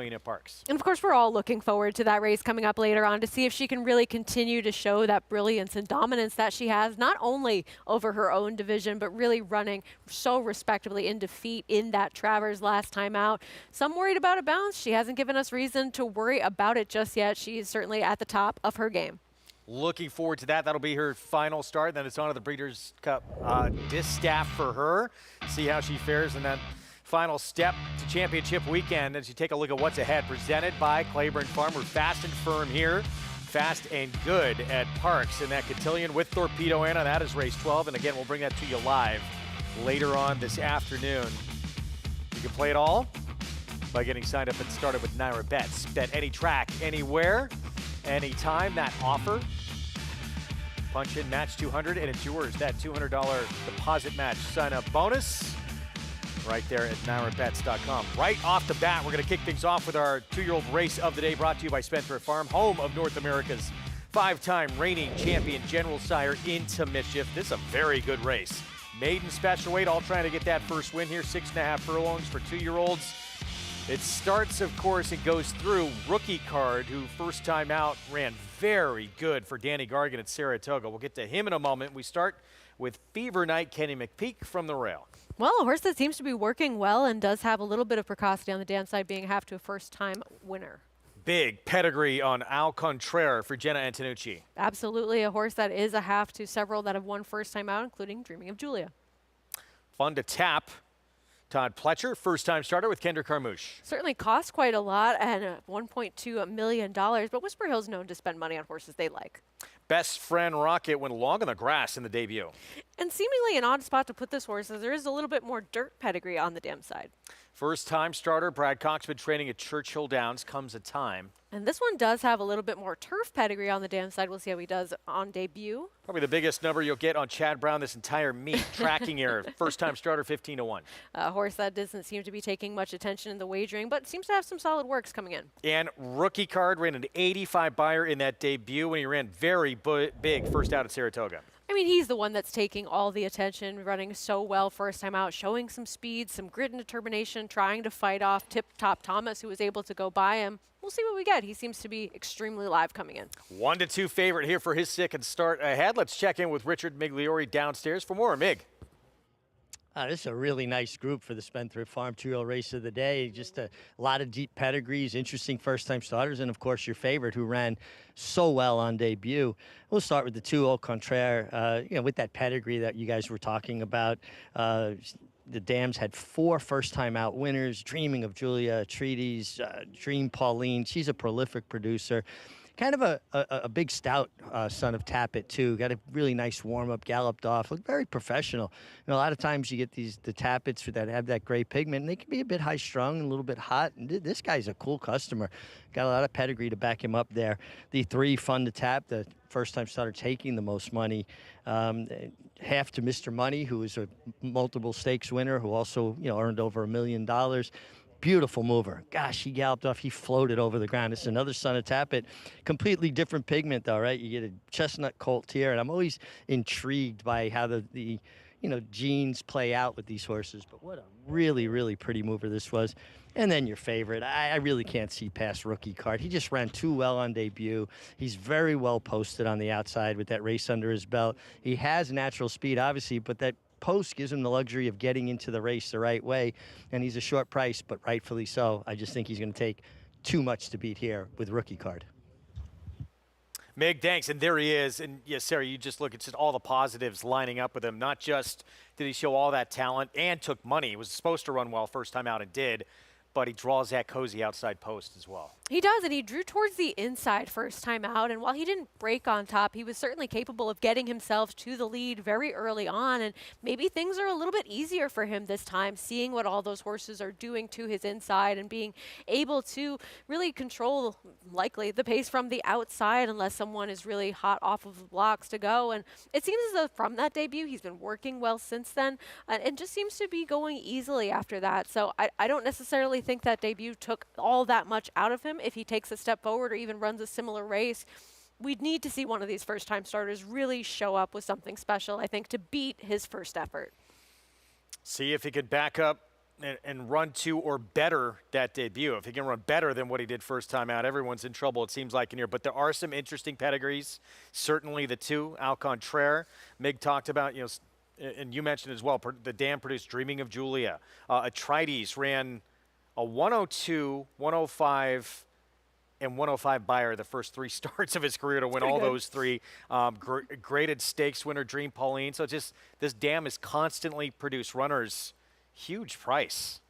Queen at Parks. And of course, we're all looking forward to that race coming up later on to see if she can really continue to show that brilliance and dominance that she has, not only over her own division, but really running so respectably in defeat in that Travers last time out. Some worried about a bounce. She hasn't given us reason to worry about it just yet. She is certainly at the top of her game. Looking forward to that. That'll be her final start. Then it's on to the Breeders' Cup distaff for her. See how she fares in that final step to championship weekend as you take a look at what's ahead. Presented by Claiborne Farm. We're fast and firm here. Fast and good at Parks in that Cotillion with Thorpedo Anna. That is race 12. And again, we'll bring that to you live later on this afternoon. You can play it all by getting signed up and started with Naira Bets. Bet any track, anywhere, anytime. That offer. Punch in match 200 and it's yours. That $200 deposit match sign up bonus right there at NairaBets.com. Right off the bat, we're going to kick things off with our 2-year-old race of the day, brought to you by Spendthrift Farm, home of North America's 5-time reigning champion General Sire Into Mischief. This is a very good race. Maiden special weight, all trying to get that first win here. 6.5 furlongs for 2-year-olds. It starts, of course, and goes through Rookie Card, who first time out ran very good for Danny Gargan at Saratoga. We'll get to him in a moment. We start with Fever Night, Kenny McPeak from the rail. Well, a horse that seems to be working well and does have a little bit of precocity on the dam side, being a half to a first-time winner. Big pedigree on Al Contraire for Jenna Antonucci. Absolutely, a horse that is a half to several that have won first time out, including Dreaming of Julia. Fun to tap. Todd Pletcher, first-time starter with Kendra Carmouche. Certainly cost quite a lot and $1.2 million, but Whisper Hill's known to spend money on horses they like. Best Friend Rocket went long on the grass in the debut. And seemingly an odd spot to put this horse, as there is a little bit more dirt pedigree on the dam side. First-time starter, Brad Cox, been training at Churchill Downs, comes a time. And this one does have a little bit more turf pedigree on the dam side. We'll see how he does on debut. Probably the biggest number you'll get on Chad Brown this entire meet. Tracking error, first-time starter, 15-1. A horse that doesn't seem to be taking much attention in the wagering, but seems to have some solid works coming in. And Rookie Card ran an 85 buyer in that debut when he ran very big first out at Saratoga. I mean, he's the one that's taking all the attention, running so well first time out, showing some speed, some grit and determination, trying to fight off Tip Top Thomas, who was able to go by him. We'll see what we get. He seems to be extremely live coming in. 1-2 favorite here for his second start ahead. Let's check in with Richard Migliori downstairs for more. Mig. This is a really nice group for the Spendthrift Farm 2-year-old race of the day. Just a lot of deep pedigrees, interesting first-time starters, and, of course, your favorite who ran so well on debut. We'll start with the 2 Au Contraire, with that pedigree that you guys were talking about. The Dams had 4 first-time out winners, Dreaming of Julia, Treaties, Dream Pauline. She's a prolific producer. Kind of a big stout son of Tappet, too. Got a really nice warm-up, galloped off. Looked very professional. A lot of times you get the Tappets that have that gray pigment, and they can be a bit high-strung and a little bit hot. And this guy's a cool customer. Got a lot of pedigree to back him up there. The 3 Fun to Tap, the first-time starter taking the most money. Half to Mr. Money, who is a multiple stakes winner, who also earned over $1 million. Beautiful mover. Gosh, he galloped off. He floated over the ground. It's another son of Tappet. Completely different pigment, though, right? You get a chestnut colt here, and I'm always intrigued by how the genes play out with these horses. But what a really, really pretty mover this was. And then your favorite. I really can't see past Rookie Card. He just ran too well on debut. He's very well posted on the outside with that race under his belt. He has natural speed, obviously, but that post gives him the luxury of getting into the race the right way, and he's a short price, but rightfully so. I just think he's going to take too much to beat here with Rookie Card. Mig, thanks, and there he is. And yes, Sarah, you just look at just all the positives lining up with him. Not just did he show all that talent and took money. He was supposed to run well first time out and did, but he draws that cozy outside post as well. He does, and he drew towards the inside first time out, and while he didn't break on top, he was certainly capable of getting himself to the lead very early on, and maybe things are a little bit easier for him this time, seeing what all those horses are doing to his inside and being able to really control, likely, the pace from the outside unless someone is really hot off of the blocks to go. And it seems as though from that debut, he's been working well since then, and just seems to be going easily after that. So I don't necessarily think that debut took all that much out of him. If he takes a step forward or even runs a similar race, we'd need to see one of these first-time starters really show up with something special, I think, to beat his first effort. See if he could back up and run to or better that debut. If he can run better than what he did first time out, everyone's in trouble, it seems like, in here. But there are some interesting pedigrees. Certainly the two, Al Contraire. Mig talked about, you know, and you mentioned as well, the dam produced Dreaming of Julia. Atrides ran a 102, 105, and 105 Bayer the first 3 starts of his career to win all those 3. Graded stakes winner Dream Pauline. So just this dam has constantly produced runners. Huge price.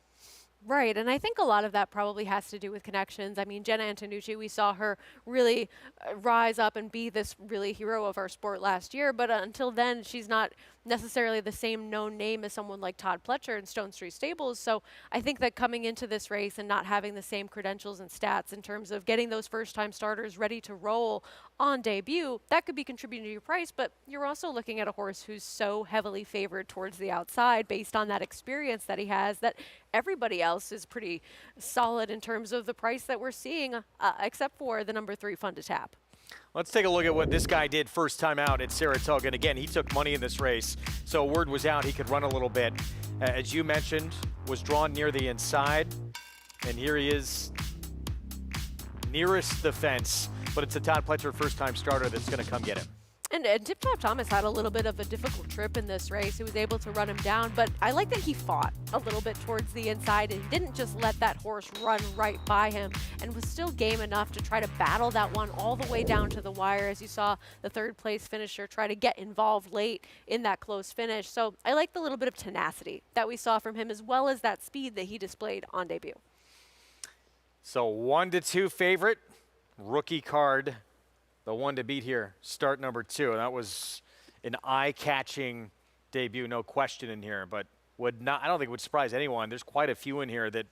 Right, and I think a lot of that probably has to do with connections. I mean, Jenna Antonucci, we saw her really rise up and be this really hero of our sport last year, but until then, she's not necessarily the same known name as someone like Todd Pletcher in Stone Street Stables. So I think that coming into this race and not having the same credentials and stats in terms of getting those first-time starters ready to roll on debut, that could be contributing to your price, but you're also looking at a horse who's so heavily favored towards the outside based on that experience that he has, that everybody else is pretty solid in terms of the price that we're seeing, except for the number 3 Fun to Tap. Let's take a look at what this guy did first time out at Saratoga. And again, he took money in this race, so word was out he could run a little bit. As you mentioned, was drawn near the inside, and here he is nearest the fence. But it's a Todd Pletcher first-time starter that's going to come get him. And Tip Top Thomas had a little bit of a difficult trip in this race. He was able to run him down, but I like that he fought a little bit towards the inside and didn't just let that horse run right by him, and was still game enough to try to battle that one all the way down to the wire, as you saw the 3rd place finisher try to get involved late in that close finish. So I like the little bit of tenacity that we saw from him, as well as that speed that he displayed on debut. So 1-2 favorite, Rookie Card. The one to beat here, start number 2. That was an eye-catching debut, no question in here, but would not, I don't think it would surprise anyone. There's quite a few in here that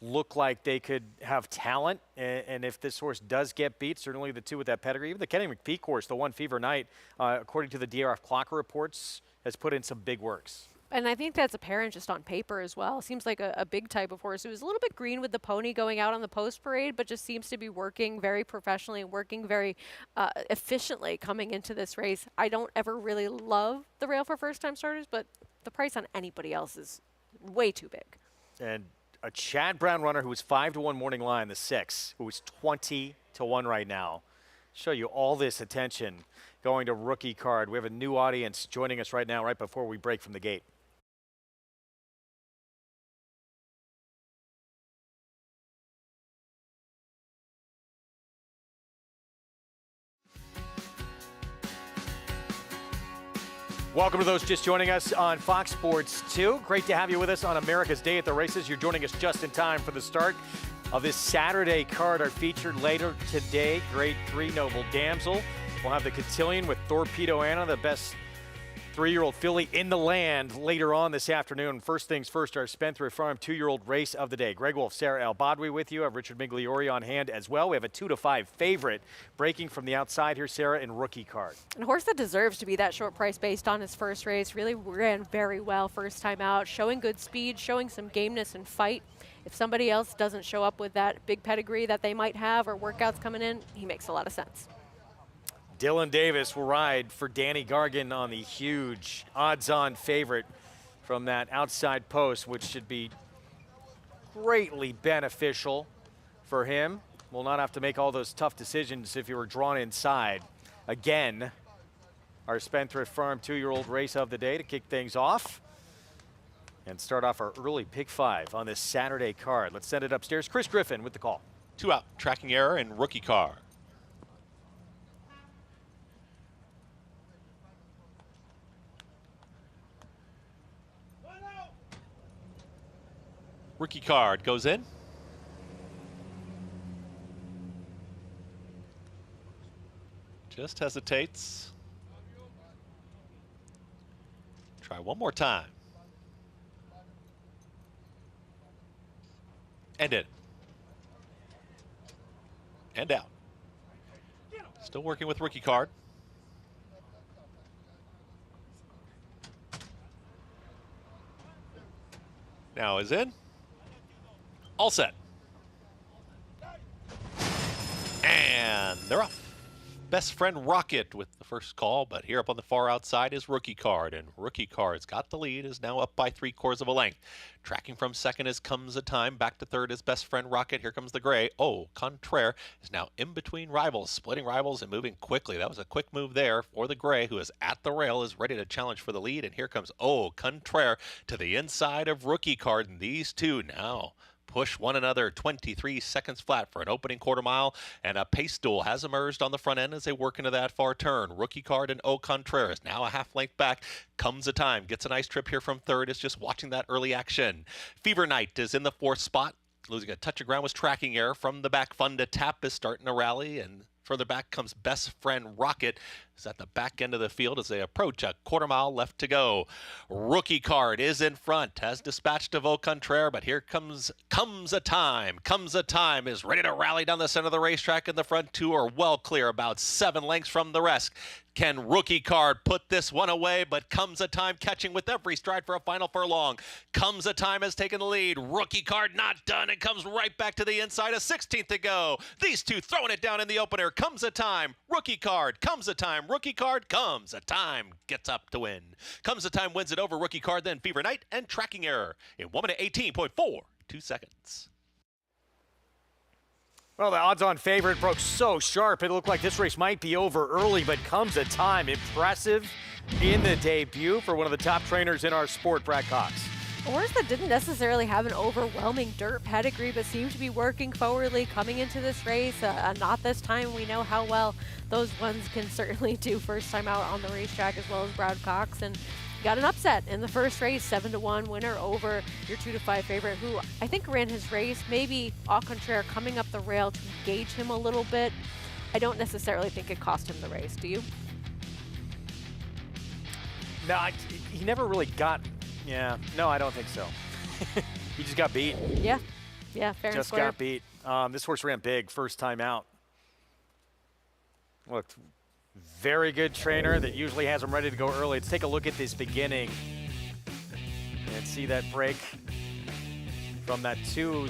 look like they could have talent, and if this horse does get beat, certainly the 2 with that pedigree. Even the Kenny McPeak horse, the 1 Fever Night, according to the DRF Clocker reports, has put in some big works. And I think that's apparent just on paper as well. Seems like a big type of horse. It was a little bit green with the pony going out on the post parade, but just seems to be working very professionally and working very efficiently coming into this race. I don't ever really love the rail for first-time starters, but the price on anybody else is way too big. And a Chad Brown runner who was 5-1 morning line, the 6, who is 20-1 right now. Show you all this attention going to Rookie Card. We have a new audience joining us right now, right before we break from the gate. Welcome to those just joining us on Fox Sports 2. Great to have you with us on America's Day at the Races. You're joining us just in time for the start of this Saturday card. Our featured later today, Grade 3 Noble Damsel. We'll have the Cotillion with Thorpedo Anna, the best 3-year-old filly in the land, later on this afternoon. First things first, our Spendthrift Farm 2-year-old race of the day. Greg Wolf, Sarah El Badwi with you. I have Richard Migliori on hand as well. We have a 2-5 favorite breaking from the outside here, Sarah, in Rookie Card. A horse that deserves to be that short price based on his first race. Really ran very well first time out, showing good speed, showing some gameness and fight. If somebody else doesn't show up with that big pedigree that they might have or workouts coming in, he makes a lot of sense. Dylan Davis will ride for Danny Gargan on the huge odds-on favorite from that outside post, which should be greatly beneficial for him. Will not have to make all those tough decisions if he were drawn inside. Again, our Spendthrift Farm 2-year-old race of the day to kick things off and start off our early pick 5 on this Saturday card. Let's send it upstairs. Chris Griffin with the call. 2 out, tracking error and Rookie Card. Rookie Card goes in. Just hesitates. Try one more time. And in. And out. Still working with Rookie Card. Now is in. All set. And they're off. Best Friend Rocket with the first call, but here up on the far outside is Rookie Card, and Rookie Card's got the lead, is now up by 3/4 of a length. Tracking from second as Comes a Time, back to third is Best Friend Rocket. Here comes the gray. Oh, Contraire is now in between rivals, splitting rivals and moving quickly. That was a quick move there for the gray, who is at the rail, is ready to challenge for the lead, and here comes Oh, Contraire to the inside of Rookie Card, and these two now push one another 23 seconds flat for an opening quarter mile, and a pace duel has emerged on the front end as they work into that far turn. Rookie Card and Au Contraire is now a half length back. Comes a Time gets a nice trip here from third, is just watching that early action. Fever Night is in the fourth spot. Losing a touch of ground was tracking error. From the back, Fun to Tap is starting to rally, and further back comes Best Friend Rocket. Is at the back end of the field as they approach a quarter mile left to go. Rookie Card is in front, has dispatched of Au Contraire, but here comes a Time. Comes a Time is ready to rally down the center of the racetrack, and the front two are well clear, about 7 lengths from the rest. Can Rookie Card put this one away? But Comes a Time catching with every stride for a final furlong. Comes a Time has taken the lead. Rookie Card not done and comes right back to the inside. A 16th to go. These two throwing it down in the opener. Comes a Time. Rookie Card. Comes a Time. Rookie Card. Comes a Time. Gets up to win. Comes a Time wins it over Rookie Card, then Fever Night and Tracking Error in 1 minute 18.42 seconds. Well, the odds-on favorite broke so sharp, it looked like this race might be over early, but Comes a Time. Impressive in the debut for one of the top trainers in our sport, Brad Cox. A horse that didn't necessarily have an overwhelming dirt pedigree, but seemed to be working forwardly coming into this race. Not this time. We know how well those ones can certainly do first time out on the racetrack, as well as Brad Cox. And got an upset in the first race, 7-1 winner over your 2-5 favorite, who I think ran his race. Maybe Au Contraire coming up the rail to engage him a little bit. I don't necessarily think it cost him the race. Do you? No, he never really got. Yeah, no, I don't think so. He just got beat. Yeah, fair and Just square. got beat. This horse ran big first time out. Looked very good trainer that usually has him ready to go early. Let's take a look at this beginning and see that break from that two.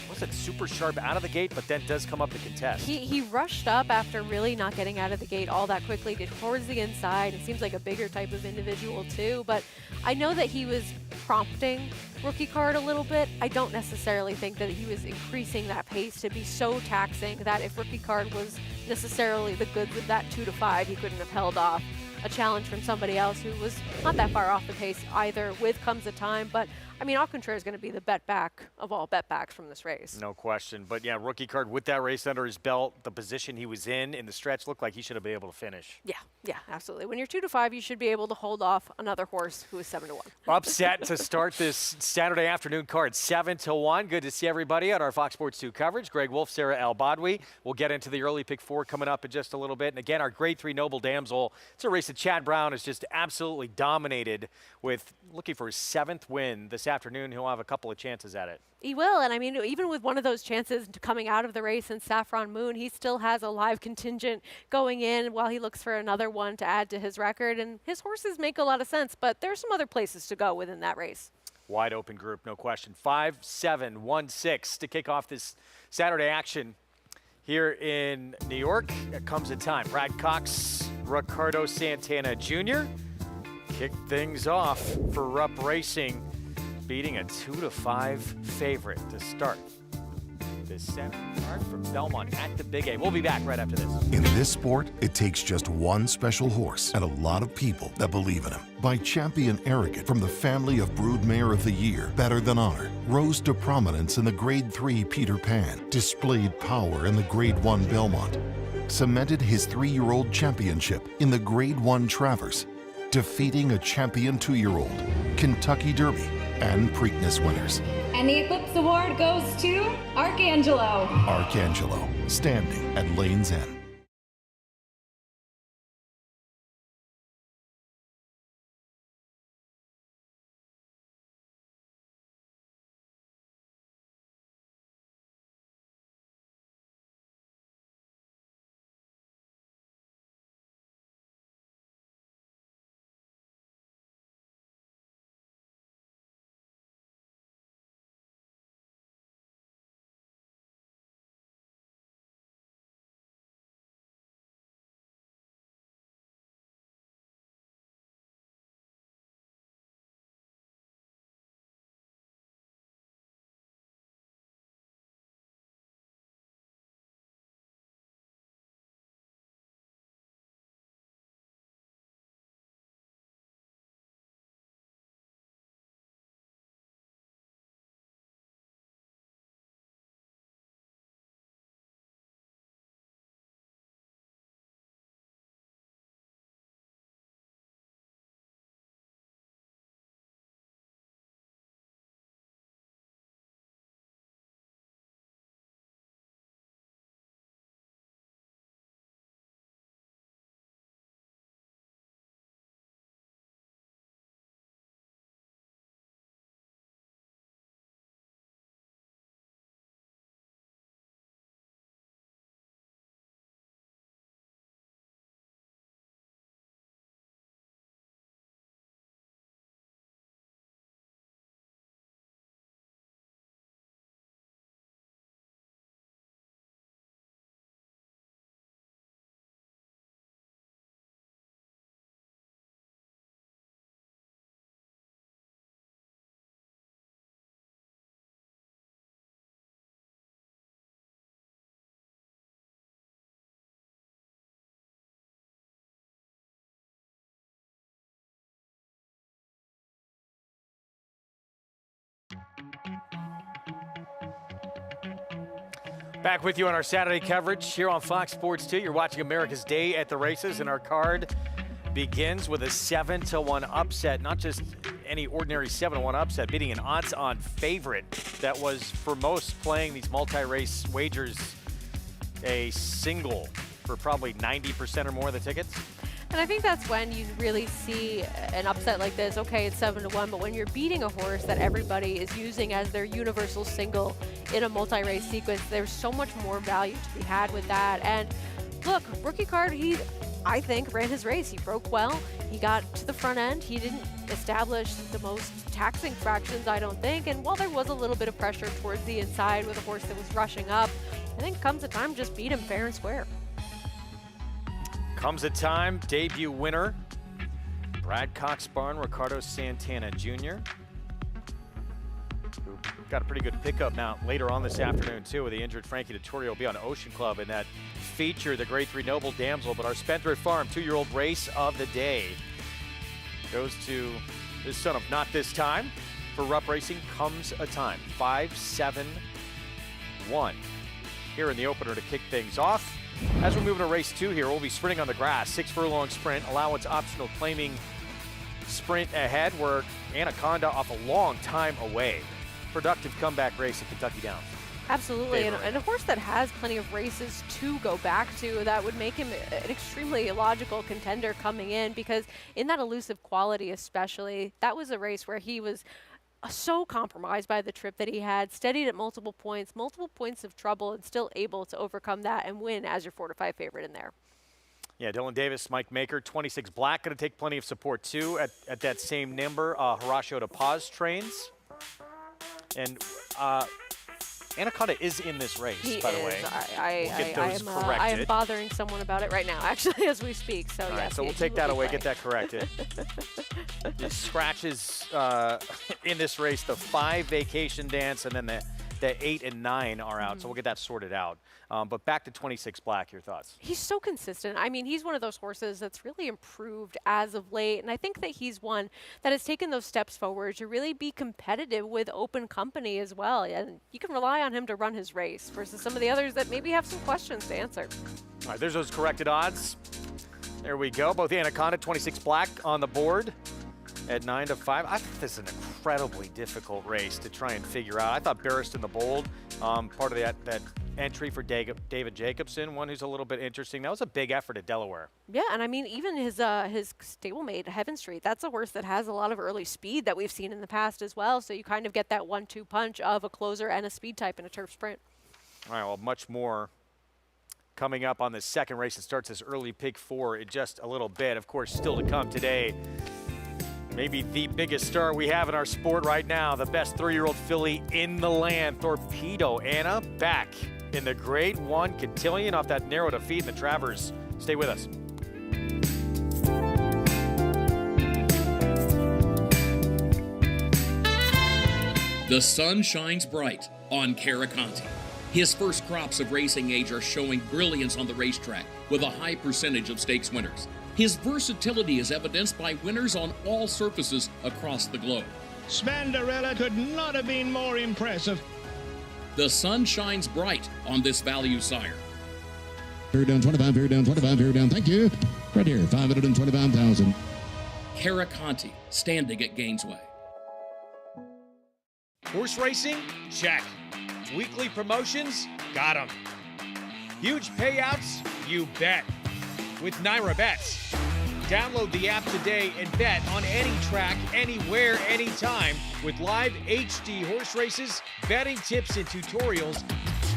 Wasn't super sharp out of the gate, but then does come up to contest. He rushed up after really not getting out of the gate all that quickly, get towards the inside. It seems like a bigger type of individual too, but I know that he was prompting Rookie Card a little bit. I don't necessarily think that he was increasing that pace to be so taxing that if Rookie Card was necessarily the goods of that 2-5, he couldn't have held off a challenge from somebody else who was not that far off the pace either with Comes a Time. But I mean, Au Contraire is going to be the bet back of all bet backs from this race. No question. But yeah, Rookie Card with that race under his belt, the position he was in the stretch looked like he should have been able to finish. Yeah, absolutely. When you're 2-5, you should be able to hold off another horse who is 7-1. Upset to start this Saturday afternoon card, 7-1. Good to see everybody on our Fox Sports 2 coverage. Greg Wolf, Sarah El-Badwi. We'll get into the early pick 4 coming up in just a little bit. And again, our grade 3 Noble Damsel. It's a race that Chad Brown has just absolutely dominated with, looking for his 7th win this afternoon. He'll have a couple of chances at it. He will, and I mean, even with one of those chances coming out of the race in Saffron Moon, he still has a live contingent going in while he looks for another one to add to his record, and his horses make a lot of sense, but there's some other places to go within that race. Wide open group, no question. 5-7-1-6 to kick off this Saturday action here in New York. It comes a time. Brad Cox, Ricardo Santana Jr. kick things off for Rupp Racing, beating a 2-5 favorite to start this Saturday card from Belmont at the Big A. We'll be back right after this. In this sport, it takes just one special horse and a lot of people that believe in him. By Champion Arrogant from the family of Broodmare of the Year, Better Than Honor, rose to prominence in the Grade 3 Peter Pan, displayed power in the Grade 1 Belmont, cemented his 3-year-old championship in the Grade 1 Travers, defeating a champion 2-year-old, Kentucky Derby, and Preakness winners. And the Eclipse Award goes to Archangelo. Archangelo, standing at Lane's End. Back with you on our Saturday coverage here on Fox Sports 2. You're watching America's Day at the Races, and our card begins with a 7-1 upset. Not just any ordinary 7-1 upset, beating an odds-on favorite that was, for most playing these multi-race wagers, a single for probably 90% or more of the tickets. And I think that's when you really see an upset like this. Okay, it's 7-1, but when you're beating a horse that everybody is using as their universal single in a multi-race sequence, there's so much more value to be had with that. And look, Rookie Card, I think, ran his race. He broke well. He got to the front end. He didn't establish the most taxing fractions, I don't think. And while there was a little bit of pressure towards the inside with a horse that was rushing up, I think comes a time just beat him fair and square. Comes a time, debut winner, Brad Cox Barn, Ricardo Santana Jr. Who got a pretty good pickup now later on this afternoon too, with the injured Frankie Dettori will be on Ocean Club in that feature, the Grade 3 Noble Damsel. But our Spendthrift Farm 2-year-old race of the day goes to this son of Not This Time. For Rupp Racing, Comes a Time, 5-7-1 here in the opener to kick things off. As we're moving to race 2 here, we'll be sprinting on the grass, 6-furlong sprint, allowance optional claiming sprint ahead, where Anaconda off a long time away. Productive comeback race at Kentucky Downs. Absolutely, and a horse that has plenty of races to go back to, that would make him an extremely logical contender coming in, because in that elusive quality especially, that was a race where he was so compromised by the trip that he had, steadied at multiple points of trouble, and still able to overcome that and win as your 4-5 favorite in there. Yeah, Dylan Davis, Mike Maker, 26 Black, going to take plenty of support too at that same number. Horacio de Paz trains. And Anaconda is in this race, by the way. I am bothering someone about it right now, actually, as we speak. So, all yes, right, so we'll take that away, get that corrected. Just scratches in this race, the 5 Vacation Dance, and then the 8 and 9 are out. So we'll get that sorted out. But back to 26 Black, your thoughts? He's so consistent. I mean, he's one of those horses that's really improved as of late. And I think that he's one that has taken those steps forward to really be competitive with open company as well. And you can rely on him to run his race versus some of the others that maybe have some questions to answer. All right, there's those corrected odds. There we go. Both Anaconda, 26 Black on the board at 9-5. I think this is an incredibly difficult race to try and figure out. I thought Barristan the Bold, part of that entry for David Jacobson, one who's a little bit interesting. That was a big effort at Delaware. Yeah, and I mean, even his stablemate, Heaven Street, that's a horse that has a lot of early speed that we've seen in the past as well. So you kind of get that 1-2 punch of a closer and a speed type in a turf sprint. All right, well, much more coming up on this second race. It starts this early pick 4 in just a little bit. Of course, still to come today, maybe the biggest star we have in our sport right now, the best 3-year-old filly in the land, Thorpedo Anna, back in the Grade 1 Cotillion off that narrow defeat in the Travers. Stay with us. The sun shines bright on Caraconte. His first crops of racing age are showing brilliance on the racetrack with a high percentage of stakes winners. His versatility is evidenced by winners on all surfaces across the globe. Spandarella could not have been more impressive. The sun shines bright on this value sire. Fair down 25, fair down 25, fair down. Thank you. Right here, 525,000. Caraconte, standing at Gainesway. Horse racing? Check. Weekly promotions? Got them. Huge payouts? You bet. With Naira Bets. Download the app today and bet on any track, anywhere, anytime with live HD horse races, betting tips and tutorials,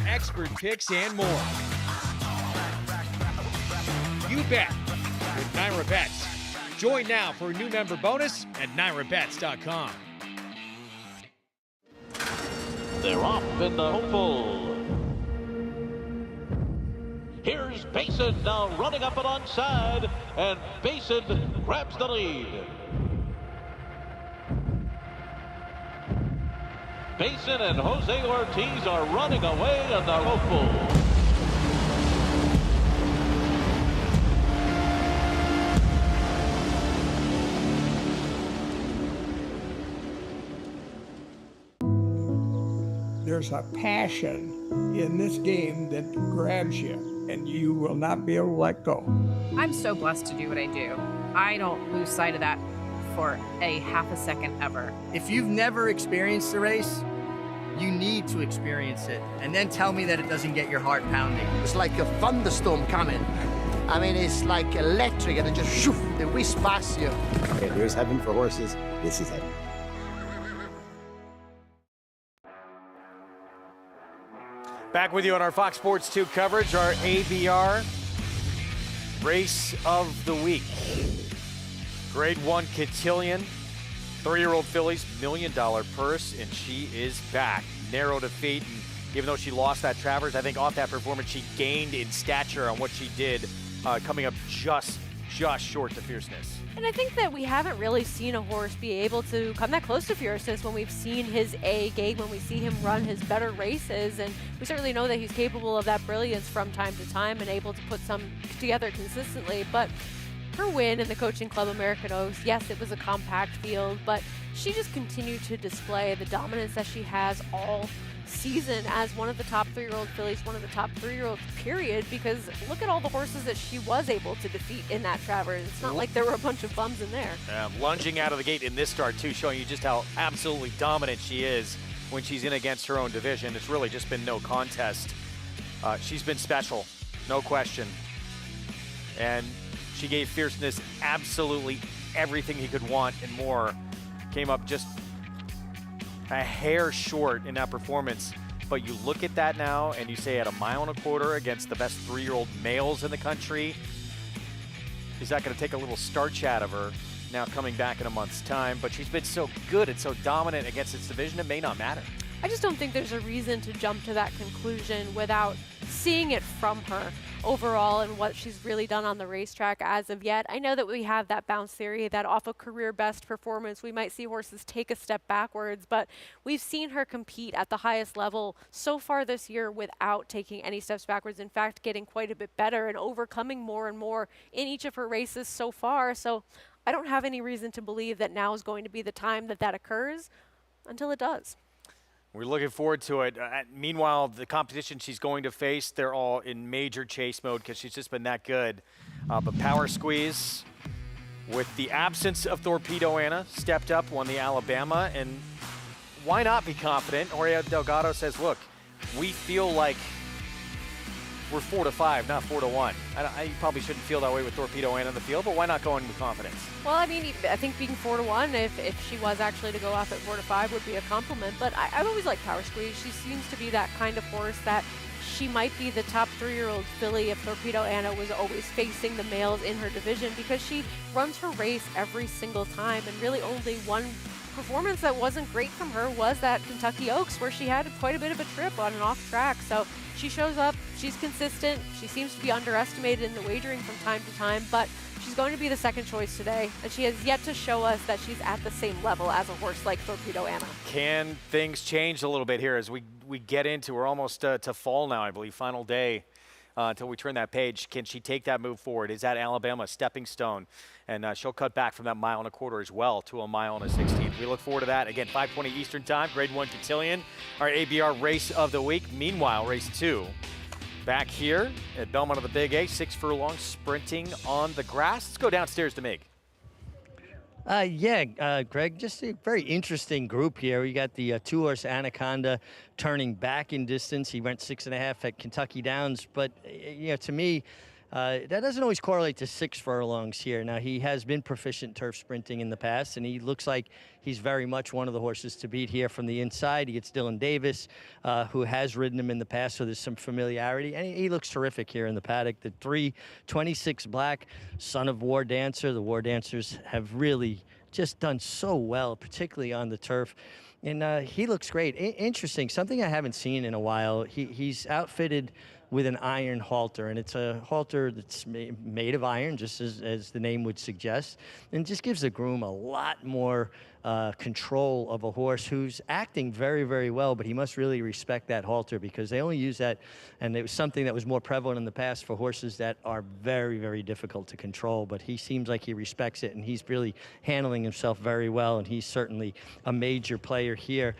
expert picks, and more. You bet with Naira Bets. Join now for a new member bonus at NairaBets.com. They're off in the hopeful. Here's Basin now running up alongside, and Basin grabs the lead. Basin and Jose Ortiz are running away in the hopeful. there's a passion in this game that grabs you, and you will not be able to let go. I'm so blessed to do what I do. I don't lose sight of that for a half a second ever. If you've never experienced a race, you need to experience it, and then tell me that it doesn't get your heart pounding. It's like a thunderstorm coming. I mean, it's like electric, and it just shoof, they whisk past you. Okay, here's heaven for horses. This is heaven. Back with you on our Fox Sports 2 coverage, our ABR Race of the Week. Grade 1 Cotillion, 3-year-old fillies, $1 million purse, and she is back. Narrow defeat, and even though she lost that Travers, I think off that performance she gained in stature on what she did, coming up just short to fierceness. And I think that we haven't really seen a horse be able to come that close to fierceness when we've seen his A game, when we see him run his better races, and we certainly know that he's capable of that brilliance from time to time and able to put some together consistently. But her win in the Coaching Club American Oaks, yes, it was a compact field, but she just continued to display the dominance that she has all season as one of the top 3-year-old fillies, one of the top 3-year-olds, period, because look at all the horses that she was able to defeat in that Travers. It's not like there were a bunch of bums in there. Lunging out of the gate in this start, too, showing you just how absolutely dominant she is when she's in against her own division. It's really just been no contest. She's been special, no question. And she gave fierceness absolutely everything he could want and more. Came up just a hair short in that performance, but you look at that now and you say at 1.25 miles against the best 3-year-old males in the country, is that going to take a little starch out of her now coming back in a month's time? But she's been so good and so dominant against its division, it may not matter. I just don't think there's a reason to jump to that conclusion without seeing it from her overall and what she's really done on the racetrack as of yet. I know that we have that bounce theory that off a career best performance, we might see horses take a step backwards, but we've seen her compete at the highest level so far this year without taking any steps backwards. In fact, getting quite a bit better and overcoming more and more in each of her races so far. So I don't have any reason to believe that now is going to be the time that that occurs until it does. We're looking forward to it. Meanwhile, the competition she's going to face, they're all in major chase mode because she's just been that good. But Power Squeeze, with the absence of Thorpedo Anna, stepped up, won the Alabama, and why not be confident? Jorge Delgado says, look, we feel like we're 4-5, not 4-1. I probably shouldn't feel that way with Thorpedo Anna in the field, but why not go in with confidence? Well, I mean, I think being 4-1, if she was actually to go off at 4-5, would be a compliment. But I've always liked Power Squeeze. She seems to be that kind of horse that she might be the top 3-year-old filly if Thorpedo Anna was always facing the males in her division, because she runs her race every single time, and really only one performance that wasn't great from her was that Kentucky Oaks, where she had quite a bit of a trip on and off track. So she shows up, she's consistent, she seems to be underestimated in the wagering from time to time, but she's going to be the second choice today, and she has yet to show us that she's at the same level as a horse like Thorpedo Anna. Can things change a little bit here as we get into, we're almost to fall now, I believe, final day until we turn that page. Can she take that move forward? Is that Alabama a stepping stone? And she'll cut back from that 1.25 miles as well to 1 mile and a 16. We look forward to that. Again, 5:20 Eastern time, grade 1 Cotillion, our ABR race of the week. Meanwhile, race 2 back here at Belmont of the Big A, 6 furlongs, sprinting on the grass. Let's go downstairs to Mig. Greg, just a very interesting group here. We got the 2-horse Anaconda turning back in distance. He went 6.5 at Kentucky Downs, but to me, that doesn't always correlate to 6 furlongs here. Now, he has been proficient turf sprinting in the past, and he looks like he's very much one of the horses to beat here from the inside. He gets Dylan Davis, who has ridden him in the past, so there's some familiarity. And he looks terrific here in the paddock. The 326 black, son of War Dancer. The War Dancers have really just done so well, particularly on the turf. And he looks great. Interesting, something I haven't seen in a while. He's outfitted with an iron halter, and it's a halter that's made of iron, just as the name would suggest, and just gives the groom a lot more control of a horse who's acting very, very well, but he must really respect that halter, because they only use that, and it was something that was more prevalent in the past for horses that are very, very difficult to control, but he seems like he respects it, and he's really handling himself very well, and he's certainly a major player here.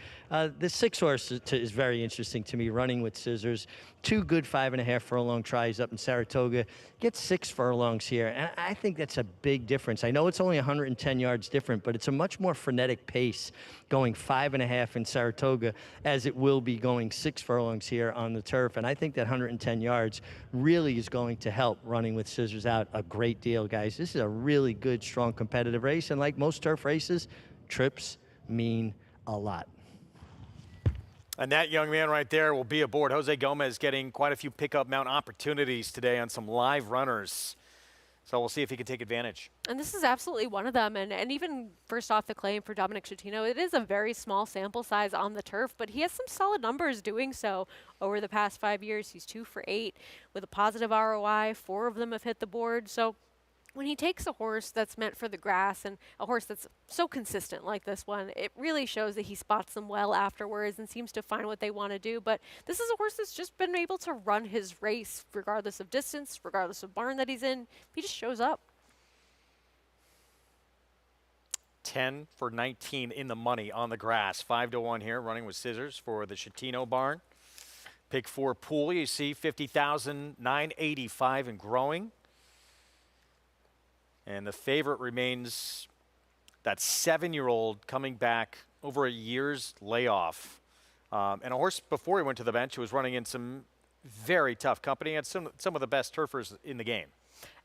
The 6 horse is very interesting to me, running with Scissors. 2 good 5.5 furlong tries up in Saratoga. Gets 6 furlongs here, and I think that's a big difference. I know it's only 110 yards different, but it's a much more frenetic pace going 5.5 in Saratoga as it will be going 6 furlongs here on the turf, and I think that 110 yards really is going to help running with Scissors out a great deal, guys. This is a really good, strong, competitive race, and like most turf races, trips mean a lot. And that young man right there will be aboard. Jose Gomez getting quite a few pickup mount opportunities today on some live runners. So we'll see if he can take advantage. And this is absolutely one of them. And even first off the claim for Dominic Schettino, it is a very small sample size on the turf, but he has some solid numbers doing so over the past 5 years. He's 2 for 8 with a positive ROI. 4 of them have hit the board. So when he takes a horse that's meant for the grass and a horse that's so consistent like this one, it really shows that he spots them well afterwards and seems to find what they want to do. But this is a horse that's just been able to run his race regardless of distance, regardless of barn that he's in. He just shows up. 10 for 19 in the money on the grass. 5-1 here, running with Scissors for the Schettino barn. Pick 4 pool, you see 50,985 and growing. And the favorite remains that 7-year-old coming back over a year's layoff. And a horse before he went to the bench who was running in some very tough company and some of the best turfers in the game.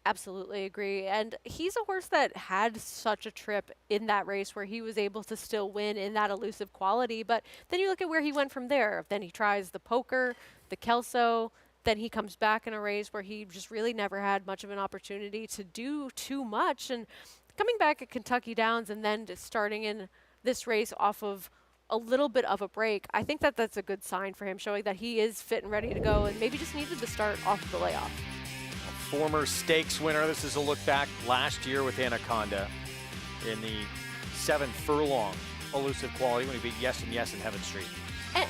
Absolutely agree. And he's a horse that had such a trip in that race where he was able to still win in that elusive quality. But then you look at where he went from there. Then he tries the Poker, the Kelso. Then he comes back in a race where he just really never had much of an opportunity to do too much. And coming back at Kentucky Downs and then just starting in this race off of a little bit of a break, I think that that's a good sign for him, showing that he is fit and ready to go and maybe just needed to start off the layoff. A former stakes winner. This is a look back last year with Anaconda in the 7 furlong elusive quality when he beat Yes and Yes in Heaven Street.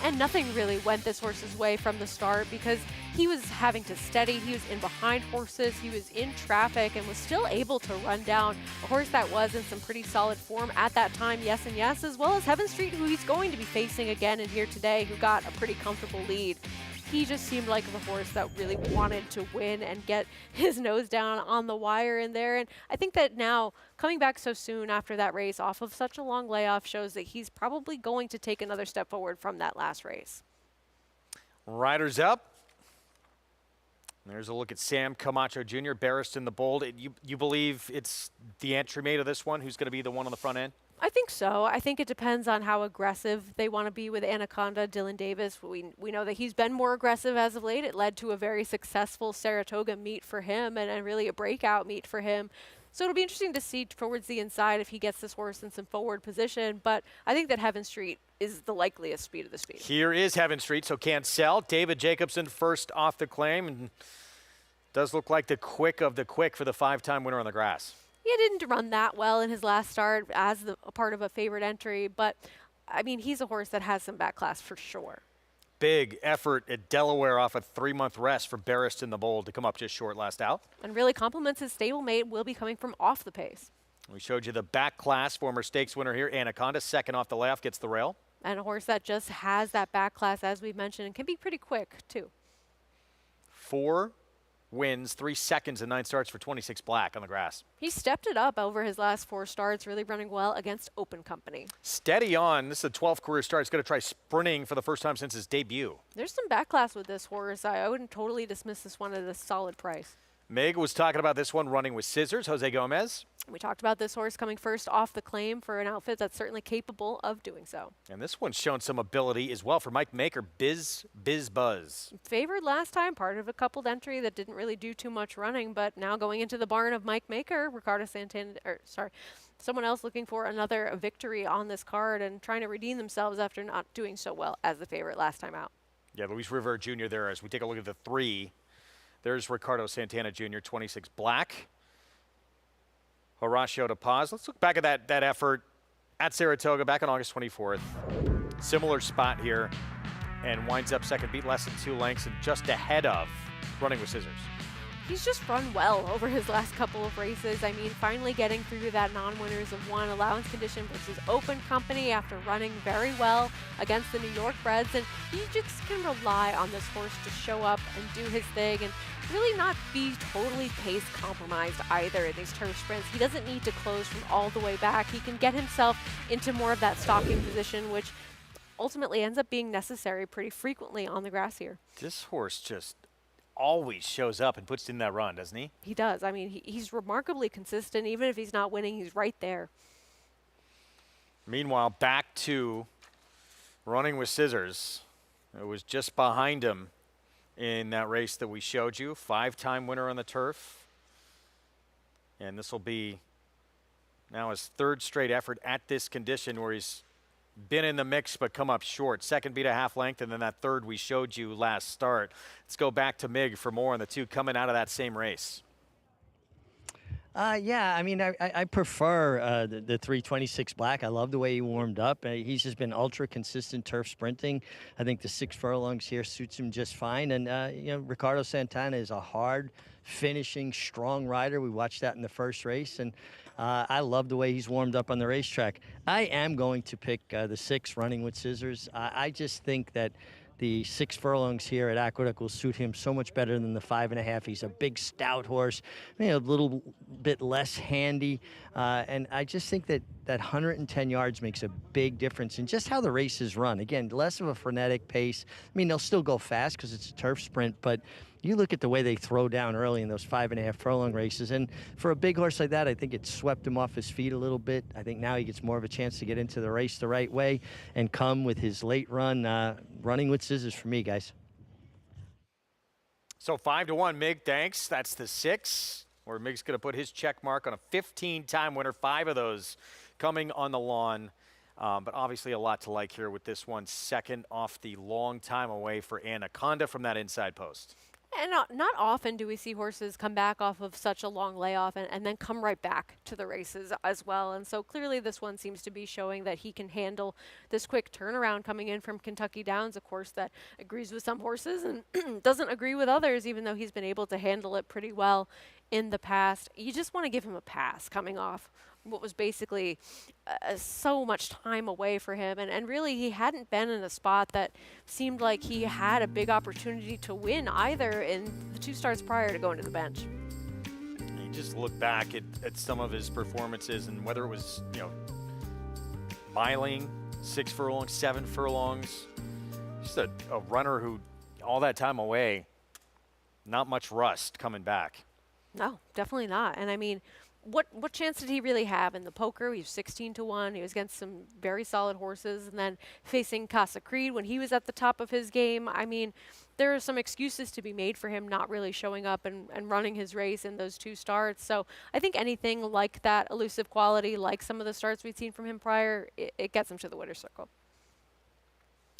And nothing really went this horse's way from the start because he was having to steady. He was in behind horses. He was in traffic and was still able to run down a horse that was in some pretty solid form at that time, Yes and Yes, as well as Heaven Street, who he's going to be facing again in here today, who got a pretty comfortable lead. He just seemed like the horse that really wanted to win and get his nose down on the wire in there. And I think that now coming back so soon after that race off of such a long layoff shows that he's probably going to take another step forward from that last race. Riders up. There's a look at Sam Camacho Jr., Barristan the Bold. You believe it's the entry mate of this one who's going to be the one on the front end? I think so. I think it depends on how aggressive they want to be with Anaconda. Dylan Davis, we know that he's been more aggressive as of late. It led to a very successful Saratoga meet for him and really a breakout meet for him. So it'll be interesting to see towards the inside if he gets this horse in some forward position. But I think that Heaven Street is the likeliest speed of the speed. Here is Heaven Street, so can't sell. David Jacobson first off the claim. And does look like the quick of the quick for the 5-time winner on the grass. He didn't run that well in his last start as a part of a favorite entry, but, I mean, he's a horse that has some back class for sure. Big effort at Delaware off a 3-month rest for Barristan the Bold to come up just short last out. And really compliments his stablemate, will be coming from off the pace. We showed you the back class, former stakes winner here, Anaconda, second off the layoff, gets the rail. And a horse that just has that back class, as we mentioned, and can be pretty quick, too. 4 wins, 3 seconds, and 9 starts for 26 Black on the grass. He stepped it up over his last 4 starts, really running well against Open Company. Steady on. This is a 12th career start. He's going to try sprinting for the first time since his debut. There's some back class with this horse. I wouldn't totally dismiss this one at a solid price. Meg was talking about this one running with Scissors, Jose Gomez. We talked about this horse coming first off the claim for an outfit that's certainly capable of doing so. And this one's shown some ability as well for Mike Maker, Biz Buzz. Favored last time, part of a coupled entry that didn't really do too much running, but now going into the barn of Mike Maker, someone else looking for another victory on this card and trying to redeem themselves after not doing so well as the favorite last time out. Yeah, Luis Rivera Jr. there. As we take a look at the 3, there's Ricardo Santana Jr., 26 black. Horacio to pause. Let's look back at that effort at Saratoga back on August 24th. Similar spot here, and winds up second, beat less than 2 lengths and just ahead of Running with Scissors. He's just run well over his last couple of races. I mean, finally getting through that non-winners of 1 allowance condition versus open company after running very well against the New York Breds. And he just can rely on this horse to show up and do his thing and really not be totally pace compromised either in these turf sprints. He doesn't need to close from all the way back. He can get himself into more of that stalking position, which ultimately ends up being necessary pretty frequently on the grass here. This horse just always shows up and puts in that run, doesn't he? He does. I mean, he's remarkably consistent. Even if he's not winning, he's right there. Meanwhile, back to Running with Scissors. It was just behind him in that race that we showed you. 5-time winner on the turf. And this will be now his 3rd straight effort at this condition where he's been in the mix but come up short. Second beat a half length, and then that 3rd we showed you last start. Let's go back to Mig for more on the 2 coming out of that same race. Yeah, I mean, I prefer the 326 black. I love the way he warmed up. He's just been ultra consistent turf sprinting. I think the 6 furlongs here suits him just fine. And, you know, Ricardo Santana is a hard finishing, strong rider. We watched that in the first race, and I love the way he's warmed up on the racetrack. I am going to pick the 6 Running with Scissors. I just think that the 6 furlongs here at Aqueduct will suit him so much better than the 5.5. He's a big, stout horse, maybe a little bit less handy. And I just think that 110 yards makes a big difference in just how the races run. Again, less of a frenetic pace. I mean, they'll still go fast because it's a turf sprint, but you look at the way they throw down early in those 5.5 furlong races, and for a big horse like that, I think it swept him off his feet a little bit. I think now he gets more of a chance to get into the race the right way and come with his late run. Running with Scissors for me, guys. So 5-1, Mig, thanks. That's the 6, where Mig's going to put his check mark on a 15-time winner, 5 of those coming on the lawn. But obviously a lot to like here with this one. Second off the long time away for Anaconda from that inside post. And not often do we see horses come back off of such a long layoff and then come right back to the races as well. And so clearly this one seems to be showing that he can handle this quick turnaround coming in from Kentucky Downs, a course that agrees with some horses and doesn't agree with others, even though he's been able to handle it pretty well in the past. You just want to give him a pass coming off what was basically so much time away for him. And really, he hadn't been in a spot that seemed like he had a big opportunity to win either in the 2 starts prior to going to the bench. You just look back at some of his performances, and whether it was, you know, miling, 6 furlongs, 7 furlongs, just a runner who all that time away, not much rust coming back. No, definitely not. And I mean, what chance did he really have in the poker? He was 16-1. He was against some very solid horses, and then facing Casa Creed when he was at the top of his game. I mean, there are some excuses to be made for him not really showing up and running his race in those 2 starts. So I think anything like that elusive quality, like some of the starts we've seen from him prior, it gets him to the winner's circle.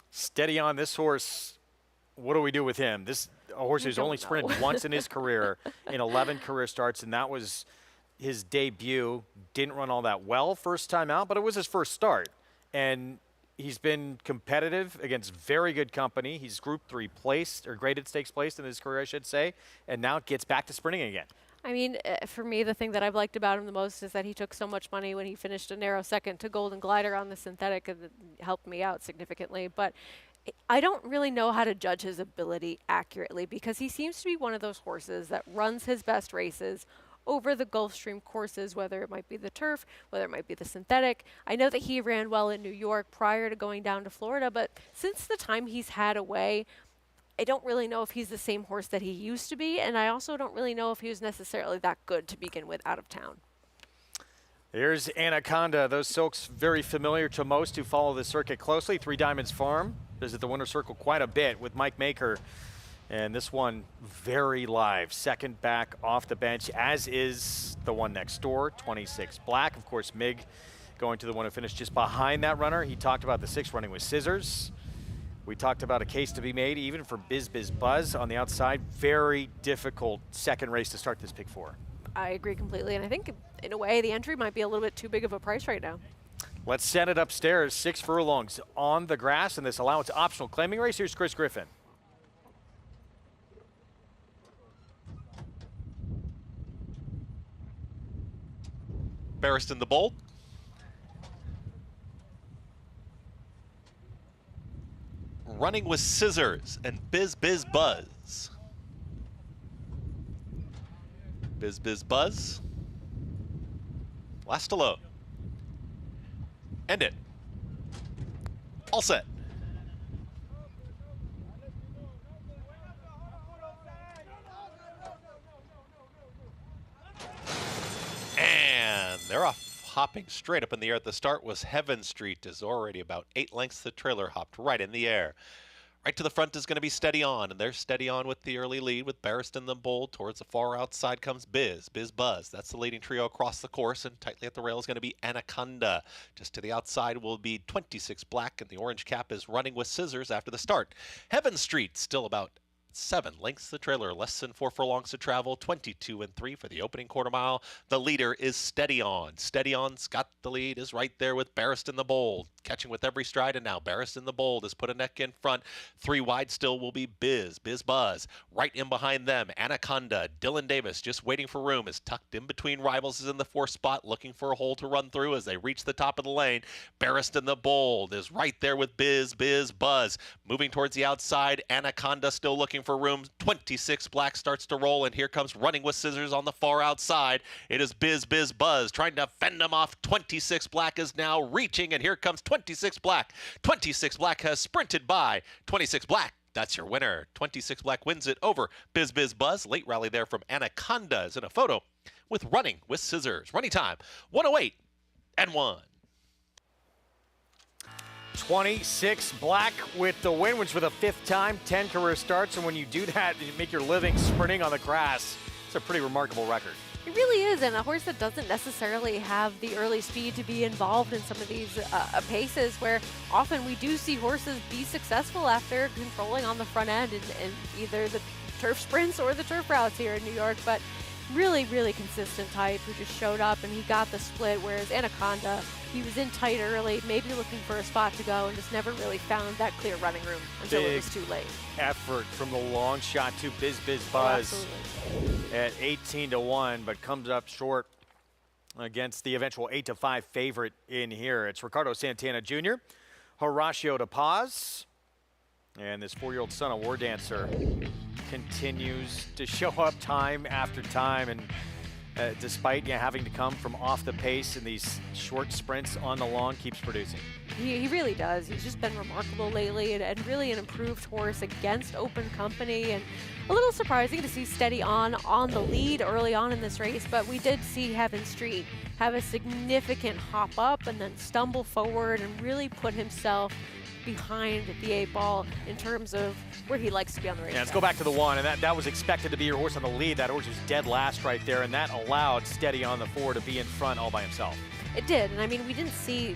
Steady on this horse. What do we do with him? This a horse who's only sprinted once in his career in 11 career starts, and that was his debut. Didn't run all that well first time out, but it was his first start. And he's been competitive against very good company. He's Group 3 placed, or graded stakes placed in his career, I should say, and now gets back to sprinting again. I mean, for me, the thing that I've liked about him the most is that he took so much money when he finished a narrow second to Golden Glider on the synthetic, and it helped me out significantly. But I don't really know how to judge his ability accurately, because he seems to be one of those horses that runs his best races over the Gulfstream courses, whether it might be the turf, whether it might be the synthetic. I know that he ran well in New York prior to going down to Florida, but since the time he's had away, I don't really know if he's the same horse that he used to be, and I also don't really know if he was necessarily that good to begin with out of town. Here's Anaconda. Those silks very familiar to most who follow the circuit closely. 3 Diamonds Farm, visit the winner's circle quite a bit with Mike Maker. And this one very live, second back off the bench, as is the one next door, 26 black. Of course, Mig going to the one who finished just behind that runner. He talked about the 6 Running with Scissors, We talked about a case to be made even for Biz Buzz on the outside. Very difficult second race to start this pick 4. I agree completely, and I think in a way the entry might be a little bit too big of a price right now. Let's send it upstairs. 6 furlongs on the grass in this allowance optional claiming race. Here's Chris Griffin. Barristan the Bold. Running with Scissors and Biz Buzz. Biz Buzz. Last alone. End it. All set. And they're off. Hopping straight up in the air at the start was Heaven Street, is already about 8 lengths. The trailer hopped right in the air. Right to the front is going to be Steady On, and they're Steady On with the early lead with Barristan the Bold. Towards the far outside comes Biz Buzz. That's the leading trio across the course, and tightly at the rail is going to be Anaconda. Just to the outside will be 26 Black, and the orange cap is Running with Scissors after the start. Heaven Street still about 7 lengths the trailer, less than 4 furlongs to travel, 22 and 3 for the opening quarter mile. The leader is Steady On. Steady On's got the lead, is right there with Barristan the Bold, catching with every stride, and now Barristan the Bold has put a neck in front. 3 wide still will be Biz Buzz. Right in behind them, Anaconda. Dylan Davis just waiting for room, is tucked in between rivals, is in the 4th spot, looking for a hole to run through as they reach the top of the lane. Barristan the Bold is right there with Biz Buzz. Moving towards the outside, Anaconda still looking for room. 26 Black starts to roll, and here comes Running with Scissors on the far outside. It is Biz Buzz trying to fend him off. 26 Black is now reaching, and here comes 26 Black. 26 Black has sprinted by. 26 Black, that's your winner. 26 Black wins it over Biz Buzz. Late rally there from Anaconda is in a photo with Running with Scissors. Running time 1:08 and 1. 26 Black with the win, which for the 5th time, 10 career starts. And when you do that, you make your living sprinting on the grass. It's a pretty remarkable record. It really is, and a horse that doesn't necessarily have the early speed to be involved in some of these paces, where often we do see horses be successful after controlling on the front end in either the turf sprints or the turf routes here in New York. But really, really consistent type who just showed up and he got the split, whereas Anaconda, he was in tight early, maybe looking for a spot to go and just never really found that clear running room until it was too late. Effort from the long shot to Biz Buzz at 18-1, but comes up short against the eventual 8-5 favorite in here. It's Ricardo Santana Jr., Horacio de Paz, and this 4-year-old son of War Dancer continues to show up time after time, and despite having to come from off the pace in these short sprints on the lawn, keeps producing. He really does. He's just been remarkable lately, and really an improved horse against open company, and a little surprising to see Steady On the lead early on in this race, but we did see Heaven Street have a significant hop up and then stumble forward and really put himself behind the 8 ball in terms of where he likes to be on the race. Yeah, let's go back to the 1, and that was expected to be your horse on the lead. That horse was dead last right there, and that allowed Steady On the 4 to be in front all by himself. It did, and I mean, we didn't see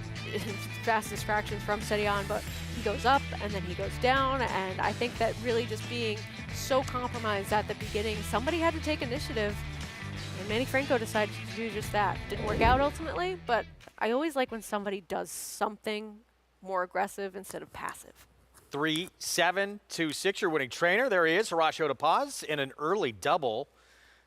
fastest fractions from Steady On, but he goes up and then he goes down, and I think that really just being so compromised at the beginning, somebody had to take initiative, and Manny Franco decided to do just that. Didn't work out ultimately, but I always like when somebody does something more aggressive instead of passive. 3-7-2-6, your winning trainer. There he is, Horacio de Paz, in an early double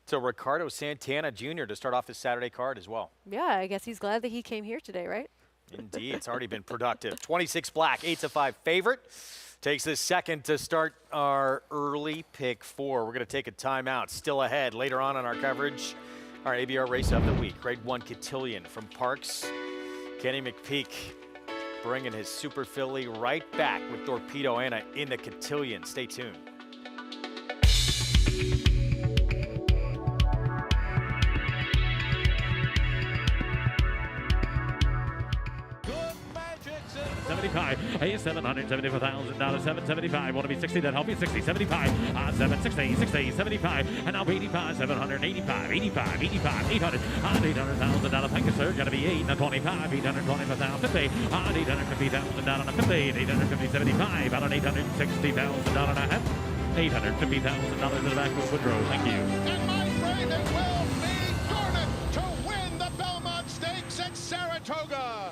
to Ricardo Santana Jr. to start off this Saturday card as well. Yeah, I guess he's glad that he came here today, right? Indeed, it's already been productive. 26 Black, 8-5 favorite. Takes this second to start our early pick 4. We're going to take a timeout. Still ahead later on our coverage, our ABR race of the week. Grade 1 Cotillion from Parks. Kenny McPeak bringing his super filly right back with Thorpedo Anna in the Cotillion. Stay tuned. $775. Hey, $774,000. 775. Want to be 60? Then help me. 60, 75. 760, 60, 75. And now 85, 785, 85, 85, 800. $800,000. Thank you, sir. Got to be 8, not 25. 825,000. 50. $850,000. 50. 850, 75. Out of $860,000 and a half. $850,000 in the back of Woodrow. Thank you. And my friend, it will be Gordon to win the Belmont Stakes at Saratoga.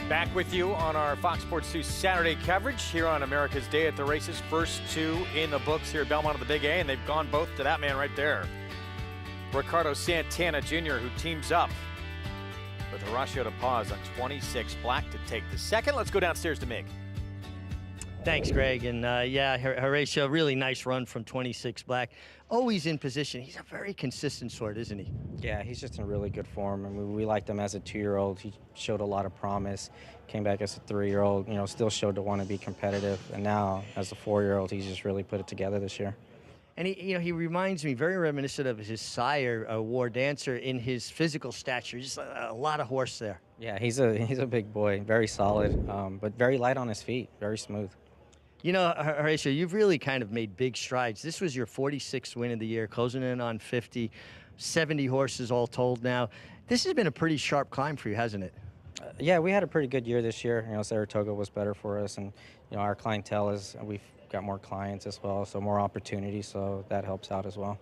Back with you on our Fox Sports 2 Saturday coverage here on America's Day at the Races. First two in the books here at Belmont of the Big A, and they've gone both to that man right there. Ricardo Santana Jr., who teams up with Horacio De Paz on 26 Black to take the second. Let's go downstairs to Mig. Thanks, Greg. And yeah, Horacio, really nice run from 26 Black. Always in position. He's a very consistent sort, isn't he? Yeah, he's just in really good form. I mean, we liked him as a 2-year-old. He showed a lot of promise. Came back as a 3-year-old, you know, still showed to want to be competitive. And now, as a 4-year-old, he's just really put it together this year. And he reminds me, very reminiscent of his sire, a war dancer, in his physical stature. Just a lot of horse there. Yeah, he's a big boy, very solid, but very light on his feet, very smooth. You know, Horacio, you've really kind of made big strides. This was your 46th win of the year, closing in on 50, 70 horses all told now. This has been a pretty sharp climb for you, hasn't it? Yeah, we had a pretty good year this year. You know, Saratoga was better for us, and you know, our clientele we've got more clients as well, so more opportunities, so that helps out as well.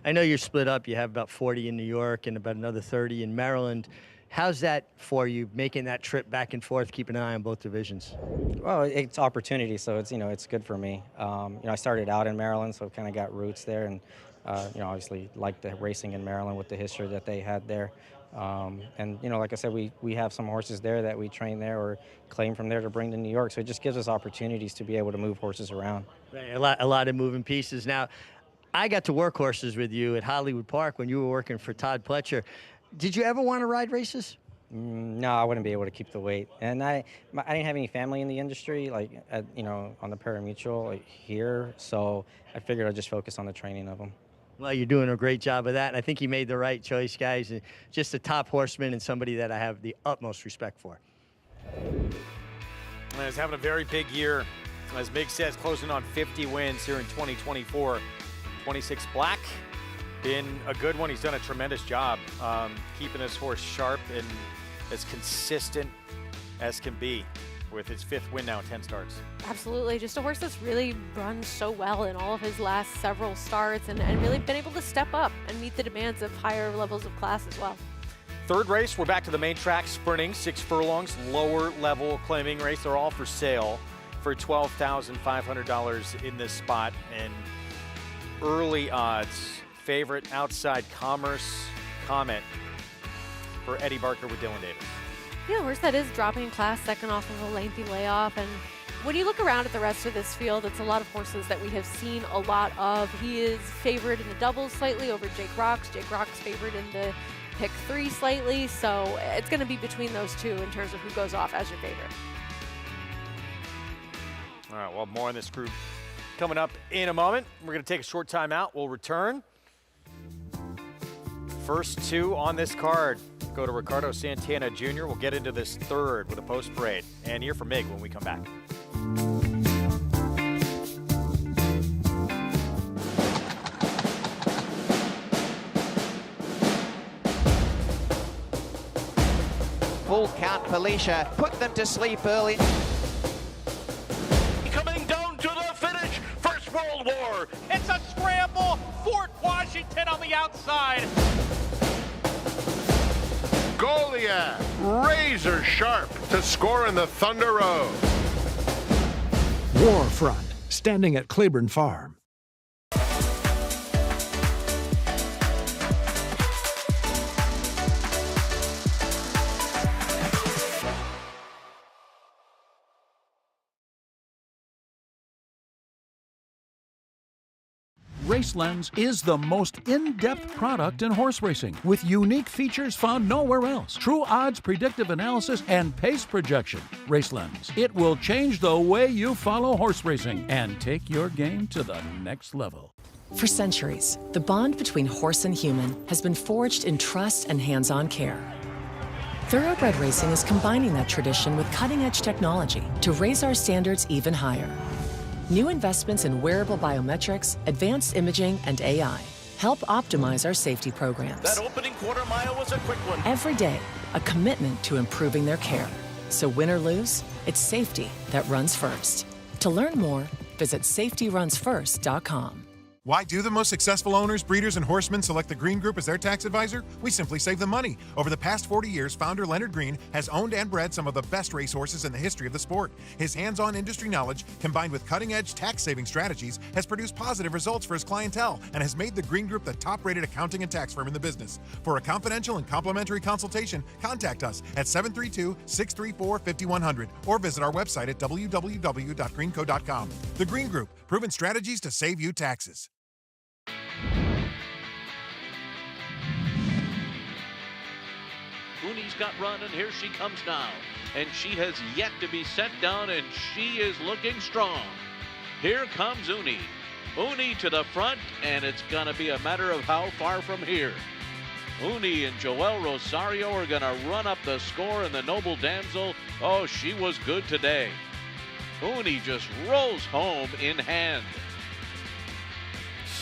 I know you're split up. You have about 40 in New York and about another 30 in Maryland. How's that for you, making that trip back and forth, keeping an eye on both divisions? Well, it's opportunity, so it's, you know, it's good for me. You know, I started out in Maryland, so I've kind of got roots there, and you know, obviously like the racing in Maryland with the history that they had there. And you know, like I said, we have some horses there that we train there or claim from there to bring to New York, so it just gives us opportunities to be able to move horses around. Right, a lot of moving pieces. Now, I got to work horses with you at Hollywood Park when you were working for Todd Pletcher. Did you ever want to ride races? No, I wouldn't be able to keep the weight. And I didn't have any family in the industry, like, you know, on the pari-mutuel like here. So I figured I'd just focus on the training of them. Well, you're doing a great job of that. And I think you made the right choice, guys. Just a top horseman and somebody that I have the utmost respect for. And he's having a very big year. As Mig says, closing on 50 wins here in 2024. 26 Black. Been a good one. He's done a tremendous job keeping this horse sharp and as consistent as can be. with his 5th win now in 10 starts. Absolutely. Just a horse that's really run so well in all of his last several starts and really been able to step up and meet the demands of higher levels of class as well. 3rd race, we're back to the main track, sprinting, 6 furlongs, lower level claiming race. They're all for sale for $12,500 in this spot. And early odds, favorite Outside Commerce Comet for Eddie Barker with Dylan Davis. Yeah, a horse that is dropping in class second off of a lengthy layoff. And when you look around at the rest of this field, it's a lot of horses that we have seen a lot of. He is favored in the doubles slightly over Jake Rocks. Jake Rocks favored in the pick 3 slightly. So it's going to be between those two in terms of who goes off as your favorite. All right, well, more on this group coming up in a moment. We're going to take a short time out. We'll return. First 2 on this card go to Ricardo Santana Jr. We'll get into this 3rd with a post parade and hear from Mig when we come back. Full count, Felicia. Put them to sleep early. Coming down to the finish. First World War. It's a scramble. Fort Washington on the outside. Goliath, razor sharp to score in the Thunder Road. Warfront, standing at Claiborne Farm. RaceLens is the most in-depth product in horse racing, with unique features found nowhere else. True odds, predictive analysis, and pace projection. RaceLens. It will change the way you follow horse racing and take your game to the next level. For centuries, the bond between horse and human has been forged in trust and hands-on care. Thoroughbred racing is combining that tradition with cutting-edge technology to raise our standards even higher. New investments in wearable biometrics, advanced imaging, and AI help optimize our safety programs. That opening quarter mile was a quick one. Every day, a commitment to improving their care. So win or lose, it's safety that runs first. To learn more, visit safetyrunsfirst.com. Why do the most successful owners, breeders, and horsemen select the Green Group as their tax advisor? We simply save them money. Over the past 40 years, founder Leonard Green has owned and bred some of the best racehorses in the history of the sport. His hands-on industry knowledge, combined with cutting-edge tax-saving strategies, has produced positive results for his clientele and has made the Green Group the top-rated accounting and tax firm in the business. For a confidential and complimentary consultation, contact us at 732-634-5100 or visit our website at www.greenco.com. The Green Group, proven strategies to save you taxes. Uni's got run, and here she comes now. And she has yet to be set down, and she is looking strong. Here comes Uni. Uni to the front, and it's going to be a matter of how far from here. Uni and Joel Rosario are going to run up the score, and the Noble Damsel, oh, she was good today. Uni just rolls home in hand.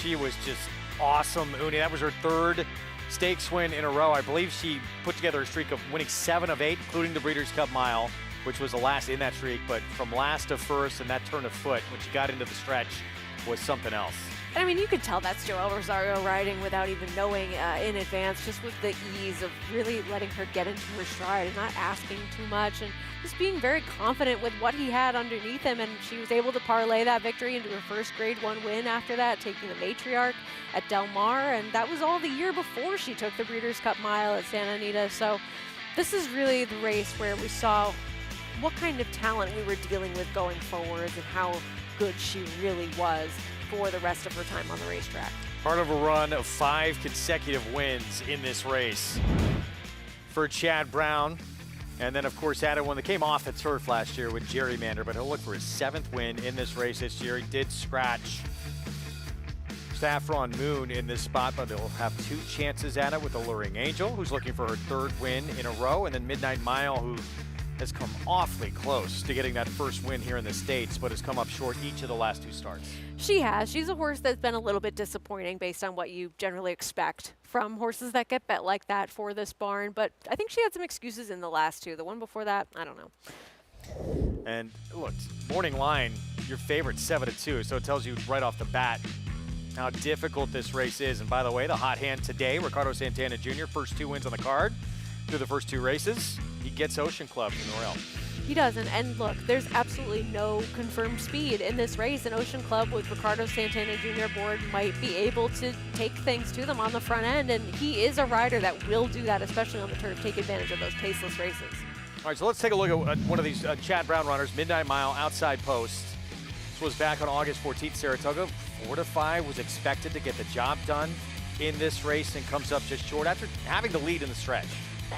She was just awesome, Uni. That was her 3rd stakes win in a row. I believe she put together a streak of winning 7 of 8, including the Breeders' Cup Mile, which was the last in that streak. But from last to first and that turn of foot, when she got into the stretch, was something else. I mean, you could tell that's Joel Rosario riding without even knowing in advance, just with the ease of really letting her get into her stride and not asking too much and just being very confident with what he had underneath him. And she was able to parlay that victory into her first Grade 1 win after that, taking the Matriarch at Del Mar. And that was all the year before she took the Breeders' Cup Mile at Santa Anita. So this is really the race where we saw what kind of talent we were dealing with going forwards and how good she really was for the rest of her time on the racetrack. Part of a run of 5 consecutive wins in this race for Chad Brown. And then, of course, added one that came off the turf last year with Gerrymander, but he'll look for his 7th win in this race this year. He did scratch Saffron Moon in this spot, but they'll have 2 chances at it with Alluring Angel, who's looking for her 3rd win in a row, and then Midnight Mile, who has come awfully close to getting that first win here in the States, but has come up short each of the last 2 starts. She has. She's a horse that's been a little bit disappointing based on what you generally expect from horses that get bet like that for this barn, but I think she had some excuses in the last 2. The one before that, I don't know. And look, morning line, your favorite 7-2, so it tells you right off the bat how difficult this race is. And by the way, the hot hand today, Ricardo Santana Jr., first 2 wins on the card through the first 2 races. He gets Ocean Club in Norel. He doesn't. And look, there's absolutely no confirmed speed in this race. And Ocean Club with Ricardo Santana Jr. aboard might be able to take things to them on the front end. And he is a rider that will do that, especially on the turf, take advantage of those paceless races. All right, so let's take a look at one of these Chad Brown runners, Midnight Mile, outside post. This was back on August 14th, Saratoga. 4 to 5 was expected to get the job done in this race and comes up just short after having the lead in the stretch.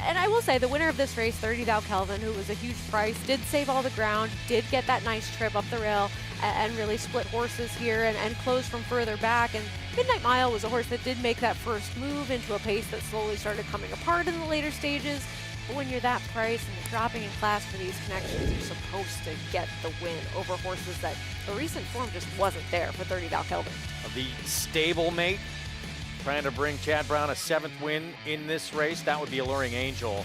And I will say the winner of this race, 30 Thou Kelvin, who was a huge price, did save all the ground, did get that nice trip up the rail and really split horses here and close from further back. And Midnight Mile was a horse that did make that first move into a pace that slowly started coming apart in the later stages. But when you're that price and you're dropping in class for these connections, you're supposed to get the win over horses that the recent form just wasn't there for 30 Thou Kelvin. The stablemate trying to bring Chad Brown a 7th win in this race. That would be Alluring Angel,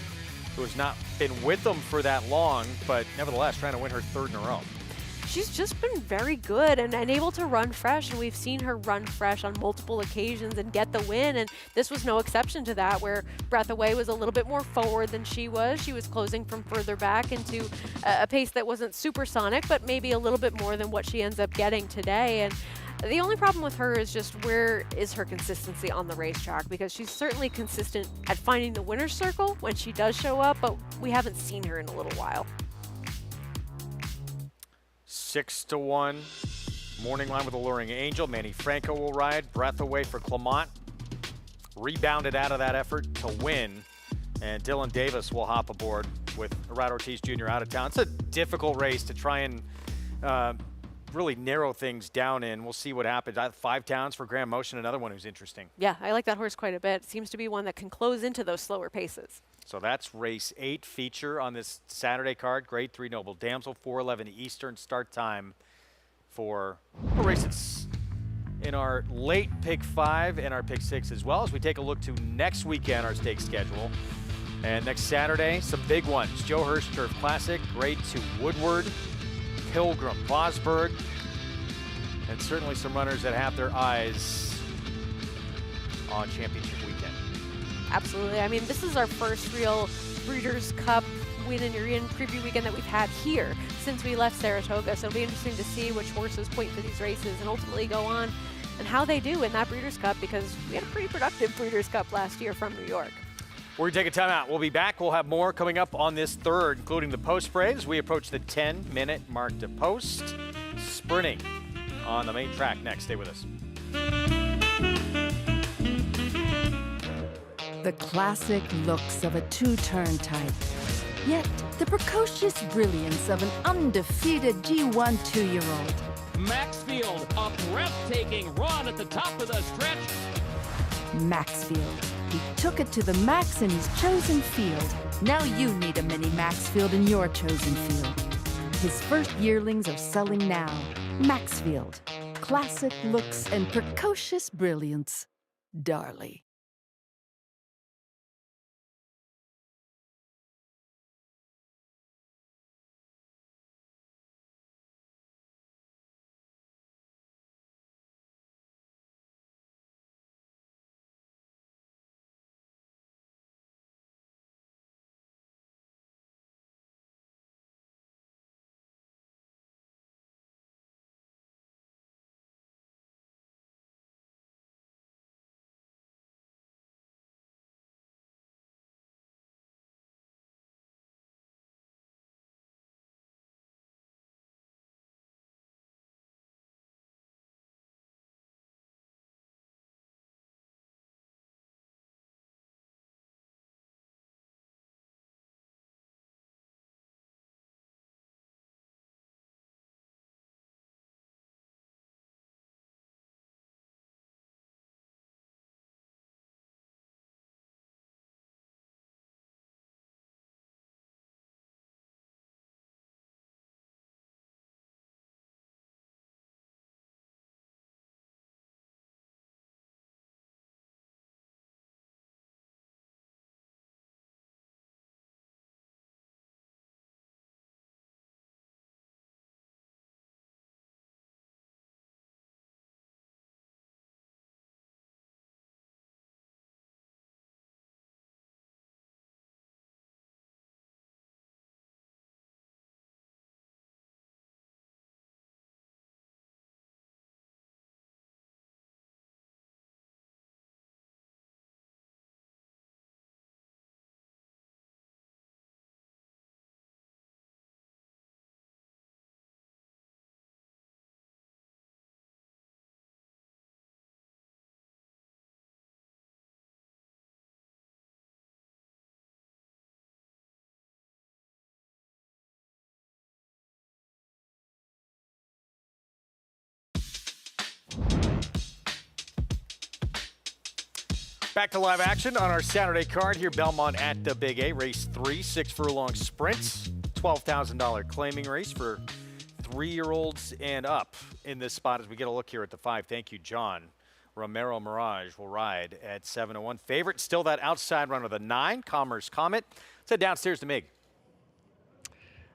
who has not been with them for that long, but nevertheless trying to win her 3rd in a row. She's just been very good and able to run fresh, and we've seen her run fresh on multiple occasions and get the win, and this was no exception to that, where Breath Away was a little bit more forward than she was. She was closing from further back into a pace that wasn't supersonic, but maybe a little bit more than what she ends up getting today. And the only problem with her is just where is her consistency on the racetrack, because she's certainly consistent at finding the winner's circle when she does show up, but we haven't seen her in a little while. 6 to 1, morning line with Alluring Angel. Manny Franco will ride. Breath Away for Clement. Rebounded out of that effort to win. And Dylan Davis will hop aboard with Rad Ortiz Jr. out of town. It's a difficult race to try and really narrow things down in. We'll see what happens. 5 Towns for Grand Motion, another one who's interesting. Yeah, I like that horse quite a bit. Seems to be one that can close into those slower paces. So that's race 8 feature on this Saturday card. Grade 3 Noble Damsel, 4:11 Eastern start time for a race that's in our late pick 5 and our pick 6 as well, as we take a look to next weekend, our stake schedule. And next Saturday, some big ones. Joe Hirsch Turf Classic, Grade 2 Woodward, Pilgrim Bosberg, and certainly some runners that have their eyes on championship weekend. Absolutely. I mean, this is our first real Breeders' Cup win and you're in preview weekend that we've had here since we left Saratoga. So it'll be interesting to see which horses point for these races and ultimately go on and how they do in that Breeders' Cup, because we had a pretty productive Breeders' Cup last year from New York. We're going to take a timeout. We'll be back. We'll have more coming up on this 3rd, including the post parade as we approach the 10-minute mark to post. Sprinting on the main track next. Stay with us. The classic looks of a 2-turn type, yet the precocious brilliance of an undefeated G1 2-year-old. Maxfield, a breathtaking run at the top of the stretch. Maxfield. He took it to the max in his chosen field. Now you need a mini Maxfield in your chosen field. His first yearlings are selling now. Maxfield. Classic looks and precocious brilliance. Darley. Back to live action on our Saturday card here. Belmont at the Big A, race 3, 6 furlong sprints. $12,000 claiming race for 3-year-olds and up in this spot as we get a look here at the 5. Thank you, John. Romero Mirage will ride at 7-1. Favorite, still that outside runner, the 9, Commerce Comet. Let's head downstairs to Mig.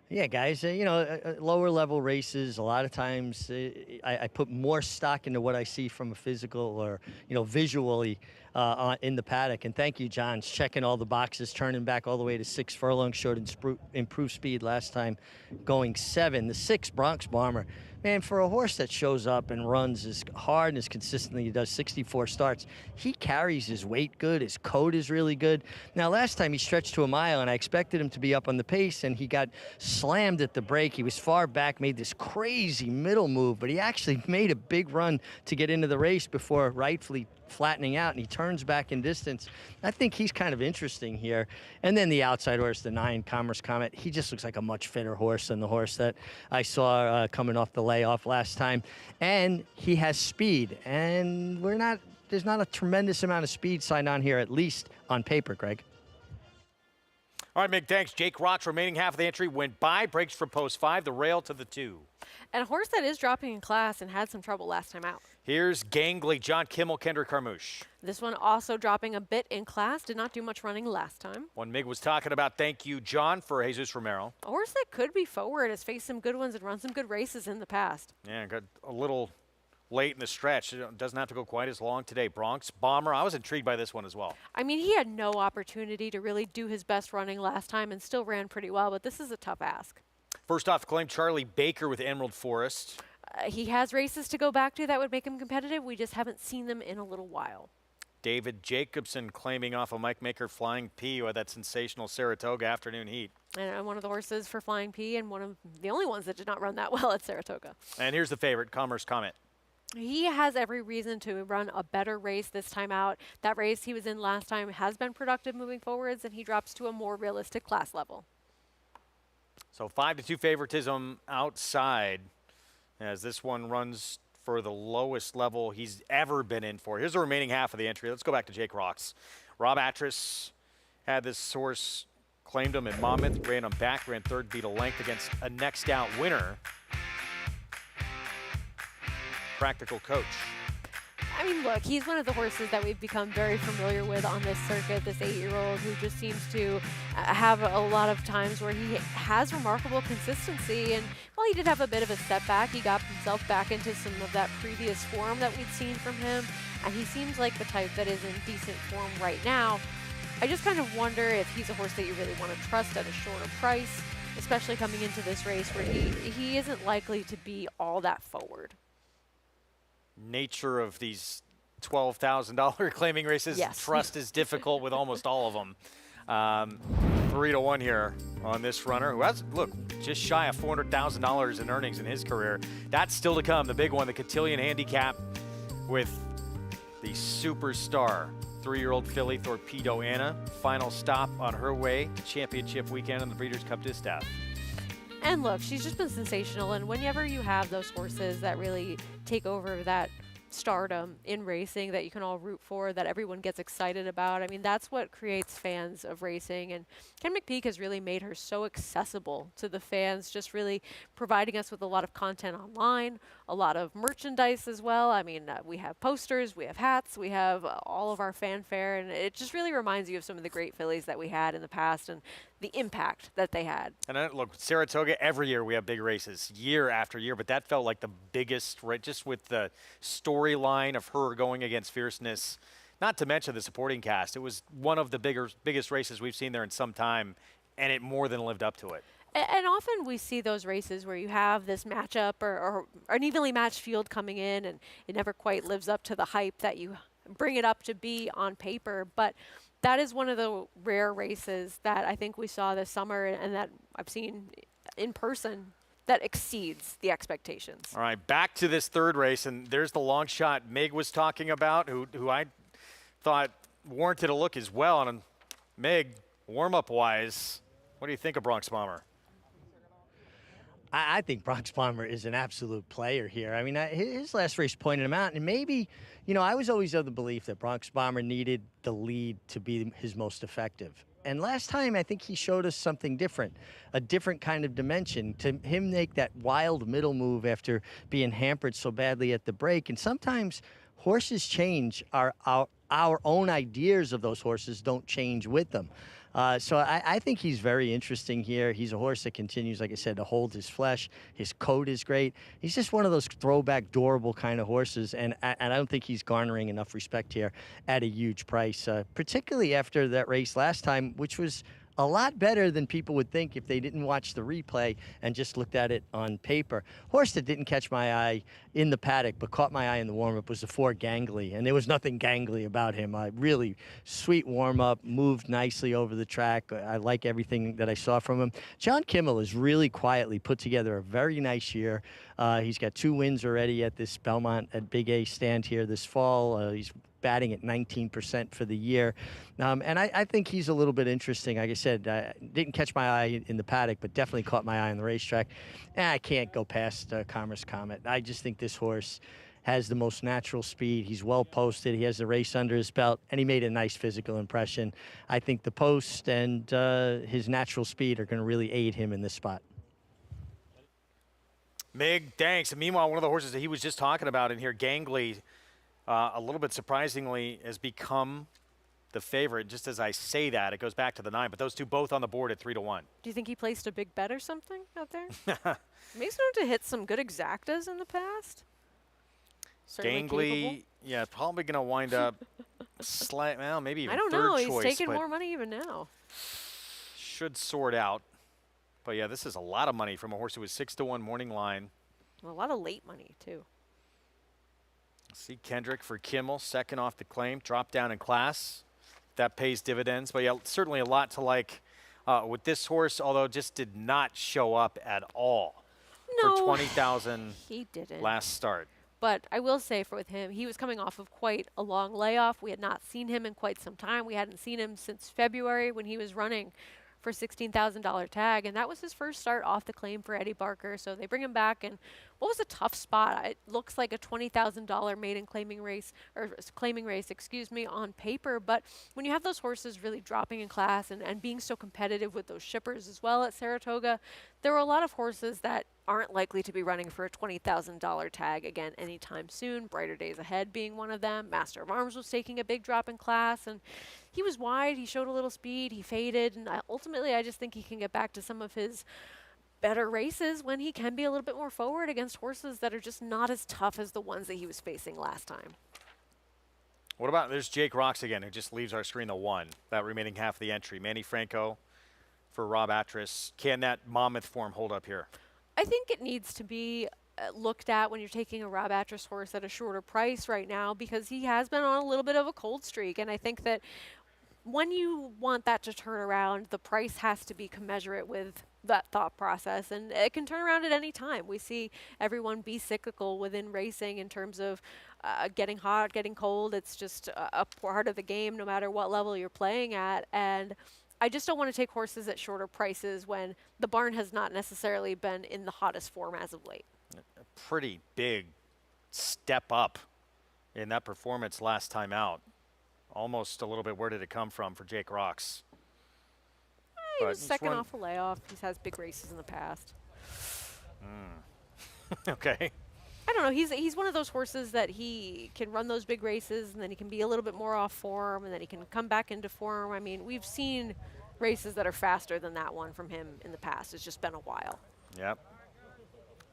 Yeah, guys, lower level races, a lot of times I put more stock into what I see from a physical or, visually in the paddock. And thank you, John, checking all the boxes, turning back all the way to 6 furlongs, showed improved speed last time, going 7. The 6 Bronx Bomber, man, for a horse that shows up and runs as hard and as consistently, he does 64 starts, he carries his weight good, his coat is really good. Now, last time he stretched to a mile, and I expected him to be up on the pace, and he got slammed at the break. He was far back, made this crazy middle move, but he actually made a big run to get into the race before rightfully flattening out, and he turns back in distance. I think he's kind of interesting here. And then the outside horse, the 9, Commerce Comet, he just looks like a much fitter horse than the horse that I saw coming off the layoff last time. And he has speed, and there's not a tremendous amount of speed signed on here, at least on paper, Greg. All right, Mick, thanks. Jake Rock's remaining half of the entry went by, breaks from post 5, the rail to the 2. And a horse that is dropping in class and had some trouble last time out. Here's Gangly, John Kimmel, Kendrick Carmouche. This one also dropping a bit in class, did not do much running last time. One Mig was talking about, thank you, John, for Jesus Romero. A horse that could be forward, has faced some good ones and run some good races in the past. Yeah, got a little late in the stretch. It doesn't have to go quite as long today. Bronx Bomber, I was intrigued by this one as well. I mean, he had no opportunity to really do his best running last time and still ran pretty well, but this is a tough ask. First off the claim, Charlie Baker with Emerald Forest. He has races to go back to that would make him competitive. We just haven't seen them in a little while. David Jacobson claiming off of Mike Maker Flying P with that sensational Saratoga afternoon heat. And one of the horses for Flying P and one of the only ones that did not run that well at Saratoga. And here's the favorite, Commerce Comet. He has every reason to run a better race this time out. That race he was in last time has been productive moving forwards, and he drops to a more realistic class level. So 5-2 favoritism outside as this one runs for the lowest level he's ever been in for. Here's the remaining half of the entry. Let's go back to Jake Rocks. Rob Atras had this horse, claimed him in Monmouth, ran him back, ran 3rd, beat a length against a next out winner. Practical Coach. I mean, look, he's one of the horses that we've become very familiar with on this circuit, this 8-year-old who just seems to have a lot of times where he has remarkable consistency. And while he did have a bit of a step back, he got himself back into some of that previous form that we'd seen from him. And he seems like the type that is in decent form right now. I just kind of wonder if he's a horse that you really want to trust at a shorter price, especially coming into this race where he isn't likely to be all that forward. Nature of these $12,000 claiming races. Yes. Trust is difficult with almost all of them. 3-1 here on this runner who has, look, just shy of $400,000 in earnings in his career. That's still to come. The big one, the Cotillion handicap with the superstar 3-year-old filly Thorpedo Anna. Final stop on her way to championship weekend on the Breeders' Cup Distaff. And look, she's just been sensational. And whenever you have those horses that really take over that stardom in racing that you can all root for, that everyone gets excited about, I mean, that's what creates fans of racing. And Ken McPeak has really made her so accessible to the fans, just really providing us with a lot of content online, a lot of merchandise as well. I mean, we have posters, we have hats, we have all of our fanfare, and it just really reminds you of some of the great fillies that we had in the past and the impact that they had. And look, Saratoga, every year we have big races, year after year, but that felt like the biggest, right, just with the storyline of her going against Fierceness, not to mention the supporting cast. It was one of the biggest races we've seen there in some time, and it more than lived up to it. And often we see those races where you have this matchup or an evenly matched field coming in, and it never quite lives up to the hype that you bring it up to be on paper. But that is one of the rare races that I think we saw this summer and that I've seen in person that exceeds the expectations. All right, back to this third race, and there's the long shot Meg was talking about, who I thought warranted a look as well. And Meg, warm-up wise, what do you think of Bronx Bomber? I think Bronx Bomber is an absolute player here. I mean, his last race pointed him out, and maybe, you know, I was always of the belief that Bronx Bomber needed the lead to be his most effective. And last time, I think he showed us something different, a different kind of dimension. To him make that wild middle move after being hampered so badly at the break. And sometimes horses change. Our own ideas of those horses don't change with them. So I think he's very interesting here. He's a horse that continues, like I said, to hold his flesh. His coat is great. He's just one of those throwback, durable kind of horses, and I don't think he's garnering enough respect here at a huge price, particularly after that race last time, which was a lot better than people would think if they didn't watch the replay and just looked at it on paper. Horse that didn't catch my eye in the paddock but caught my eye in the warm-up was the 4 Gangly, and there was nothing gangly about him. Really sweet warm-up, moved nicely over the track. I like everything that I saw from him. John Kimmel has really quietly put together a very nice year. He's got 2 wins already at this Belmont at Big A stand here this fall. He's batting at 19% for the year. And I think he's a little bit interesting. Like I said, didn't catch my eye in the paddock, but definitely caught my eye on the racetrack. And I can't go past Commerce Comet. I just think this horse has the most natural speed. He's well posted. He has the race under his belt, and he made a nice physical impression. I think the post and his natural speed are going to really aid him in this spot. Mig, thanks. And meanwhile, one of the horses that he was just talking about in here, Gangly, a little bit surprisingly, has become the favorite. Just as I say that, it goes back to the 9, but those two both on the board at 3-1. Do you think he placed a big bet or something out there? He's known to hit some good exactas in the past. Gangly, yeah, probably going to wind up well, maybe even third choice. I don't know. He's taking more money even now. Should sort out. But yeah, this is a lot of money from a horse who was 6-1 morning line. A lot of late money too. See Kendrick for Kimmel, second off the claim, drop down in class. That pays dividends. But yeah, certainly a lot to like with this horse, although just did not show up at all for 20,000 he didn't. last start. But I will say with him, he was coming off of quite a long layoff. We had not seen him in quite some time. We hadn't seen him since February when he was running for $16,000 tag, and that was his first start off the claim for Eddie Barker. So they bring him back, and what was a tough spot? It looks like a $20,000 maiden claiming race, excuse me, on paper. But when you have those horses really dropping in class and being so competitive with those shippers as well at Saratoga, there were a lot of horses that aren't likely to be running for a $20,000 tag again anytime soon. Brighter Days Ahead being one of them. Master of Arms was taking a big drop in class, and he was wide. He showed a little speed. He faded, and ultimately I just think he can get back to some of his better races when he can be a little bit more forward against horses that are just not as tough as the ones that he was facing last time. What about, there's Jake Rocks again, who just leaves our screen the 1, that remaining half of the entry. Manny Franco for Rob Atras. Can that Monmouth form hold up here? I think it needs to be looked at when you're taking a Rob Atras horse at a shorter price right now, because he has been on a little bit of a cold streak. And I think that when you want that to turn around, the price has to be commensurate with that thought process, and it can turn around at any time. We see everyone be cyclical within racing in terms of getting hot, getting cold. It's just a part of the game no matter what level you're playing at. And I just don't want to take horses at shorter prices when the barn has not necessarily been in the hottest form as of late. A pretty big step up in that performance last time out. Almost a little bit, where did it come from for Jake Rocks? He was second off a layoff. He's had big races in the past. Okay. I don't know. He's one of those horses that he can run those big races, and then he can be a little bit more off form, and then he can come back into form. I mean, we've seen races that are faster than that one from him in the past. It's just been a while. Yep.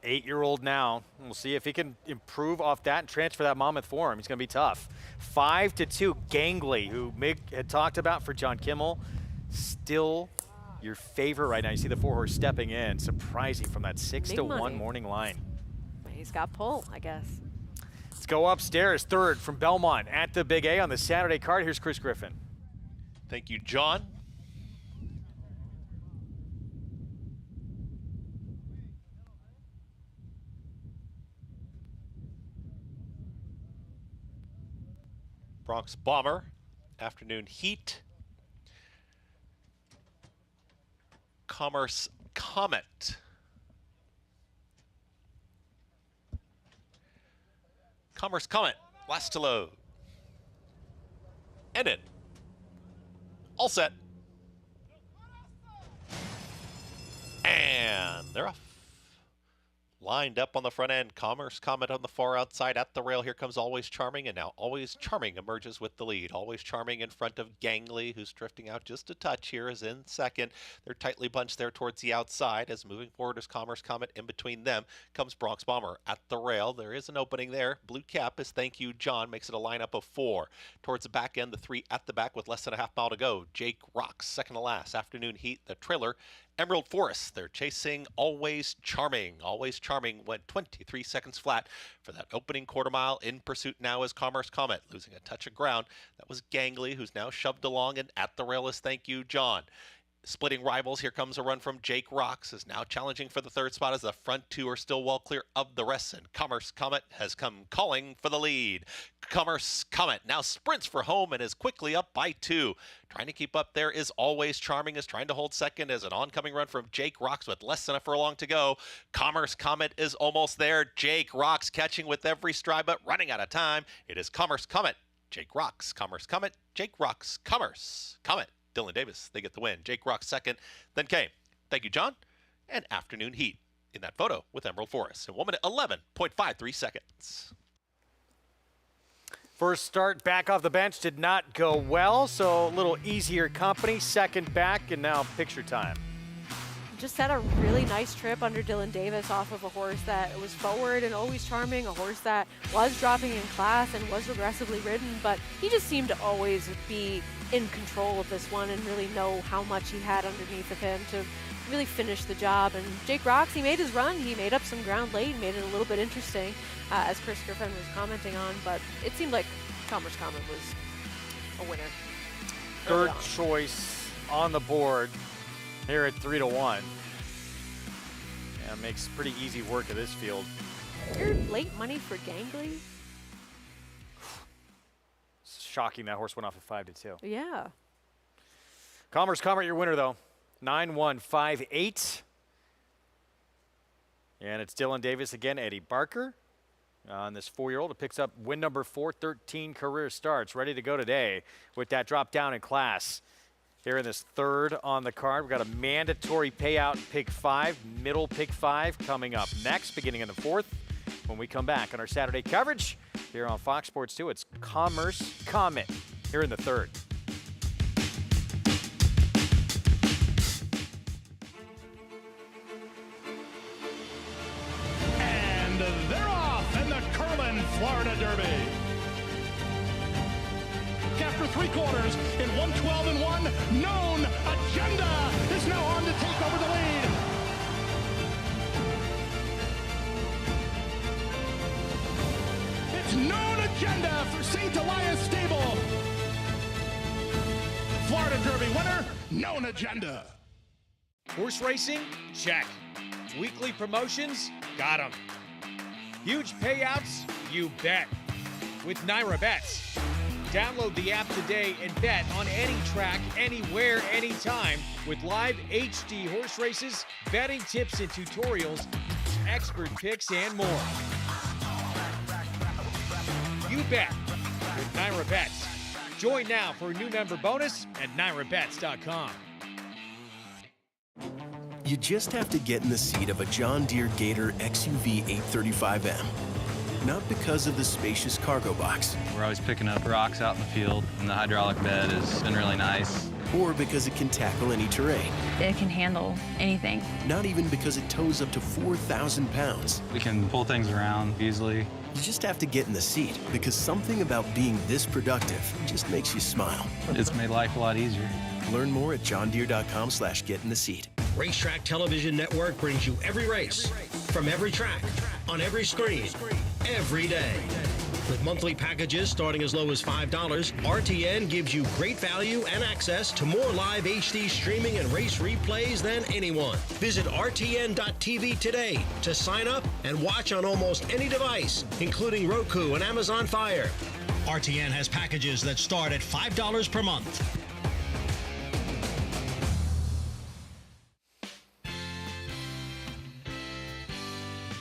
8-year-old now. We'll see if he can improve off that and transfer that Monmouth form. He's going to be tough. 5-2 Gangly, who Mig had talked about for John Kimmel. Still your favorite right now. You see the 4-horse stepping in. Surprising from that 6-1 morning line. He's got pull, I guess. Let's go upstairs. Third from Belmont at the Big A on the Saturday card. Here's Chris Griffin. Thank you, John. Bronx Bomber, afternoon heat. Commerce Comet. Commerce Comet, last to load. And in. All set. And they're off. Lined up on the front end. Commerce Comet on the far outside at the rail. Here comes Always Charming, and now Always Charming emerges with the lead. Always Charming in front of Gangly, who's drifting out just a touch here, is in second. They're tightly bunched there towards the outside. As moving forward is Commerce Comet. In between them comes Bronx Bomber at the rail. There is an opening there. Blue Cap is Thank You John, makes it a lineup of 4. Towards the back end, the 3 at the back with less than a half mile to go. Jake Rocks, second to last. Afternoon Heat, the trailer. Emerald Forest, they're chasing Always Charming. Always Charming went 23 seconds flat for that opening quarter mile. In pursuit now is Commerce Comet, losing a touch of ground. That was Gangly, who's now shoved along, and at the rail is Thank You John. Splitting rivals, here comes a run from Jake Rocks, is now challenging for the 3rd spot as the front 2 are still well clear of the rest, and Commerce Comet has come calling for the lead. Commerce Comet now sprints for home and is quickly up by 2. Trying to keep up there is Always Charming, is trying to hold second as an oncoming run from Jake Rocks with less than a furlong to go. Commerce Comet is almost there. Jake Rocks catching with every stride but running out of time. It is Commerce Comet, Jake Rocks, Commerce Comet, Jake Rocks, Commerce Comet. Dylan Davis, they get the win. Jake Rocks second, then came Thank You John and Afternoon Heat in that photo with Emerald Forest in 1 minute 11.53 seconds. First start back off the bench did not go well, so a little easier company. Second back, and now picture time. Just had a really nice trip under Dylan Davis off of a horse that was forward and Always Charming, a horse that was dropping in class and was aggressively ridden, but he just seemed to always be in control of this one and really know how much he had underneath of him to really finish the job. And Jake Rocks, he made his run. He made up some ground late, made it a little bit interesting, as Chris Griffin was commenting on, but it seemed like Commerce Comet was a winner. Third choice on the board here at 3-1. Yeah, makes pretty easy work of this field. Your late money for Gangly? It's shocking that horse went off at 5-2. Yeah. Commerce Comet, your winner though. 9-1-5-8. And it's Dylan Davis again, Eddie Barker. On this 4-year-old, it picks up win number 413 career starts, ready to go today with that drop down in class. Here in this 3rd on the card, we've got a mandatory payout pick 5, middle pick 5 coming up next, beginning in the 4th. When we come back on our Saturday coverage here on Fox Sports 2, it's Commerce Comet here in the 3rd. And they're off in the Curlin, Florida Derby. After 3 quarters in 112-1, Known Agenda is now on to take over the lead. It's Known Agenda for St. Elias Stable. Florida Derby winner, Known Agenda. Horse racing? Check. Weekly promotions? Got 'em. Huge payouts? You bet. With Naira Bets. Download the app today and bet on any track, anywhere, anytime with live HD horse races, betting tips and tutorials, expert picks, and more. You bet with Naira Bets. Join now for a new member bonus at NairaBets.com. You just have to get in the seat of a John Deere Gator XUV 835M. Not because of the spacious cargo box. We're always picking up rocks out in the field, and the hydraulic bed has been really nice. Or because it can tackle any terrain. It can handle anything. Not even because it tows up to 4,000 pounds. We can pull things around easily. You just have to get in the seat, because something about being this productive just makes you smile. It's made life a lot easier. Learn more at johndeere.com/getintheseat. Racetrack Television Network brings you every race, from every track, on every screen, every day. With monthly packages starting as low as $5, RTN gives you great value and access to more live HD streaming and race replays than anyone. Visit RTN.tv today to sign up and watch on almost any device, including Roku and Amazon Fire. RTN has packages that start at $5 per month.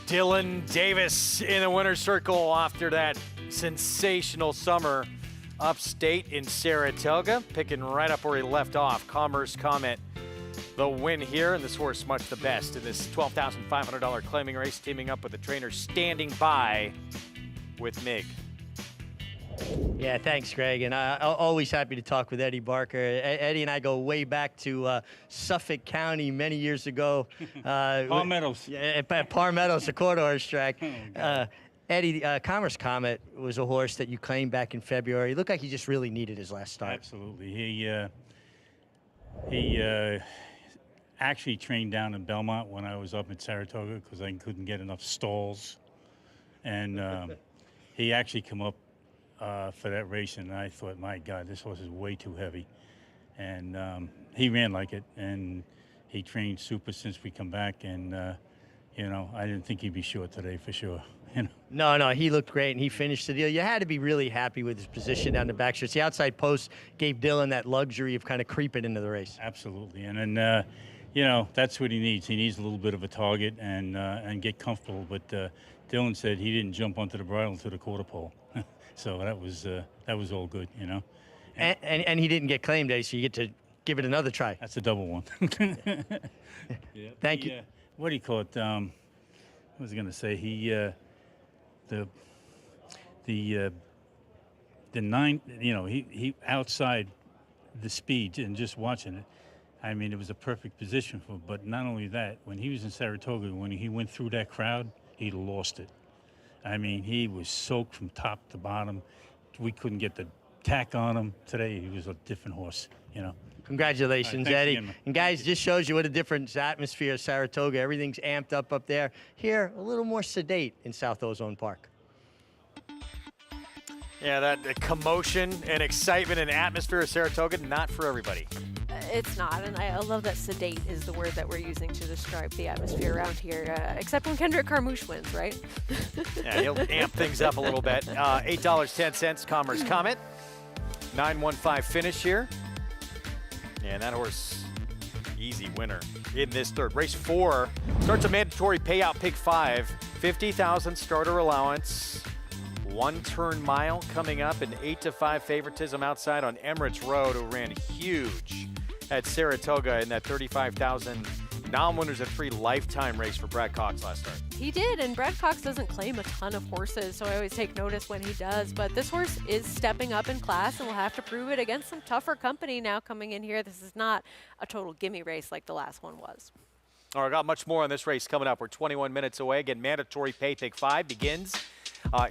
Dylan Davis in the winner's circle after that sensational summer upstate in Saratoga, picking right up where he left off. Commerce Comet, the win here, and this horse much the best in this $12,500 claiming race, teaming up with the trainer Standing By with Mig. Yeah, thanks, Greg. And I'm always happy to talk with Eddie Barker. Eddie and I go way back to Suffolk County many years ago. Palm Meadows. Yeah, at Palm Meadows, the quarter horse track. Eddie, Commerce Comet was a horse that you claimed back in February. It looked like he just really needed his last start. Absolutely. He actually trained down in Belmont when I was up in Saratoga because I couldn't get enough stalls. And he actually come up for that race, and I thought, my God, this horse is way too heavy. And he ran like it, and he trained super since we come back. And, you know, I didn't think he'd be short today for sure. You know? No, he looked great, and he finished the deal. You had to be really happy with his position down the backstretch. The outside post gave Dylan that luxury of kind of creeping into the race. Absolutely, and then, you know, that's what he needs. He needs a little bit of a target and get comfortable. But Dylan said he didn't jump onto the bridle to the quarter pole, so that was all good, you know. And he didn't get claimed, Eddie, so you get to give it another try. That's a double one. Yeah. Thank you. What do you call it? What was I going to say? The nine, you know, he outside the speed and just watching it. I mean, it was a perfect position for him. But not only that, when he was in Saratoga, when he went through that crowd, he lost it. I mean, he was soaked from top to bottom. We couldn't get the tack on him. Today, he was a different horse, you know. Congratulations, All right, Eddie. again, and guys, just shows you what a different atmosphere of Saratoga. Everything's amped up there. Here, a little more sedate in South Ozone Park. Yeah, that commotion and excitement and atmosphere of Saratoga, not for everybody. It's not, and I love that sedate is the word that we're using to describe the atmosphere around here, except when Kendrick Carmouche wins, right? Yeah, he'll amp things up a little bit. $8.10, Commerce Comet. 9:15 finish here. Yeah, and that horse, easy winner in this third. Race 4 starts a mandatory payout pick 5, 50,000 starter allowance. 1 turn mile coming up, an 8-5 favoritism outside on Emirates Road, who ran huge at Saratoga in that 35,000 non-winners at 3 lifetime race for Brad Cox last start. He did, and Brad Cox doesn't claim a ton of horses, so I always take notice when he does. But this horse is stepping up in class and will have to prove it against some tougher company now coming in here. This is not a total gimme race like the last one was. All right, got much more on this race coming up. We're 21 minutes away. Again, mandatory pay pick 5 begins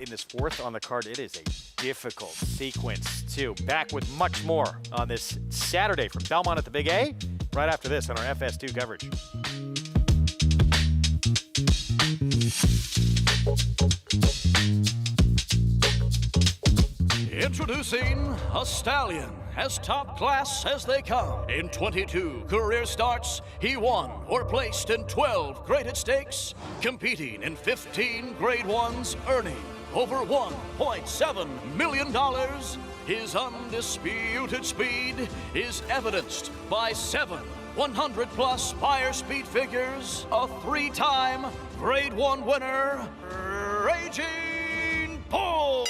in this 4th on the card. It is a difficult sequence, too. Back with much more on this Saturday from Belmont at the Big A, right after this on our FS2 coverage. Introducing a stallion, as top class as they come. In 22 career starts, he won or placed in 12 graded stakes, competing in 15 grade ones, earning over $1.7 million. His undisputed speed is evidenced by 7 100-plus buyer speed figures, a 3-time grade 1 winner, Raging Bull.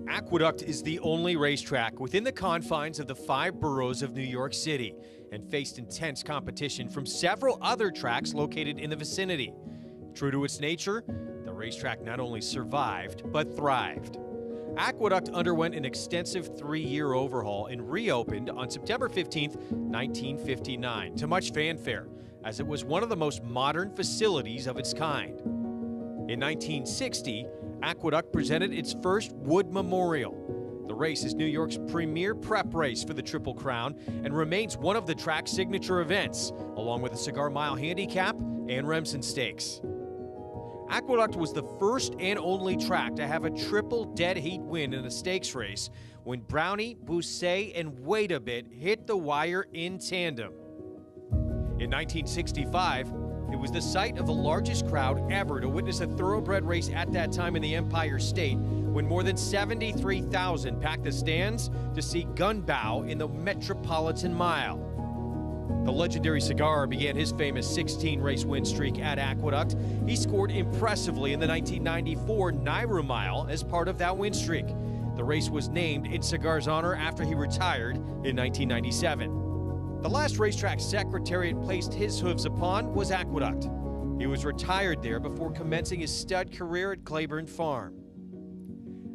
Aqueduct is the only racetrack within the confines of the 5 boroughs of New York City and faced intense competition from several other tracks located in the vicinity. True to its nature, the racetrack not only survived, but thrived. Aqueduct underwent an extensive 3-year overhaul and reopened on September 15, 1959, to much fanfare, as it was one of the most modern facilities of its kind. In 1960, Aqueduct presented its first Wood Memorial. The race is New York's premier prep race for the Triple Crown and remains one of the track's signature events, along with the Cigar Mile Handicap and Remsen Stakes. Aqueduct was the first and only track to have a triple dead heat win in a stakes race when Brownie, Bousset, and Wait a Bit hit the wire in tandem. In 1965, it was the site of the largest crowd ever to witness a thoroughbred race at that time in the Empire State, when more than 73,000 packed the stands to see Gunbow in the Metropolitan Mile. The legendary Cigar began his famous 16-race win streak at Aqueduct. He scored impressively in the 1994 Naira Mile as part of that win streak. The race was named in Cigar's honor after he retired in 1997. The last racetrack Secretariat placed his hooves upon was Aqueduct. He was retired there before commencing his stud career at Claiborne Farm.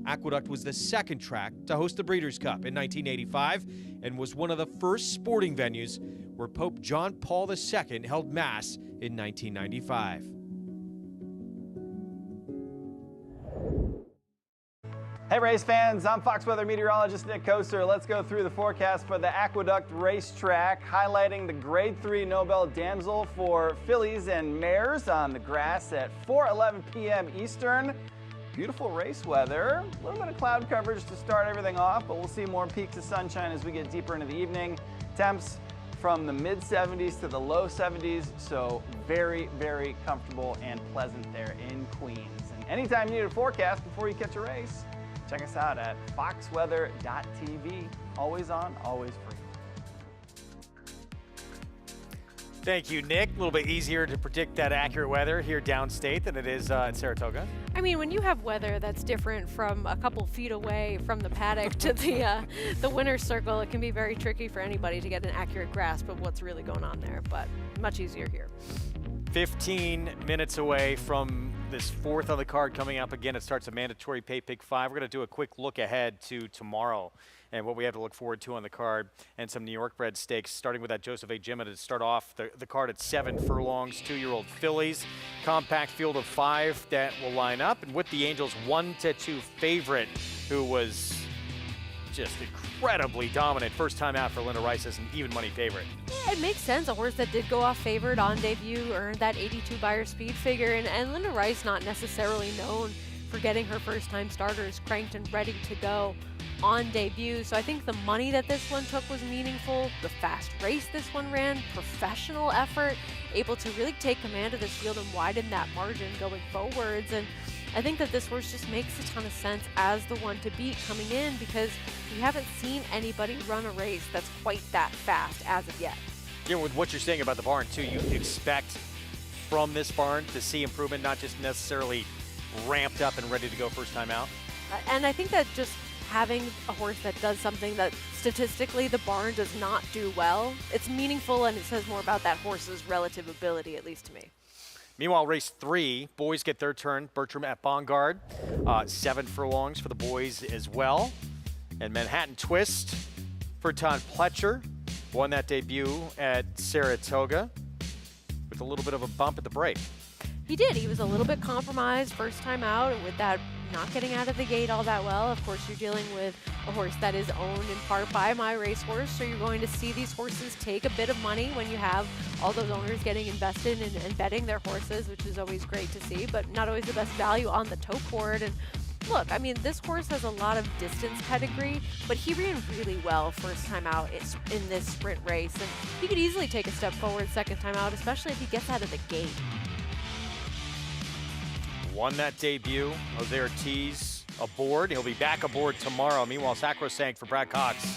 Aqueduct was the second track to host the Breeders' Cup in 1985 and was one of the first sporting venues where Pope John Paul II held Mass in 1995. Hey race fans, I'm Fox Weather meteorologist Nick Koser. Let's go through the forecast for the Aqueduct racetrack, highlighting the Grade 3 Noble Damsel for fillies and mares on the grass at 4:11 p.m. Eastern. Beautiful race weather, a little bit of cloud coverage to start everything off, but we'll see more peaks of sunshine as we get deeper into the evening. Temps from the mid-70s to the low 70s, so very, very comfortable and pleasant there in Queens. And anytime you need a forecast before you catch a race, check us out at foxweather.tv. Always on, always free. Thank you, Nick. A little bit easier to predict that accurate weather here downstate than it is in Saratoga. I mean, when you have weather that's different from a couple feet away from the paddock to the winner's circle, it can be very tricky for anybody to get an accurate grasp of what's really going on there, but much easier here. 15 minutes away from this fourth on the card coming up again. It starts a mandatory pay pick 5. We're going to do a quick look ahead to tomorrow and what we have to look forward to on the card and some New York bred stakes, starting with that Joseph A. Jimma to start off the card at 7 furlongs, 2-year-old fillies. Compact field of 5 that will line up, and with the Angels 1-2 favorite, who was just incredibly dominant first time out for Linda Rice as an even money favorite. Yeah, it makes sense. A horse that did go off favored on debut earned that 82 buyer speed figure, and Linda Rice not necessarily known for getting her first time starters cranked and ready to go on debut. So I think the money that this one took was meaningful. The fast race this one ran, professional effort, able to really take command of this field and widen that margin going forwards. And I think that this horse just makes a ton of sense as the one to beat coming in, because we haven't seen anybody run a race that's quite that fast as of yet. Yeah, with what you're saying about the barn too, you expect from this barn to see improvement, not just necessarily ramped up and ready to go first time out. And I think that just having a horse that does something that statistically the barn does not do well, it's meaningful, and it says more about that horse's relative ability, at least to me. Meanwhile, race 3, boys get their turn. Bertram at Bongard, 7 furlongs for the boys as well. And Manhattan Twist for Todd Pletcher, won that debut at Saratoga with a little bit of a bump at the break. He did. He was a little bit compromised first time out, and with that not getting out of the gate all that well. Of course, you're dealing with a horse that is owned in part by My Racehorse, so you're going to see these horses take a bit of money when you have all those owners getting invested and betting their horses, which is always great to see, but not always the best value on the tote board. And look, I mean, this horse has a lot of distance pedigree, but he ran really well first time out in this sprint race, and he could easily take a step forward second time out, especially if he gets out of the gate. Won that debut. Jose Ortiz aboard. He'll be back aboard tomorrow. Meanwhile, Sacrosanct for Brad Cox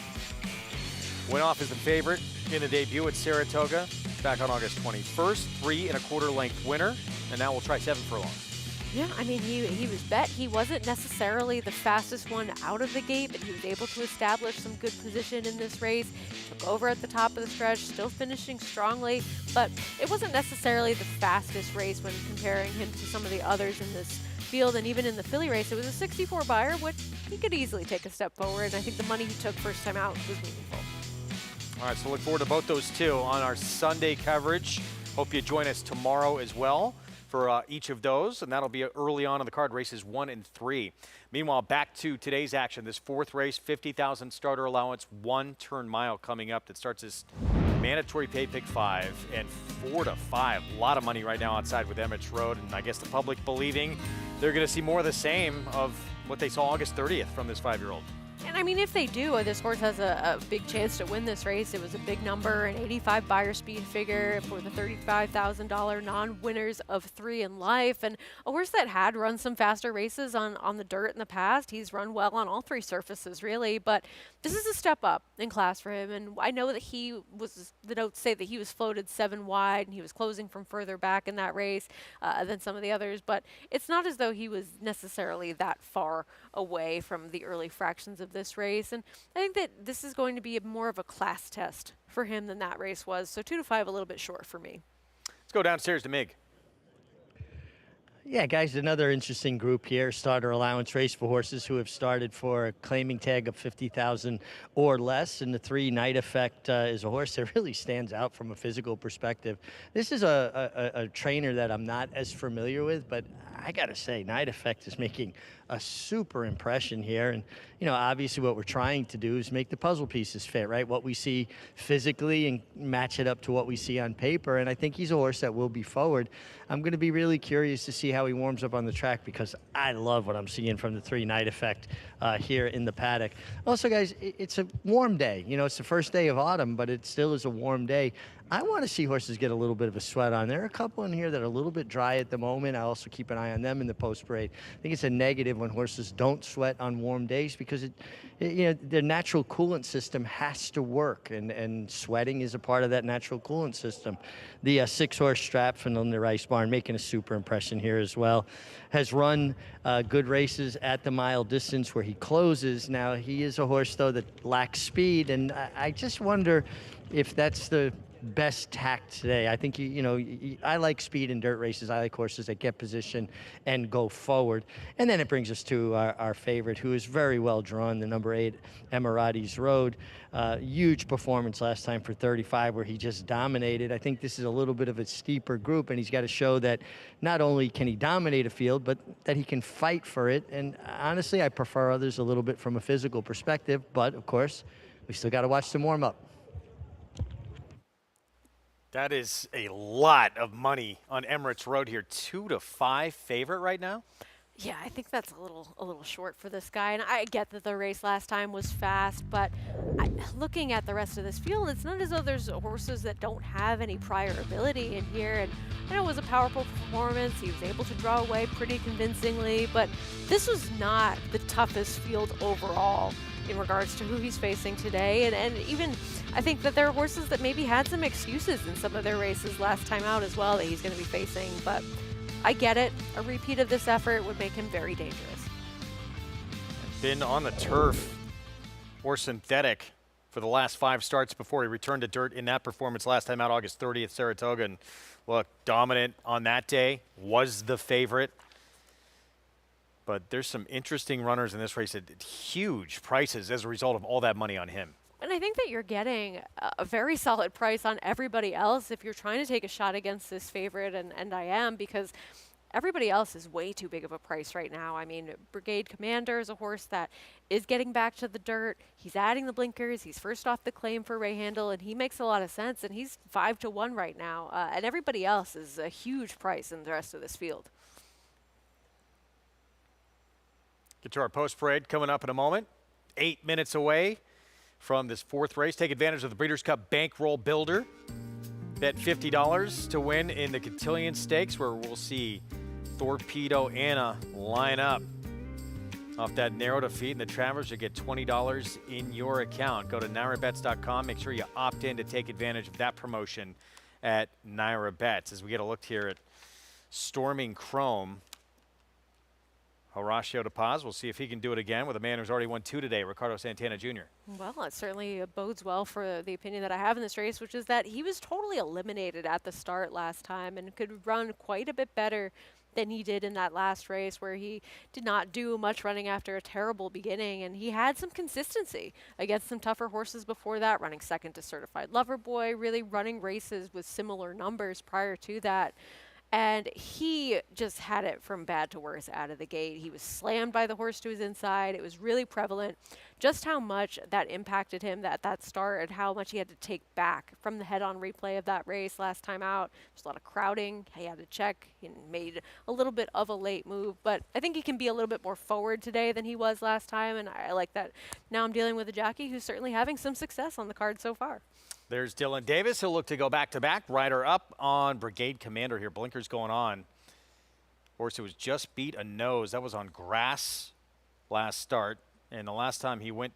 went off as the favorite in the debut at Saratoga back on August 21st. 3 1/4 length winner, and now we'll try 7 furlongs. Yeah, I mean, he was bet. He wasn't necessarily the fastest one out of the gate, but he was able to establish some good position in this race. Took over at the top of the stretch, still finishing strongly, but it wasn't necessarily the fastest race when comparing him to some of the others in this field. And even in the filly race, it was a 64 buyer, which he could easily take a step forward. And I think the money he took first time out was meaningful. All right, so look forward to both those two on our Sunday coverage. Hope you join us tomorrow as well for each of those, and that'll be early on in the card, races 1 and 3. Meanwhile, back to today's action. This fourth race, 50,000 starter allowance, 1 turn mile coming up that starts as mandatory pay pick 5 and 4 to 5. A lot of money right now outside with Emirates Road, and I guess the public believing they're going to see more of the same of what they saw August 30th from this 5-year-old. And I mean, if they do, this horse has a big chance to win this race. It was a big number, an 85 buyer speed figure for the $35,000 non-winners of 3 in life. And a horse that had run some faster races on the dirt in the past. He's run well on all 3 surfaces, really. But this is a step up in class for him. And I know that the notes say that he was floated 7 wide and he was closing from further back in that race than some of the others. But it's not as though he was necessarily that far away from the early fractions of this race. And I think that this is going to be more of a class test for him than that race was. So 2 to 5, a little bit short for me. Let's go downstairs to Mig. Yeah, guys, another interesting group here. Starter allowance race for horses who have started for a claiming tag of 50,000 or less. And the 3 Night Effect is a horse that really stands out from a physical perspective. This is a trainer that I'm not as familiar with, but I got to say, Night Effect is making a super impression here. And, you know, obviously what we're trying to do is make the puzzle pieces fit, right? What we see physically and match it up to what we see on paper. And I think he's a horse that will be forward. I'm going to be really curious to see how he warms up on the track because I love what I'm seeing from the 3 Night Effect here in the paddock. Also, guys, it's a warm day. You know, it's the first day of autumn, but it still is a warm day. I want to see horses get a little bit of a sweat on. There are a couple in here that are a little bit dry at the moment. I also keep an eye on them in the post-parade. I think it's a negative when horses don't sweat on warm days because you know, their natural coolant system has to work, and sweating is a part of that natural coolant system. The 6-horse strap from the Rice Barn making a super impression here as well. Has run good races at the mile distance where he closes. Now, he is a horse, though, that lacks speed, and I just wonder if that's the best tact today. I think, you know, I like speed in dirt races. I like horses that get position and go forward. And then it brings us to our favorite, who is very well drawn, the number 8, Emirati's Road. Huge performance last time for 35 where he just dominated. I think this is a little bit of a steeper group, and he's got to show that not only can he dominate a field, but that he can fight for it. And honestly, I prefer others a little bit from a physical perspective, but of course, we still got to watch them warm up. That is a lot of money on Emirates Road here. 2 to 5 favorite right now. Yeah, I think that's a little short for this guy. And I get that the race last time was fast, but looking at the rest of this field, it's not as though there's horses that don't have any prior ability in here. And I know it was a powerful performance. He was able to draw away pretty convincingly, but this was not the toughest field overall in regards to who he's facing today. And even I think that there are horses that maybe had some excuses in some of their races last time out as well that he's going to be facing. But I get it. A repeat of this effort would make him very dangerous. Been on the turf or synthetic for the last 5 starts before he returned to dirt in that performance last time out August 30th, Saratoga. And look, dominant on that day, was the favorite. But there's some interesting runners in this race at huge prices as a result of all that money on him. And I think that you're getting a very solid price on everybody else if you're trying to take a shot against this favorite, and I am, because everybody else is way too big of a price right now. I mean, Brigade Commander is a horse that is getting back to the dirt. He's adding the blinkers. He's first off the claim for Ray Handel, and he makes a lot of sense, and he's 5 to 1 right now. And everybody else is a huge price in the rest of this field. Get to our post parade coming up in a moment. 8 minutes away from this 4th race. Take advantage of the Breeders' Cup Bankroll Builder. Bet $50 to win in the Cotillion Stakes, where we'll see Thorpedo Anna line up off that narrow defeat, and the travelers will get $20 in your account. Go to NairaBets.com. Make sure you opt in to take advantage of that promotion at NairaBets. As we get a look here at Storming Chrome, Horacio de Paz, we'll see if he can do it again with a man who's already won 2 today, Ricardo Santana Jr. Well, it certainly bodes well for the opinion that I have in this race, which is that he was totally eliminated at the start last time and could run quite a bit better than he did in that last race, where he did not do much running after a terrible beginning, and he had some consistency against some tougher horses before that, running second to Certified Lover Boy, really running races with similar numbers prior to that. And he just had it from bad to worse out of the gate. He was slammed by the horse to his inside. It was really prevalent just how much that impacted him at that start and how much he had to take back from the head-on replay of that race last time out. There's a lot of crowding. He had to check and made a little bit of a late move. But I think he can be a little bit more forward today than he was last time, and I like that. Now I'm dealing with a jockey who's certainly having some success on the card so far. There's Dylan Davis. He'll look to go back-to-back. Rider up on Brigade Commander here. Blinkers going on. Horse who was just beat a nose. That was on grass last start. And the last time he went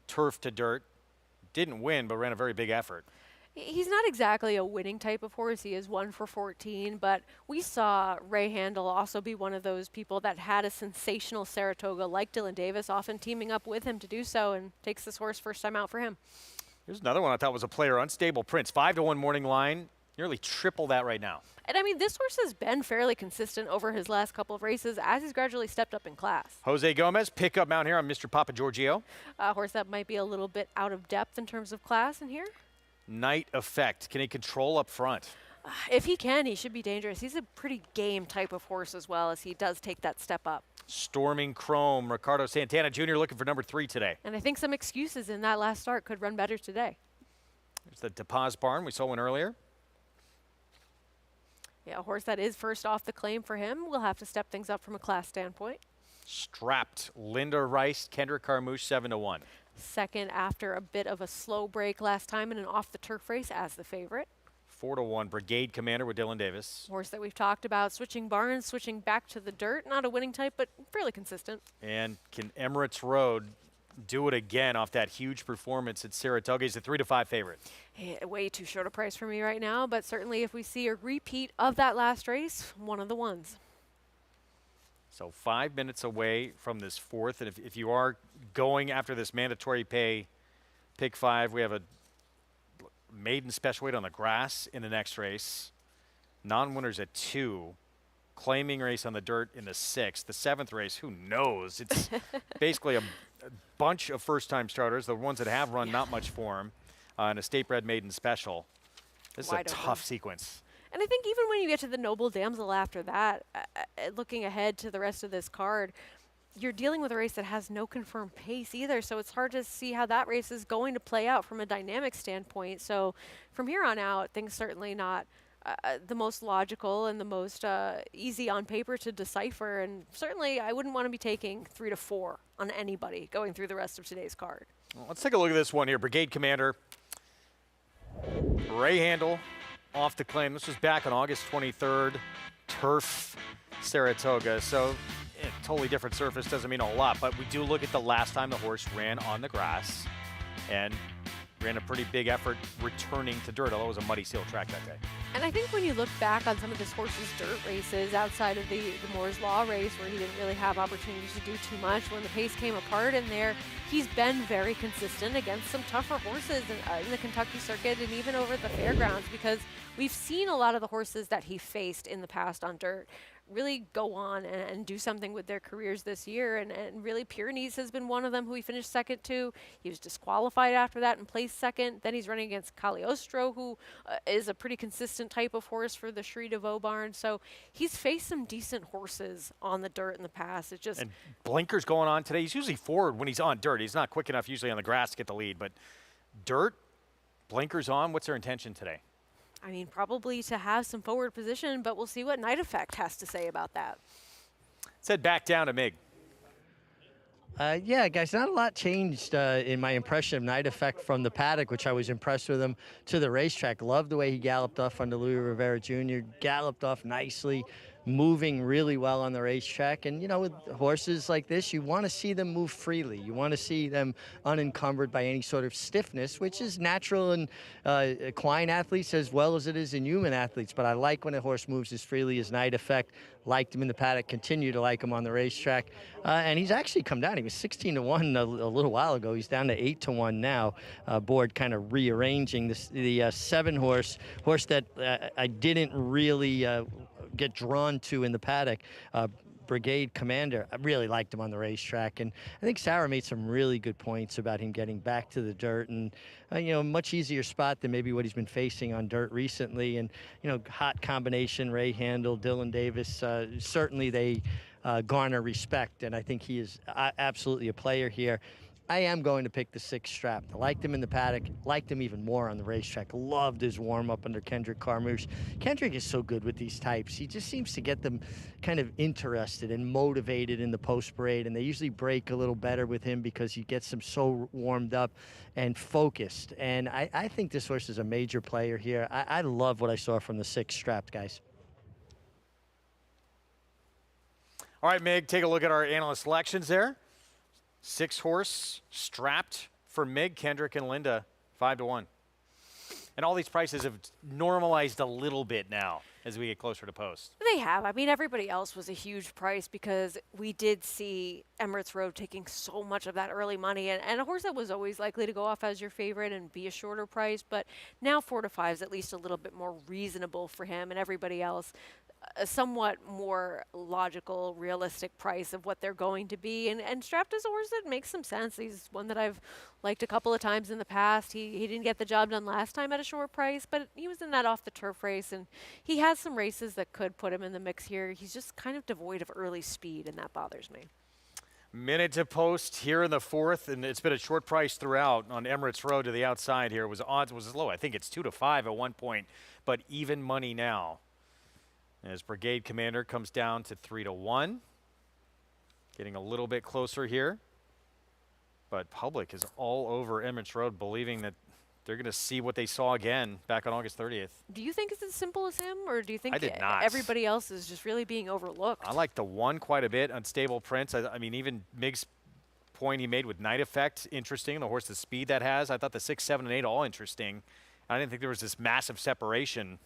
turf to dirt, didn't win, but ran a very big effort. He's not exactly a winning type of horse. He is 1 for 14, but we saw Ray Handel also be one of those people that had a sensational Saratoga like Dylan Davis, often teaming up with him to do so, and takes this horse first time out for him. Here's another one I thought was a player, Unstable Prince. 5-1 morning line, nearly triple that right now. And I mean, this horse has been fairly consistent over his last couple of races as he's gradually stepped up in class. Jose Gomez, pick up mount here on Mr. Papa Giorgio. A horse that might be a little bit out of depth in terms of class in here. Night Effect, can he control up front? If he can, he should be dangerous. He's a pretty game type of horse as well, as he does take that step up. Storming Chrome, Ricardo Santana Jr. looking for number 3 today. And I think some excuses in that last start could run better today. There's the DePaz barn. We saw one earlier. Yeah, a horse that is first off the claim for him. We'll have to step things up from a class standpoint. Strapped, Linda Rice, Kendrick Carmouche, 7-1. Second after a bit of a slow break last time in an off-the-turf race as the favorite. 4-1, Brigade Commander with Dylan Davis. Horse that we've talked about, switching barns, switching back to the dirt. Not a winning type, but fairly consistent. And can Emirates Road do it again off that huge performance at Saratoga? He's a 3-5 favorite. Hey, way too short a price for me right now, but certainly if we see a repeat of that last race, one of the ones. So 5 minutes away from this fourth, and if you are going after this mandatory pay pick 5, we have a maiden special weight on the grass in the next race. Non-winners at 2. Claiming race on the dirt in the 6th. The 7th race, who knows? It's basically a bunch of first-time starters, the ones that have run not much form, and a state-bred maiden special. This is a tough sequence. And I think even when you get to the Noble Damsel after that, looking ahead to the rest of this card, you're dealing with a race that has no confirmed pace either, so it's hard to see how that race is going to play out from a dynamic standpoint. So from here on out, things certainly not the most logical and the most easy on paper to decipher, and certainly I wouldn't want to be taking 3 to 4 on anybody going through the rest of today's card. Well, let's take a look at this one here. Brigade Commander, Ray Handel off the claim. This was back on August 23rd, turf Saratoga. So totally different surface, doesn't mean a whole lot, but we do look at the last time the horse ran on the grass and ran a pretty big effort returning to dirt, although it was a muddy seal track that day. And I think when you look back on some of this horse's dirt races outside of the Moore's Law race, where he didn't really have opportunities to do too much, when the pace came apart in there, he's been very consistent against some tougher horses in the Kentucky circuit and even over the fairgrounds, because we've seen a lot of the horses that he faced in the past on dirt really go on and do something with their careers this year. And really Pyrenees has been one of them who he finished second to. He was disqualified after that and placed second. Then he's running against Cagliostro, who is a pretty consistent type of horse for the Shri de Vaux barn. So he's faced some decent horses on the dirt in the past. It's just... And blinkers going on today. He's usually forward when he's on dirt. He's not quick enough usually on the grass to get the lead. But dirt, blinkers on. What's their intention today? I mean, probably to have some forward position, but we'll see what Night Effect has to say about that. Let's head back down to Mig. Yeah, guys, not a lot changed in my impression of Night Effect from the paddock, which I was impressed with him, to the racetrack. Loved the way he galloped off under Louis Rivera Jr., galloped off nicely. moving really well on the racetrack. And, you know, with horses like this, you want to see them move freely. You want to see them unencumbered by any sort of stiffness, which is natural in equine athletes as well as it is in human athletes. But I like when a horse moves as freely as Night Effect. Liked him in the paddock, continue to like him on the racetrack. And he's actually come down. He was 16-1 a little while ago. He's down to 8-1 now. Board kind of rearranging the 7-horse that I didn't really get drawn to in the paddock. Brigade Commander, I really liked him on the racetrack, and I think Sarah made some really good points about him getting back to the dirt, and you know, much easier spot than maybe what he's been facing on dirt recently. And you know, hot combination, Ray Handel, Dylan Davis, certainly they garner respect, and I think he is absolutely a player here. I am going to pick the 6 strap. I liked him in the paddock, liked him even more on the racetrack. Loved his warm-up under Kendrick Carmouche. Kendrick is so good with these types. He just seems to get them kind of interested and motivated in the post-parade, and they usually break a little better with him because he gets them so warmed up and focused. And I think this horse is a major player here. I love what I saw from the 6 strapped guys. All right, Mig, take a look at our analyst selections there. 6-horse strapped for Mig, Kendrick, and Linda, 5-1. And all these prices have normalized a little bit now as we get closer to post. They have. I mean, everybody else was a huge price because we did see Emirates Road taking so much of that early money, and a horse that was always likely to go off as your favorite and be a shorter price. But now 4-5 is at least a little bit more reasonable for him, and everybody else a somewhat more logical, realistic price of what they're going to be. And strapped is a horse that makes some sense. He's one that I've liked a couple of times in the past. He didn't get the job done last time at a short price, but he was in that off-the-turf race, and he has some races that could put him in the mix here. He's just kind of devoid of early speed, and that bothers me. Minute to post here in the 4th, and it's been a short price throughout on Emirates Road to the outside here. Odds was low. I think it's 2-5 at one point, but even money now. As Brigade Commander comes down to 3-1. Getting a little bit closer here. But public is all over Emirates Road, believing that they're going to see what they saw again back on August 30th. Do you think it's as simple as him, or do you think not. Everybody else is just really being overlooked? I like the 1 quite a bit. Unstable Prince. I mean, even Mig's point he made with Night Effect, interesting. The horse, the speed that has. I thought the 6, 7, and 8 all interesting. I didn't think there was this massive separation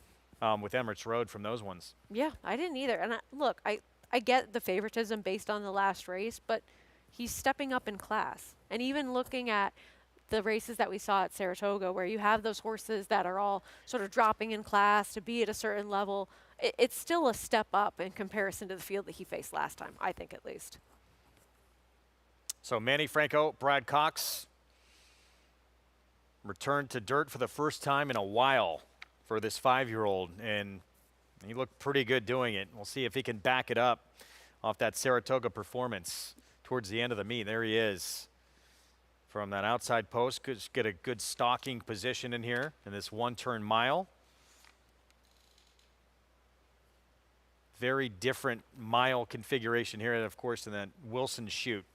with Emirates Road from those ones. Yeah, I didn't either. And look, I get the favoritism based on the last race, but he's stepping up in class. And even looking at the races that we saw at Saratoga, where you have those horses that are all sort of dropping in class to be at a certain level, it's still a step up in comparison to the field that he faced last time, I think at least. So Manny Franco, Brad Cox returned to dirt for the first time in a while for this 5-year-old, and he looked pretty good doing it. We'll see if he can back it up off that Saratoga performance towards the end of the meet. There he is from that outside post. Could get a good stalking position in here in this 1-turn mile. Very different mile configuration here, and of course in that Wilson chute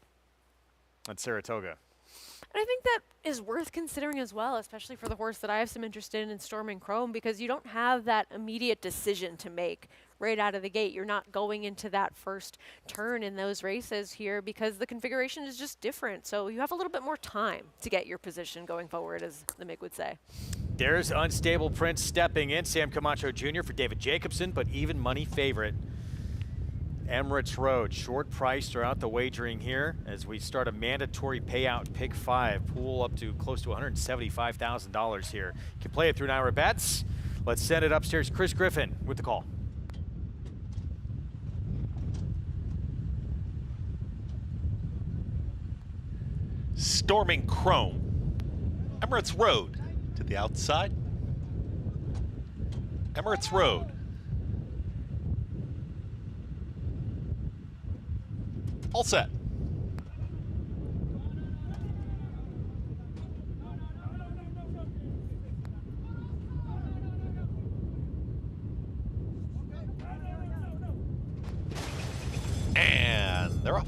at Saratoga. And I think that is worth considering as well, especially for the horse that I have some interest in Storming Chrome, because you don't have that immediate decision to make right out of the gate. You're not going into that first turn in those races here because the configuration is just different. So you have a little bit more time to get your position going forward, as the MIG would say. There's Unstable Prince stepping in. Sam Camacho Jr. for David Jacobson, but even money favorite. Emirates Road, short price throughout the wagering here as we start a mandatory payout pick 5, pool up to close to $175,000 here. You can play it through Naira Bets. Let's send it upstairs. Chris Griffin with the call. Storming Chrome. Emirates Road to the outside. Emirates Road. All set. And they're off.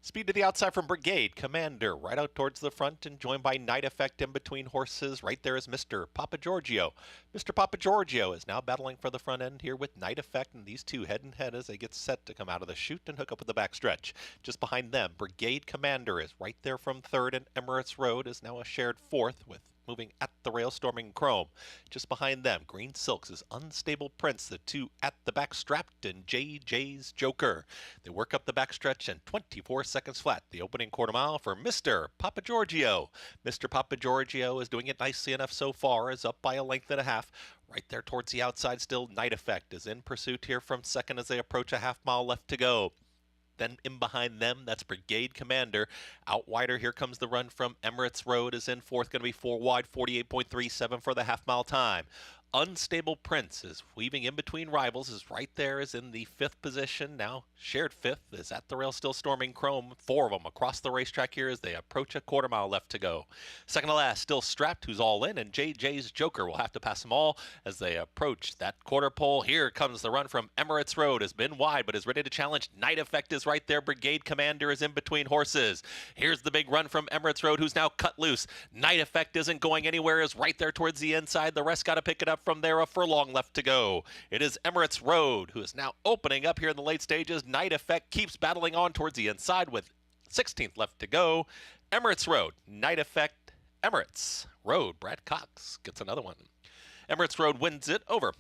Speed to the outside from Brigade Commander, right out towards the front and joined by Night Effect in between horses. Right there is Mr. Papa Giorgio. Mr. Papa Giorgio is now battling for the front end here with Night Effect, and these two head and head as they get set to come out of the chute and hook up with the backstretch. Just behind them, Brigade Commander is right there from third, and Emirates Road is now a shared fourth with moving at the rail, Storming Chrome. Just behind them, Green Silks is Unstable Prince, the two at the back strapped, and JJ's Joker. They work up the backstretch and 24 seconds flat. The opening quarter mile for Mr. Papa Giorgio. Mr. Papa Giorgio is doing it nicely enough so far, is up by a length and a half. Right there towards the outside still, Night Effect is in pursuit here from second as they approach a half mile left to go. Then in behind them, that's Brigade Commander. Out wider, here comes the run from Emirates Road, is in fourth, going to be 4 wide, 48.37 for the half-mile time. Unstable Prince is weaving in between rivals, is right there, is in the fifth position. Now shared fifth is at the rail, still Storming Chrome. 4 of them across the racetrack here as they approach a quarter mile left to go. Second to last, still Strapped, who's all in, and JJ's Joker will have to pass them all as they approach that quarter pole. Here comes the run from Emirates Road, has been wide but is ready to challenge. Night Effect is right there. Brigade Commander is in between horses. Here's the big run from Emirates Road, who's now cut loose. Night Effect isn't going anywhere, is right there towards the inside. The rest got to pick it up from there. A furlong left to go. It is Emirates Road who is now opening up here in the late stages. Night Effect keeps battling on towards the inside with 16th left to go. Emirates Road, Night Effect, Emirates Road. Brad Cox gets another one. Emirates Road wins it over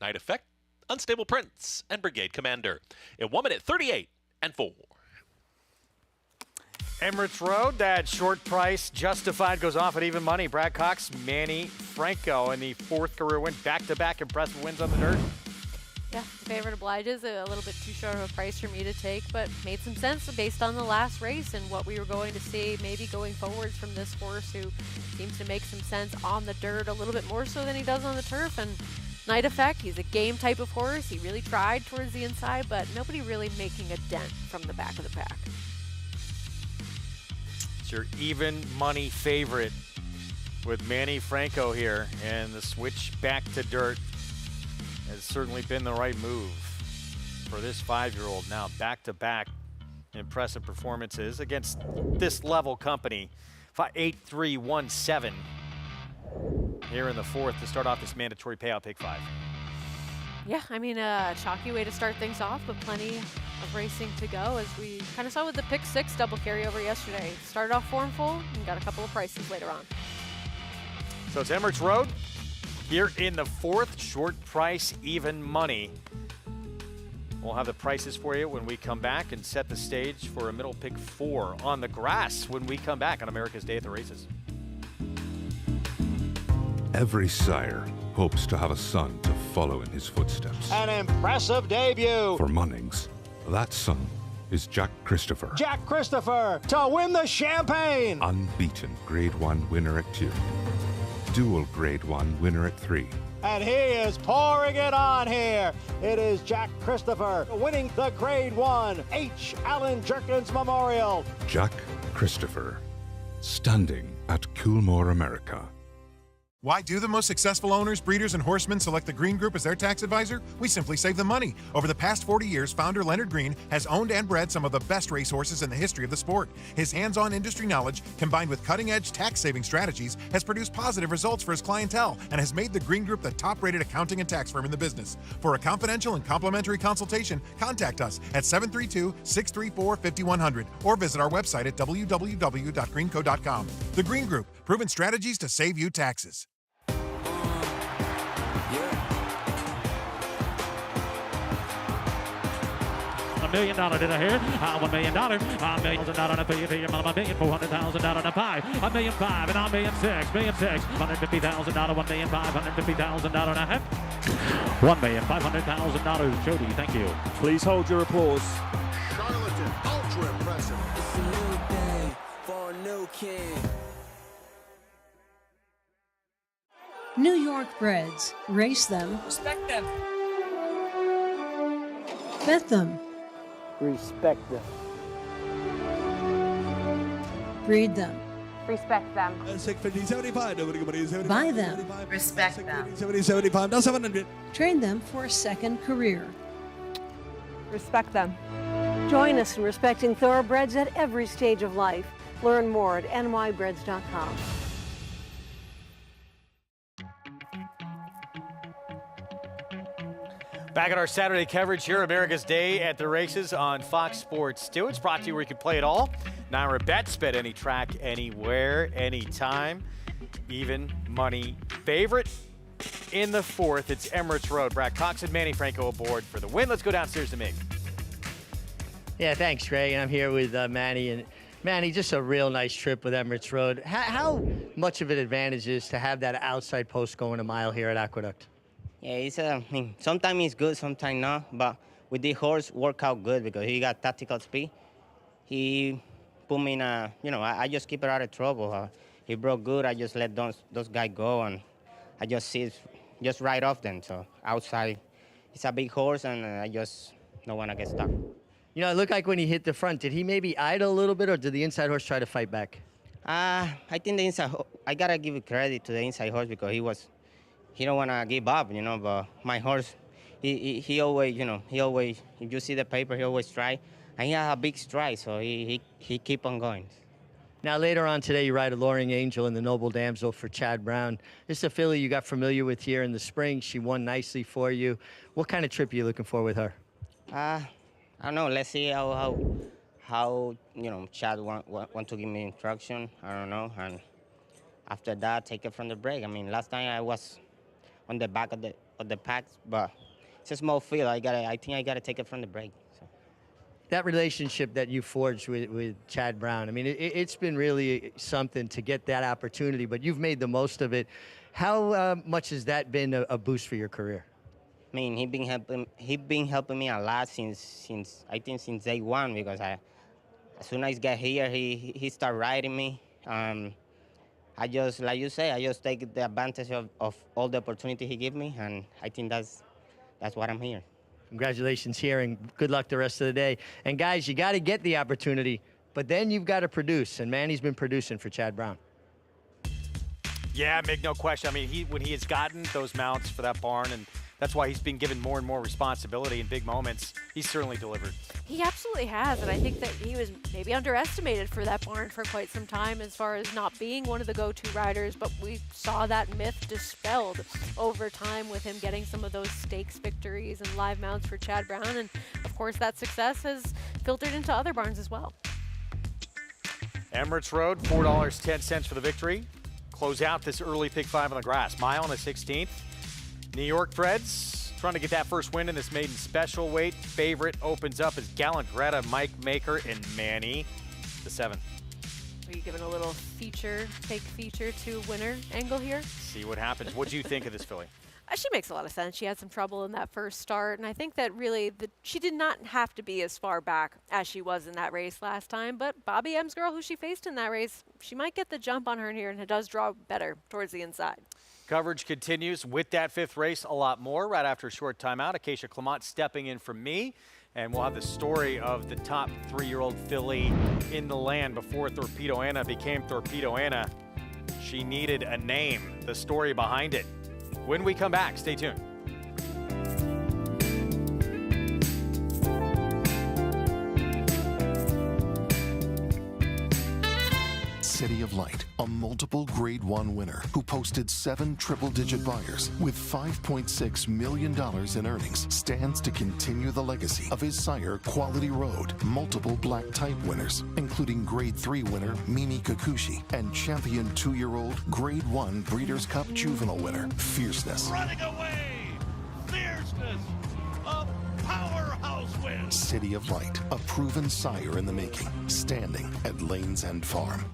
Night Effect, Unstable Prince, and Brigade Commander in 1 minute 38 and 4. Emirates Road, that short price justified goes off at even money. Brad Cox, Manny Franco in the fourth career win, back-to-back impressive wins on the dirt. Yeah, the favorite obliges, a little bit too short of a price for me to take, but made some sense based on the last race and what we were going to see maybe going forwards from this horse who seems to make some sense on the dirt a little bit more so than he does on the turf. And Night Effect, he's a game type of horse. He really tried towards the inside, but nobody really making a dent from the back of the pack. It's your even money favorite with Manny Franco here, and the switch back to dirt has certainly been the right move for this 5-year-old. Now back-to-back impressive performances against this level company. 8-3-1-7 here in the fourth to start off this mandatory payout pick 5. Yeah, I mean, a chalky way to start things off, but plenty of racing to go, as we kind of saw with the pick 6 double carryover yesterday. Started off formful and got a couple of prices later on. So it's Emirates Road here in the fourth, short price, even money. We'll have the prices for you when we come back and set the stage for a middle pick 4 on the grass when we come back on America's Day at the Races. Every sire hopes to have a son to follow in his footsteps. An impressive debut. For Munnings, that son is Jack Christopher. Jack Christopher to win the champagne. Unbeaten Grade 1 winner at 2. Dual Grade 1 winner at 3. And he is pouring it on here. It is Jack Christopher winning the Grade 1 H. Allen Jerkins Memorial. Jack Christopher, standing at Coolmore, America. Why do the most successful owners, breeders, and horsemen select the Green Group as their tax advisor? We simply save them money. Over the past 40 years, founder Leonard Green has owned and bred some of the best racehorses in the history of the sport. His hands-on industry knowledge, combined with cutting-edge tax-saving strategies, has produced positive results for his clientele and has made the Green Group the top-rated accounting and tax firm in the business. For a confidential and complimentary consultation, contact us at 732-634-5100 or visit our website at www.greenco.com. The Green Group, proven strategies to save you taxes. $1 million, did I hear? $1 million, $1 million on a pay, $1,400,000 on a pie, $1,500,000 and $1,600,000, $1,600,000, $1,550,000 and a half, $1,500,000. Jody, thank you. Please hold your applause. Charlatan, ultra impressive. It's a new day for a new king. New York breds. Race them. Respect them. Bet them. Respect them. Breed them. Respect them. Buy them. Respect them. Train them for a second career. Respect them. Join us in respecting thoroughbreds at every stage of life. Learn more at nybreds.com. Back at our Saturday coverage here, America's Day at the Races on Fox Sports 2. It's brought to you where you can play it all. Naira Bets, bet any track, anywhere, anytime. Even money favorite in the fourth. It's Emirates Road. Brad Cox and Manny Franco aboard for the win. Let's go downstairs to Mig. Yeah, thanks, Greg. And I'm here with Manny. And Manny, just a real nice trip with Emirates Road. How much of an advantage is to have that outside post going a mile here at Aqueduct? Yeah, I mean, sometimes it's good, sometimes not. But with the horse, work out good because he got tactical speed. He put me in a, I just keep it out of trouble. He broke good. I just let those guys go, and I just sit just right off them. So outside, it's a big horse, and I just don't want to get stuck. It looked like when he hit the front, did he maybe idle a little bit, or did the inside horse try to fight back? I think the inside. I gotta give credit to the inside horse because he don't want to give up, but my horse, he always, if you see the paper, he always try. And he has a big stride, so he keep on going. Now, later on today, you ride a Archangelo in the Noble Damsel for Chad Brown. This is a filly you got familiar with here in the spring. She won nicely for you. What kind of trip are you looking for with her? I don't know. Let's see how Chad want to give me instruction. I don't know. And after that, take it from the break. I mean, last time I was on the back of the pack, but it's a small field. I think I gotta take it from the break. So. That relationship that you forged with Chad Brown, I mean, it's been really something to get that opportunity, but you've made the most of it. How much has that been a boost for your career? I mean, he been helping me a lot since day one, because as soon as I get here, he start riding me. I just, like you say, I just take the advantage of all the opportunity he give me, and I think that's why I'm here. Congratulations here, and good luck the rest of the day. And guys, you got to get the opportunity, but then you've got to produce, and Manny's been producing for Chad Brown. Yeah, Mig, no question. I mean, when he has gotten those mounts for that barn, and that's why he's been given more and more responsibility in big moments, he's certainly delivered. He absolutely has, and I think that he was maybe underestimated for that barn for quite some time as far as not being one of the go-to riders, but we saw that myth dispelled over time with him getting some of those stakes victories and live mounts for Chad Brown, and of course that success has filtered into other barns as well. Emirates Road, $4.10 for the victory. Close out this early pick 5 on the grass. Mile on the 16th. New York Freds trying to get that first win in this maiden special weight. Favorite opens up as Gallant Greta, Mike Maker, and Manny, the 7. Are you giving a little fake feature to winner angle here? See what happens. What do you think of this filly? She makes a lot of sense. She had some trouble in that first start, and I think that really she did not have to be as far back as she was in that race last time, but Bobby M's girl, who she faced in that race, she might get the jump on her here, and it does draw better towards the inside. Coverage continues with that 5th race, a lot more right after a short timeout. Acacia Clement stepping in for me, and we'll have the story of the top 3-year-old filly in the land before Thorpedo Anna became Thorpedo Anna. She needed a name, the story behind it. When we come back, stay tuned. City of Light, a multiple Grade 1 winner who posted 7 triple-digit buyers with $5.6 million in earnings, stands to continue the legacy of his sire, Quality Road. Multiple black type winners, including Grade 3 winner Mimi Kikuchi and champion 2-year-old Grade 1 Breeders' Cup juvenile winner, Fierceness. Running away! Fierceness! A powerhouse win! City of Light, a proven sire in the making, standing at Lanes End Farm.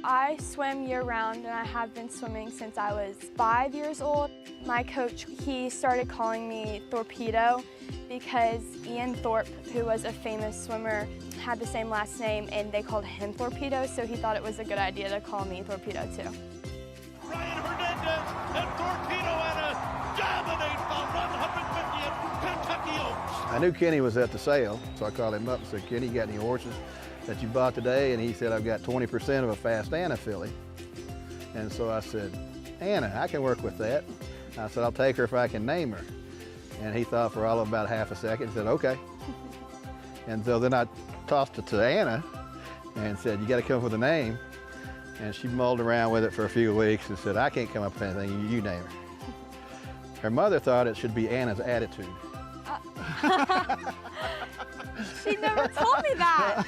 I swim year-round, and I have been swimming since I was 5 years old. My coach, he started calling me Thorpedo because Ian Thorpe, who was a famous swimmer, had the same last name, and they called him Thorpedo, so he thought it was a good idea to call me Thorpedo too. Ryan Hernandez and Thorpedo Anna dominate the 150 at Kentucky Oaks. I knew Kenny was at the sale, so I called him up and said, Kenny, you got any horses that you bought today? And he said, I've got 20% of a Fast Anna filly. And so I said, Anna, I can work with that. I said, I'll take her if I can name her. And he thought for all of about half a second and said, okay. And so then I tossed it to Anna and said, you got to come up with a name. And she mulled around with it for a few weeks and said, I can't come up with anything, you name her. Her mother thought it should be Anna's Attitude. She never told me that.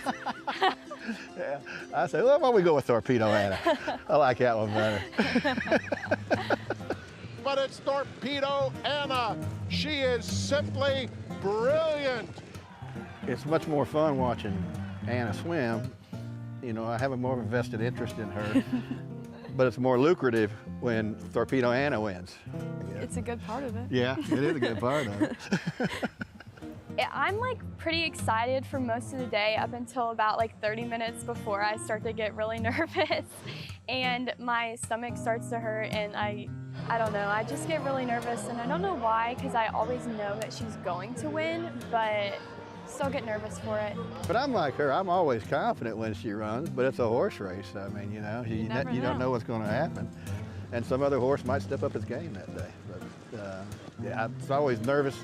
Yeah. I said, well, why don't we go with Thorpedo Anna? I like that one better. But it's Thorpedo Anna. She is simply brilliant. It's much more fun watching Anna swim. You know, I have a more of a vested interest in her, but it's more lucrative when Thorpedo Anna wins. It's a good part of it. Yeah, it is a good part of it. I'm like pretty excited for most of the day up until about like 30 minutes before I start to get really nervous and my stomach starts to hurt, and I don't know, I just get really nervous, and I don't know why, because I always know that she's going to win, but still get nervous for it. But I'm like her, I'm always confident when she runs, but it's a horse race. I mean, you know, you don't know what's going to happen. And some other horse might step up his game that day. But yeah, I'm always nervous,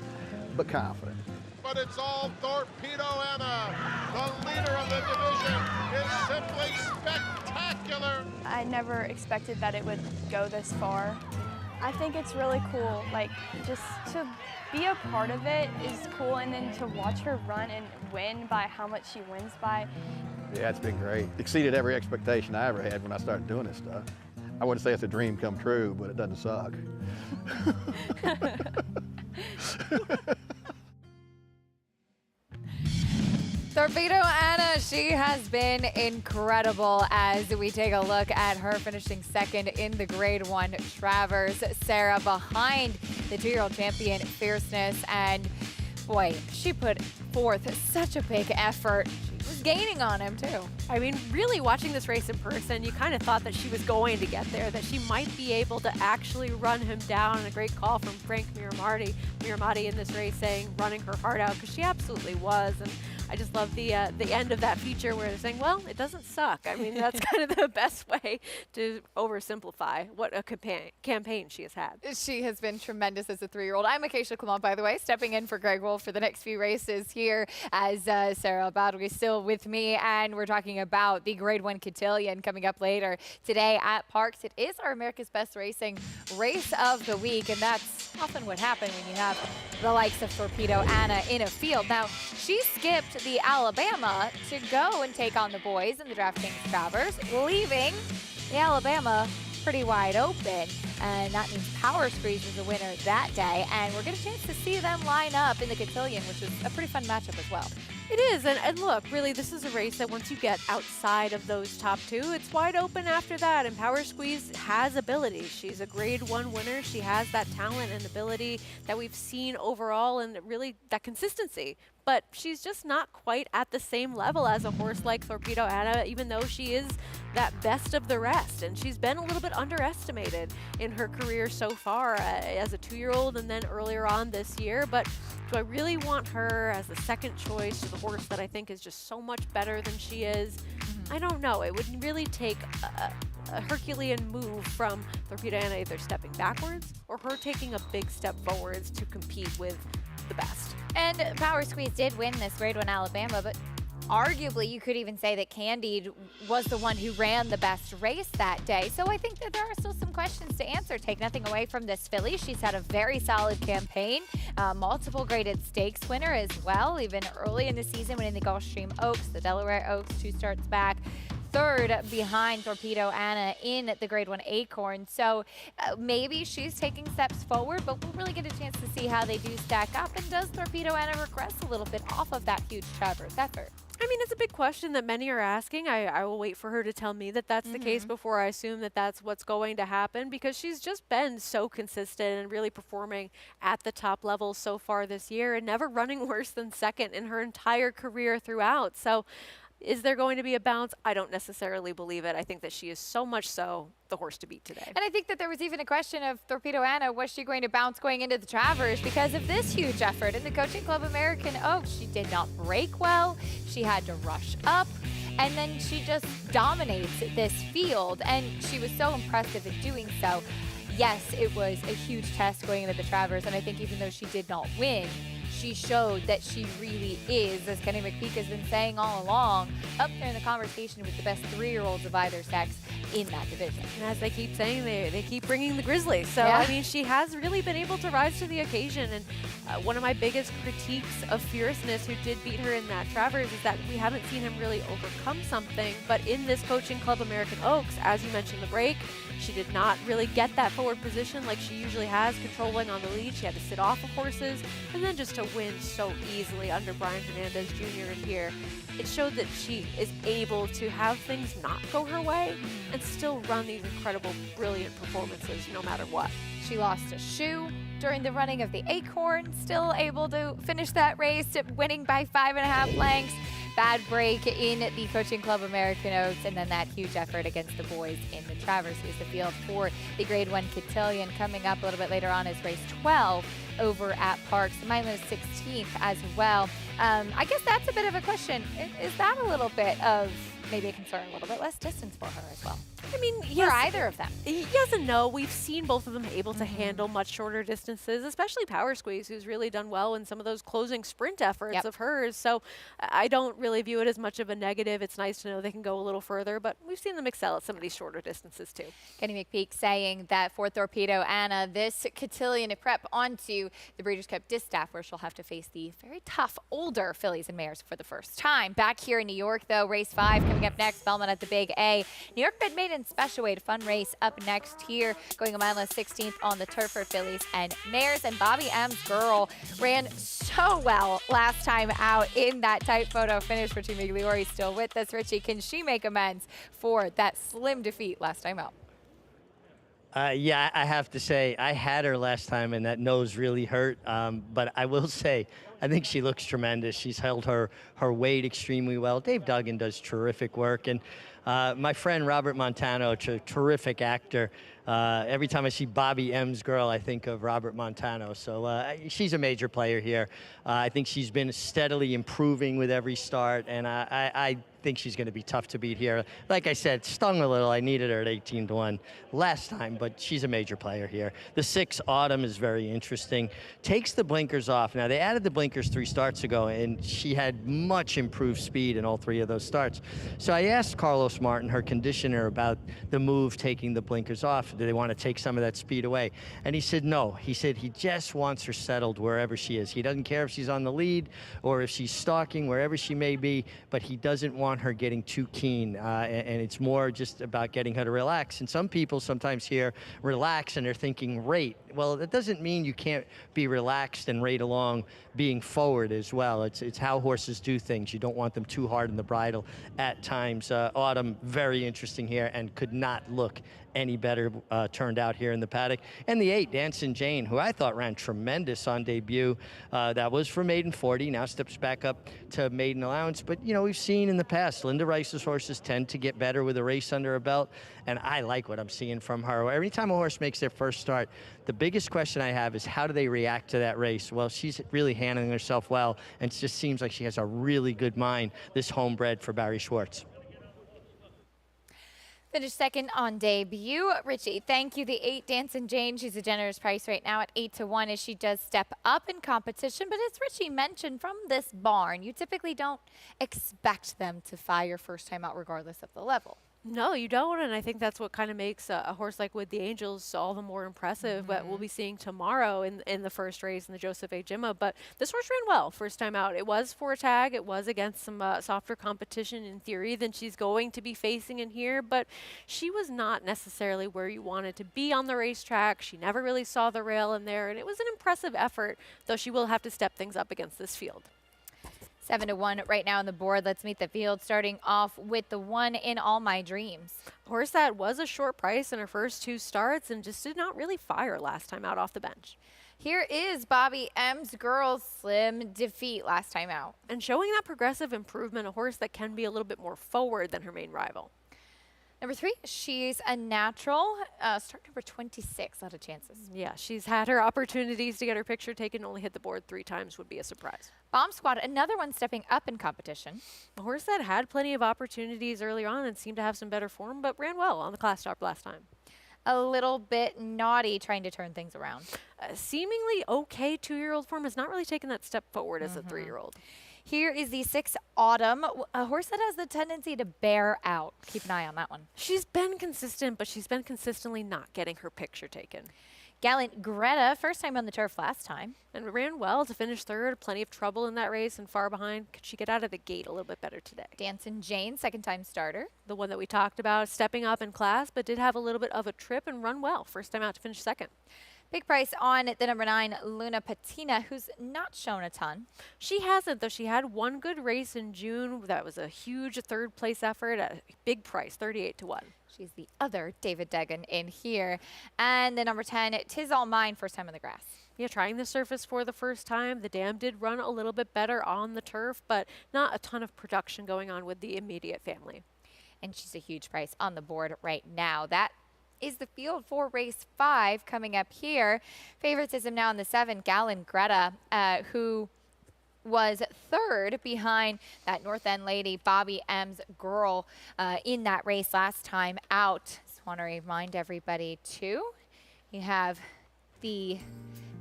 but confident. But it's all Thorpedo Anna. The leader of the division is simply spectacular. I never expected that it would go this far. I think it's really cool, like just to be a part of it is cool, and then to watch her run and win by how much she wins by. Yeah, it's been great. Exceeded every expectation I ever had when I started doing this stuff. I wouldn't say it's a dream come true, but it doesn't suck. Thorpedo Anna, she has been incredible as we take a look at her finishing second in the Grade 1 Travers. Sarah behind the 2-year-old champion Fierceness, and boy, she put forth such a big effort. She was gaining on him too. I mean, really watching this race in person, you kind of thought that she was going to get there, that she might be able to actually run him down. A great call from Frank Miramati in this race, saying running her heart out, because she absolutely was. And I just love the end of that feature where they're saying, well, it doesn't suck. I mean, that's kind of the best way to oversimplify what a campaign she has had. She has been tremendous as a 3-year-old. I'm Acacia Clement, by the way, stepping in for Greg Wolf for the next few races here as Sarah Badwi still with me, and we're talking about the Grade 1 Cotillion coming up later today at Parks. It is our America's Best Racing Race of the Week, and that's often what happens when you have the likes of Thorpedo Anna in a field. Now, she skipped the Alabama to go and take on the boys in the DraftKings Travers, leaving the Alabama pretty wide open, and that means Power Squeeze is the winner that day, and we're getting a chance to see them line up in the Cotillion, which is a pretty fun matchup as well. It is, and look, really, this is a race that once you get outside of those top two, it's wide open after that, and Power Squeeze has ability. She's a Grade 1 winner. She has that talent and ability that we've seen overall, and really that consistency. But she's just not quite at the same level as a horse like Thorpedo Anna, even though she is that best of the rest. And she's been a little bit underestimated in her career so far as a 2-year-old and then earlier on this year. But do I really want her as the second choice to the horse that I think is just so much better than she is? I don't know. It would really take a Herculean move from Thorpedo Anna either stepping backwards or her taking a big step forwards to compete with the best. And Power Squeeze did win this Grade 1 Alabama, but arguably you could even say that Candide was the one who ran the best race that day. So I think that there are still some questions to answer. Take nothing away from this filly. She's had a very solid campaign, multiple graded stakes winner as well, even early in the season winning the Gulfstream Oaks, the Delaware Oaks, 2 starts back. 3rd behind Thorpedo Anna in the Grade 1 Acorn. So maybe she's taking steps forward, but we'll really get a chance to see how they do stack up. And does Thorpedo Anna regress a little bit off of that huge Travers effort? I mean, it's a big question that many are asking. I will wait for her to tell me that that's the case before I assume that that's what's going to happen, because she's just been so consistent and really performing at the top level so far this year and never running worse than second in her entire career throughout. So is there going to be a bounce? I don't necessarily believe it. I think that she is so much so the horse to beat today. And I think that there was even a question of Thorpedo Anna, was she going to bounce going into the Travers because of this huge effort in the Coaching Club American Oaks? She did not break well. She had to rush up. And then she just dominates this field. And she was so impressive in doing so. Yes, it was a huge test going into the Travers. And I think even though she did not win, she showed that she really is, as Kenny McPeak has been saying all along, up there in the conversation with the best 3-year-olds of either sex in that division. And as they keep saying, they keep bringing the Grizzlies. So, I mean, she has really been able to rise to the occasion. And one of my biggest critiques of Fierceness, who did beat her in that Travers, is that we haven't seen him really overcome something. But in this Coaching Club American Oaks, as you mentioned the break, she did not really get that forward position like she usually has, controlling on the lead. She had to sit off of horses, and then just to win so easily under Brian Hernandez Jr. in here. It showed that she is able to have things not go her way and still run these incredible, brilliant performances no matter what. She lost a shoe during the running of the Acorn, still able to finish that race, winning by 5.5 lengths. Bad break in the Coaching Club American Oaks, and then that huge effort against the boys in the Travers. Here's the field for the Grade 1 Cotillion. Coming up a little bit later on is race 12 over at Parks. Milo's 16th as well. I guess that's a bit of a question. Is that a little bit of maybe a concern, a little bit less distance for her as well? I mean, yes, for either of them. Yes and no. We've seen both of them able to handle much shorter distances, especially Power Squeeze, who's really done well in some of those closing sprint efforts of hers. So I don't really view it as much of a negative. It's nice to know they can go a little further, but we've seen them excel at some of these shorter distances too. Kenny McPeak saying that for Thorpedo Anna, this Cotillion prep onto the Breeders' Cup Distaff, where she'll have to face the very tough older fillies and mares for the first time. Back here in New York, though, race 5 coming up next, Belmont at the Big A. New York Bred Maiden Special Weight, fun race up next here, going a mile 16th on the turf for fillies and mares. And Bobby M's girl ran so well last time out in that tight photo finish. Richie Migliori still with us. Richie, can she make amends for that slim defeat last time out? Yeah, I have to say, I had her last time, and that nose really hurt. But I will say, I think she looks tremendous. She's held her weight extremely well. Dave Dugen does terrific work. And my friend Robert Montano, a terrific actor. Every time I see Bobby M's girl, I think of Robert Montano. So she's a major player here. I think she's been steadily improving with every start, and I think she's going to be tough to beat here. Like I said, stung a little. I needed her at 18-1 last time, but she's a major player here. The 6 Autumn is very interesting. Takes the blinkers off. Now, they added the blinkers 3 starts ago, and she had much improved speed in all 3 of those starts. So I asked Carlos Martin, her conditioner, about the move taking the blinkers off. Do they want to take some of that speed away? And he said no. He said he just wants her settled wherever she is. He doesn't care if she's on the lead or if she's stalking, wherever she may be, but he doesn't want her getting too keen, and it's more just about getting her to relax. And some people sometimes hear relax and they're thinking rate. Well, that doesn't mean you can't be relaxed and rate along being forward as well. It's how horses do things. You don't want them too hard in the bridle at times. Autumn, very interesting here, and could not look any better turned out here in the paddock. And the 8, Dancing Jane, who I thought ran tremendous on debut. That was for maiden 40, now steps back up to maiden allowance. But, you know, we've seen in the past, Linda Rice's horses tend to get better with a race under her belt, and I like what I'm seeing from her. Every time a horse makes their first start, the biggest question I have is how do they react to that race? Well, she's really handling herself well, and it just seems like she has a really good mind, this homebred for Barry Schwartz. Finished second on debut. Richie, thank you. The 8, Dancing Jane, she's a generous price right now at 8-1 as she does step up in competition. But as Richie mentioned, from this barn, you typically don't expect them to fire first time out regardless of the level. No, you don't, and I think that's what kind of makes a horse like With the Angels all the more impressive. What we'll be seeing tomorrow in the first race in the Joseph A. Jimma. But this horse ran well first time out. It was for a tag. It was against some softer competition in theory than she's going to be facing in here, but she was not necessarily where you wanted to be on the racetrack. She never really saw the rail in there, and it was an impressive effort, though she will have to step things up against this field. 7-1 right now on the board. Let's meet the field, starting off with the one in All My Dreams. Horse that was a short price in her first 2 starts and just did not really fire last time out off the bench. Here is Bobby M's Girls slim defeat last time out. And showing that progressive improvement, a horse that can be a little bit more forward than her main rival. Number 3, She's a Natural. Start number 26, a lot of chances. Yeah, she's had her opportunities to get her picture taken, only hit the board 3 times would be a surprise. Bomb Squad, another one stepping up in competition. A horse that had plenty of opportunities early on and seemed to have some better form, but ran well on the class start last time. A little bit naughty, trying to turn things around. Seemingly okay 2-year-old form has not really taken that step forward as a 3-year-old. Here is the 6 Autumn, a horse that has the tendency to bear out. Keep an eye on that one. She's been consistent, but she's been consistently not getting her picture taken. Gallant Greta, first time on the turf last time. And ran well to finish 3rd. Plenty of trouble in that race and far behind. Could she get out of the gate a little bit better today? Dancin' Jane, second time starter. The one that we talked about, stepping up in class, but did have a little bit of a trip and run well. First time out to finish 2nd. Big price on the number 9, Luna Patina, who's not shown a ton. She hasn't, though. She had one good race in June. That was a huge 3rd place effort at a big price, 38-1. She's the other David Dugen in here. And the number 10, Tis All Mine, first time on the grass. Yeah, trying the surface for the first time. The dam did run a little bit better on the turf, but not a ton of production going on with the immediate family. And she's a huge price on the board right now. That is the field for race 5 coming up here. Favoritism now in the 7, Gallant Greta, who was 3rd behind that North End lady, Bobby M's Girl, in that race last time out. Just want to remind everybody too, you have the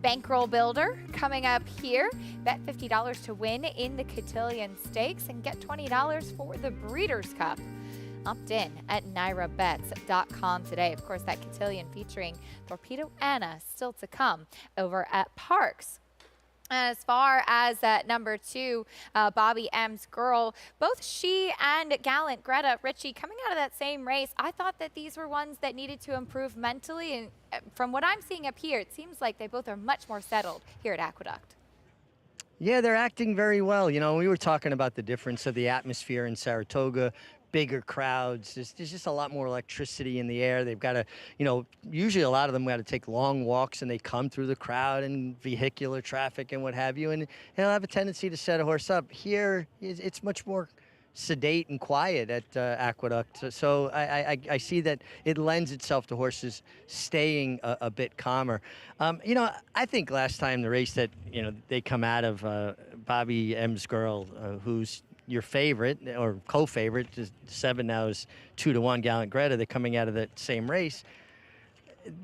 bankroll builder coming up here. Bet $50 to win in the Cotillion Stakes and get $20 for the Breeders' Cup. Opt in at NYRABets.com today. Of course, that Cotillion featuring Thorpedo Anna still to come over at Parks. As far as that number 2, Bobby M's Girl, both she and Gallant Greta, Richie, coming out of that same race, I thought that these were ones that needed to improve mentally. And from what I'm seeing up here, it seems like they both are much more settled here at Aqueduct. Yeah, they're acting very well. You know, we were talking about the difference of the atmosphere in Saratoga. Bigger crowds. There's just a lot more electricity in the air. They've got to, you know, usually a lot of them got to take long walks and they come through the crowd and vehicular traffic and what have you. And they'll have a tendency to set a horse up. Here, it's much more sedate and quiet at Aqueduct. So I see that it lends itself to horses staying a bit calmer. You know, I think last time the race that, you know, they come out of Bobby M's Girl, who's your favorite or co-favorite, 7 now is 2-1 Gallant Greta. They're coming out of that same race.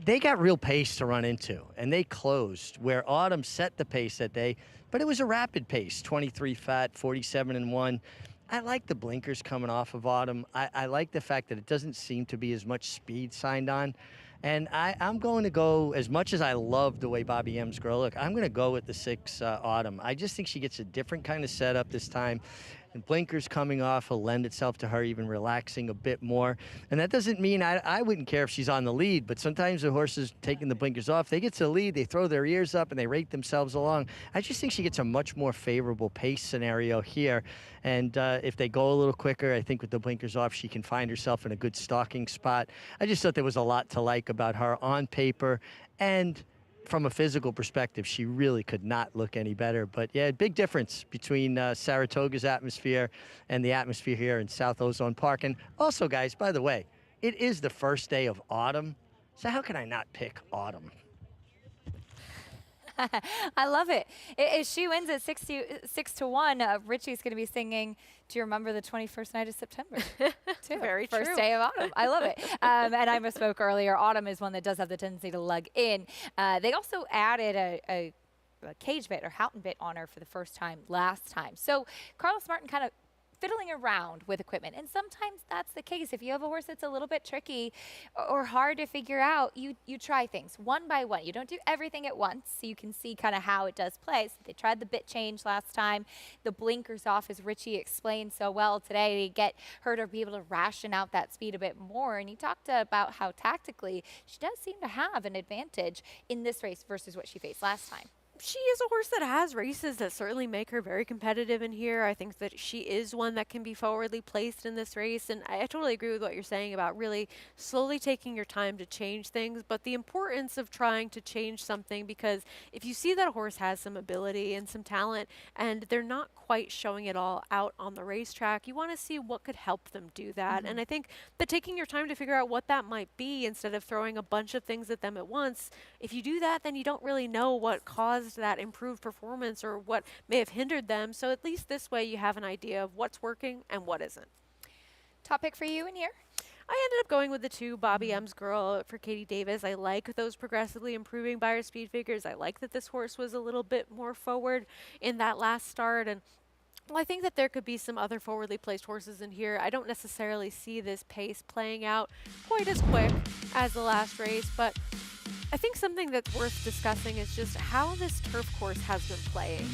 They got real pace to run into, and they closed where Autumn set the pace that day, but it was a rapid pace, 23 fat, 47-1. I like the blinkers coming off of Autumn. I like the fact that it doesn't seem to be as much speed signed on. And I'm going to go, as much as I love the way Bobby M's Girl look, I'm going to go with the 6 Autumn. I just think she gets a different kind of setup this time. And blinkers coming off will lend itself to her even relaxing a bit more. And that doesn't mean I wouldn't care if she's on the lead, but sometimes the horses taking the blinkers off, they get to the lead, they throw their ears up, and they rake themselves along. I just think she gets a much more favorable pace scenario here. And if they go a little quicker, I think with the blinkers off, she can find herself in a good stalking spot. I just thought there was a lot to like about her on paper. And from a physical perspective, she really could not look any better. But yeah, big difference between Saratoga's atmosphere and the atmosphere here in South Ozone Park. And also, guys, by the way, it is the first day of autumn. So how can I not pick Autumn? I love it. If she wins at 6-1, Richie's going to be singing, "Do you remember the 21st night of September?" Too. Very true. First day of autumn. I love it. And I misspoke earlier. Autumn is one that does have the tendency to lug in. They also added a cage bit or Houghton bit on her for the first time last time. So Carlos Martin kind of fiddling around with equipment, and sometimes that's the case. If you have a horse that's a little bit tricky or hard to figure out, you try things one by one. You don't do everything at once, so you can see kind of how it does play. So they tried the bit change last time, the blinkers off, as Richie explained so well today, to get her to be able to ration out that speed a bit more. And he talked about how tactically she does seem to have an advantage in this race versus what she faced last time. She is a horse that has races that certainly make her very competitive in here. I think that she is one that can be forwardly placed in this race, and I totally agree with what you're saying about really slowly taking your time to change things, but the importance of trying to change something, because if you see that a horse has some ability and some talent and they're not quite showing it all out on the racetrack, you want to see what could help them do that. And I think that taking your time to figure out what that might be instead of throwing a bunch of things at them at once, if you do that, then you don't really know what caused that improved performance or what may have hindered them. So at least this way you have an idea of what's working and what isn't. Top pick for you in here? I ended up going with the 2, Bobby M's Girl for Katie Davis. I like those progressively improving Beyer speed figures. I like that this horse was a little bit more forward in that last start. And well, I think that there could be some other forwardly placed horses in here. I don't necessarily see this pace playing out quite as quick as the last race, but I think something that's worth discussing is just how this turf course has been playing.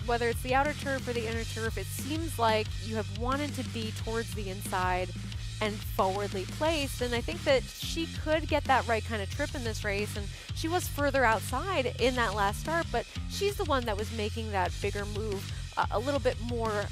Whether it's the outer turf or the inner turf, it seems like you have wanted to be towards the inside and forwardly placed, and I think that she could get that right kind of trip in this race, and she was further outside in that last start, but she's the one that was making that bigger move a little bit more,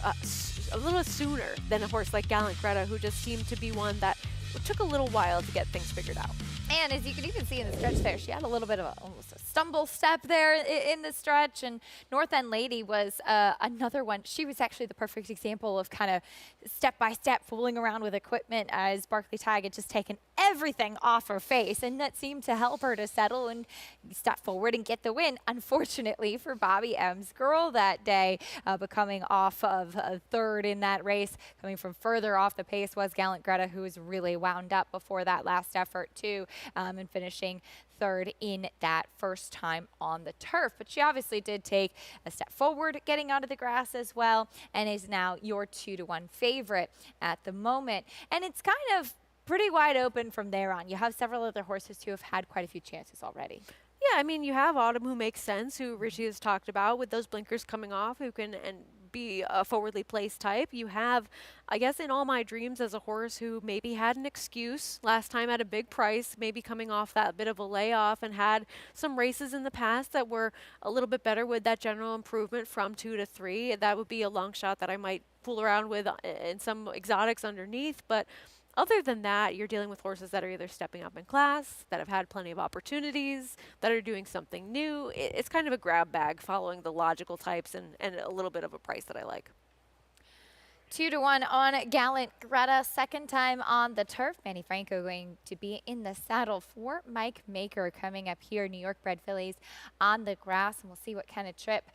a little sooner than a horse like Gallant Greta, who just seemed to be one that took a little while to get things figured out. And as you can even see in the stretch there, she had a little bit of almost a stumble step there in the stretch. And North End Lady was another one. She was actually the perfect example of kind of step by step fooling around with equipment as Barclay Tagg had just taken everything off her face. And that seemed to help her to settle and step forward and get the win. Unfortunately for Bobby M's Girl that day, becoming off of third in that race, coming from further off the pace was Gallant Greta, who was really wound up before that last effort too. And finishing third in that first time on the turf. But she obviously did take a step forward getting onto the grass as well, and is now your 2-1 favorite at the moment. And it's kind of pretty wide open from there on. You have several other horses who have had quite a few chances already. Yeah, I mean, you have Autumn, who makes sense, who Richie has talked about with those blinkers coming off, who can be a forwardly placed type. You have, I guess, In All My Dreams as a horse who maybe had an excuse last time at a big price, maybe coming off that bit of a layoff, and had some races in the past that were a little bit better with that general improvement from 2 to 3. That would be a long shot that I might fool around with in some exotics underneath, but other than that, you're dealing with horses that are either stepping up in class, that have had plenty of opportunities, that are doing something new. It's kind of a grab bag following the logical types and a little bit of a price that I like. 2-1 on Gallant Greta, second time on the turf. Manny Franco going to be in the saddle for Mike Maker coming up here. New York bred fillies on the grass, and we'll see what kind of trip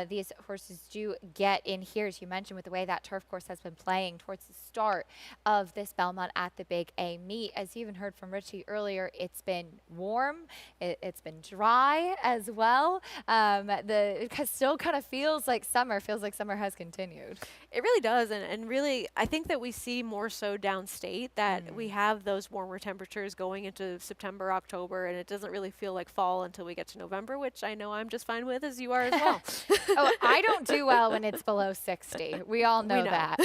these horses do get in here, as you mentioned, with the way that turf course has been playing towards the start of this Belmont at the Big A meet. As you even heard from Richie earlier, it's been warm, it's been dry as well. It still kind of feels like summer has continued. It really does, and really, I think that we see more so downstate that we have those warmer temperatures going into September, October, and it doesn't really feel like fall until we get to November, which I know I'm just fine with, as you are as well. Oh, I don't do well when it's below 60. We all know that.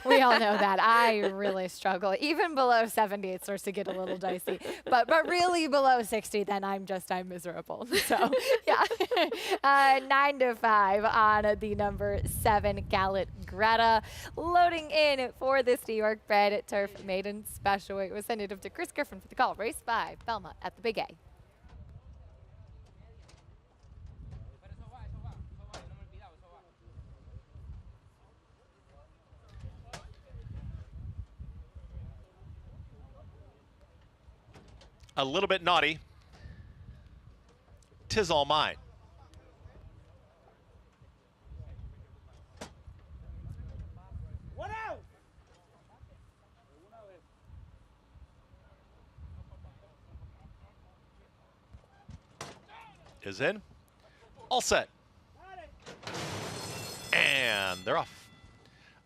We all know that. I really struggle. Even below 70, it starts to get a little dicey. But really below 60, then I'm miserable. So, yeah. 9-5 on the number 7 Gallant Greta. Loading in for this New York bred turf maiden special weight. We'll send it up to Chris Griffin for the call. Race 5, Belmont at the Big A. A little bit naughty. 'Tis All Mine. Is in. All set. And they're off.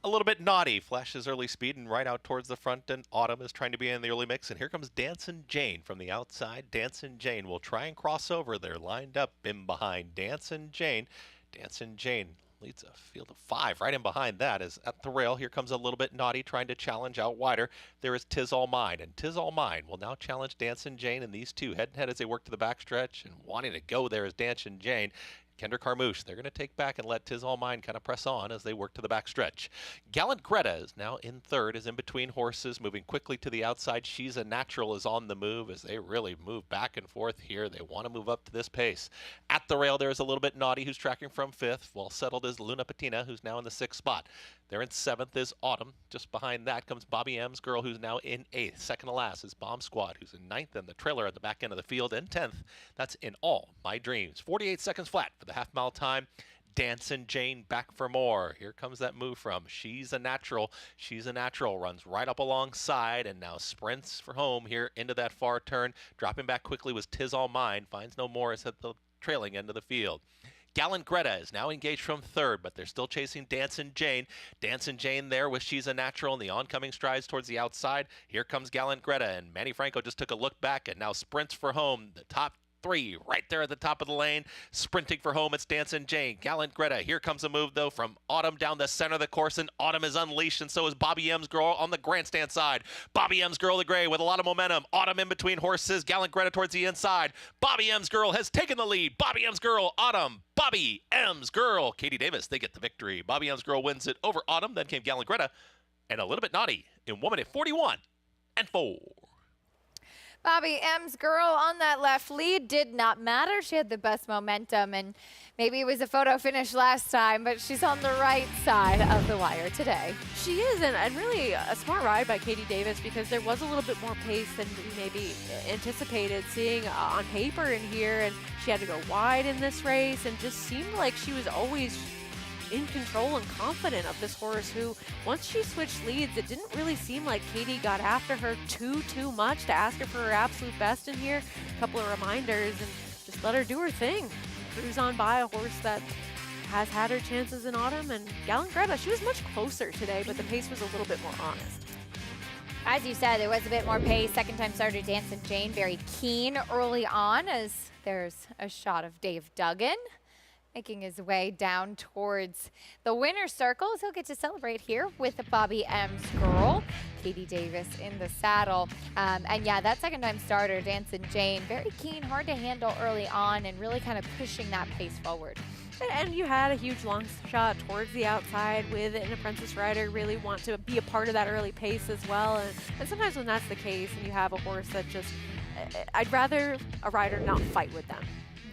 A little bit naughty. Flashes early speed and right out towards the front, and Autumn is trying to be in the early mix. And here comes Dancin' Jane from the outside. Dancin' Jane will try and cross over. They're lined up in behind Dancin' Jane. Dancin' Jane leads a field of 5. Right in behind that is at the rail. Here comes a little bit naughty trying to challenge out wider. There is 'Tis All Mine, and 'Tis All Mine will now challenge Dancin' Jane, and these two head and head as they work to the backstretch, and wanting to go there is Dancin' Jane. Kendrick Harmouche, they're going to take back and let Tis All Mine kind of press on as they work to the back stretch. Gallant Greta is now in third, is in between horses, moving quickly to the outside. She's a Natural is on the move as they really move back and forth here. They want to move up to this pace. At the rail, there's a little bit Naughty, who's tracking from 5th. Well settled is Luna Patina, who's now in the 6th spot. There in 7th is Autumn. Just behind that comes Bobby M's Girl, who's now in 8th. Second to last is Bomb Squad, who's in 9th, and the trailer at the back end of the field in 10th. That's In All My Dreams. 48 seconds flat for the half-mile time. Dancin' Jane back for more. Here comes that move from She's a Natural. She's a Natural runs right up alongside and now sprints for home here into that far turn. Dropping back quickly was Tis All Mine. Finds no more, is at the trailing end of the field. Gallant Greta is now engaged from 3rd, but they're still chasing Dancin' Jane. Dancin' Jane there with She's a Natural in the oncoming strides towards the outside. Here comes Gallant Greta, and Manny Franco just took a look back and now sprints for home. The top 3 right there at the top of the lane. Sprinting for home, it's Dancin' Jane. Gallant Greta. Here comes a move, though, from Autumn down the center of the course, and Autumn is unleashed, and so is Bobby M's Girl on the grandstand side. Bobby M's Girl, the gray, with a lot of momentum. Autumn in between horses. Gallant Greta towards the inside. Bobby M's Girl has taken the lead. Bobby M's Girl, Autumn. Bobby M's Girl. Katie Davis, they get the victory. Bobby M's Girl wins it over Autumn. Then came Gallant Greta, and a little bit Naughty in 1 minute 41 and 4. Bobby M's Girl on that left lead did not matter. She had the best momentum, and maybe it was a photo finish last time, but she's on the right side of the wire today. She is, and really a smart ride by Katie Davis because there was a little bit more pace than we maybe anticipated seeing on paper in here, and she had to go wide in this race and just seemed like she was always in control and confident of this horse who, once she switched leads, it didn't really seem like Katie got after her too much to ask her for her absolute best in here. A couple of reminders and just let her do her thing. Cruise on by a horse that has had her chances in Autumn, and Gallant Greta, she was much closer today, but the pace was a little bit more honest. As you said, there was a bit more pace. Second time starter Dancin' Jane, very keen early on as there's a shot of Dave Dugen making his way down towards the winner's circle. He'll get to celebrate here with Bobby M's Girl. Katie Davis in the saddle. And yeah, that second time starter, Dancin' Jane, very keen, hard to handle early on and really kind of pushing that pace forward. And you had a huge long shot towards the outside with an apprentice rider really want to be a part of that early pace as well. And sometimes when that's the case and you have a horse that just, I'd rather a rider not fight with them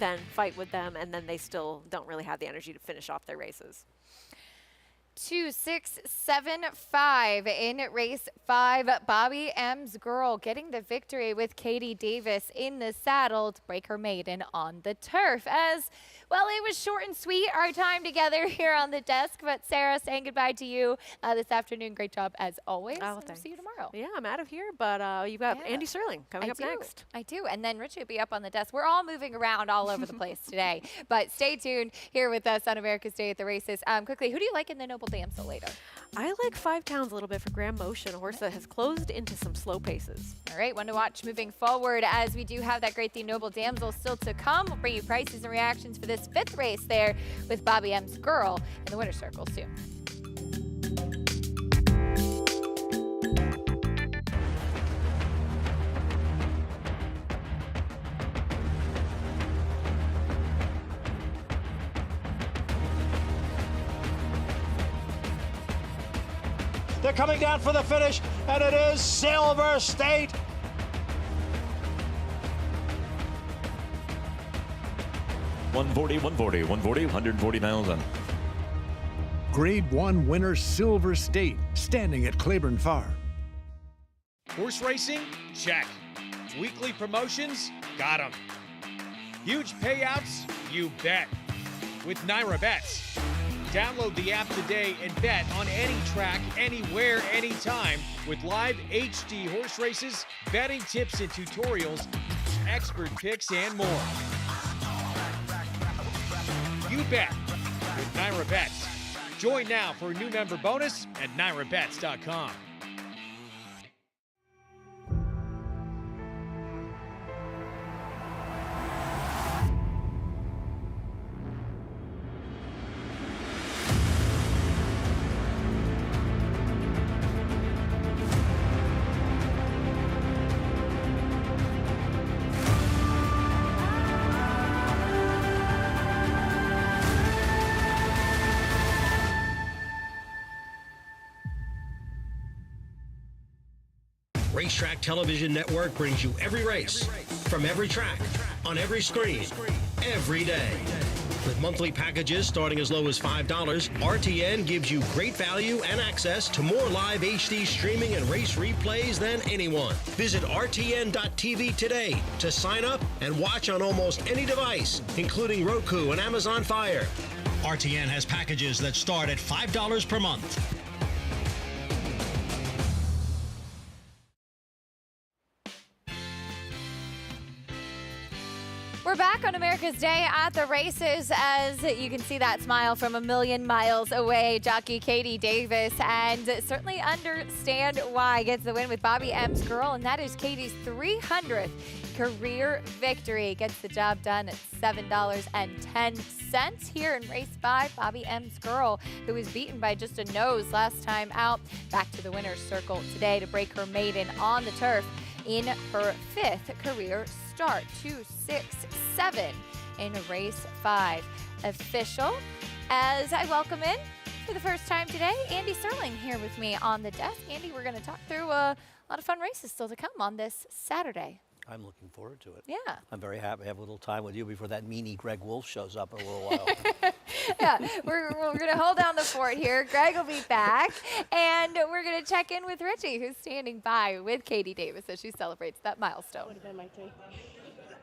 than fight with them and then they still don't really have the energy to finish off their races. 2, 6, 7, 5 in race 5. Bobby M's Girl getting the victory with Katie Davis in the saddle to break her maiden on the turf. As well, it was short and sweet, our time together here on the desk. But Sarah, saying goodbye to you this afternoon. Great job as always. Oh, and we'll see you tomorrow. Yeah, I'm out of here, but you've got Andy Serling coming up next. I do, and then Richie will be up on the desk. We're all moving around all over the place today, but stay tuned here with us on America's Day at the Races. Quickly, who do you like in the Noble Damsel later? I like 5 pounds a little bit for Graham Motion, a horse that has closed into some slow paces. All right, one to watch moving forward as we do have that great The Noble Damsel still to come. We'll bring you prices and reactions for this 5th race there with Bobby M's Girl in the winner's circle soon. They're coming down for the finish, and it is Silver State. $140,000. Grade 1 winner Silver State, standing at Claiborne Farm. Horse racing? Check. Weekly promotions? Got 'em. Huge payouts? You bet. With Naira Bets. Download the app today and bet on any track, anywhere, anytime with live HD horse races, betting tips and tutorials, expert picks, and more. You bet with Naira Bets. Join now for a new member bonus at NairaBets.com. Racetrack Television Network brings you every race, from every track, on every screen, every day. With monthly packages starting as low as $5, RTN gives you great value and access to more live HD streaming and race replays than anyone. Visit RTN.tv today to sign up and watch on almost any device, including Roku and Amazon Fire. RTN has packages that start at $5 per month. We're back on America's Day at the races. As you can see that smile from a million miles away, jockey Katie Davis, and certainly understand why. Gets the win with Bobby M's Girl, and that is Katie's 300th career victory. Gets the job done at $7.10 here in race 5. Bobby M's Girl, who was beaten by just a nose last time out, back to the winner's circle today to break her maiden on the turf in her 5th career start. 2-6-7 in race 5. Official, as I welcome in for the first time today, Andy Sterling here with me on the desk. Andy, we're going to talk through a lot of fun races still to come on this Saturday. I'm looking forward to it. Yeah. I'm very happy to have a little time with you before that meanie Greg Wolf shows up in a little while. Yeah, we're going to hold down the fort here. Greg will be back, and we're going to check in with Richie, who's standing by with Katie Davis as she celebrates that milestone. Would have been my turn.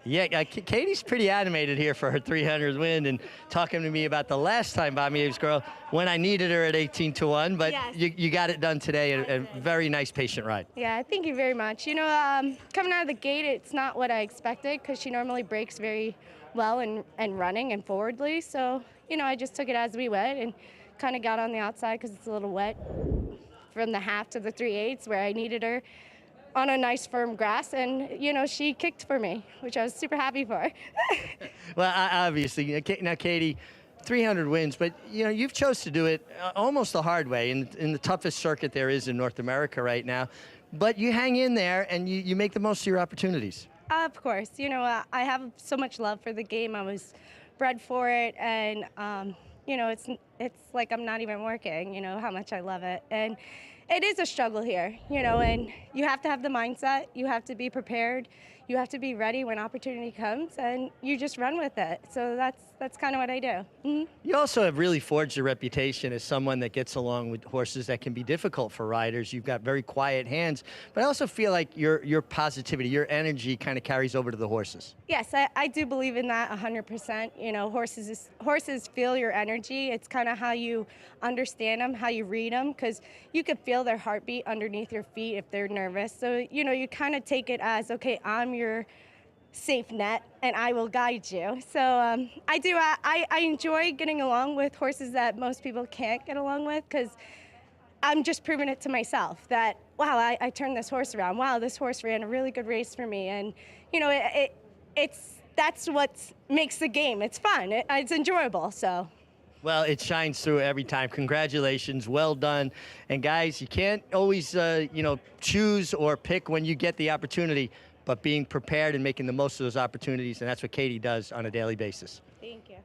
Yeah, Katie's pretty animated here for her 300th win and talking to me about the last time Bobby M's Girl when I needed her at 18-1, but Yes. you got it done today. A very nice patient ride. Yeah, thank you very much. You know, coming out of the gate, it's not what I expected because she normally breaks very well and running and forwardly. So, you know, I just took it as we went and kind of got on the outside because it's a little wet from the half to the 3/8 where I needed her on a nice firm grass, and you know, she kicked for me, which I was super happy for. Well, obviously, now Katie, 300 wins, but you know, you've chose to do it almost the hard way in the toughest circuit there is in North America right now, but you hang in there and you make the most of your opportunities. Of course, you know, I have so much love for the game. I was bred for it, and you know, it's like I'm not even working, you know, how much I love it. And it is a struggle here, you know, and you have to have the mindset, you have to be prepared, you have to be ready when opportunity comes, and you just run with it. So that's kind of what I do. Mm-hmm. You also have really forged a reputation as someone that gets along with horses that can be difficult for riders. You've got very quiet hands, but I also feel like your positivity, your energy kind of carries over to the horses. Yes, I do believe in that 100%. You know, horses feel your energy. It's kind of how you understand them, how you read them, because you could feel their heartbeat underneath your feet if they're nervous. So, you know, you kind of take it as, okay, I'm your safe net and I will guide you. So I enjoy getting along with horses that most people can't get along with, because I'm just proving it to myself that, wow, I turned this horse around. Wow, this horse ran a really good race for me. And, you know, that's what makes the game. It's fun. It's enjoyable, so. Well, it shines through every time. Congratulations, well done. And guys, you can't always, you know, choose or pick when you get the opportunity, but being prepared and making the most of those opportunities, and that's what Katie does on a daily basis. Thank you.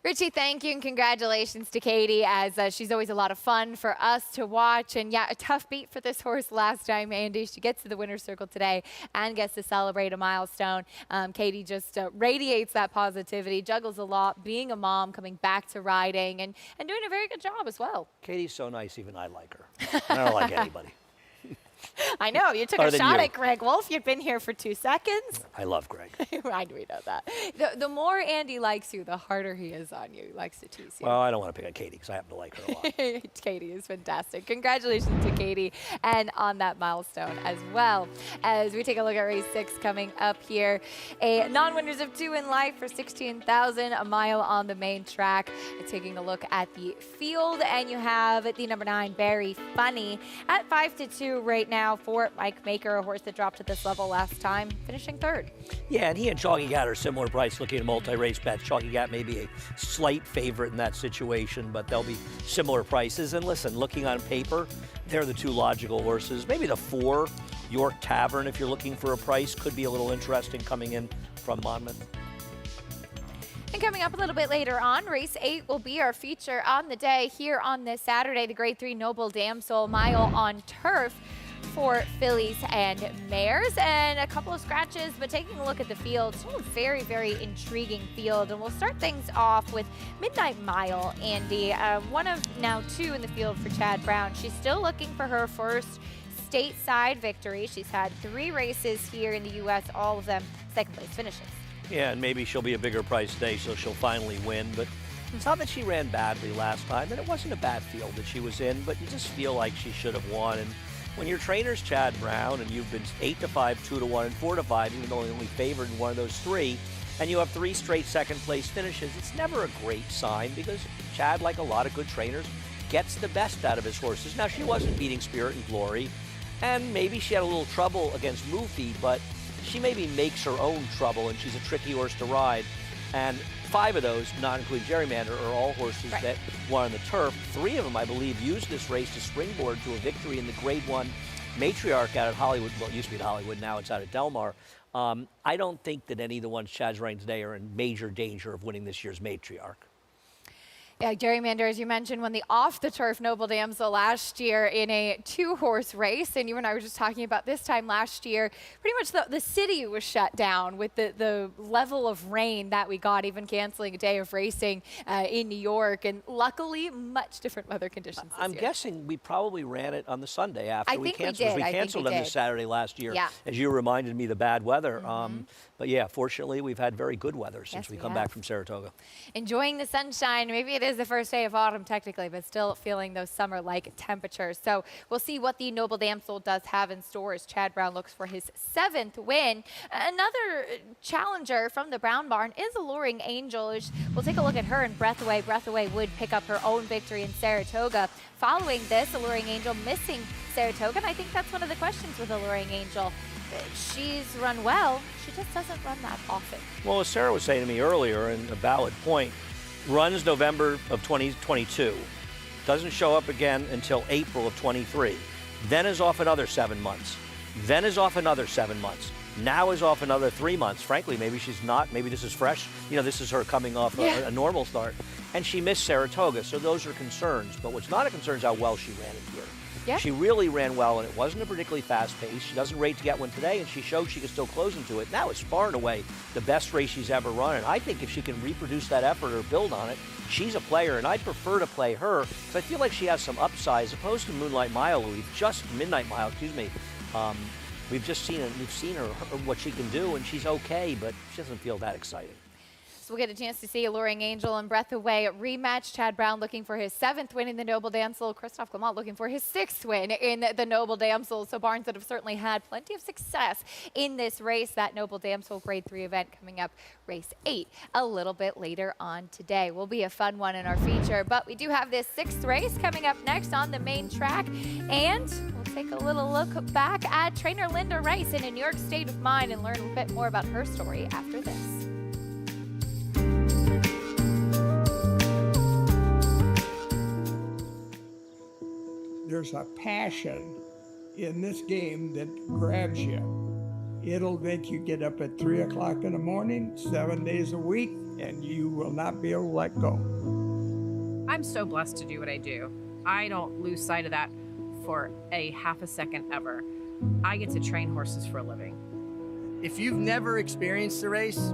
Richie, thank you, and congratulations to Katie, as she's always a lot of fun for us to watch. And yeah, a tough beat for this horse last time, Andy. She gets to the winner's circle today and gets to celebrate a milestone. Katie just radiates that positivity, juggles a lot, being a mom, coming back to riding, and doing a very good job as well. Katie's so nice, even I like her. I don't like anybody. I know, you took Other a than shot you. at Greg Wolf. You'd been here for 2 seconds. I love Greg. I do know that. The more Andy likes you, the harder he is on you. He likes to tease you. Well, I don't want to pick on Katie because I happen to like her a lot. Katie is fantastic. Congratulations to Katie, and on that milestone as well. As we take a look at race 6 coming up here, a non-winners of 2 in life for $16,000, a mile on the main track. Taking a look at the field, and you have the number 9, Very Funny, at 5-2 right now for Mike Maker, a horse that dropped to this level last time, finishing 3rd. Yeah, and he and Chalky Gat are similar price looking at multi-race bets. Chalky Gat may be a slight favorite in that situation, but they'll be similar prices. And listen, looking on paper, they're the 2 logical horses. Maybe the 4, York Tavern, if you're looking for a price, could be a little interesting coming in from Monmouth. And coming up a little bit later on, race 8 will be our feature on the day here on this Saturday, the Grade 3 Noble Damsel mile on turf for fillies and mares, and a couple of scratches, but taking a look at the field, still a very, very intriguing field. And we'll start things off with Midnight Mile, Andy, one of now 2 in the field for Chad Brown. She's still looking for her first stateside victory. She's had 3 races here in the U.S., all of them second place finishes. Yeah, and maybe she'll be a bigger price today, so she'll finally win. But it's not that she ran badly last time, and it wasn't a bad field that she was in, but you just feel like she should have won. And when your trainer's Chad Brown, and you've been 8-5, 2-1, and 4-5, even though you're only favored in one of those 3, and you have 3 straight second-place finishes, it's never a great sign, because Chad, like a lot of good trainers, gets the best out of his horses. Now, she wasn't beating Spirit and Glory, and maybe she had a little trouble against Moofy, but she maybe makes her own trouble, and she's a tricky horse to ride. And 5 of those, not including Gerrymander, are all horses that won on the turf. 3 of them, I believe, used this race to springboard to a victory in the Grade 1 Matriarch out at Hollywood. Well, it used to be at Hollywood, now it's out at Del Mar. I don't think that any of the ones Chad's running today are in major danger of winning this year's Matriarch. Yeah, Gerrymander, as you mentioned, won the off-the-turf Noble Damsel last year in a 2-horse race. And you and I were just talking about this time last year, pretty much the city was shut down with the level of rain that we got, even canceling a day of racing in New York. And luckily, much different weather conditions this I'm year. guessing we probably ran it on the Sunday after we canceled. We canceled on the Saturday last year, as you reminded me, the bad weather. But yeah, fortunately, we've had very good weather since we come back from Saratoga. Enjoying the sunshine. Maybe it is the first day of autumn technically, but still feeling those summer-like temperatures. So we'll see what the Noble Damsel does have in store as Chad Brown looks for his 7th win. Another challenger from the Brown Barn is Alluring Angel. We'll take a look at her in Breath Away. Breath Away would pick up her own victory in Saratoga. Following this, Alluring Angel missing Saratoga, and I think that's one of the questions with Alluring Angel. She's run well, she just doesn't run that often. Well, as Sarah was saying to me earlier, and a valid point, runs November of 2022, doesn't show up again until April of 23, then is off another 7 months, then is off another 7 months, now is off another 3 months. Frankly, maybe she's not, maybe this is fresh, you know, this is her coming off a normal start, and she missed Saratoga, so those are concerns. But what's not a concern is how well she ran it here. Yeah. She really ran well, and it wasn't a particularly fast pace. She doesn't rate to get one today, and she showed she could still close into it. That was far and away the best race she's ever run, and I think if she can reproduce that effort or build on it, she's a player, and I'd prefer to play her because I feel like she has some upside as opposed to Midnight Mile. We've just seen her what she can do, and she's okay, but she doesn't feel that exciting. So we'll get a chance to see Alluring Angel and Breath Away rematch. Chad Brown looking for his 7th win in the Noble Damsel. Christophe Clement looking for his 6th win in the Noble Damsel. So barns that have certainly had plenty of success in this race. That Noble Damsel Grade 3 event coming up, race 8, a little bit later on today. Will be a fun one in our feature. But we do have this 6th race coming up next on the main track. And we'll take a little look back at trainer Linda Rice in a New York state of mind and learn a bit more about her story after this. There's a passion in this game that grabs you. It'll make you get up at 3 o'clock in the morning, 7 days a week, and you will not be able to let go. I'm so blessed to do what I do. I don't lose sight of that for a half a second ever. I get to train horses for a living. If you've never experienced the race,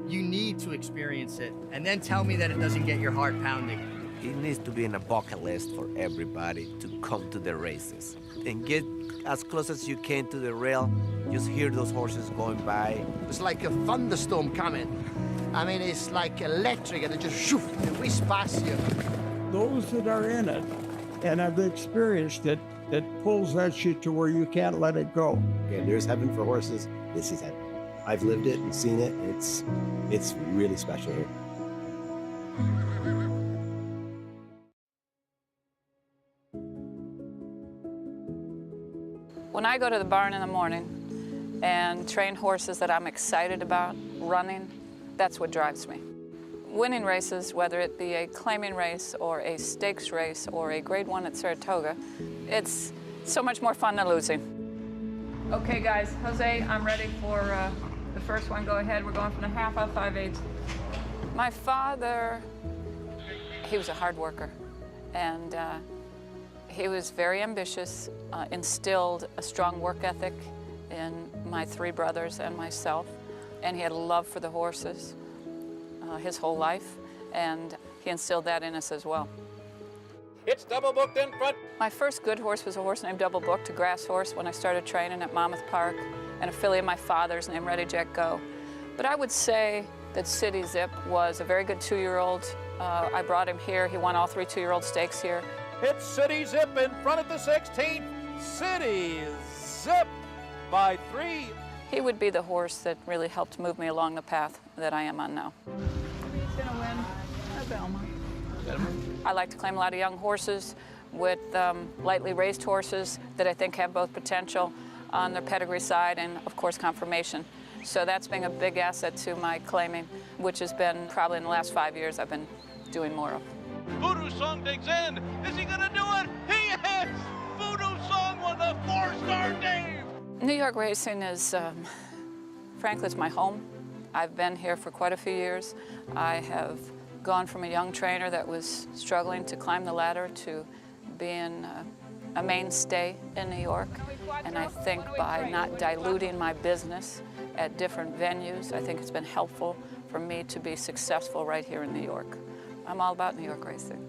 you need to experience it, and then tell me that it doesn't get your heart pounding. It needs to be in a bucket list for everybody to come to the races and get as close as you can to the rail. Just hear those horses going by. It's like a thunderstorm coming. I mean, it's like electric, and it just shoof, it whips past you. Those that are in it and have experienced it, it pulls at you to where you can't let it go. Okay, there's heaven for horses. This is heaven. I've lived it and seen it. It's really special here. When I go to the barn in the morning and train horses that I'm excited about running, that's what drives me. Winning races, whether it be a claiming race or a stakes race or a Grade 1 at Saratoga, it's so much more fun than losing. Okay guys, Jose, I'm ready for the first one. Go ahead, we're going from the half out 5/8. My father, he was a hard worker, and he was very ambitious, instilled a strong work ethic in my 3 brothers and myself, and he had a love for the horses his whole life, and he instilled that in us as well. It's double booked in front. My first good horse was a horse named Double Booked, a grass horse, when I started training at Monmouth Park, and a filly of my father's named Ready Jack Go. But I would say that City Zip was a very good 2-year-old. I brought him here. He won all 3 2-year-old stakes here. It's City Zip in front at the 16th. City Zip by 3. He would be the horse that really helped move me along the path that I am on now. He's gonna win a Velma. I like to claim a lot of young horses with lightly raised horses that I think have both potential on their pedigree side and, of course, conformation. So that's been a big asset to my claiming, which has been probably in the last 5 years I've been doing more of. Voodoo Song digs in. Is he gonna do it? He is! Voodoo Song won the 4-star Dave! New York racing is, frankly, it's my home. I've been here for quite a few years. I have gone from a young trainer that was struggling to climb the ladder to being a mainstay in New York. And I think by not diluting my business at different venues, I think it's been helpful for me to be successful right here in New York. I'm all about New York racing.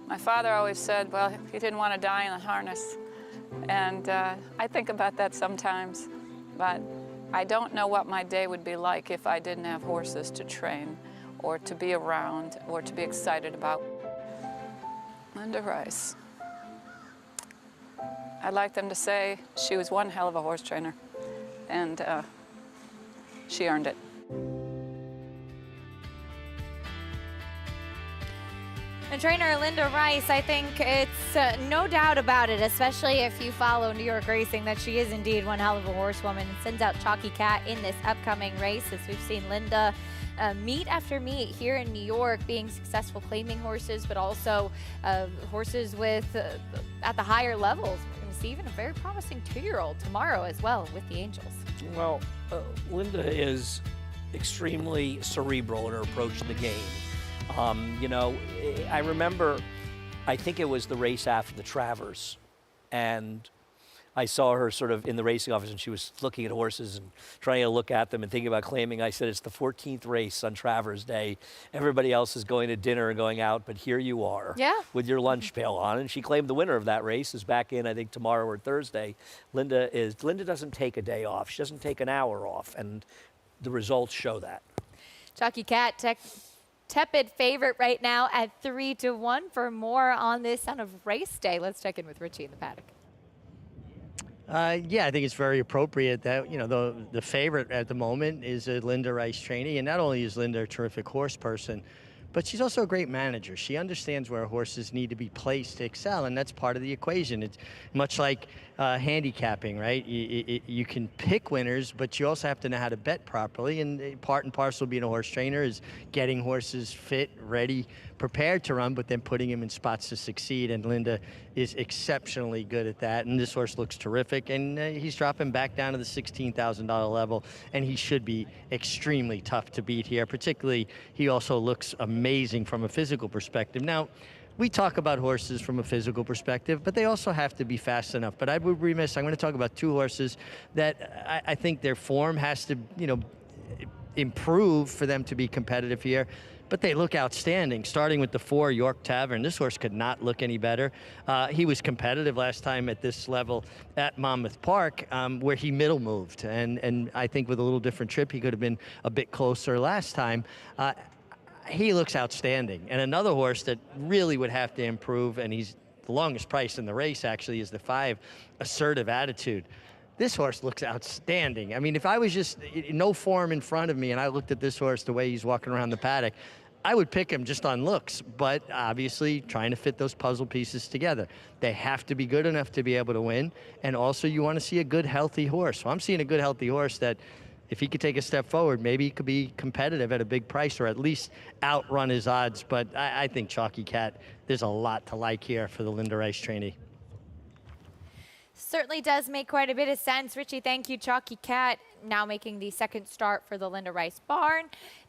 My father always said, well, he didn't want to die in the harness. And I think about that sometimes, but I don't know what my day would be like if I didn't have horses to train or to be around or to be excited about. Linda Rice. I'd like them to say she was one hell of a horse trainer, and she earned it. And trainer Linda Rice, I think it's no doubt about it, especially if you follow New York racing, that she is indeed one hell of a horsewoman, and sends out Chalky Cat in this upcoming race, as we've seen Linda meet after meet here in New York, being successful claiming horses, but also horses with at the higher levels. We're going to see even a very promising 2-year-old tomorrow as well with the Angels. Well, Linda is extremely cerebral in her approach to the game. You know, I remember, I think it was the race after the Travers, and I saw her sort of in the racing office, and she was looking at horses and trying to look at them and thinking about claiming. I said, it's the 14th race on Travers Day. Everybody else is going to dinner and going out, but here you are with your lunch pail on. And she claimed the winner of that race is back in, I think, tomorrow or Thursday. Linda doesn't take a day off. She doesn't take an hour off, and the results show that. Chalky Cat, tepid favorite right now at 3-1. For more on this son of race day, let's check in with Richie in the paddock. Yeah, I think it's very appropriate that, you know, the favorite at the moment is a Linda Rice trainee, and not only is Linda a terrific horse person, but she's also a great manager. She understands where horses need to be placed to excel, and that's part of the equation. It's much like handicapping, right? You can pick winners, but you also have to know how to bet properly, and part and parcel of being a horse trainer is getting horses fit, ready, prepared to run, but then putting them in spots to succeed, and Linda is exceptionally good at that, and this horse looks terrific, and he's dropping back down to the $16,000 level, and he should be extremely tough to beat here. Particularly, he also looks amazing from a physical perspective. Now, we talk about horses from a physical perspective, but they also have to be fast enough. But I would be remiss, I'm going to talk about 2 horses that I think their form has to, you know, improve for them to be competitive here. But they look outstanding, starting with the 4 York Tavern. This horse could not look any better. He was competitive last time at this level at Monmouth Park, where he middle moved. And I think with a little different trip, he could have been a bit closer last time. He looks outstanding. And another horse that really would have to improve, and he's the longest price in the race actually, is the 5 Assertive Attitude. This horse looks outstanding. I mean, if I was just no form in front of me and I looked at this horse the way he's walking around the paddock, I would pick him just on looks, but obviously trying to fit those puzzle pieces together. They have to be good enough to be able to win, and also you want to see a good, healthy horse. So I'm seeing a good, healthy horse that if he could take a step forward, maybe he could be competitive at a big price or at least outrun his odds. But I think Chalky Cat, there's a lot to like here for the Linda Rice trainee. Certainly does make quite a bit of sense. Richie, thank you. Chalky Cat now making the second start for the Linda Rice barn.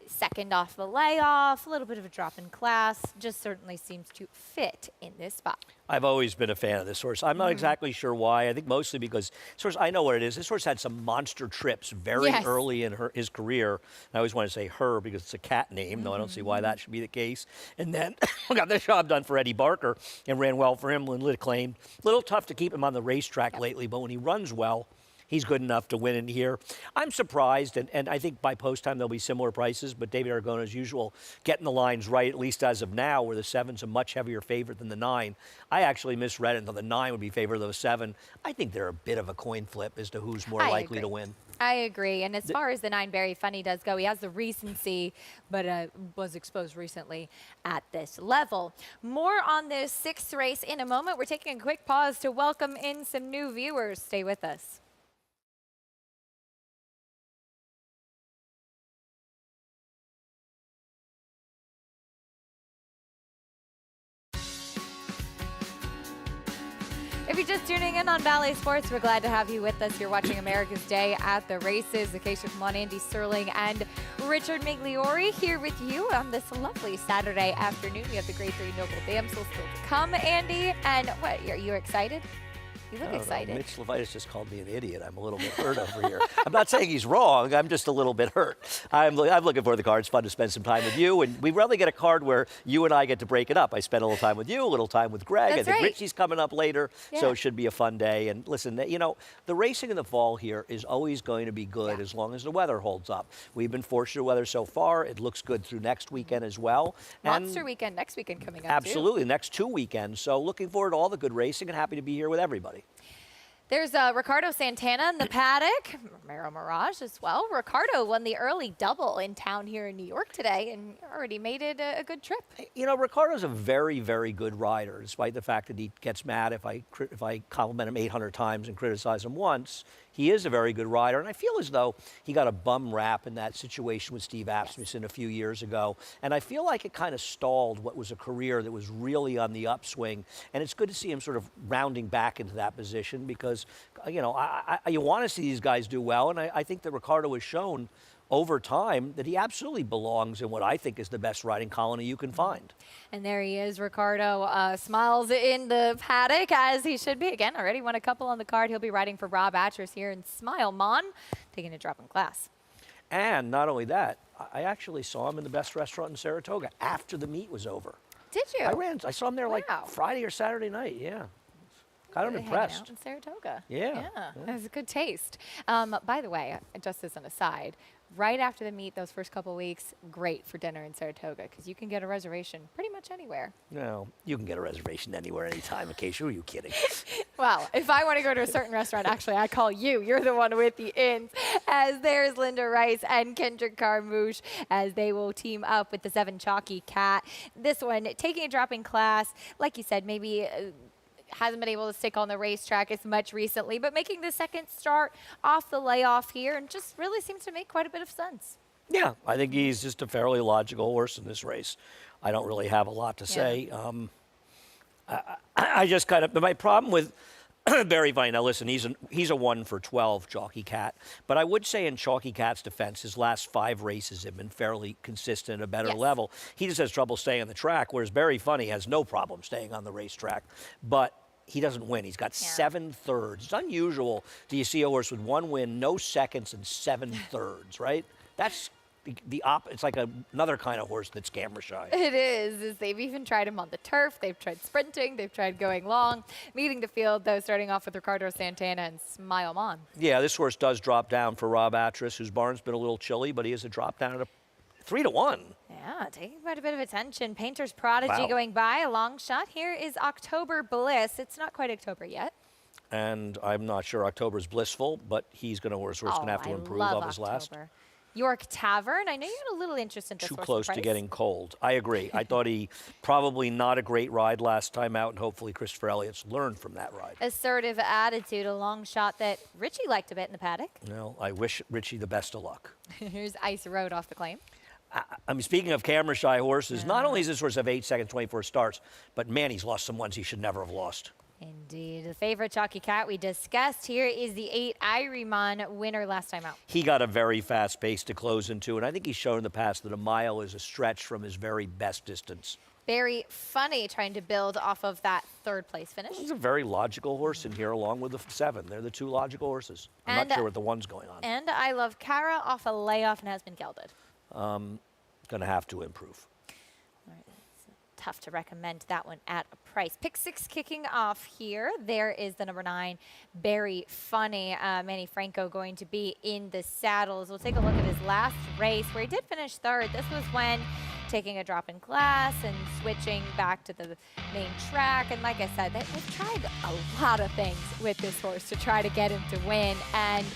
second off the layoff, a little bit of a drop in class, just certainly seems to fit in this spot. I've always been a fan of this horse. I'm not exactly sure why. I think mostly because this horse, I know what it is. This horse had some monster trips very early in his career. I always want to say her because it's a cat name, though I don't see why that should be the case. And then got the job done for Eddie Barker and ran well for him when lit claimed. A little tough to keep him on the racetrack lately, but when he runs well, he's good enough to win in here. I'm surprised, and I think by post time there'll be similar prices, but David Aragona, as usual, getting the lines right, at least as of now, where the 7's a much heavier favorite than the 9. I actually misread it, and the 9 would be favored of the 7. I think they're a bit of a coin flip as to who's more likely to win. I agree. And as far as the 9 Berry Funny does go, he has the recency, but was exposed recently at this level. More on this 6th race in a moment. We're taking a quick pause to welcome in some new viewers. Stay with us. If you're just tuning in on Ballet Sports, we're glad to have you with us. You're watching America's Day at the Races. Acacia Kumon, Andy Sterling, and Richard Migliori here with you on this lovely Saturday afternoon. We have the Grade 3 Noble Damsel still to come, Andy. And what, are you excited? You look excited. Mitch Levitas just called me an idiot. I'm a little bit hurt over here. I'm not saying he's wrong. I'm just a little bit hurt. I'm looking for the card. It's fun to spend some time with you. And we rarely get a card where you and I get to break it up. I spend a little time with you, a little time with Greg. That's I think right. Richie's coming up later, so it should be a fun day. And listen, you know, the racing in the fall here is always going to be good as long as the weather holds up. We've been fortunate weather so far. It looks good through next weekend as well. Monster weekend next weekend coming up, absolutely, the next 2 weekends. So looking forward to all the good racing and happy to be here with everybody. There's Ricardo Santana in the paddock, Mero Mirage as well. Ricardo won the early double in town here in New York today and already made it a good trip. You know, Ricardo's a very, very good rider, despite the fact that he gets mad if I compliment him 800 times and criticize him once. He is a very good rider, and I feel as though he got a bum rap in that situation with Steve Asmussen a few years ago, and I feel like it kind of stalled what was a career that was really on the upswing, and it's good to see him sort of rounding back into that position because, you know, you want to see these guys do well, and I think that Ricardo has shown over time that he absolutely belongs in what I think is the best riding colony you can find. And there he is, Ricardo, smiles in the paddock as he should be. Again, already won a couple on the card. He'll be riding for Rob Atras here in Smile Mon, taking a drop in class. And not only that, I actually saw him in the best restaurant in Saratoga after the meet was over. Did you? I saw him there like Friday or Saturday night, yeah. Kind of impressed. Out in Saratoga. Yeah. That was a good taste. By the way, just as an aside, right after the meet, those first couple weeks, great for dinner in Saratoga because you can get a reservation pretty much anywhere. No, you can get a reservation anywhere, anytime. Acacia, who are you kidding? Well, if I want to go to a certain restaurant, actually, I call you. You're the one with the ins. As there's Linda Rice and Kendrick Carmouche as they will team up with the 7 Chalky Cat. This one taking a drop in class. Like you said, maybe hasn't been able to stick on the racetrack as much recently, but making the second start off the layoff here and just really seems to make quite a bit of sense. Yeah, I think he's just a fairly logical horse in this race. I don't really have a lot to say. I just kind of, my problem with Barry Vine, now listen, he's a 1 for 12 Chalky Cat, but I would say in Chalky Cat's defense, his last 5 races have been fairly consistent at a better level. He just has trouble staying on the track, whereas Barry Funny has no problem staying on the racetrack. But he doesn't win. He's got 7 thirds. It's unusual do you see a horse with 1 win, no seconds, and 7 thirds, right? That's it's like another kind of horse that's camera shy. It is. They've even tried him on the turf. They've tried sprinting. They've tried going long. Meeting the field, though, starting off with Ricardo Santana and Smile Mon. Yeah, this horse does drop down for Rob Atras, whose barn's been a little chilly, but he has a drop down at a 3-1. Yeah, taking quite a bit of attention. Painter's Prodigy going by, a long shot. Here is October Bliss. It's not quite October yet. And I'm not sure October's blissful, but he's going to have to improve off his last. York Tavern. I know you had a little interest in this Too horse close to getting cold. I agree. I thought he probably not a great ride last time out, and hopefully Christopher Elliott's learned from that ride. Assertive attitude, a long shot that Richie liked a bit in the paddock. Well, I wish Richie the best of luck. Here's Ice Road off the claim. I mean, speaking of camera-shy horses, not only does this horse have 8 seconds, 24 starts, but man, he's lost some ones he should never have lost. Indeed. The favorite Chalky Cat we discussed here is the 8 Irimon winner last time out. He got a very fast pace to close into, and I think he's shown in the past that a mile is a stretch from his very best distance. Very funny trying to build off of that 3rd place finish. He's a very logical horse in here, along with the 7. They're the 2 logical horses. I'm not sure what the 1's going on. And I Love Cara off a layoff and has been gelded. Going to have to improve. Tough to recommend that one at a price. Pick 6 kicking off here. There is the number 9, Very Funny. Manny Franco going to be in the saddles. We'll take a look at his last race where he did finish 3rd. This was when taking a drop in class and switching back to the main track. And like I said, they've tried a lot of things with this horse to try to get him to win. And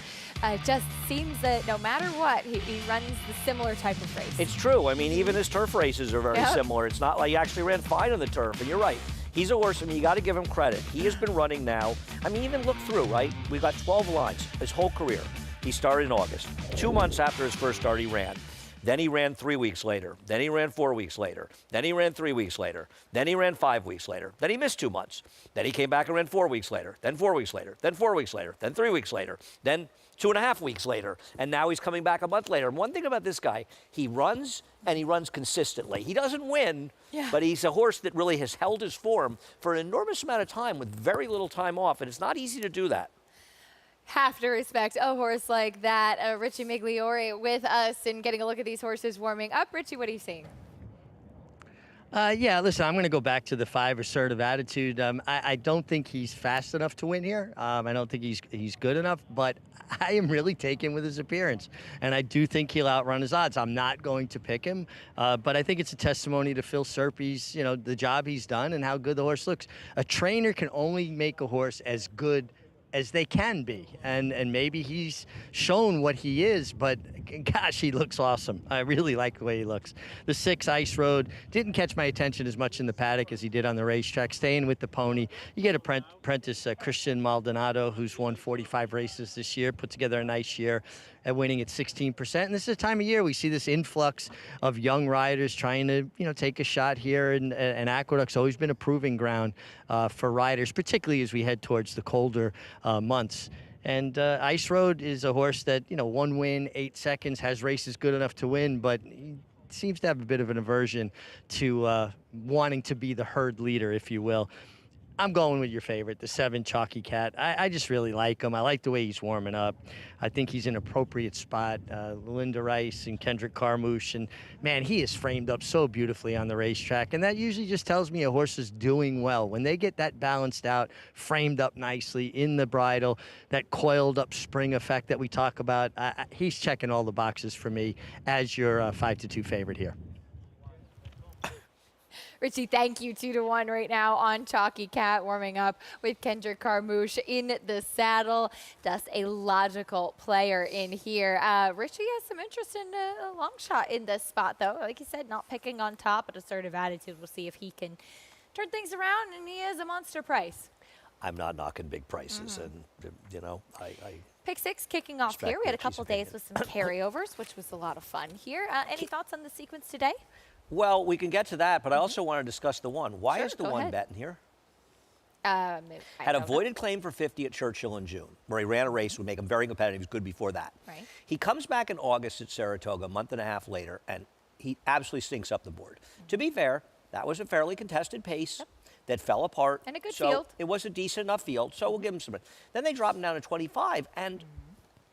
it just seems that no matter what, he runs the similar type of race. It's true. I mean, even his turf races are very similar. It's not like he actually ran fine on the turf. And you're right. He's a horse, I mean, you got to give him credit. He has been running now. I mean, even look through, right? We've got 12 lines his whole career. He started in August. 2 months after his first start, he ran. Then he ran 3 weeks later. Then he ran 4 weeks later. Then he ran 3 weeks later. Then he ran 5 weeks later. Then he missed 2 months. Then he came back and ran 4 weeks later. Then 4 weeks later. Then 4 weeks later. Then 3 weeks later. Then 2.5 weeks later. And now he's coming back a month later. And one thing about this guy, he runs and he runs consistently. He doesn't win, but he's a horse that really has held his form for an enormous amount of time with very little time off. And it's not easy to do that. Have to respect a horse like that. Richie Migliore with us and getting a look at these horses warming up. Richie, what are you seeing? Yeah, listen, I'm going to go back to the 5 Assertive Attitude. I don't think he's fast enough to win here. I don't think he's good enough, but I am really taken with his appearance, and I do think he'll outrun his odds. I'm not going to pick him, but I think it's a testimony to Phil Serpy's, the job he's done and how good the horse looks. A trainer can only make a horse as good as they can be, and maybe he's shown what he is, but gosh, he looks awesome. I really like the way he looks. The 6 Ice Road didn't catch my attention as much in the paddock as he did on the racetrack, staying with the pony. You get apprentice Christian Maldonado, who's won 45 races this year, put together a nice year at winning at 16%. And this is a time of year we see this influx of young riders trying to, take a shot here. And Aqueduct's always been a proving ground for riders, particularly as we head towards the colder months. And Ice Road is a horse that, 1 win, 8 seconds, has races good enough to win, but he seems to have a bit of an aversion to wanting to be the herd leader, if you will. I'm going with your favorite, the 7 Chalky Cat. I just really like him. I like the way he's warming up. I think he's in an appropriate spot. Linda Rice and Kendrick Carmouche, and man, he is framed up so beautifully on the racetrack, and that usually just tells me a horse is doing well. When they get that balanced out, framed up nicely in the bridle, that coiled up spring effect that we talk about, he's checking all the boxes for me as your 5-2 favorite here. Richie, thank you. 2-1 right now on Chalky Cat, warming up with Kendrick Carmouche in the saddle. Just a logical player in here. Richie has some interest in a long shot in this spot, though. Like you said, not picking on top, but Assertive Attitude. We'll see if he can turn things around, and he is a monster price. I'm not knocking big prices, and, I Pick 6 kicking off here. We had a couple days with some carryovers, which was a lot of fun here. Any thoughts on the sequence today? Well, we can get to that, but I also want to discuss the 1. Why is the 1 betting here? Had a voided claim for 50 at Churchill in June, where he ran a race would make him very competitive. He was good before that. Right. He comes back in August at Saratoga, a month and a half later, and he absolutely stinks up the board. To be fair, that was a fairly contested pace that fell apart. And a good field. field. It was a decent enough field, so we'll give him some. Then they dropped him down to 25, and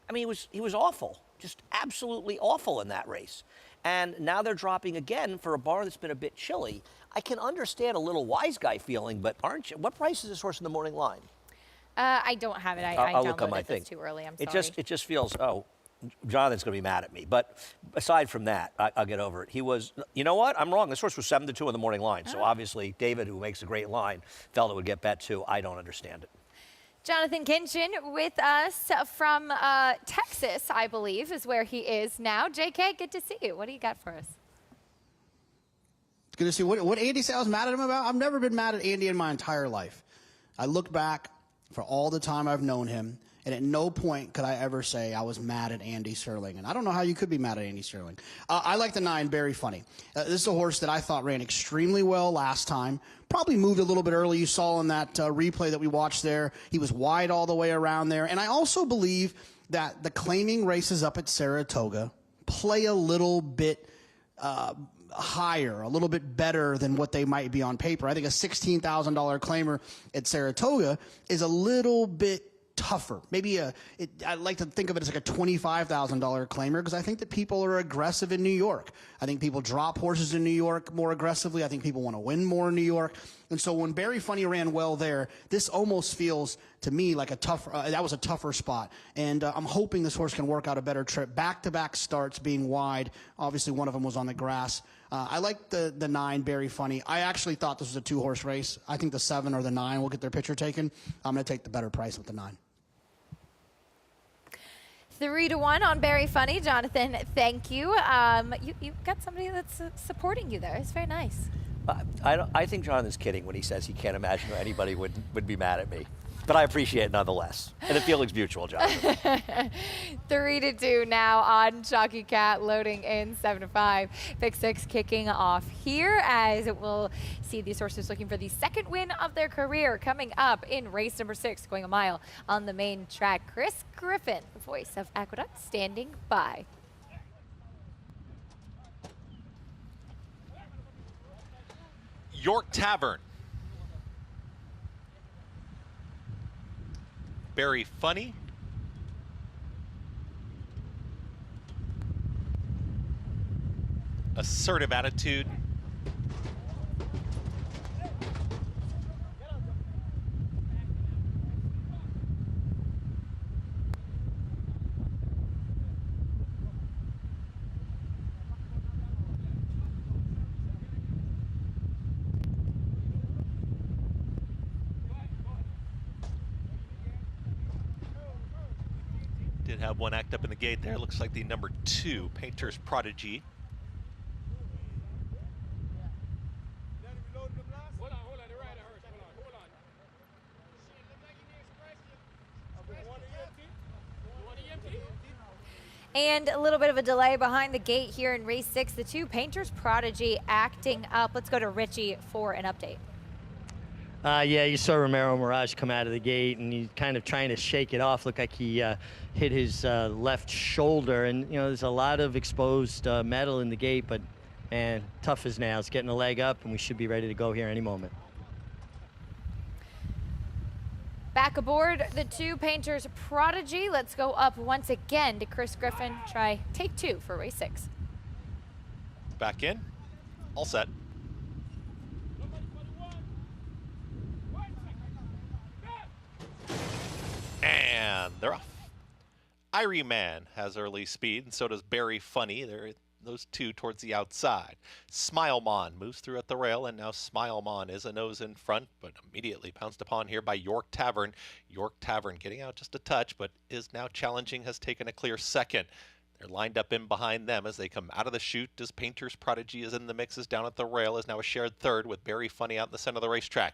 I mean, he was awful, just absolutely awful in that race. And now they're dropping again for a barn that's been a bit chilly. I can understand a little wise guy feeling, but what price is this horse in the morning line? I don't have it. I'll look on downloaded my it thing. too early. I'm sorry. It just feels, Jonathan's going to be mad at me. But aside from that, I'll get over it. He was, you know what? I'm wrong. This horse was 7-2 in the morning line. So obviously, David, who makes a great line, felt it would get bet too. I don't understand it. Jonathan Kinchin with us from Texas, I believe, is where he is now. JK, good to see you. What do you got for us? It's good to see. What Andy said I was mad at him about? I've never been mad at Andy in my entire life. I look back for all the time I've known him, And at no point could I ever say I was mad at Andy Serling. And I don't know how you could be mad at Andy Serling. I like the 9, Very Funny. This is a horse that I thought ran extremely well last time. Probably moved a little bit early. You saw in that replay that we watched there. He was wide all the way around there. And I also believe that the claiming races up at Saratoga play a little bit higher, a little bit better than what they might be on paper. I think a $16,000 claimer at Saratoga is a little bit tougher. Maybe I like to think of it as like a $25,000 claimer because I think that people are aggressive in New York. I think people drop horses in New York more aggressively. I think people want to win more in New York. And so when Very Funny ran well there, this almost feels to me like a tougher, that was a tougher spot. And I'm hoping this horse can work out a better trip. Back-to-back starts being wide. Obviously one of them was on the grass. I like the 9, Very Funny. I actually thought this was a 2-horse race. I think the 7 or the 9 will get their picture taken. I'm going to take the better price with the 9. 3-1 on Very Funny. Jonathan, thank you. You've got somebody that's supporting you there. It's very nice. I think Jonathan's kidding when he says he can't imagine that anybody would be mad at me. But I appreciate it nonetheless. And the feeling's mutual, Jonathan. 3-2 now on Chalky Cat, loading in 7-5. Pick 6 kicking off here as we'll see these horses looking for the second win of their career coming up in race number 6, going a mile on the main track. Chris Griffin, the voice of Aqueduct, standing by. York Tavern. Very Funny. Assertive Attitude. Did have one act up in the gate there. Looks like the number 2, Painter's Prodigy. And a little bit of a delay behind the gate here in race 6. The 2, Painter's Prodigy, acting up. Let's go to Richie for an update. Yeah, you saw Romero Mirage come out of the gate, and he's kind of trying to shake it off. Looked like he hit his left shoulder, and you know there's a lot of exposed metal in the gate, but man, tough as nails. Getting a leg up, and we should be ready to go here any moment. Back aboard the 2, Painter's Prodigy. Let's go up once again to Chris Griffin. Try take 2 for race 6. Back in. All set. And they're off. Irie Man has early speed, and so does Very Funny. They're those 2 towards the outside. Smilemon moves through at the rail, and now Smilemon is a nose in front, but immediately pounced upon here by York Tavern. York Tavern getting out just a touch, but is now challenging, has taken a clear second. They're lined up in behind them as they come out of the chute as Painter's Prodigy is in the mixes down at the rail, is now a shared third with Very Funny out in the center of the racetrack.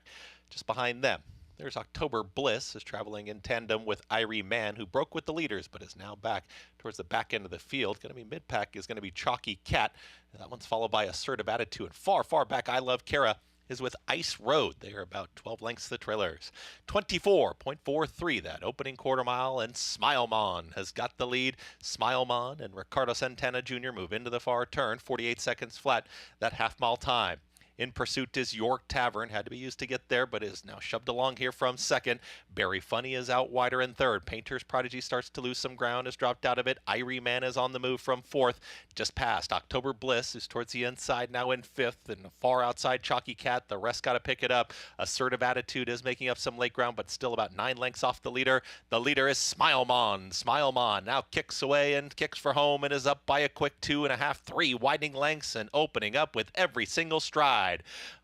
Just behind them, there's October Bliss, is traveling in tandem with Irie Man, who broke with the leaders, but is now back towards the back end of the field. Going to be mid-pack is going to be Chalky Cat. That one's followed by Assertive Attitude. And far, far back, I Love Kara is with Ice Road. They are about 12 lengths the trailers. 24.43, that opening quarter mile, and Smilemon has got the lead. Smilemon and Ricardo Santana Jr. move into the far turn, 48 seconds flat, that half-mile time. In pursuit is York Tavern. Had to be used to get there, but is now shoved along here from second. Very Funny is out wider in third. Painter's Prodigy starts to lose some ground, has dropped out of it. Irie Man is on the move from fourth. Just past October Bliss, who's towards the inside, now in fifth. And far outside Chalky Cat. The rest got to pick it up. Assertive Attitude is making up some late ground, but still about 9 lengths off the leader. The leader is Smilemon. Smilemon now kicks away and kicks for home and is up by a quick 2.5, 3 widening lengths and opening up with every single stride.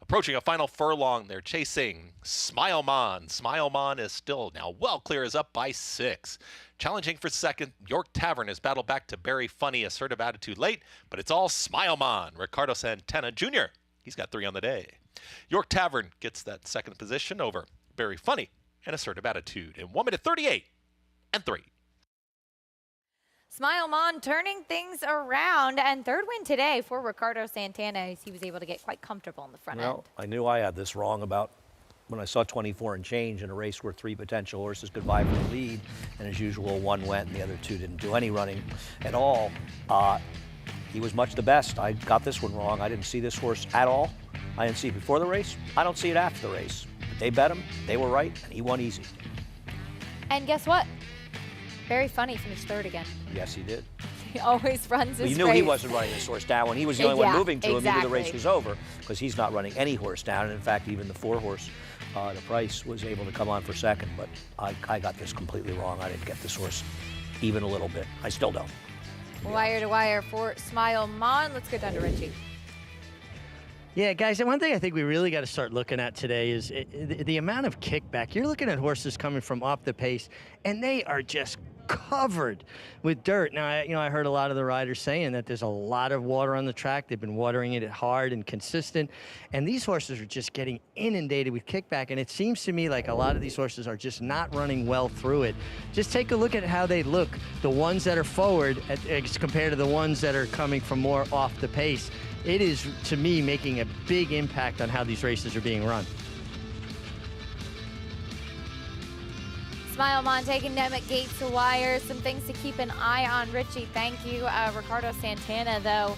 Approaching a final furlong, they're chasing Smilemon. Smilemon is still now well clear, is up by 6. Challenging for second, York Tavern has battled back to Very Funny. Assertive Attitude late, but it's all Smilemon. Ricardo Santana Jr., he's got 3 on the day. York Tavern gets that second position over Very Funny and Assertive Attitude in 1 minute 38 and and 3. Smile Mon turning things around, and third win today for Ricardo Santana as he was able to get quite comfortable in the front end. I knew I had this wrong about when I saw 24 and change in a race where 3 potential horses could vie for the lead, and as usual, 1 went and the other 2 didn't do any running at all. He was much the best. I got this one wrong. I didn't see this horse at all. I didn't see it before the race. I don't see it after the race. But they bet him, they were right, and he won easy. And guess what? Very funny, finished third again. Yes, he did. He always runs his You knew he wasn't running this horse down. When he was the only one moving to him, he knew the race was over, because he's not running any horse down. And in fact, even the 4-horse, the Price, was able to come on for second. But I got this completely wrong. I didn't get this horse even a little bit. I still don't. Wire to wire for Smile Mon. Let's go down to Richie. Yeah, guys, and one thing I think we really got to start looking at today is the amount of kickback. You're looking at horses coming from off the pace, and they are just covered with dirt. Now, I heard a lot of the riders saying that there's a lot of water on the track. They've been watering it hard and consistent, and these horses are just getting inundated with kickback, and it seems to me like a lot of these horses are just not running well through it. Just take a look at how they look, the ones that are forward as compared to the ones that are coming from more off the pace. It is, to me, making a big impact on how these races are being run. Smile Mon taking them at gate to wire. Some things to keep an eye on, Richie. Thank you. Ricardo Santana, though,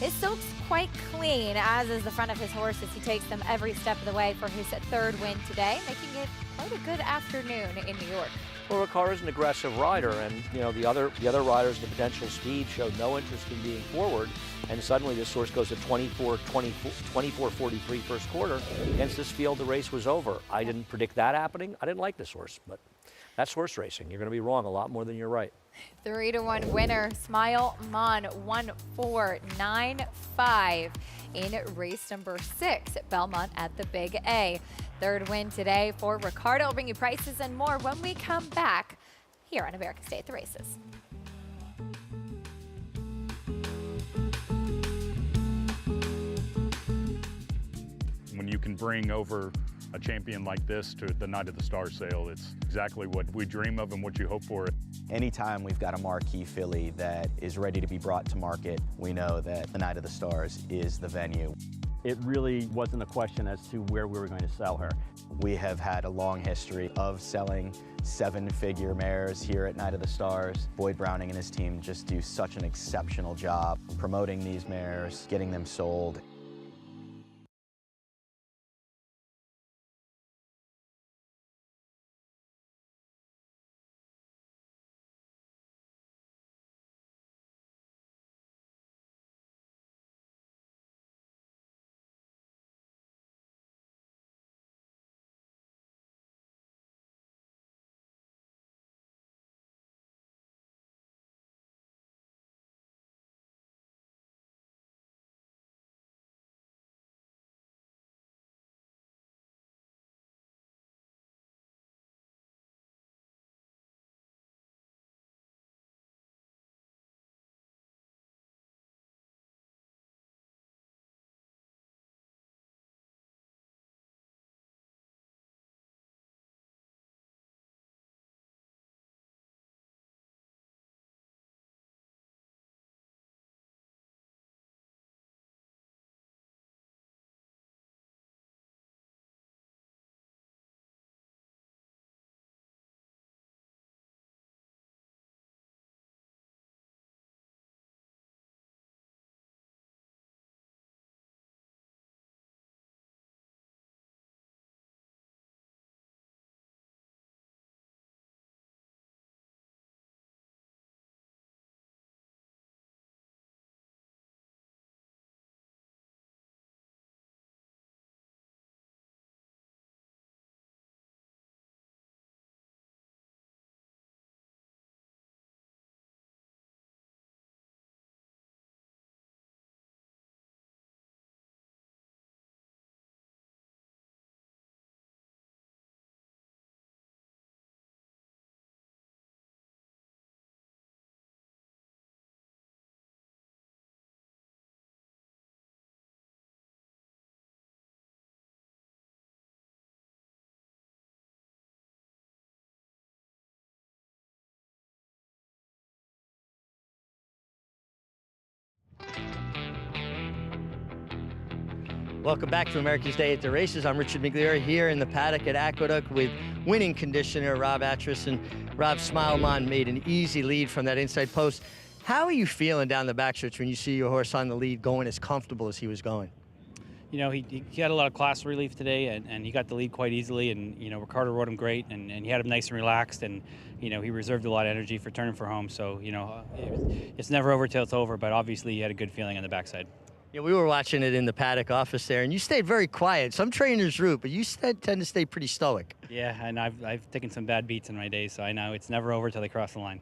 his silk's quite clean, as is the front of his horses. He takes them every step of the way for his third win today, making it quite a good afternoon in New York. Well, Ricardo's an aggressive rider, and the other riders, the potential speed, showed no interest in being forward. And suddenly this horse goes at 24-43 first quarter. Against this field, the race was over. I didn't predict that happening. I didn't like this horse, but that's horse racing. You're going to be wrong a lot more than you're right. 3-1 winner, Smile Mon, 1-4-9-5 in race number 6 at Belmont at the Big A. Third win today for Ricardo. We'll bring you prices and more when we come back here on America's Day at the Races. When you can bring over a champion like this to the Night of the Stars sale, it's exactly what we dream of and what you hope for. Anytime we've got a marquee filly that is ready to be brought to market, we know that the Night of the Stars is the venue. It really wasn't a question as to where we were going to sell her. We have had a long history of selling 7-figure mares here at Night of the Stars. Boyd Browning and his team just do such an exceptional job promoting these mares, getting them sold. Welcome back to America's Day at the Races. I'm Richard Migliore here in the paddock at Aqueduct with winning conditioner Rob Atras, and Rob Smilemon made an easy lead from that inside post. How are you feeling down the backstretch when you see your horse on the lead going as comfortable as he was going? You know, he had a lot of class relief today, and he got the lead quite easily, and, you know, Ricardo rode him great, and he had him nice and relaxed, and, you know, he reserved a lot of energy for turning for home. So, you know, it's never over till it's over, but obviously he had a good feeling on the backside. Yeah, we were watching it in the paddock office there, and you stayed very quiet. Some trainers root, but you tend to stay pretty stoic. Yeah, and I've taken some bad beats in my day, so I know it's never over till they cross the line.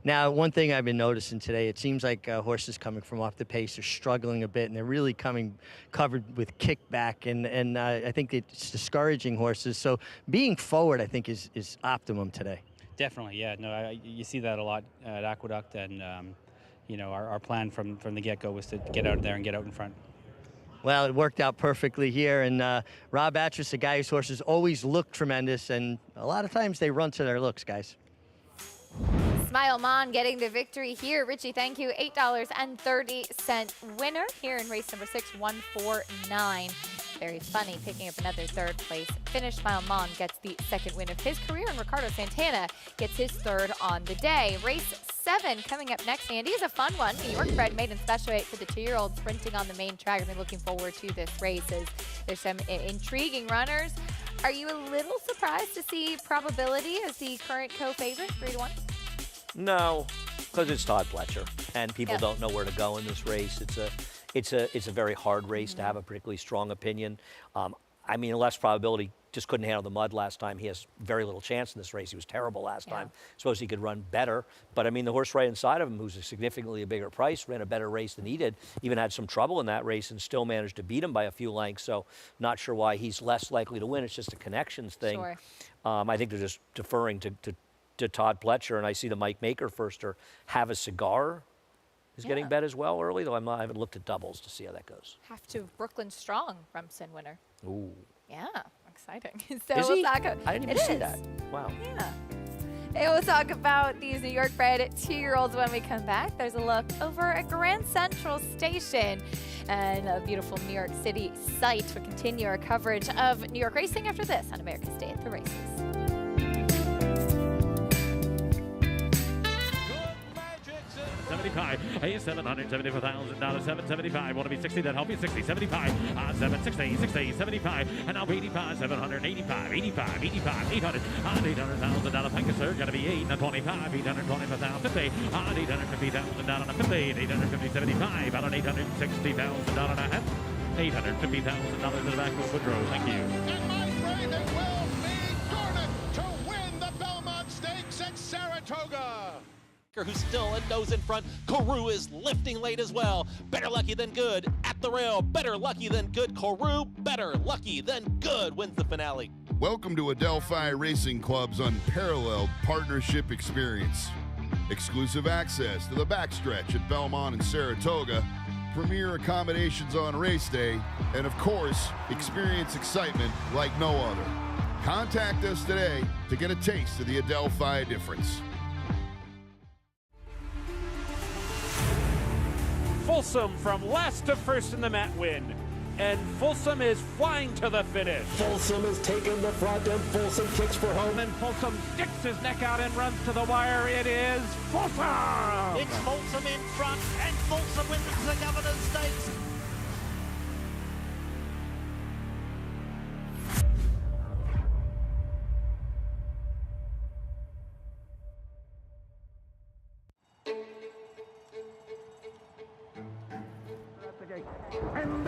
Now, one thing I've been noticing today, it seems like horses coming from off the pace are struggling a bit, and they're really coming covered with kickback, and I think it's discouraging horses. So being forward, I think, is optimum today. Definitely, yeah. No, you see that a lot at Aqueduct, and you know, our plan from the get-go was to get out there and get out in front. Well, it worked out perfectly here, and Rob Atras, a guy whose horses always look tremendous, and a lot of times they run to their looks, guys. Smilemon getting the victory here. Richie, thank you. $8.30 winner here in race number 6, 149. Very funny, picking up another third place finish. Smilemon gets the second win of his career, and Ricardo Santana gets his third on the day. Race 7 coming up next, Andy, is a fun one. New York bred maiden special weight for the 2-year-old sprinting on the main track. I've been looking forward to this race as there's some intriguing runners. Are you a little surprised to see Probability as the current co-favorite, 3-1? No, because it's Todd Pletcher, and people don't know where to go in this race. It's a very hard race to have a particularly strong opinion. I mean, less Probability just couldn't handle the mud last time. He has very little chance in this race. He was terrible last time. Suppose he could run better. But, I mean, the horse right inside of him, who's a significantly bigger price, ran a better race than he did, even had some trouble in that race and still managed to beat him by a few lengths. So not sure why he's less likely to win. It's just a connections thing. Sure. I think they're just deferring to Todd Pletcher, and I see the Mike Maker firster Have a Cigar is getting bet as well early, though I haven't looked at doubles to see how that goes. Have to Brooklyn Strong, Rumson winner. Ooh. Yeah, exciting. So Is we'll he? talk. I didn't even see that. Wow. Yeah. And we'll talk about these New York bred 2-year-olds when we come back. There's a look over at Grand Central Station and a beautiful New York City site. We'll continue our coverage of New York racing after this on America's Day at the Races. 75, $774,000, 775, want to be 60, then help you 60, 75, 760, 60, 75, and now 85, 785, 85, 85, 800, $800,000, thank you, sir, gotta be 8, and 25, 825,000, 50, $850,000, 50, 850, 75, about an $860,000 and a half, $850,000 in the back of Woodrow, thank you. And my friend, it will be Garnet to win the Belmont Stakes at Saratoga. Who's still a nose in front. Kourou is lifting late as well. Better lucky than good at the rail. Better lucky than good. Kourou, better lucky than good, wins the finale. Welcome to Adelphi Racing Club's unparalleled partnership experience. Exclusive access to the backstretch at Belmont and Saratoga, premier accommodations on race day, and of course, experience excitement like no other. Contact us today to get a taste of the Adelphi difference. Folsom from last to first in the Met win. And Folsom is flying to the finish. Folsom has taken the front and Folsom kicks for home. And Folsom sticks his neck out and runs to the wire. It is Folsom! It's Folsom in front, and Folsom wins the Governor's Stakes. And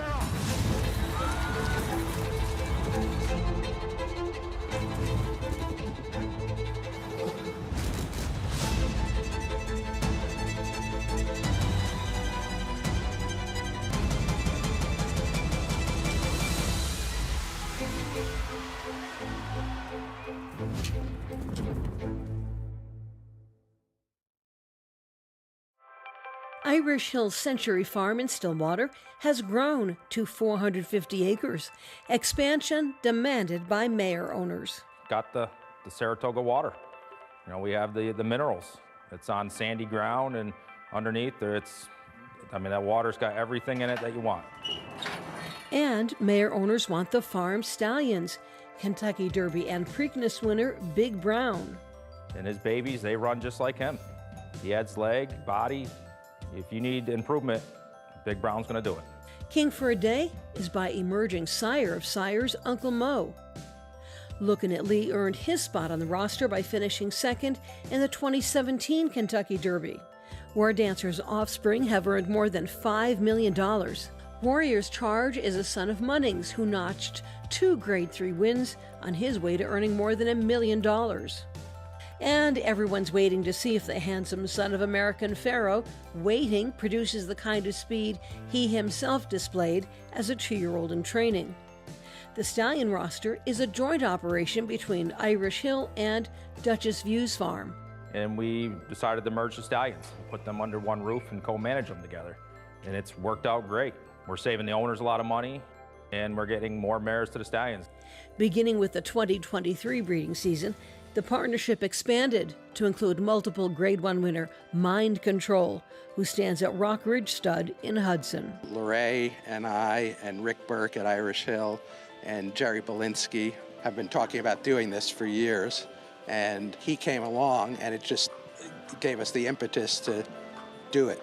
Irish Hill Century Farm in Stillwater has grown to 450 acres. Expansion demanded by mare owners. Got the Saratoga water. You know, we have the minerals. It's on sandy ground, and underneath there, it's I mean, that water's got everything in it that you want. And mare owners want the farm stallions. Kentucky Derby and Preakness winner Big Brown. And his babies, they run just like him. He adds leg, body. If you need improvement, Big Brown's going to do it. King for a Day is by emerging sire of sires, Uncle Mo. Lookin' at Lee earned his spot on the roster by finishing second in the 2017 Kentucky Derby. War Dancer's offspring have earned more than $5 million. Warrior's Charge is a son of Munnings who notched 2 Grade 3 wins on his way to earning more than $1 million. And everyone's waiting to see if the handsome son of American Pharaoh, Waiting, produces the kind of speed he himself displayed as a 2-year-old in training. The stallion roster is a joint operation between Irish Hill and Duchess Views Farm. And we decided to merge the stallions, put them under one roof and co-manage them together. And it's worked out great. We're saving the owners a lot of money, and we're getting more mares to the stallions. Beginning with the 2023 breeding season, the partnership expanded to include multiple Grade 1 winner Mind Control, who stands at Rock Ridge Stud in Hudson. Lorray and I and Rick Burke at Irish Hill and Jerry Belinsky have been talking about doing this for years, and he came along and it just gave us the impetus to do it.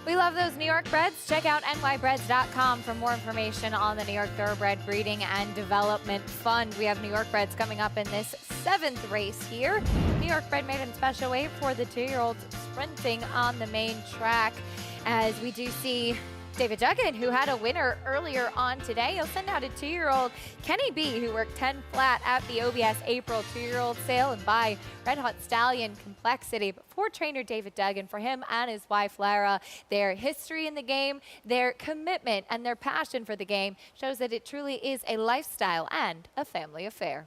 We love those New York breds. Check out nybreds.com for more information on the New York Thoroughbred Breeding and Development Fund. We have New York breds coming up in this 7th race here. New York bred maiden special weight for the 2-year-olds sprinting on the main track, as we do see David Dugen, who had a winner earlier on today. He'll send out a 2-year-old Kenny B, who worked 10 flat at the OBS April 2-year-old sale, and by Red Hot Stallion Complexity. But for trainer David Dugen, for him and his wife Lara, their history in the game, their commitment and their passion for the game shows that it truly is a lifestyle and a family affair.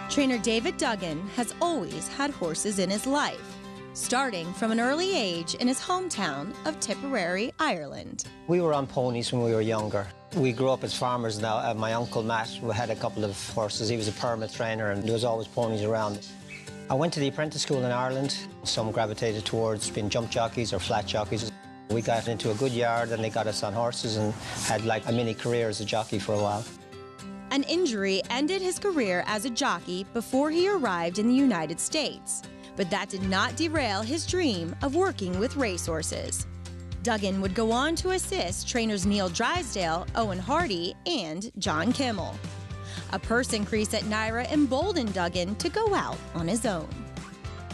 Trainer David Dugen has always had horses in his life, starting from an early age in his hometown of Tipperary, Ireland. We were on ponies when we were younger. We grew up as farmers now. My uncle Matt had a couple of horses. He was a permit trainer, and there was always ponies around. I went to the apprentice school in Ireland. Some gravitated towards being jump jockeys or flat jockeys. We got into a good yard and they got us on horses and had like a mini career as a jockey for a while. An injury ended his career as a jockey before he arrived in the United States. But that did not derail his dream of working with racehorses. Dugen would go on to assist trainers Neil Drysdale, Owen Hardy, and John Kimmel. A purse increase at NYRA emboldened Dugen to go out on his own.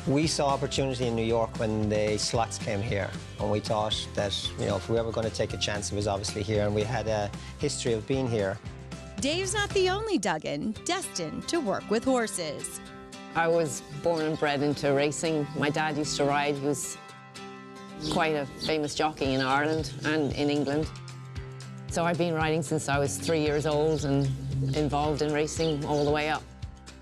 We saw opportunity in New York when the slots came here, and we thought that, if we were ever going to take a chance, it was obviously here, and we had a history of being here. Dave's not the only Dugen destined to work with horses. I was born and bred into racing. My dad used to ride. He was quite a famous jockey in Ireland and in England. So I've been riding since I was 3 years old and involved in racing all the way up.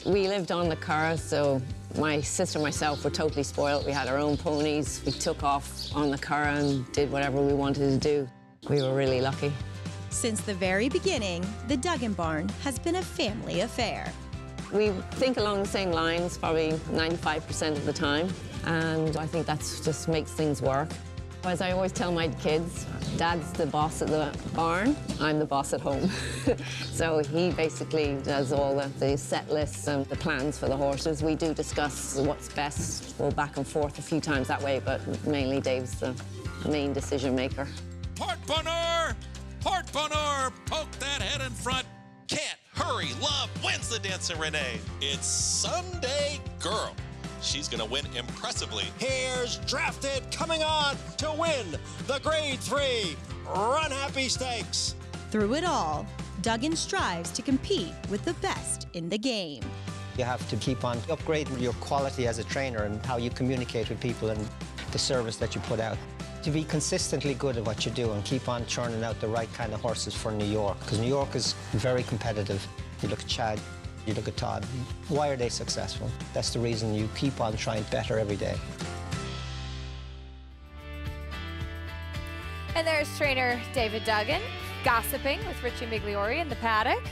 We lived on the Curragh, so my sister and myself were totally spoiled. We had our own ponies. We took off on the Curragh and did whatever we wanted to do. We were really lucky. Since the very beginning, the Dugen barn has been a family affair. We think along the same lines probably 95% of the time, and I think that just makes things work. As I always tell my kids, Dad's the boss at the barn, I'm the boss at home. So he basically does all the set lists and the plans for the horses. We do discuss what's best, go back and forth a few times that way, but mainly Dave's the main decision maker. Port Bonheur! Port Bonheur! Poke that head in front. Can't hurry. Love wins the Dancing Renee. It's Sunday Girl. She's going to win impressively. Here's Drafted coming on to win the Grade 3 Run Happy Stakes. Through it all, Dugen strives to compete with the best in the game. You have to keep on upgrading your quality as a trainer and how you communicate with people and the service that you put out. To be consistently good at what you do and keep on churning out the right kind of horses for New York, because New York is very competitive. You look at Chad, you look at Todd. Why are they successful? That's the reason you keep on trying better every day. And there's trainer David Dugen gossiping with Richie Migliori in the paddock.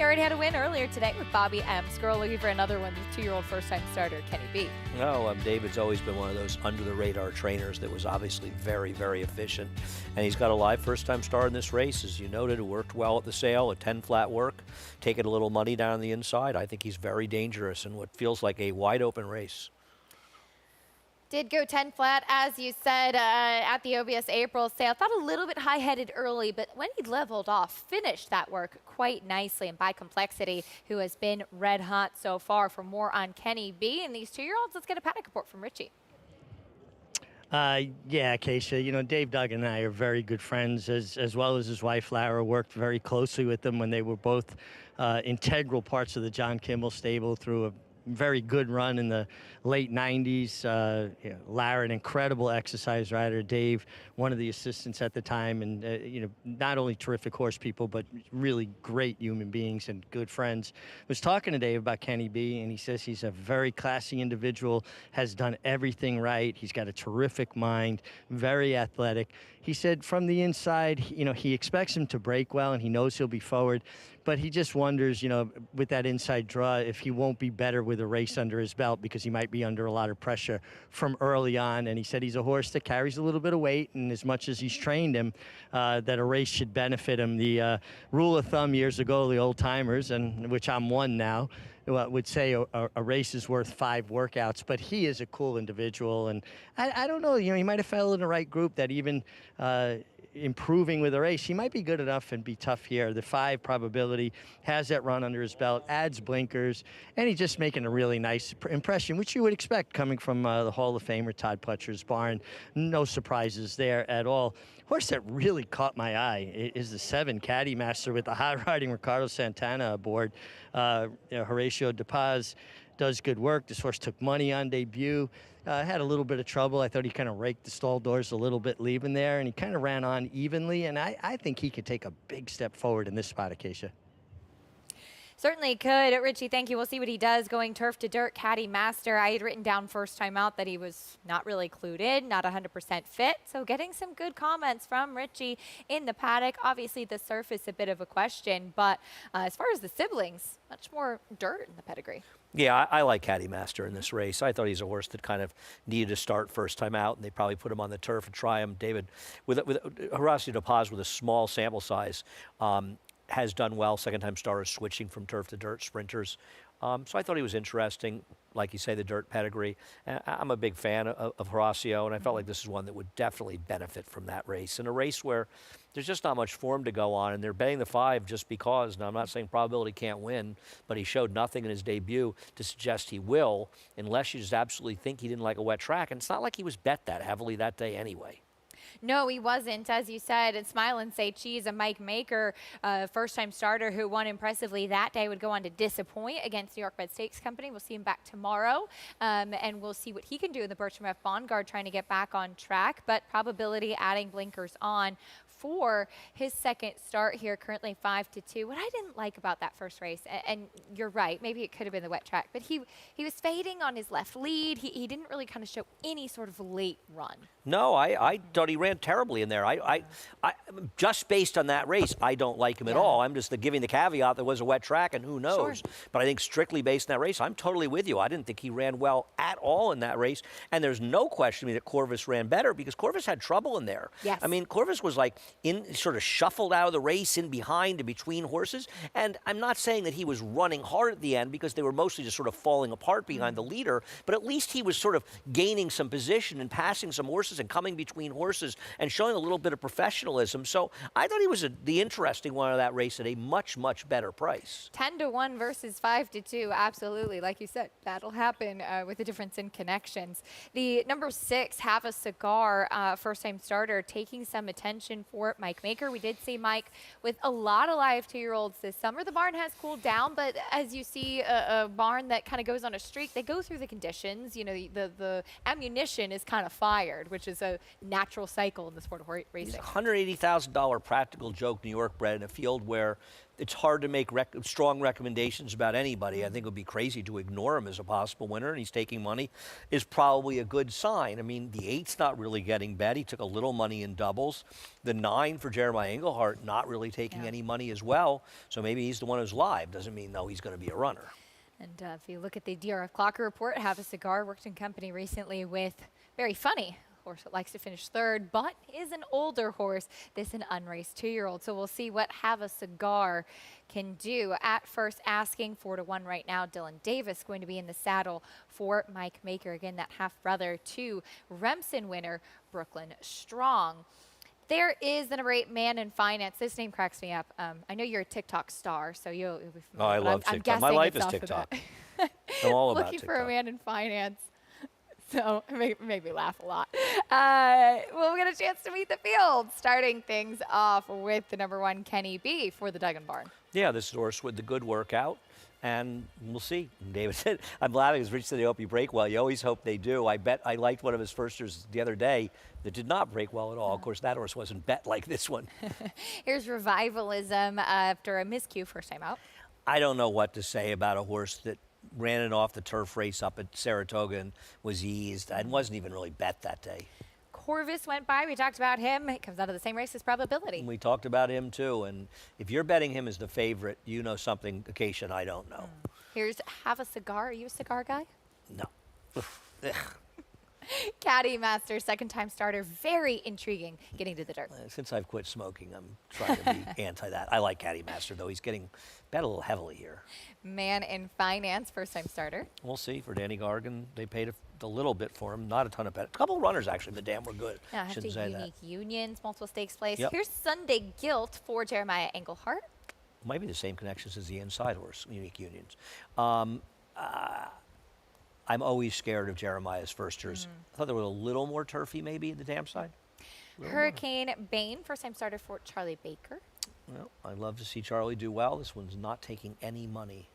He already had a win earlier today with Bobby M's girl, looking for another one with 2-year-old first-time starter Kenny B. No, David's always been one of those under-the-radar trainers that was obviously very, very efficient. And he's got a live first-time star in this race, as you noted, who worked well at the sale, a 10-flat work, taking a little money down on the inside. I think he's very dangerous in what feels like a wide-open race. Did go 10 flat, as you said, at the OBS April sale. Thought a little bit high-headed early, but when he leveled off, finished that work quite nicely. And by Complexity, who has been red hot so far. For more on Kenny B and these 2-year-olds, let's get a paddock report from Richie. Yeah, Keisha, you know, Dave Dugen and I are very good friends, as well as his wife, Lara, worked very closely with them when they were both integral parts of the John Kimball stable through a very good run in the late 90s. Lara, an incredible exercise rider. Dave, one of the assistants at the time, and you know, not only terrific horse people, but really great human beings and good friends. I was talking to Dave about Kenny B, and he says he's a very classy individual, has done everything right. He's got a terrific mind, very athletic. He said from the inside, you know, he expects him to break well, and he knows he'll be forward, but he just wonders, you know, with that inside draw, if he won't be better with a race under his belt, because he might be under a lot of pressure from early on. And he said he's a horse that carries a little bit of weight, and as much as he's trained him, that a race should benefit him. The rule of thumb years ago, the old timers, and which I'm one now, would say a race is worth 5 workouts, but he is a cool individual. And I don't know, you know, he might have fell in the right group that even improving with a race, he might be good enough and be tough here. The 5 probability, has that run under his belt, adds blinkers, and he's just making a really nice impression, which you would expect coming from the Hall of Famer Todd Pletcher's barn. No surprises there at all. Horse that really caught my eye is the 7 Caddy Master with the hot-riding Ricardo Santana aboard. Horatio De Paz does good work. This horse took money on debut. Had a little bit of trouble. I thought he kind of raked the stall doors a little bit leaving there, and he kind of ran on evenly, and I think he could take a big step forward in this spot, Acacia. Certainly could. Richie, thank you. We'll see what he does going turf to dirt. Caddy Master, I had written down first time out that he was not really clued in, not 100% fit. So getting some good comments from Richie in the paddock. Obviously the surface a bit of a question, but as far as the siblings, much more dirt in the pedigree. Yeah, I like Caddy Master in this race. I thought he's a horse that kind of needed to start first time out, and they probably put him on the turf and try him. David, with Horacio De Paz with a small sample size, has done well. Second-time starters switching from turf to dirt, sprinters. So I thought he was interesting. Like you say, the dirt pedigree. I'm a big fan of Horacio, and I felt like this is one that would definitely benefit from that race. In a race where there's just not much form to go on, and they're betting the 5 just because. Now, I'm not saying probability can't win, but he showed nothing in his debut to suggest he will, unless you just absolutely think he didn't like a wet track. And it's not like he was bet that heavily that day anyway. No, he wasn't. As you said, and Smile and Say Cheese, a Mike Maker, first-time starter who won impressively that day, would go on to disappoint against New York Bed Stakes Company. We'll see him back tomorrow, and we'll see what he can do in the Bertram F. Bongard, trying to get back on track. But probability adding blinkers on for his second start here, currently 5-2. What I didn't like about that first race, and you're right, maybe it could have been the wet track, but he was fading on his left lead. He didn't really kind of show any sort of late run. No, I thought he ran terribly in there. I just based on that race, I don't like him at all. I'm just giving the caveat there was a wet track, and who knows. Sure. But I think strictly based on that race, I'm totally with you. I didn't think he ran well at all in that race, and there's no question to me that Corvus ran better, because Corvus had trouble in there. Yes. I mean, Corvus was like sort of shuffled out of the race in behind and between horses, and I'm not saying that he was running hard at the end, because they were mostly just sort of falling apart behind the leader, but at least he was sort of gaining some position and passing some horses and coming between horses and showing a little bit of professionalism. So I thought he was the interesting one of that race at a much, much better price. 10-1 versus 5-2, absolutely. Like you said, that'll happen with the difference in connections. The number 6, Have a Cigar, first-time starter, taking some attention for Mike Maker. We did see Mike with a lot of live 2-year-olds this summer. The barn has cooled down, but as you see a barn that kind of goes on a streak, they go through the conditions. You know, the ammunition is kind of fired, which is a natural cycle in the sport of racing. $180,000 practical joke New York bred in a field where it's hard to make strong recommendations about anybody. I think it would be crazy to ignore him as a possible winner, and he's taking money is probably a good sign. I mean, the 8's not really getting bet. He took a little money in doubles. The 9 for Jeremiah Englehart not really taking any money as well, so maybe he's the one who's live. Doesn't mean, though, he's going to be a runner. And if you look at the DRF Clocker report, Have a Cigar worked in company recently with very funny horse that likes to finish third, but is an older horse. This an unraced 2-year-old. So we'll see what Have a Cigar can do. At first, asking 4-1 right now. Dylan Davis going to be in the saddle for Mike Maker. Again, that half-brother to Remsen winner, Brooklyn Strong. There is the number 8 man in finance. This name cracks me up. I know you're a TikTok star, so you'll be familiar. Oh, I love TikTok. My life is TikTok. I'm all about Looking TikTok. for a man in finance. So it made me laugh a lot. We'll get a chance to meet the field, starting things off with the number 1 Kenny B for the Duggan Barn. Yeah, this horse with the good workout, and we'll see. David said, I'm laughing because Rich said they hope you break well. You always hope they do. I bet I liked one of his firsters the other day that did not break well at all. Of course, that horse wasn't bet like this one. Here's Revivalism after a miscue first time out. I don't know what to say about a horse that ran it off the turf race up at Saratoga and was eased and wasn't even really bet that day. Corvus went by. We talked about him. It comes out of the same race as Probability. And we talked about him too. And if you're betting him as the favorite, you know something occasion I don't know. Here's Have a Cigar. Are you a cigar guy? No. Caddy Master, second-time starter. Very intriguing getting to the dirt. Since I've quit smoking, I'm trying to be anti that. I like Caddy Master, though. He's getting bet a little heavily here. Man in finance, first-time starter. We'll see. For Danny Gargan, they paid a little bit for him. Not a ton of bet. A couple of runners, actually. The damn were good. Yeah, Shouldn't say Unique Unions, multiple stakes place. Yep. Here's Sunday Guilt for Jeremiah Englehart. Might be the same connections as the inside horse, Unique Unions. I'm always scared of Jeremiah's firsters. I thought they were a little more turfy, maybe, the damn side. Hurricane Bane, first-time starter for Charlie Baker. Well, I'd love to see Charlie do well. This one's not taking any money.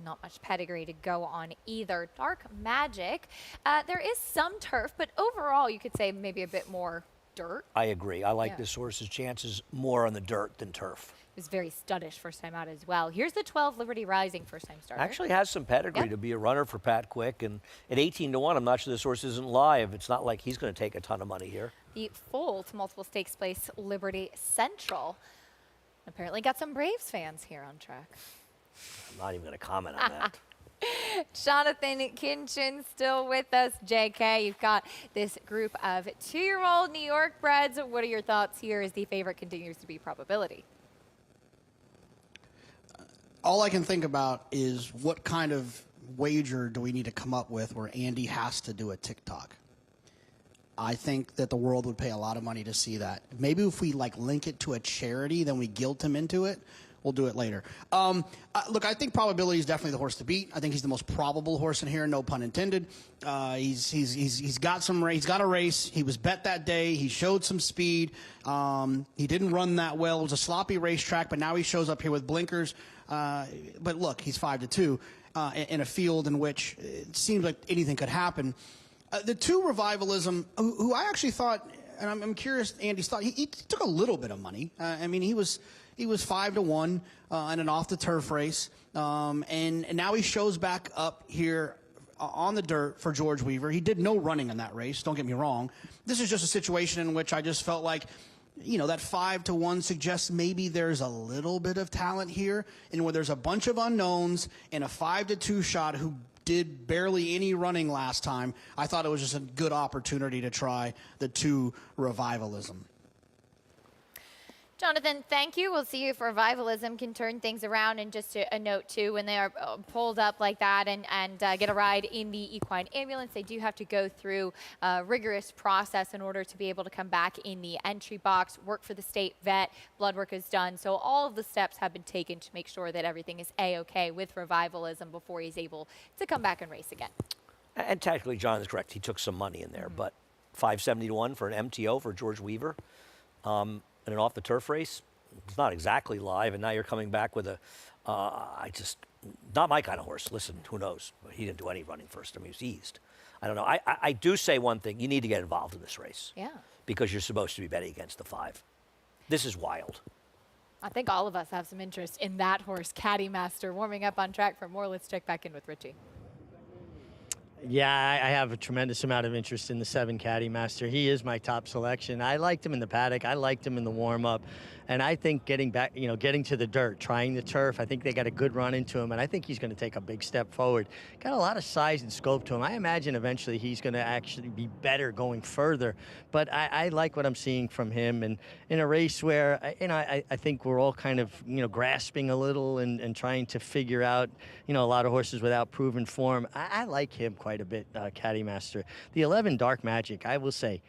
Not much pedigree to go on either. Dark Magic. There is some turf, but overall you could say maybe a bit more dirt. I agree. I like this horse's chances more on the dirt than turf. It was very studdish first time out as well. Here's the 12 Liberty Rising first time starter. Actually has some pedigree to be a runner for Pat Quick. And at 18-1, I'm not sure this horse isn't live. It's not like he's going to take a ton of money here. The full to multiple stakes place Liberty Central. Apparently got some Braves fans here on track. I'm not even going to comment on that. Jonathan Kinchin still with us. JK, you've got this group of 2-year-old New York breds. What are your thoughts here as the favorite continues to be Probability? All I can think about is what kind of wager do we need to come up with where Andy has to do a TikTok. I think that the world would pay a lot of money to see that. Maybe if we link it to a charity, then we guilt him into it. We'll do it later. Look, I think Probability is definitely the horse to beat. I think he's the most probable horse in here, no pun intended. He's got a race. He was bet that day. He showed some speed. He didn't run that well. It was a sloppy racetrack, but now he shows up here with blinkers. But look, he's 5-2 in a field in which it seems like anything could happen. The 2 Revivalism, who I actually thought, and I'm curious, Andy's thought, he took a little bit of money. I mean, he was 5-1 in an off-the-turf race, and now he shows back up here on the dirt for George Weaver. He did no running in that race, don't get me wrong. This is just a situation in which I just felt like, that 5-1 suggests maybe there's a little bit of talent here, and where there's a bunch of unknowns and a 5-2 shot who did barely any running last time. I thought it was just a good opportunity to try the 2 Revivalism. Jonathan, thank you. We'll see if Revivalism can turn things around. And just a note, too, when they are pulled up like that and get a ride in the equine ambulance, they do have to go through a rigorous process in order to be able to come back in the entry box, work for the state vet, blood work is done. So all of the steps have been taken to make sure that everything is A-OK with Revivalism before he's able to come back and race again. And technically, John is correct. He took some money in there, but 570-1 for an MTO for George Weaver. In an off-the-turf race, it's not exactly live, and now you're coming back with not my kind of horse. Listen, who knows? He didn't do any running first. I mean, he was eased. I don't know. I do say one thing. You need to get involved in this race. Yeah. Because you're supposed to be betting against the 5. This is wild. I think all of us have some interest in that horse, Caddy Master, warming up on track for more. Let's check back in with Richie. Yeah, I have a tremendous amount of interest in the 7 Caddy Master. He is my top selection. I liked him in the paddock. I liked him in the warm-up. And I think getting back, getting to the dirt, trying the turf, I think they got a good run into him, and I think he's going to take a big step forward. Got a lot of size and scope to him. I imagine eventually he's going to actually be better going further. But I like what I'm seeing from him. And in a race where, I think we're all kind of, grasping a little and trying to figure out, a lot of horses without proven form, I like him quite a bit, Caddy Master. The 11 Dark Magic, I will say,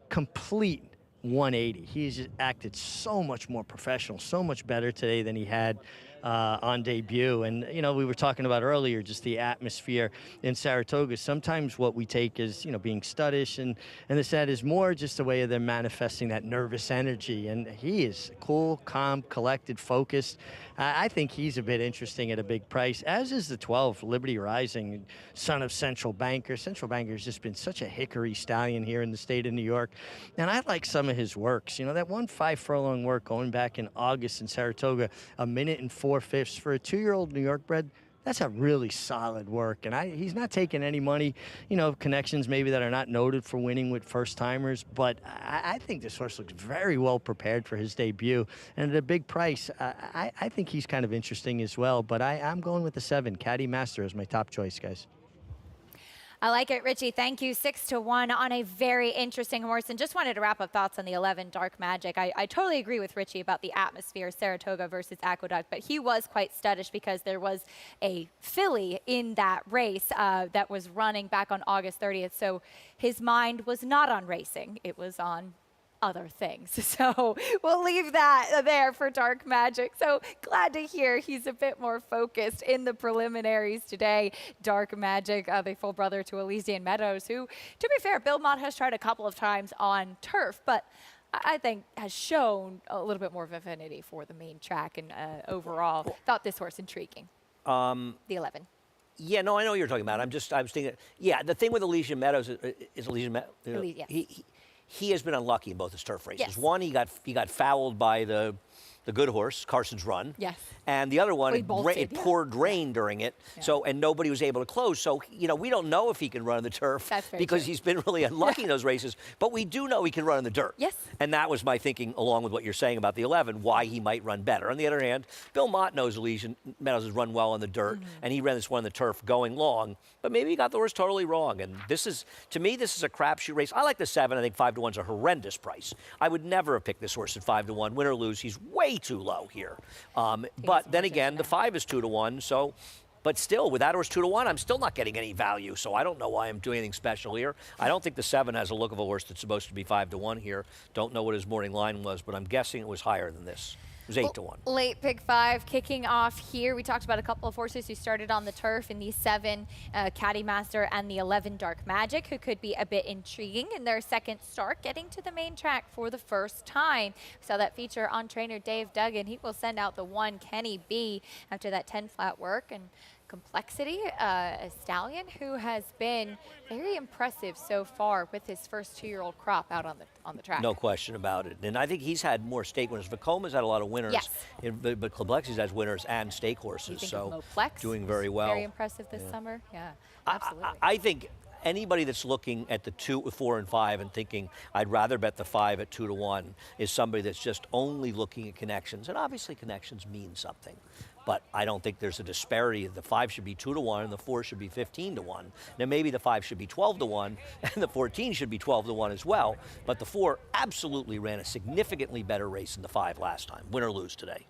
complete 180. He's just acted so much more professional, so much better today than he had on debut. And, we were talking about earlier, just the atmosphere in Saratoga. Sometimes what we take as, being studdish and the set is more just a way of them manifesting that nervous energy. And he is cool, calm, collected, focused. I think he's a bit interesting at a big price, as is the 12 Liberty Rising, son of Central Banker. Central Banker has just been such a hickory stallion here in the state of New York. And I like some of his works. That 1-5 furlong work going back in August in Saratoga, 1 minute and 4/5 for a 2-year-old New York bred. That's a really solid work, and he's not taking any money, connections maybe that are not noted for winning with first-timers, but I think this horse looks very well prepared for his debut, and at a big price, I think he's kind of interesting as well, but I'm going with the 7, Caddy Master, as my top choice, guys. I like it, Richie. Thank you. 6-1 on a very interesting horse. And just wanted to wrap up thoughts on the 11 Dark Magic. I totally agree with Richie about the atmosphere, Saratoga versus Aqueduct, but he was quite studdish because there was a filly in that race that was running back on August 30th. So his mind was not on racing. It was on other things. So we'll leave that there for Dark Magic. So glad to hear he's a bit more focused in the preliminaries today. Dark Magic, the full brother to Elysian Meadows, who, to be fair, Bill Mott has tried a couple of times on turf, but I think has shown a little bit more of affinity for the main track, and overall thought this horse intriguing. The 11. Yeah, no, I know what you're talking about. I was thinking, yeah, the thing with Elysian Meadows is Elysian Meadows. Yeah. He has been unlucky in both his turf races. Yes. One, he got fouled by the good horse, Carson's Run. Yes. And the other one, It poured rain during it, and nobody was able to close. So, we don't know if he can run on the turf because he's been really unlucky in those races, but we do know he can run in the dirt. Yes. And that was my thinking, along with what you're saying about the 11, why he might run better. On the other hand, Bill Mott knows Elysian Meadows has run well on the dirt, and he ran this one on the turf going long, but maybe he got the horse totally wrong. And to me, this is a crapshoot race. I like the 7. I think 5-1's a horrendous price. I would never have picked this horse at 5-1. Win or lose, he's way too low here. But then again, the 5 is 2-1. So, but still, with that horse 2-1, I'm still not getting any value. So I don't know why I'm doing anything special here. I don't think the 7 has a look of a horse that's supposed to be 5-1 here. Don't know what his morning line was, but I'm guessing it was higher than this. It was 8-1. Late pick 5 kicking off here. We talked about a couple of horses who started on the turf in the 7 Caddy Master and the 11 Dark Magic, who could be a bit intriguing in their second start, getting to the main track for the first time. We saw that feature on trainer Dave Dugen. He will send out the 1 Kenny B after that 10 flat work. And Complexity, a stallion who has been very impressive so far with his first 2-year-old crop out on the track. No question about it. And I think he's had more stake winners. Vacoma's had a lot of winners. Yes. But Complexity has winners and stake horses. So Moplex doing very well. Very impressive this summer. Yeah, absolutely. I think anybody that's looking at the 2, 4, and 5 and thinking, I'd rather bet the 5 at 2-1 is somebody that's just only looking at connections. And obviously connections mean something. But I don't think there's a disparity. The 5 should be 2-1 and the 4 should be 15-1. Now maybe the 5 should be 12-1 and the 14 should be 12-1 as well. But the 4 absolutely ran a significantly better race than the 5 last time, win or lose today.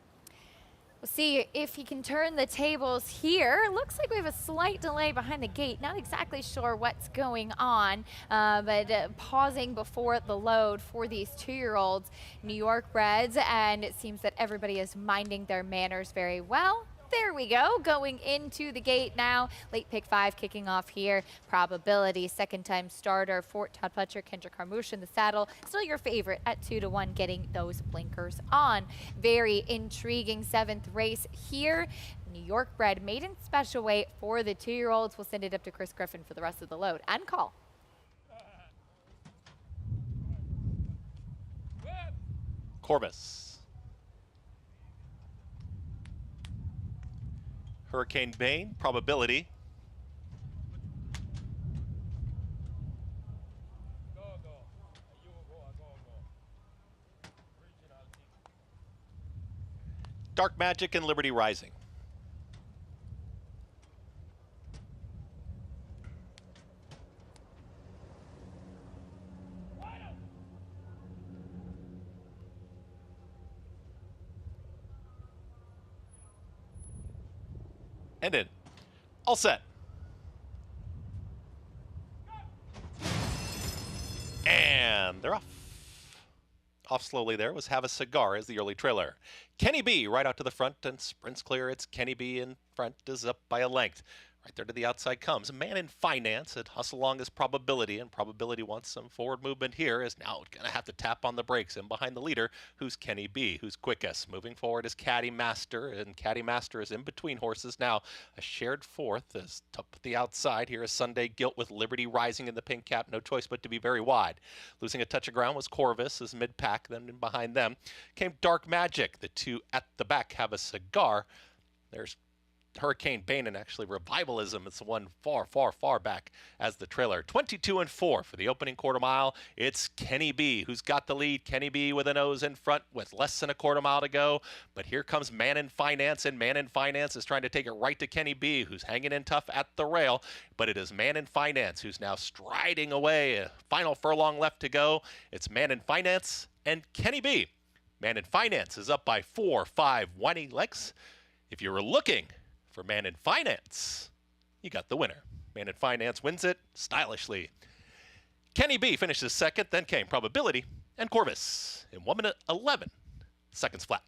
We'll see if he can turn the tables here. Looks like we have a slight delay behind the gate. Not exactly sure what's going on, but pausing before the load for these 2-year-olds, New York breds, and it seems that everybody is minding their manners very well. There we go, going into the gate now. Late pick 5 kicking off here. Probability, second-time starter for Todd Pletcher, Kendrick Harmouche in the saddle. Still your favorite at 2-1, getting those blinkers on. Very intriguing 7th race here. New York bred maiden special weight for the 2-year-olds. We'll send it up to Chris Griffin for the rest of the load and call. Corbus. Hurricane Bane, probability. Dark Magic and Liberty Rising. And in. All set. And they're off. Off slowly there was Have a Cigar as the early trailer. Kenny B right out to the front and sprints clear. It's Kenny B in front, is up by a length. Right there to the outside comes a Man in Finance. It hustle along his probability, and probability wants some forward movement here. Is now going to have to tap on the brakes. And behind the leader, who's Kenny B, who's quickest. Moving forward is Caddy Master, and Caddy Master is in between horses now. A shared fourth is up at the outside. Here is Sunday Guilt with Liberty Rising in the pink cap. No choice but to be very wide. Losing a touch of ground was Corvus as mid-pack. Then behind them came Dark Magic. The two at the back Have a Cigar. There's Hurricane Bane, and actually Revivalism. It's the one far, far, far back as the trailer. 22-4 for the opening quarter mile. It's Kenny B who's got the lead. Kenny B with a nose in front with less than a quarter mile to go. But here comes Man in Finance, and Man in Finance is trying to take it right to Kenny B, who's hanging in tough at the rail. But it is Man in Finance who's now striding away. A final furlong left to go. It's Man in Finance and Kenny B. Man in Finance is up by 4, 5, 1 lengths. If you were looking for Man in Finance, you got the winner. Man in Finance wins it stylishly. Kenny B finishes second, then came Probability and Corvus in 1 minute 11 seconds flat.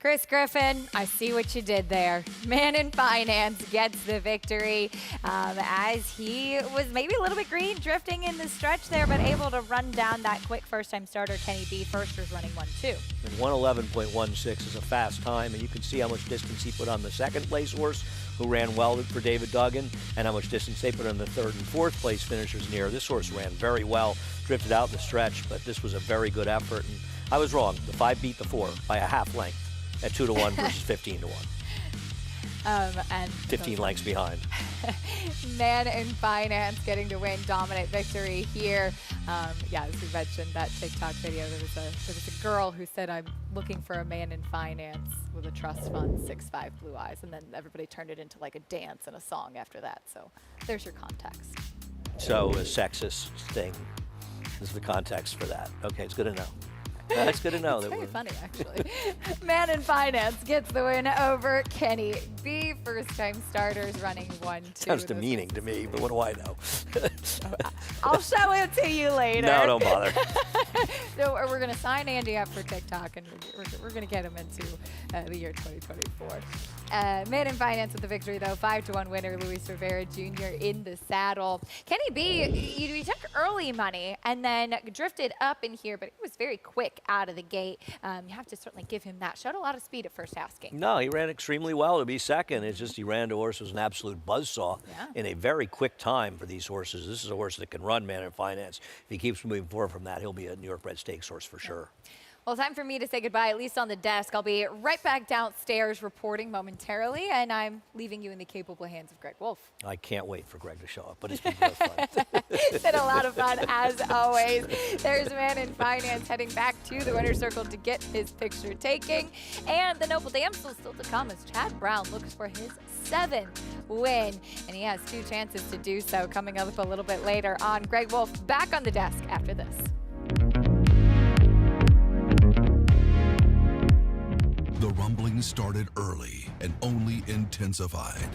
Chris Griffin, I see what you did there. Man in Finance gets the victory as he was maybe a little bit green, drifting in the stretch there, but able to run down that quick first-time starter. Kenny B, first was running 1-2. And 111.16 is a fast time, and you can see how much distance he put on the second place horse, who ran well for David Dugen, and how much distance they put on the third and fourth place finishers near. This horse ran very well, drifted out in the stretch, but this was a very good effort. And I was wrong. The 5 beat the 4 by a half length at 2-1 versus 15-1. And 15 lengths behind. Man in Finance getting to win dominant victory here. Yeah, as we mentioned that TikTok video, there was a girl who said, "I'm looking for a man in finance with a trust fund, 6'5", blue eyes," and then everybody turned it into like a dance and a song after that. So there's your context. So a sexist thing is the context for that. Okay, it's good to know. That's good to know. It's very funny, actually. Man in Finance gets the win over Kenny B. First-time starters running 1-2. Sounds demeaning to me, but what do I know? I'll show it to you later. No, don't bother. So we're going to sign Andy up for TikTok, and we're going to get him into the year 2024. Man in Finance with the victory, though. 5-1 winner, Luis Rivera Jr. in the saddle. Kenny B, he took early money and then drifted up in here, but it was very quick out of the gate. You have to certainly give him that. Showed a lot of speed at first asking. No, he ran extremely well to be second. It's just he ran to a horse who was an absolute buzzsaw in a very quick time for these horses. This is a horse that can run Man in Finance. If he keeps moving forward from that, he'll be a New York bred stakes horse for sure. Well, time for me to say goodbye, at least on the desk. I'll be right back downstairs reporting momentarily, and I'm leaving you in the capable hands of Greg Wolf. I can't wait for Greg to show up, but it's been real fun. It's been a lot of fun, as always. There's Man in Finance heading back to the winner's circle to get his picture taking. And the Noble Damsel still to come as Chad Brown looks for his 7th win. And he has 2 chances to do so coming up a little bit later on. Greg Wolf back on the desk after this. The rumblings started early and only intensified,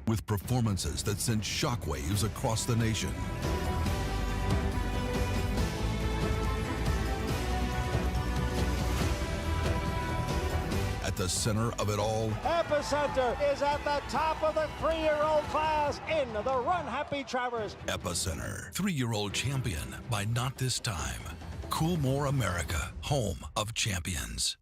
with performances that sent shockwaves across the nation. At the center of it all, Epicenter is at the top of the 3-year-old class in the Run Happy Travers. Epicenter, 3-year-old champion by Not This Time. Coolmore America, home of champions.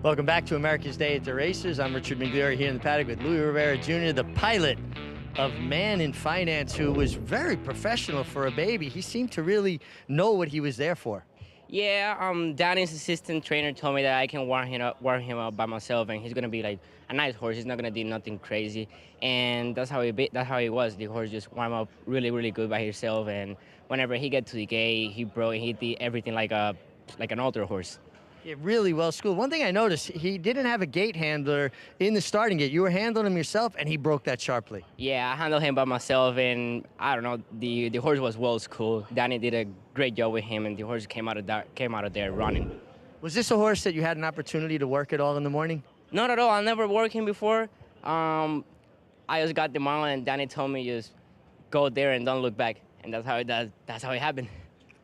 Welcome back to America's Day at the Races. I'm Richard McGleary here in the paddock with Louis Rivera Jr., the pilot of Man in Finance, who was very professional for a baby. He seemed to really know what he was there for. Yeah, Danny's assistant trainer told me that I can warm him up by myself, and he's gonna be like a nice horse. He's not gonna do nothing crazy, and that's how he was. The horse just warm up really, really good by himself, and whenever he get to the gate, he did everything like an older horse. Yeah, really well schooled. One thing I noticed, he didn't have a gate handler in the starting gate. You were handling him yourself, and he broke that sharply. Yeah, I handled him by myself, and I don't know, the horse was well schooled. Danny did a great job with him, and the horse came out of there running. Was this a horse that you had an opportunity to work at all in the morning? Not at all. I never worked him before. I just got the mile, and Danny told me just go there and don't look back, and that's how it happened.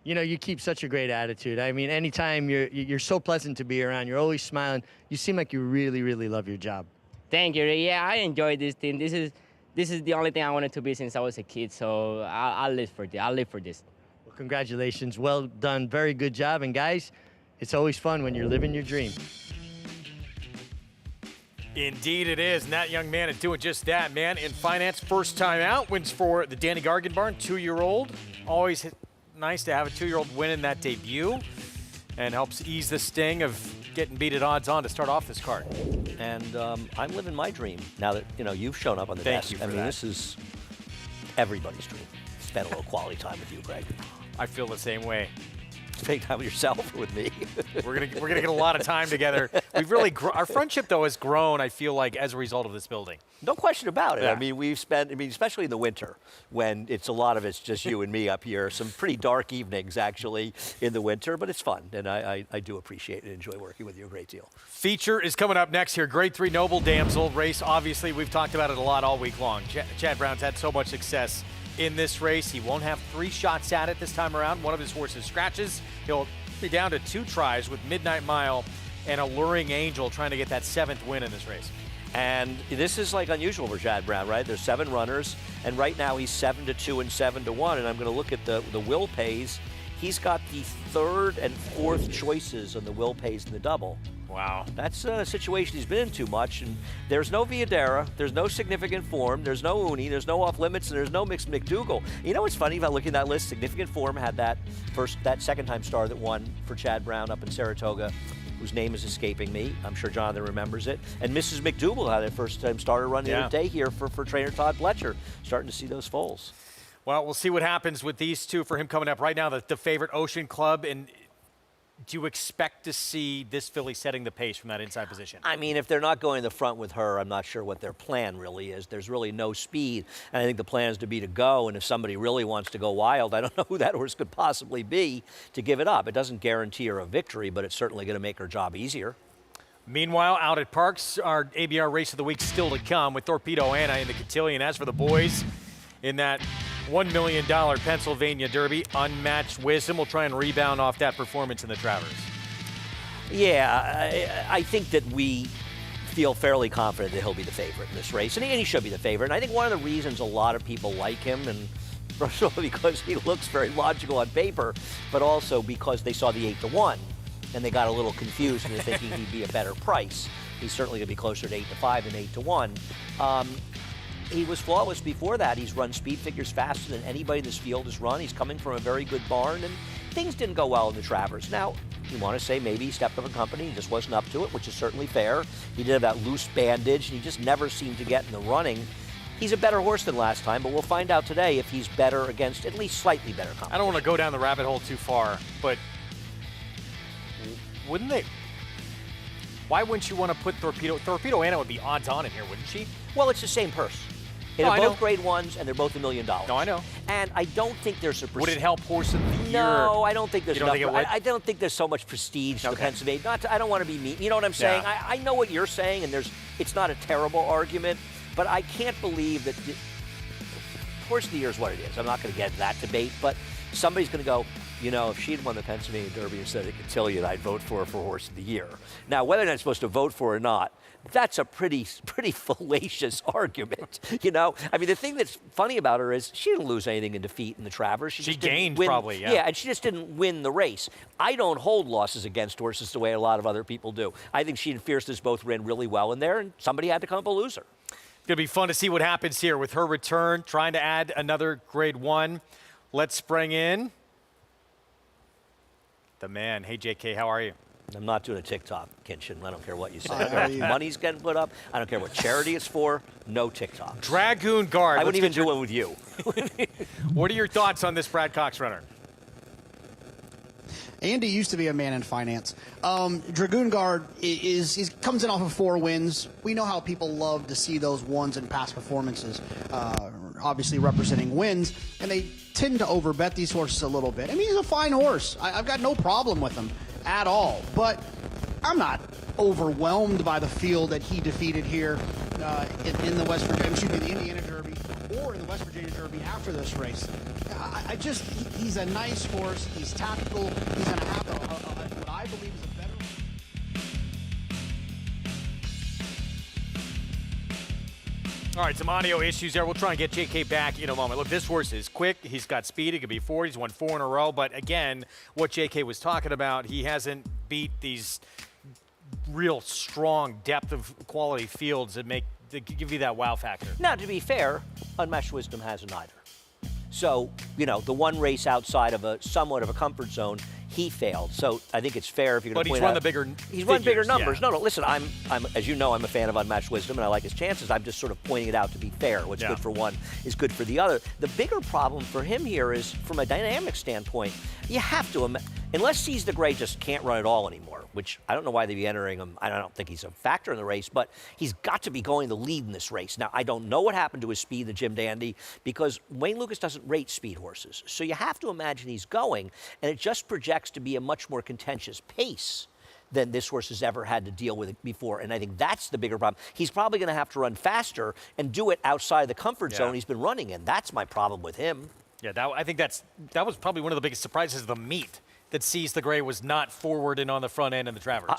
You know, you keep such a great attitude. I mean, anytime you're so pleasant to be around. You're always smiling. You seem like you really, really love your job. Thank you. Yeah, I enjoy this thing. This is the only thing I wanted to be since I was a kid. So I live for this. I live for this. Well, congratulations. Well done. Very good job. And guys, it's always fun when you're living your dream. Indeed it is, and that young man is doing just that. Man in Finance, first time out, wins for the Danny Gargan barn, 2-year-old. Always nice to have a 2-year-old win in that debut, and helps ease the sting of getting beat at odds on to start off this card. And I'm living my dream now that you've shown up on the desk. Thank you for I mean, that. this is everybody's dream. Spend a little quality time with you, Greg. I feel the same way. Spend time with yourself or with me. We're gonna get a lot of time together. We've really our friendship though has grown. I feel like as a result of this building. No question about it. Yeah. I mean, we've spent, especially in the winter, when it's a lot of it's just you and me up here. Some pretty dark evenings, actually, in the winter, but it's fun, and I do appreciate and enjoy working with you a great deal. Feature is coming up next here. Grade 3 Noble Damsel race. Obviously, we've talked about it a lot all week long. Chad Brown's had so much success in this race. He won't have 3 shots at it this time around. One of his horses scratches. He'll be down to 2 tries with Midnight Mile and Alluring Angel trying to get that 7th win in this race. And this is like unusual for Chad Brown, right? There's 7 runners, and right now he's 7-2 and 7-1. And I'm going to look at the Will Pays. He's got the 3rd and 4th choices on the Will Pays and the double. Wow. That's a situation he's been in too much. And there's no Villadera, there's no Significant Form, there's no Uni, there's no Off Limits, and there's no Mixed McDougal. You know what's funny about looking at that list? Significant Form had that second-time star that won for Chad Brown up in Saratoga, whose name is escaping me. I'm sure Jonathan remembers it. And Mrs. McDougal had a first-time starter run the other day here for trainer Todd Bletcher. Starting to see those foals. Well, we'll see what happens with these two for him coming up. Right now, the favorite Ocean Club. And do you expect to see this filly setting the pace from that inside position? I mean, if they're not going in the front with her, I'm not sure what their plan really is. There's really no speed, and I think the plan is to be to go, and if somebody really wants to go wild, I don't know who that horse could possibly be to give it up. It doesn't guarantee her a victory, but it's certainly going to make her job easier. Meanwhile, out at Parks, our ABR race of the week still to come with Thorpedo Anna in the Cotillion. As for the boys, in that $1 million Pennsylvania Derby, Unmatched Wisdom will try and rebound off that performance in the Travers. Yeah, I think that we feel fairly confident that he'll be the favorite in this race, and he should be the favorite. And I think one of the reasons a lot of people like him, and first of all because he looks very logical on paper, but also because they saw the 8-1, and they got a little confused into thinking he'd be a better price. He's certainly going to be closer to 8-5 than 8-1. He was flawless before that. He's run speed figures faster than anybody in this field has run. He's coming from a very good barn, and things didn't go well in the Travers. Now, you want to say maybe he stepped up a company, he just wasn't up to it, which is certainly fair. He did have that loose bandage, and he just never seemed to get in the running. He's a better horse than last time, but we'll find out today if he's better against at least slightly better competition. I don't want to go down the rabbit hole too far, but wouldn't they? Why wouldn't you want to put Thorpedo Anna would be odds on in here, wouldn't she? Well, it's the same purse. They're both grade 1s, and they're both $1 million. No, I know. And I don't think there's a Would it help horse of the year? No, I don't think there's enough. Think I don't think there's so much prestige to the Pennsylvania. I don't want to be mean. You know what I'm saying? Yeah. I know what you're saying, and it's not a terrible argument, but I can't believe that horse of the year is what it is. I'm not going to get into that debate, but somebody's going to go, you know, if she'd won the Pennsylvania Derby instead of Cotillion, I'd vote for her for Horse of the Year. Now, whether or not I'm supposed to vote for her or not, that's a pretty fallacious argument, you know? I mean, the thing that's funny about her is she didn't lose anything in defeat in the Travers. She just didn't gained win. probably, yeah. Yeah, and she just didn't win the race. I don't hold losses against horses the way a lot of other people do. I think she and Fierceness both ran really well in there, and somebody had to come up a loser. It's going to be fun to see what happens here with her return, trying to add another Grade 1. Let's bring in the man. Hey, JK, how are you? I'm not doing a TikTok, Kinchin. I don't care what you say. I don't care how much money's getting put up. I don't care what charity it's for. No TikTok. Dragoon Guard. I wouldn't even do one with you. What are your thoughts on this Brad Cox runner? Andy used to be a man in finance. Dragoon Guard comes in off of 4 wins. We know how people love to see those ones in past performances, obviously representing wins, and they tend to overbet these horses a little bit. I mean, he's a fine horse. I've got no problem with him at all, but I'm not overwhelmed by the field that he defeated here in the West Virginia, excuse me, the Indiana Derby or in the West Virginia Derby after this race. He's a nice horse. He's tactical. He's going to have what I believe is a better. All right, some audio issues there. We'll try and get JK back in a moment. Look, this horse is quick. He's got speed. He could be 4. He's won 4 in a row. But again, what JK was talking about, he hasn't beat these real strong depth of quality fields that give you that wow factor. Now, to be fair, Unmatched Wisdom hasn't either. So, you know, the one race outside of somewhat of a comfort zone, he failed. So I think it's fair if you're going to point out. But he's run He's run bigger numbers. Yeah. No, listen, I'm as you know, I'm a fan of Unmatched Wisdom, and I like his chances. I'm just sort of pointing it out to be fair. What's good for one is good for the other. The bigger problem for him here is, from a dynamic standpoint, you have to, unless Seize the Grey just can't run at all anymore, which I don't know why they'd be entering him. I don't think he's a factor in the race, but he's got to be going the lead in this race. Now, I don't know what happened to his speed, the Jim Dandy, because Wayne Lukas doesn't rate speed horses. So you have to imagine he's going, and it just projects to be a much more contentious pace than this horse has ever had to deal with before. And I think that's the bigger problem. He's probably going to have to run faster and do it outside the comfort zone he's been running in. That's my problem with him. Yeah, I think that was probably one of the biggest surprises of the meet, that Seize the Grey was not forward and on the front end in the Travers.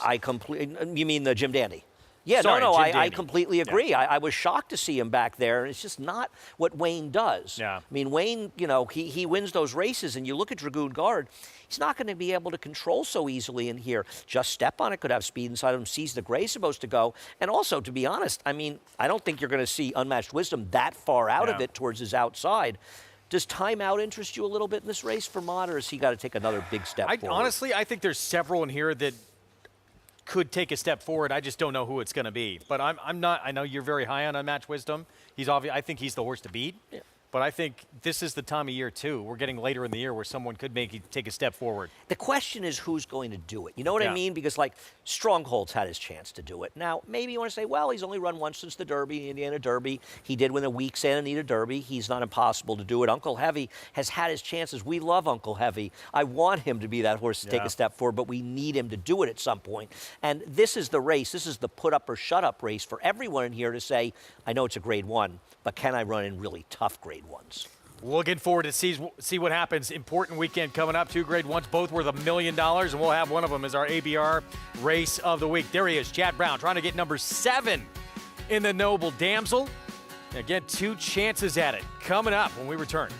You mean the Jim Dandy? Yeah, Sorry, I completely agree. Yeah. I was shocked to see him back there. It's just not what Wayne does. Yeah. I mean, Wayne, you know, he wins those races, and you look at Dragoon Guard, he's not going to be able to control so easily in here. Just Step On It could have speed inside of him. Seize the Grey supposed to go. And also, to be honest, I mean, I don't think you're going to see Unmatched Wisdom that far out of it towards his outside. Does timeout interest you a little bit in this race for Mott, or has he got to take another big step forward? Honestly, I think there's several in here that could take a step forward. I just don't know who it's going to be. But I'm not. I know you're very high on Unmatched Wisdom. I think he's the horse to beat. Yeah. But I think this is the time of year, too. We're getting later in the year where someone could take a step forward. The question is who's going to do it. You know what I mean? Because, like, Stronghold's had his chance to do it. Now, maybe you want to say, well, he's only run once since the Derby, the Indiana Derby. He did win a week Santa Anita Derby. He's not impossible to do it. Uncle Heavy has had his chances. We love Uncle Heavy. I want him to be that horse to take a step forward, but we need him to do it at some point. And this is the race. This is the put-up-or-shut-up race for everyone in here to say, I know it's a Grade 1, but can I run in really tough Grade 1s? Looking forward to see what happens. Important weekend coming up. 2 Grade 1s, both worth $1 million, and we'll have one of them as our ABR race of the week. There he is, Chad Brown, trying to get number 7 in the Noble Damsel. Again, 2 chances at it coming up when we return.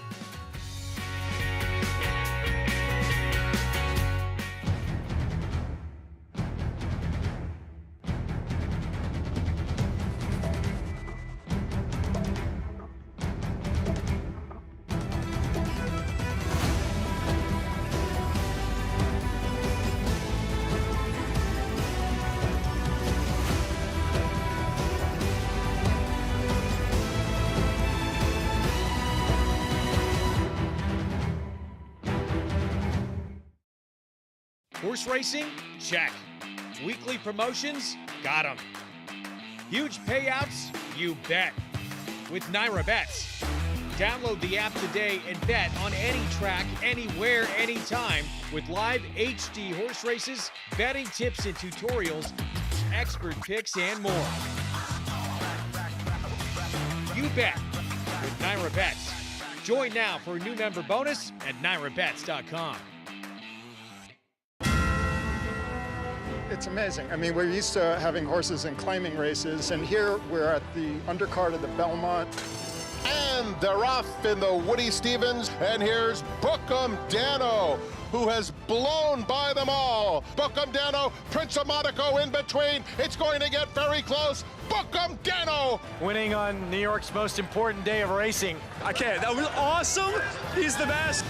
Horse racing? Check. Weekly promotions? Got them. Huge payouts? You bet. With Naira Bets. Download the app today and bet on any track, anywhere, anytime with live HD horse races, betting tips and tutorials, expert picks, and more. You bet with Naira Bets. Join now for a new member bonus at NairaBets.com. It's amazing. I mean, we're used to having horses in claiming races, and here we're at the undercard of the Belmont. And they're off in the Woody Stevens, and here's Bookham Dano, who has blown by them all. Bookham Dano, Prince of Monaco in between. It's going to get very close. Bookham Dano Winning on New York's most important day of racing. I can't. That was awesome. He's the best.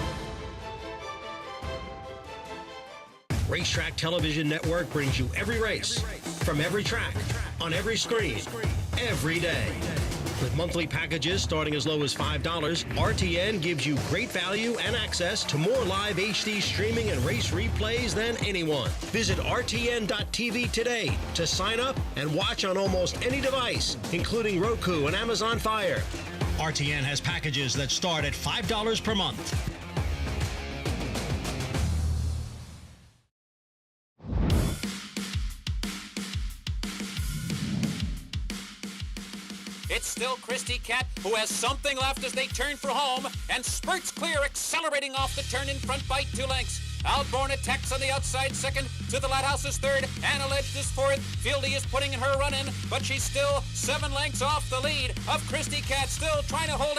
Racetrack Television Network brings you every race, from every track, on every screen, every day. With monthly packages starting as low as $5, RTN gives you great value and access to more live HD streaming and race replays than anyone. Visit RTN.tv today to sign up and watch on almost any device, including Roku and Amazon Fire. RTN has packages that start at $5 per month. It's still Christy Cat, who has something left as they turn for home, and spurts clear, accelerating off the turn in front by 2 lengths. Alborn attacks on the outside second, to the Lighthouse is third, Anna Ledge is fourth. Fieldy is putting her run in, but she's still 7 lengths off the lead of Christy Cat, still trying to hold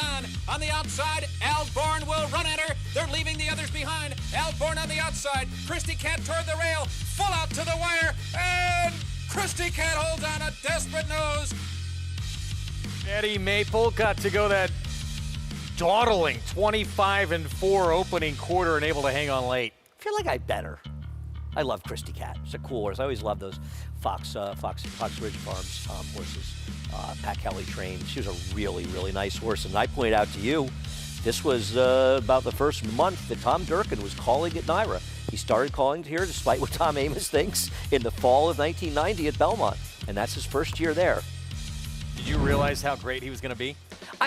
on the outside. Alborn will run at her. They're leaving the others behind. Alborn on the outside. Christy Cat toward the rail, full out to the wire, and Christy Cat holds on a desperate nose. Eddie Maple got to go that dawdling 25-4 opening quarter and able to hang on late. I feel like I bet her. I love Christy Cat. It's a cool horse. I always love those Fox Ridge Farms horses. Pat Kelly trained. She was a really, really nice horse. And I point out to you, this was about the first month that Tom Durkin was calling at NYRA. He started calling here, despite what Tom Amos thinks, in the fall of 1990 at Belmont. And that's his first year there. Did you realize how great he was going to be?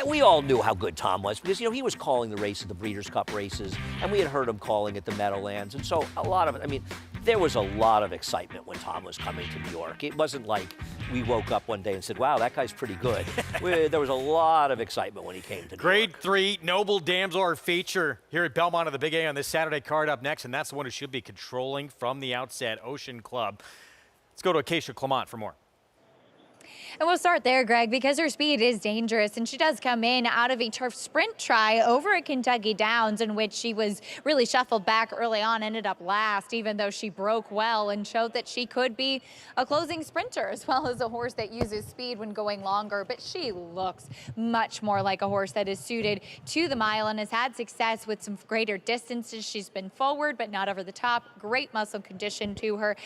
We all knew how good Tom was because, he was calling the race at the Breeders' Cup races, and we had heard him calling at the Meadowlands. And so a lot of it, there was a lot of excitement when Tom was coming to New York. It wasn't like we woke up one day and said, wow, that guy's pretty good. There was a lot of excitement when he came to New York. Grade 3, Noble Damsel, our feature here at Belmont of the Big A on this Saturday card up next, and that's the one who should be controlling from the outset, Ocean Club. Let's go to Acacia Clement for more. And we'll start there, Greg, because her speed is dangerous, and she does come in out of a turf sprint try over at Kentucky Downs, in which she was really shuffled back early on, ended up last, even though she broke well and showed that she could be a closing sprinter, as well as a horse that uses speed when going longer. But she looks much more like a horse that is suited to the mile and has had success with some greater distances. She's been forward, but not over the top. Great muscle condition to her.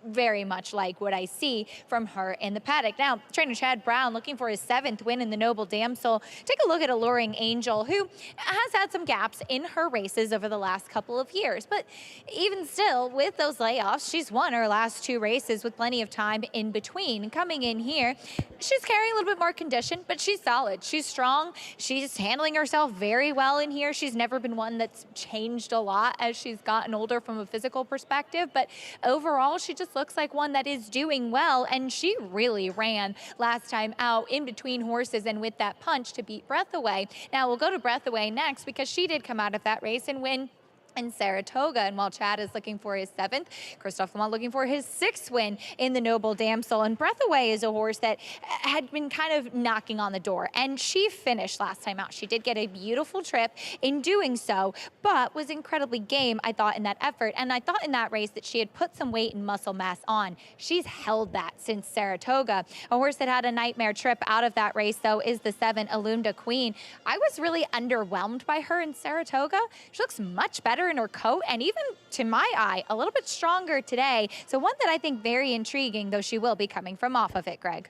Very much like what I see from her in the paddock. Now, trainer Chad Brown looking for his 7th win in the Noble Damsel. Take a look at Alluring Angel, who has had some gaps in her races over the last couple of years. But even still, with those layoffs, she's won her last 2 races with plenty of time in between. Coming in here, she's carrying a little bit more condition, but she's solid. She's strong. She's handling herself very well in here. She's never been one that's changed a lot as she's gotten older from a physical perspective. But overall, she just looks like one that is doing well, and she really ran last time out in between horses and with that punch to beat Breathaway. Now we'll go to Breathaway next because she did come out of that race and win in Saratoga. And while Chad is looking for his 7th, Christophe Lamont looking for his 6th win in the Noble Damsel. And Breathaway is a horse that had been kind of knocking on the door, and she finished last time out. She did get a beautiful trip in doing so, but was incredibly game, I thought, in that effort. And I thought in that race that she had put some weight and muscle mass on. She's held that since Saratoga. A horse that had a nightmare trip out of that race, though, is the 7, Illumda Queen. I was really underwhelmed by her in Saratoga. She looks much better in her coat, and even to my eye, a little bit stronger today. So one that I think very intriguing, though she will be coming from off of it, Greg.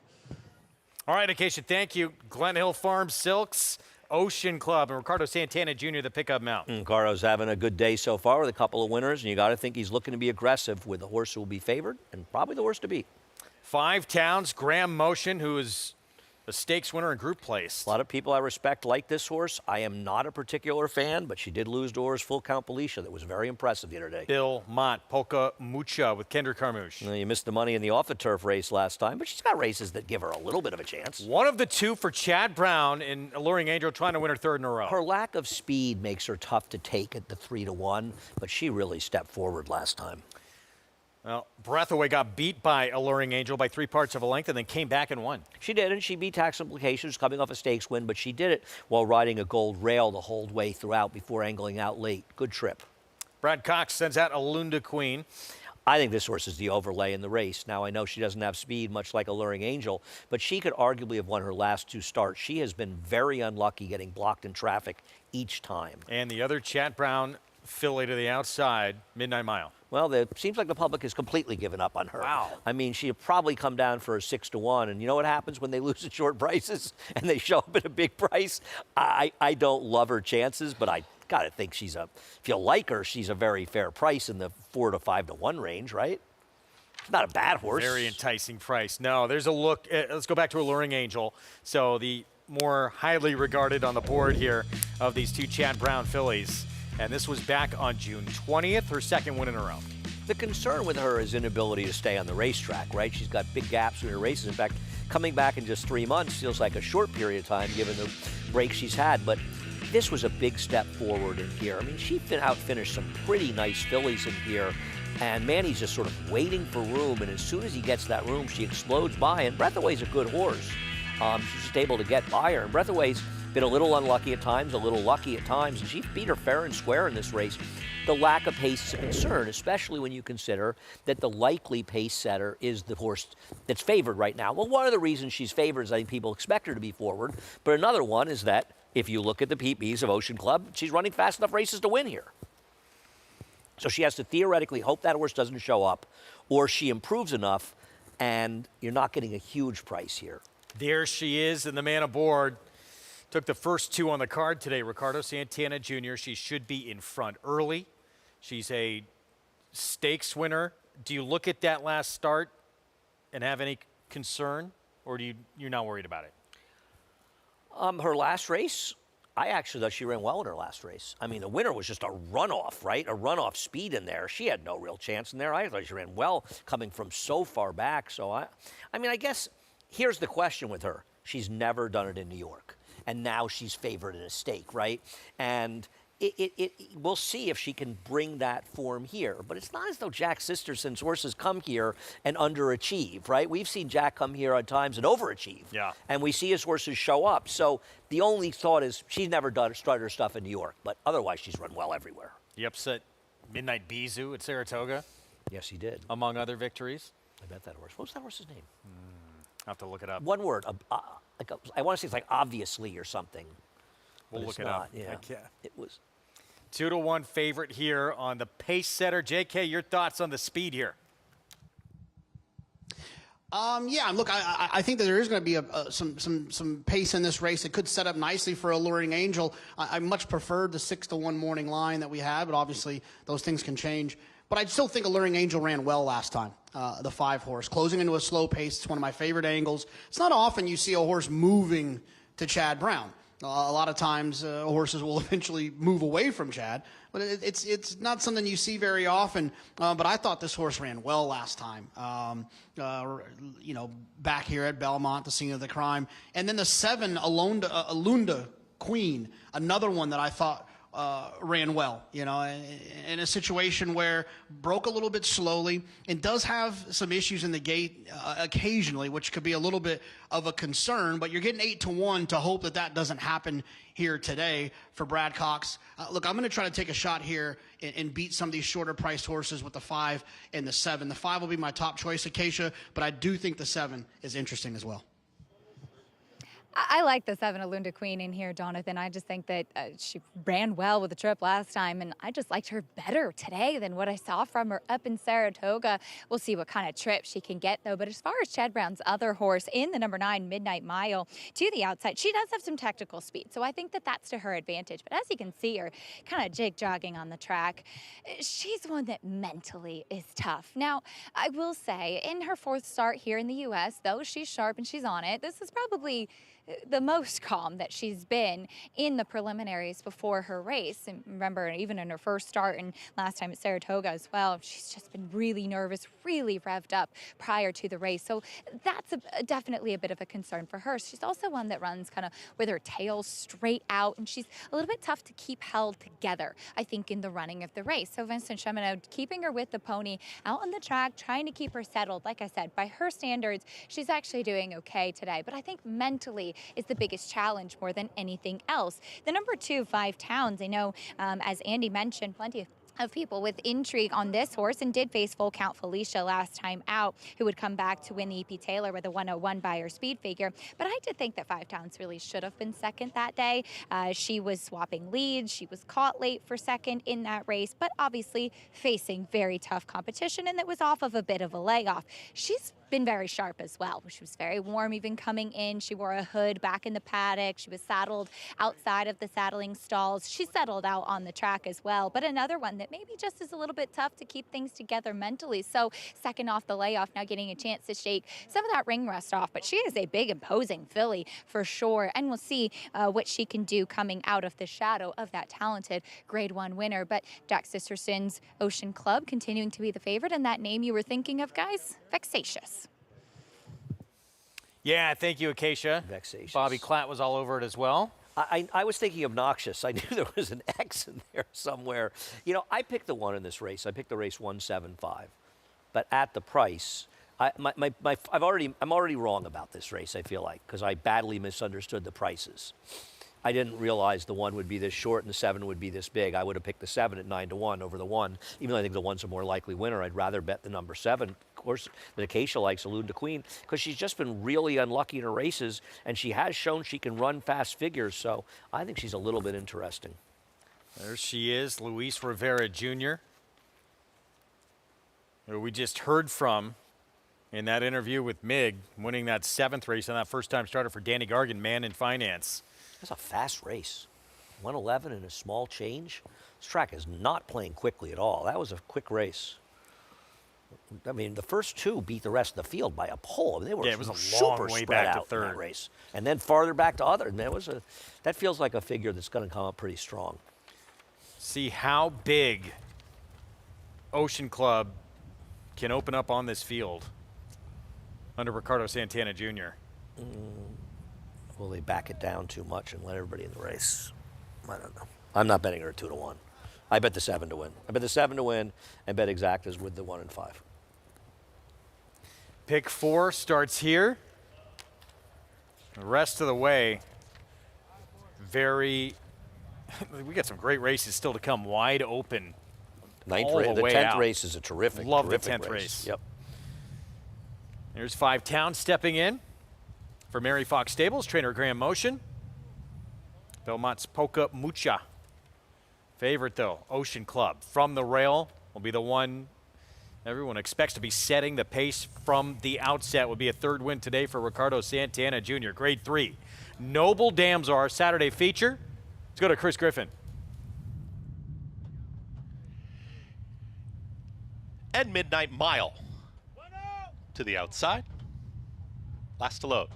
All right, Acacia, thank you. Glen Hill Farm Silks, Ocean Club, and Ricardo Santana Jr., the pickup mount. Ricardo's having a good day so far with a couple of winners, and you got to think he's looking to be aggressive with the horse who will be favored and probably the horse to beat. 5 Towns, Graham Motion, who is a stakes winner in group place. A lot of people I respect like this horse. I am not a particular fan, but she did lose to horse Full Count Felicia. That was very impressive the other day. Bill Mott, Polka Mucha with Kendrick Carmouche. You missed the money in the off-the-turf race last time, but she's got races that give her a little bit of a chance. One of the 2 for Chad Brown in Alluring Angel, trying to win her 3rd in a row. Her lack of speed makes her tough to take at the 3-1, but she really stepped forward last time. Well, Breathaway got beat by Alluring Angel by 3 parts of a length and then came back and won. She did, and she beat Tax Implications coming off a stakes win, but she did it while riding a gold rail the whole way throughout before angling out late. Good trip. Brad Cox sends out Alunda Queen. I think this horse is the overlay in the race. Now, I know she doesn't have speed, much like Alluring Angel, but she could arguably have won her last 2 starts. She has been very unlucky getting blocked in traffic each time. And the other Chad Brown filly to the outside, Midnight Mile. Well, it seems like the public has completely given up on her. Wow. I mean, she'd probably come down for a 6-1, and you know what happens when they lose at short prices and they show up at a big price? I don't love her chances, but I got to think if you like her, she's a very fair price in the 4 to 5 to 1 range, right? It's not a bad horse. Very enticing price. No, there's a look. Let's go back to Alluring Angel. So the more highly regarded on the board here of these 2 Chad Brown fillies. And this was back on June 20th, her 2nd win in a row. The concern with her is inability to stay on the racetrack, right? She's got big gaps in her races. In fact, coming back in just 3 months feels like a short period of time given the break she's had. But this was a big step forward in here. I mean, she outfinished some pretty nice fillies in here. And Manny's just sort of waiting for room. And as soon as he gets that room, she explodes by. And Breathaway's a good horse. She's just able to get by her. And Breathaway's been a little unlucky at times, a little lucky at times, and she beat her fair and square in this race. The lack of pace is a concern, especially when you consider that the likely pace setter is the horse that's favored right now. Well, one of the reasons she's favored is I think people expect her to be forward, but another one is that if you look at the PPs of Ocean Club, she's running fast enough races to win here. So she has to theoretically hope that horse doesn't show up, or she improves enough, and you're not getting a huge price here. There she is, and the man aboard took the first 2 on the card today. Ricardo Santana Jr. She should be in front early. She's a stakes winner. Do you look at that last start and have any concern, or you're not worried about it? Her last race, I actually thought she ran well in her last race. I mean, the winner was just a runoff, right? A runoff speed in there. She had no real chance in there. I thought she ran well coming from so far back. So, I mean, I guess here's the question with her. She's never done it in New York. And now she's favored in a stake, right? And we'll see if she can bring that form here. But it's not as though Jack Sisterson's horses come here and underachieve, right? We've seen Jack come here on times and overachieve. Yeah. And we see his horses show up. So the only thought is she's never started her stuff in New York, but otherwise she's run well everywhere. He upset Midnight Bizu at Saratoga. Yes, he did. Among other victories. I bet that horse. What was that horse's name? I'll have to look it up. One word. I want to say it's like obviously or something. We'll look it up. Yeah. Heck yeah. It was 2 to 1 favorite here on the pace setter. JK, your thoughts on the speed here? Yeah, look, I think that there is going to be some pace in this race. It could set up nicely for Alluring Angel. I much preferred the 6 to 1 morning line that we had, but obviously those things can change. But I still think Alluring Angel ran well last time, the 5 horse. Closing into a slow pace, it's one of my favorite angles. It's not often you see a horse moving to Chad Brown. A lot of times horses will eventually move away from Chad, but it's not something you see very often. But I thought this horse ran well last time, back here at Belmont, the scene of the crime. And then the 7, Alunda Queen, another one that I thought ran well, in a situation where broke a little bit slowly and does have some issues in the gate occasionally, which could be a little bit of a concern, but you're getting 8 to 1 to hope that doesn't happen here today for Brad Cox. Look, I'm going to try to take a shot here and beat some of these shorter priced horses with the 5 and the 7. The 5 will be my top choice, Acacia, but I do think the 7 is interesting as well. I like the 7 Alunda Queen in here, Jonathan. I just think that she ran well with the trip last time, and I just liked her better today than what I saw from her up in Saratoga. We'll see what kind of trip she can get, though. But as far as Chad Brown's other horse in the number 9 Midnight Mile to the outside, she does have some technical speed, so I think that that's to her advantage. But as you can see her kind of jig-jogging on the track, she's one that mentally is tough. Now, I will say, in her 4th start here in the U.S., though she's sharp and she's on it, this is probably the most calm that she's been in the preliminaries before her race. And remember, even in her first start and last time at Saratoga as well, she's just been really nervous, really revved up prior to the race. So that's definitely a bit of a concern for her. She's also one that runs kind of with her tail straight out, and she's a little bit tough to keep held together, I think, in the running of the race. So Vincent Cheminade keeping her with the pony out on the track, trying to keep her settled. Like I said, by her standards, she's actually doing okay today. But I think mentally is the biggest challenge more than anything else. The number 2, 5 Towns, I know, as Andy mentioned, plenty of people with intrigue on this horse, and did face Full Count Felicia last time out, who would come back to win the EP Taylor with a 101 by her speed figure. But I did think that 5 Towns really should have been second that day. She was swapping leads. She was caught late for second in that race, but obviously facing very tough competition, and that was off of a bit of a layoff. She's been very sharp as well. She was very warm even coming in. She wore a hood back in the paddock. She was saddled outside of the saddling stalls. She settled out on the track as well, but another one that maybe just is a little bit tough to keep things together mentally. So second off the layoff, now getting a chance to shake some of that ring rust off, but she is a big imposing filly for sure, and we'll see what she can do coming out of the shadow of that talented Grade 1 winner. But Jack Sisterson's Ocean Club continuing to be the favorite, and that name you were thinking of, guys, Vexatious. Yeah, thank you, Acacia. Vexatious. Bobby Klatt was all over it as well. I was thinking obnoxious. I knew there was an X in there somewhere. You know, I picked the one in this race. I picked the race 175, but at the price, I'm already wrong about this race. I feel like, because I badly misunderstood the prices. I didn't realize the 1 would be this short and the 7 would be this big. I would have picked the 7 at 9-1 over the 1. Even though I think the 1's a more likely winner, I'd rather bet the number 7. Of course, that Acacia likes Alunda Queen, because she's just been really unlucky in her races, and she has shown she can run fast figures. So I think she's a little bit interesting. There she is, Luis Rivera Jr., who we just heard from in that interview with Mig, winning that 7th race on that first-time starter for Danny Gargan, Man in Finance. That's a fast race. 111 in a small change. This track is not playing quickly at all. That was a quick race. I mean, the first 2 beat the rest of the field by a pole. I mean, they were it was a super long way spread back out to third in that race, and then farther back to other. And that feels like a figure that's going to come up pretty strong. See how big Ocean Club can open up on this field under Ricardo Santana Jr. Will they back it down too much and let everybody in the race? I don't know. I'm not betting her 2-1. I bet the 7 to win. I bet the 7 to win, and bet Exactas with the 1 and 5. Pick 4 starts here. The rest of the way, we got some great races still to come, wide open. The 10th race is a terrific, Love terrific the 10th race. Yep. There's 5 Towns stepping in for Mary Fox Stables, trainer Graham Motion. Belmont's Polka Mucha. Favorite, though, Ocean Club. From the rail will be the one everyone expects to be setting the pace from the outset. Will be a 3rd win today for Ricardo Santana Jr., Grade 3. Noble Damsel, our Saturday feature. Let's go to Chris Griffin. And Midnight Mile to the outside. Last to load.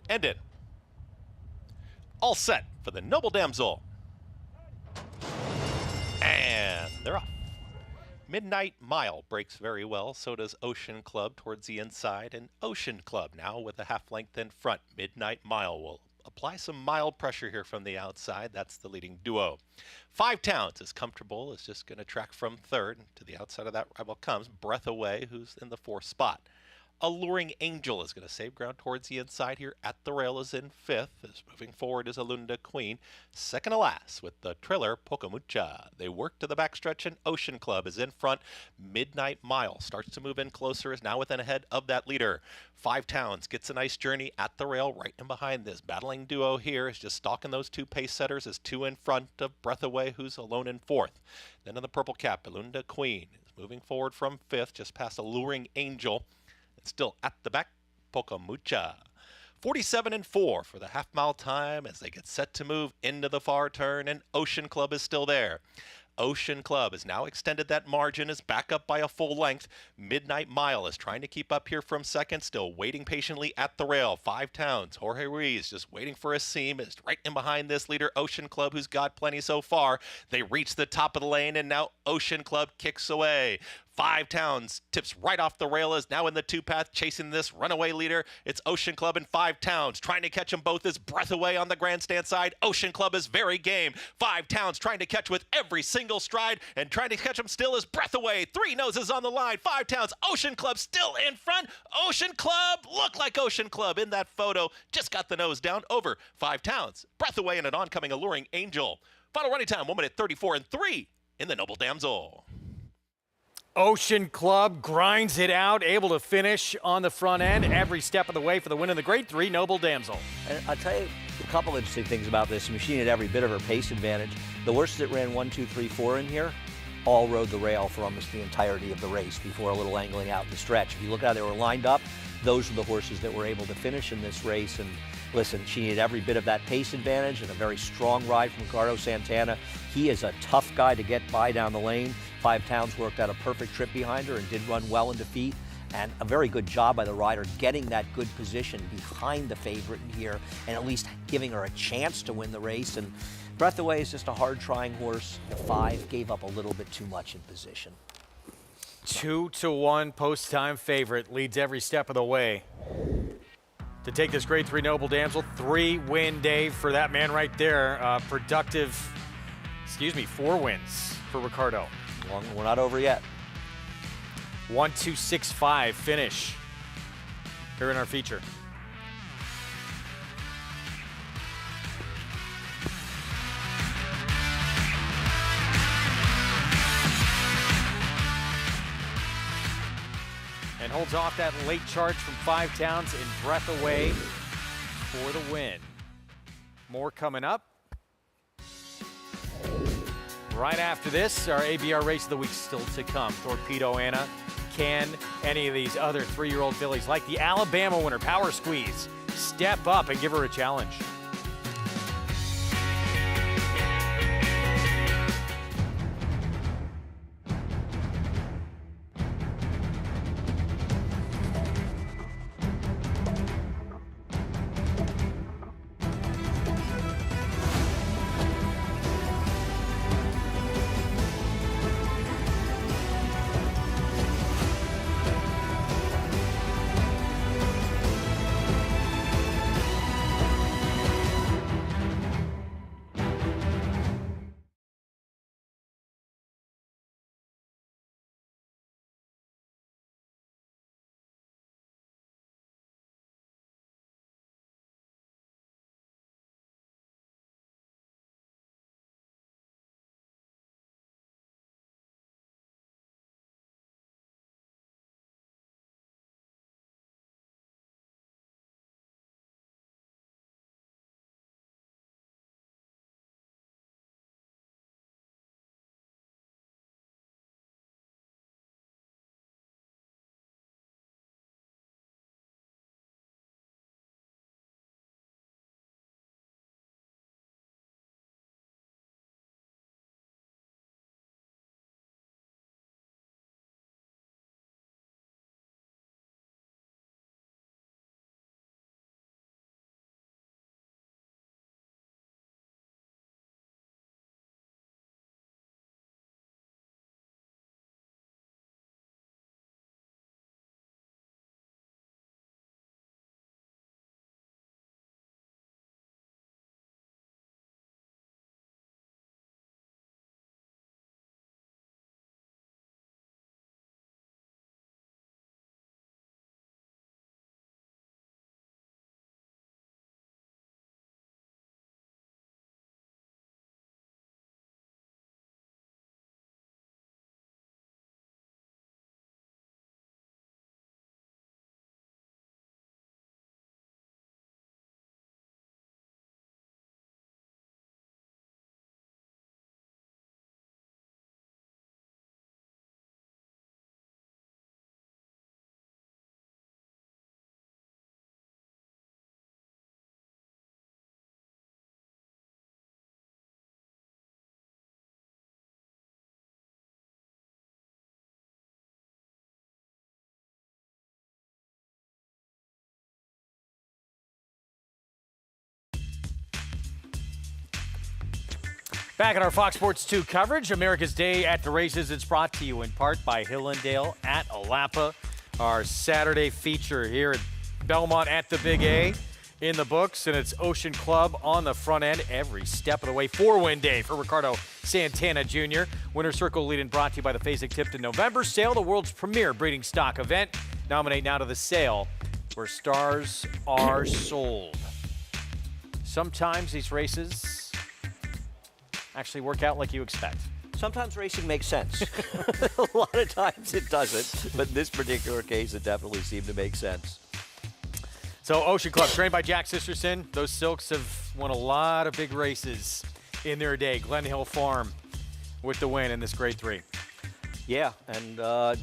And in. All set for the Noble Damsel. And they're off. Midnight Mile breaks very well. So does Ocean Club towards the inside. And Ocean Club now with a half length in front. Midnight Mile will apply some mild pressure here from the outside. That's the leading duo. 5 Towns is comfortable. Is just going to track from 3rd. To the outside of that rival comes Breath Away, who's in the 4th spot. Alluring Angel is going to save ground towards the inside here. At the rail is in 5th. As moving forward is Alunda Queen. Second to last with the trailer Polka Mucha. They work to the backstretch, and Ocean Club is in front. Midnight Mile starts to move in closer, is now within ahead of that leader. 5 Towns gets a nice journey at the rail right in behind this battling duo here. Is just stalking those 2 pace setters. Is 2 in front of Breath Away, who's alone in 4th. Then in the purple cap, Alunda Queen is moving forward from 5th, just past Alluring Angel. Still at the back, Polka Mucha. 47-4 for the half-mile time as they get set to move into the far turn, and Ocean Club is still there. Ocean Club has now extended that margin, is back up by a full length. Midnight Mile is trying to keep up here from second, still waiting patiently at the rail. 5 Towns, Jorge Ruiz just waiting for a seam, is right in behind this leader, Ocean Club, who's got plenty so far. They reach the top of the lane, and now Ocean Club kicks away. 5 Towns tips right off the rail, is now in the 2-path, chasing this runaway leader. It's Ocean Club and 5 Towns trying to catch them both, his breath away on the grandstand side. Ocean Club is very game. 5 Towns trying to catch with every single stride and trying to catch him still, his breath away. 3 Noses on the line. 5 Towns, Ocean Club still in front. Ocean Club look like Ocean Club in that photo. Just got the nose down over 5 Towns. Breath away and an oncoming alluring Angel. Final running time, 1:34.3 in the Noble Damsel. Ocean Club grinds it out, able to finish on the front end every step of the way for the win in the Grade 3 Noble Damsel. And I'll tell you a couple interesting things about this. Machine had every bit of her pace advantage. The horses that ran 1, 2, 3, 4 in here all rode the rail for almost the entirety of the race before a little angling out the stretch. If you look at how they were lined up, those were the horses that were able to finish in this race. And listen, she needed every bit of that pace advantage and a very strong ride from Ricardo Santana. He is a tough guy to get by down the lane. 5 Towns worked out a perfect trip behind her and did run well in defeat. And a very good job by the rider getting that good position behind the favorite in here and at least giving her a chance to win the race. And Breath Away is just a hard-trying horse. The 5 gave up a little bit too much in position. 2-1 post-time favorite, leads every step of the way. To take this Grade 3 Noble Damsel, 3-win day for that man right there. 4 wins for Ricardo. We're not over yet. 1-2-6-5 finish here in our feature. And holds off that late charge from 5 Towns in Breath Away for the win. More coming up. Right after this, our ABR Race of the Week still to come. Thorpedo Anna. Can any of these other 3-year-old fillies, like the Alabama winner, Power Squeeze, step up and give her a challenge? Back at our Fox Sports 2 coverage, America's Day at the Races. It's brought to you in part by Hillendale at Alapa. Our Saturday feature here at Belmont at the Big A in the books, and it's Ocean Club on the front end every step of the way. 4-win day for Ricardo Santana Jr. Winner's Circle lead-in brought to you by the Fasig-Tipton November Sale, the world's premier breeding stock event. Nominate now to the sale where stars are sold. Sometimes these races actually work out like you expect. Sometimes racing makes sense. A lot of times it doesn't, but in this particular case, it definitely seemed to make sense. So Ocean Club, trained by Jack Sisterson. Those Silks have won a lot of big races in their day. Glen Hill Farm with the win in this Grade 3. Yeah, and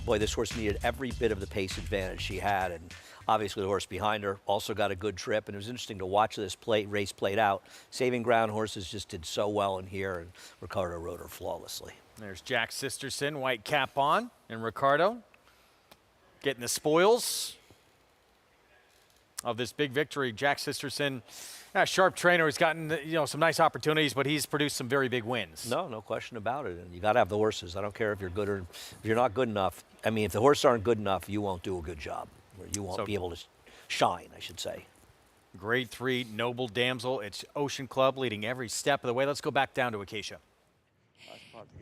boy, this horse needed every bit of the pace advantage she had, and obviously the horse behind her also got a good trip, and it was interesting to watch this race played out. Saving Ground horses just did so well in here, and Ricardo rode her flawlessly. There's Jack Sisterson, white cap on, and Ricardo getting the spoils of this big victory. Jack Sisterson, a sharp trainer, who's gotten some nice opportunities, but he's produced some very big wins. No question about it. And you got to have the horses. I don't care if you're good or if you're not good enough. I mean, if the horses aren't good enough, you won't do a good job, or you won't be able to shine, I should say. Grade 3, Noble Damsel. It's Ocean Club leading every step of the way. Let's go back down to Acacia.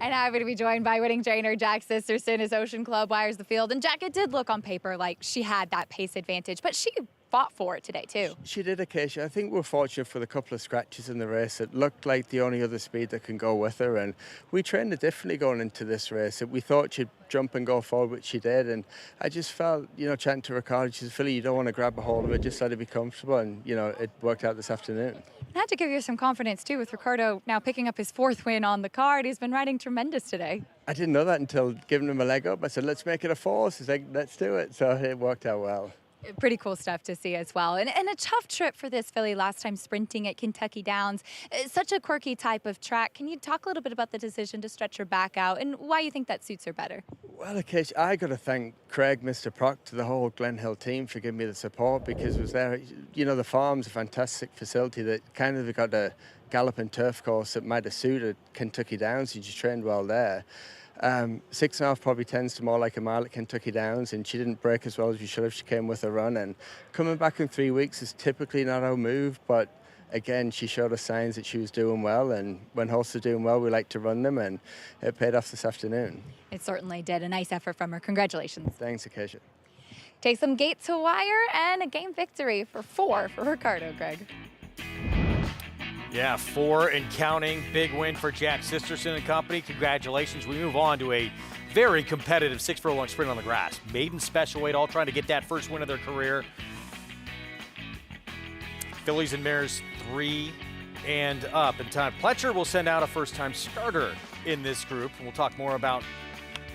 And I'm going to be joined by winning trainer Jack Sisterson as Ocean Club wires the field. And Jack, it did look on paper like she had that pace advantage, but she fought for it today too. She did, Acacia. I think we're fortunate for the couple of scratches in the race. It looked like the only other speed that can go with her, and we trained her differently going into this race. We thought she'd jump and go forward, which she did, and I just felt, chatting to Ricardo, she said, Philly, you don't want to grab a hold of it, just let her be comfortable, and, it worked out this afternoon. I had to give you some confidence too with Ricardo now picking up his 4th win on the card. He's been riding tremendous today. I didn't know that until giving him a leg up. I said, let's make it a 4. He's like, let's do it. So it worked out well. Pretty cool stuff to see as well. And a tough trip for this filly last time sprinting at Kentucky Downs. It's such a quirky type of track. Can you talk a little bit about the decision to stretch her back out and why you think that suits her better? Well, Acacia, I got to thank Craig, Mr. Proctor, the whole Glen Hill team for giving me the support, because it was there. The farm's a fantastic facility that kind of got a galloping turf course that might have suited Kentucky Downs, and she trained well there. 6.5 probably tends to more like a mile at Kentucky Downs, and she didn't break as well as she should have. She came with a run, and coming back in 3 weeks is typically not our move, but again, she showed us signs that she was doing well, and when horses are doing well, we like to run them, and it paid off this afternoon. It certainly did. A nice effort from her. Congratulations. Thanks, Acacia. Take some gate to wire and a game victory for 4 for Ricardo, Greg. Yeah, 4 and counting. Big win for Jack Sisterson and company. Congratulations. We move on to a very competitive 6 furlong sprint on the grass. Maiden special weight, all trying to get that first win of their career. Fillies and mares 3 and up. And Todd Pletcher will send out a first-time starter in this group. And we'll talk more about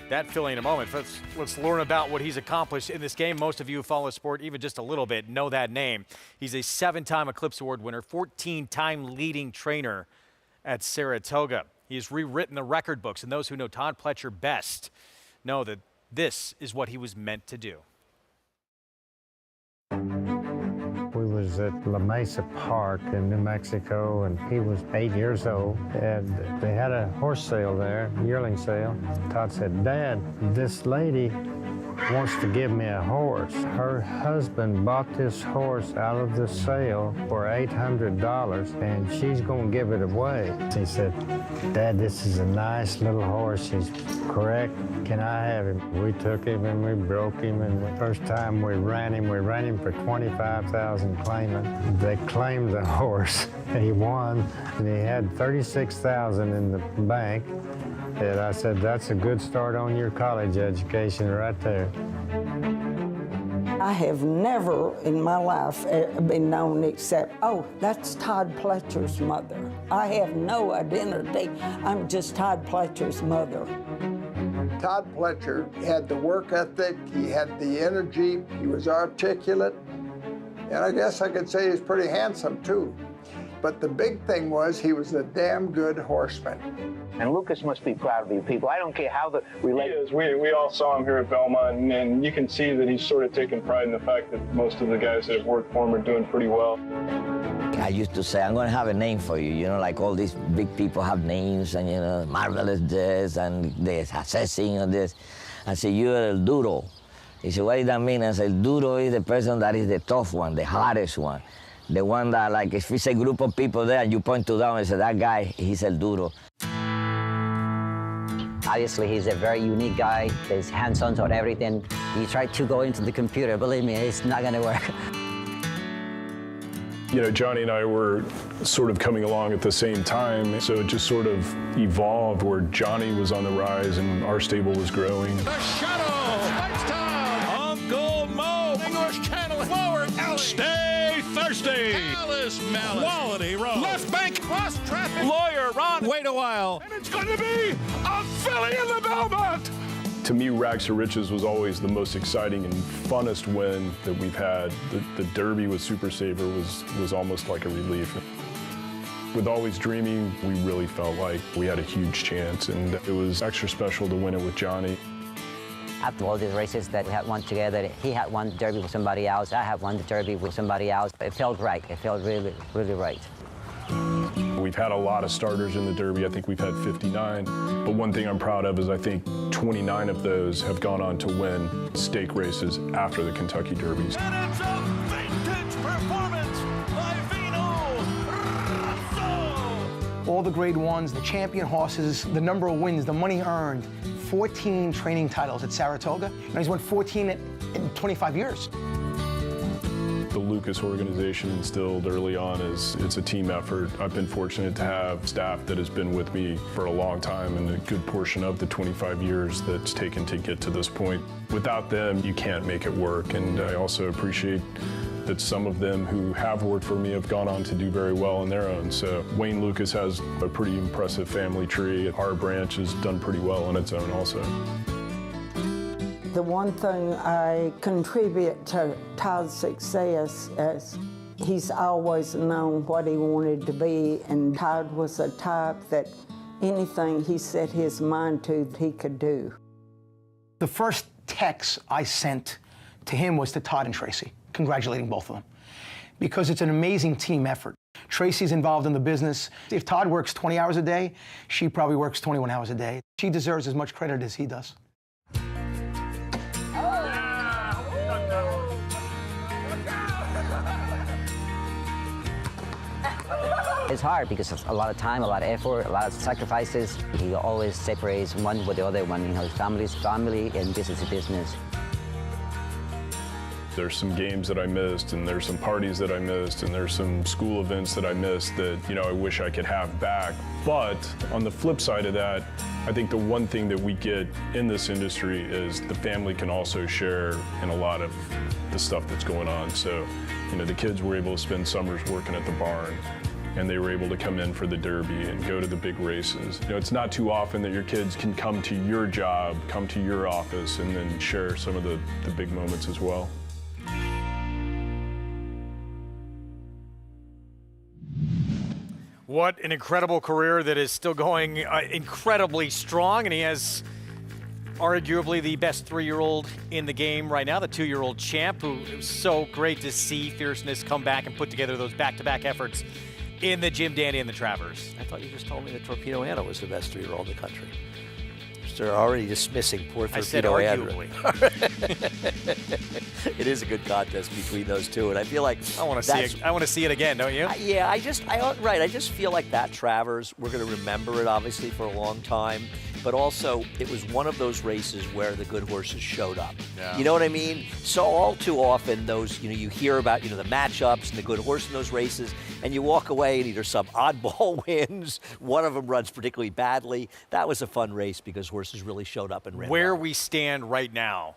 that filly in a moment. Let's learn about what he's accomplished in this game. Most of you who follow the sport even just a little bit know that name. He's a 7-time Eclipse Award winner, 14-time leading trainer at Saratoga. He has rewritten the record books, and those who know Todd Pletcher best know that this is what he was meant to do. We was at La Mesa Park in New Mexico, and he was 8 years old, and they had a horse sale there, yearling sale. Todd said, Dad, this lady wants to give me a horse. Her husband bought this horse out of the sale for $800, and she's gonna give it away. He said, Dad, this is a nice little horse. He's correct. Can I have him? We took him and we broke him, and the first time we ran him for 25,000 claimant. They claimed the horse. He won, and he had 36,000 in the bank. And I said, that's a good start on your college education right there. I have never in my life been known except, oh, that's Todd Pletcher's mother. I have no identity. I'm just Todd Pletcher's mother. Todd Pletcher had the work ethic, he had the energy, he was articulate, and I guess I could say he's pretty handsome too. But the big thing was he was a damn good horseman. And Lucas must be proud of you people. I don't care how the He is. We all saw him here at Belmont, and you can see that he's sort of taking pride in the fact that most of the guys that have worked for him are doing pretty well. I used to say, I'm going to have a name for you. You know, like all these big people have names, and, you know, Marvelous this, and this, Assassin, and this. I said, you're El Duro. He said, what does that mean? I said, El Duro is the person that is the tough one, the hardest one. The one that, like, if it's a group of people there and you point to them and say, that guy, he's El Duro. Obviously, he's a very unique guy. He's hands-on on everything. You try to go into the computer, believe me, it's not going to work. You know, Johnny and I were sort of coming along at the same time, so it just sort of evolved where Johnny was on the rise and our stable was growing. The shuttle, touchdown! Uncle Mo, English Channel forward, stay thirsty! Alice Malice, quality road, left bank, cross traffic, lawyer Ron, wait a while, and it's going to be a filly in the Belmont! To me, Rags to Riches was always the most exciting and funnest win that we've had. The Derby with Super Saver was almost like a relief. With Always Dreaming, we really felt like we had a huge chance, and it was extra special to win it with Johnny. After all these races that we had won together, he had won the Derby with somebody else, I had won the Derby with somebody else. It felt right. It felt really, really right. We've had a lot of starters in the Derby. I think we've had 59. But one thing I'm proud of is I think 29 of those have gone on to win stake races after the Kentucky Derbies. And it's a vintage performance by Vino Rosso! All the grade ones, the champion horses, the number of wins, the money earned, 14 training titles at Saratoga. And he's won 14 in 25 years. The Lucas organization instilled early on is it's a team effort. I've been fortunate to have staff that has been with me for a long time and a good portion of the 25 years that's taken to get to this point. Without them, you can't make it work, and I also appreciate that some of them who have worked for me have gone on to do very well on their own. So Wayne Lucas has a pretty impressive family tree. Our branch has done pretty well on its own also. The one thing I contribute to Todd's success is he's always known what he wanted to be, and Todd was a type that anything he set his mind to, he could do. The first text I sent to him was to Todd and Tracy, congratulating both of them, because it's an amazing team effort. Tracy's involved in the business. If Todd works 20 hours a day, she probably works 21 hours a day. She deserves as much credit as he does. It's hard because of a lot of time, a lot of effort, a lot of sacrifices. He always separates one with the other one. You know, his family's family and business is business. There's some games that I missed, and there's some parties that I missed, and there's some school events that I missed that, you know, I wish I could have back. But on the flip side of that, I think the one thing that we get in this industry is the family can also share in a lot of the stuff that's going on. So, you know, the kids were able to spend summers working at the barn, and they were able to come in for the Derby and go to the big races. You know, it's not too often that your kids can come to your job, come to your office, and then share some of the big moments as well. What an incredible career that is still going incredibly strong, and he has arguably the best 3-year-old in the game right now, the 2-year-old champ, who it was so great to see Fierceness come back and put together those back-to-back efforts in the Jim Dandy and the Travers. I thought you just told me that Thorpedo Anna was the best 3-year-old in the country. They're already dismissing poor Thorpedo I said arguably. It is a good contest between those two, and I feel like I want to see it again, don't you? Yeah, I just feel like that Travers, we're going to remember it obviously for a long time, but also it was one of those races where the good horses showed up. Yeah. You know what I mean? So all too often those, you know, you hear about, you know, the matchups and the good horse in those races, and you walk away and either some oddball wins, one of them runs particularly badly. That was a fun race because horses really showed up and ran Where well. we stand right now,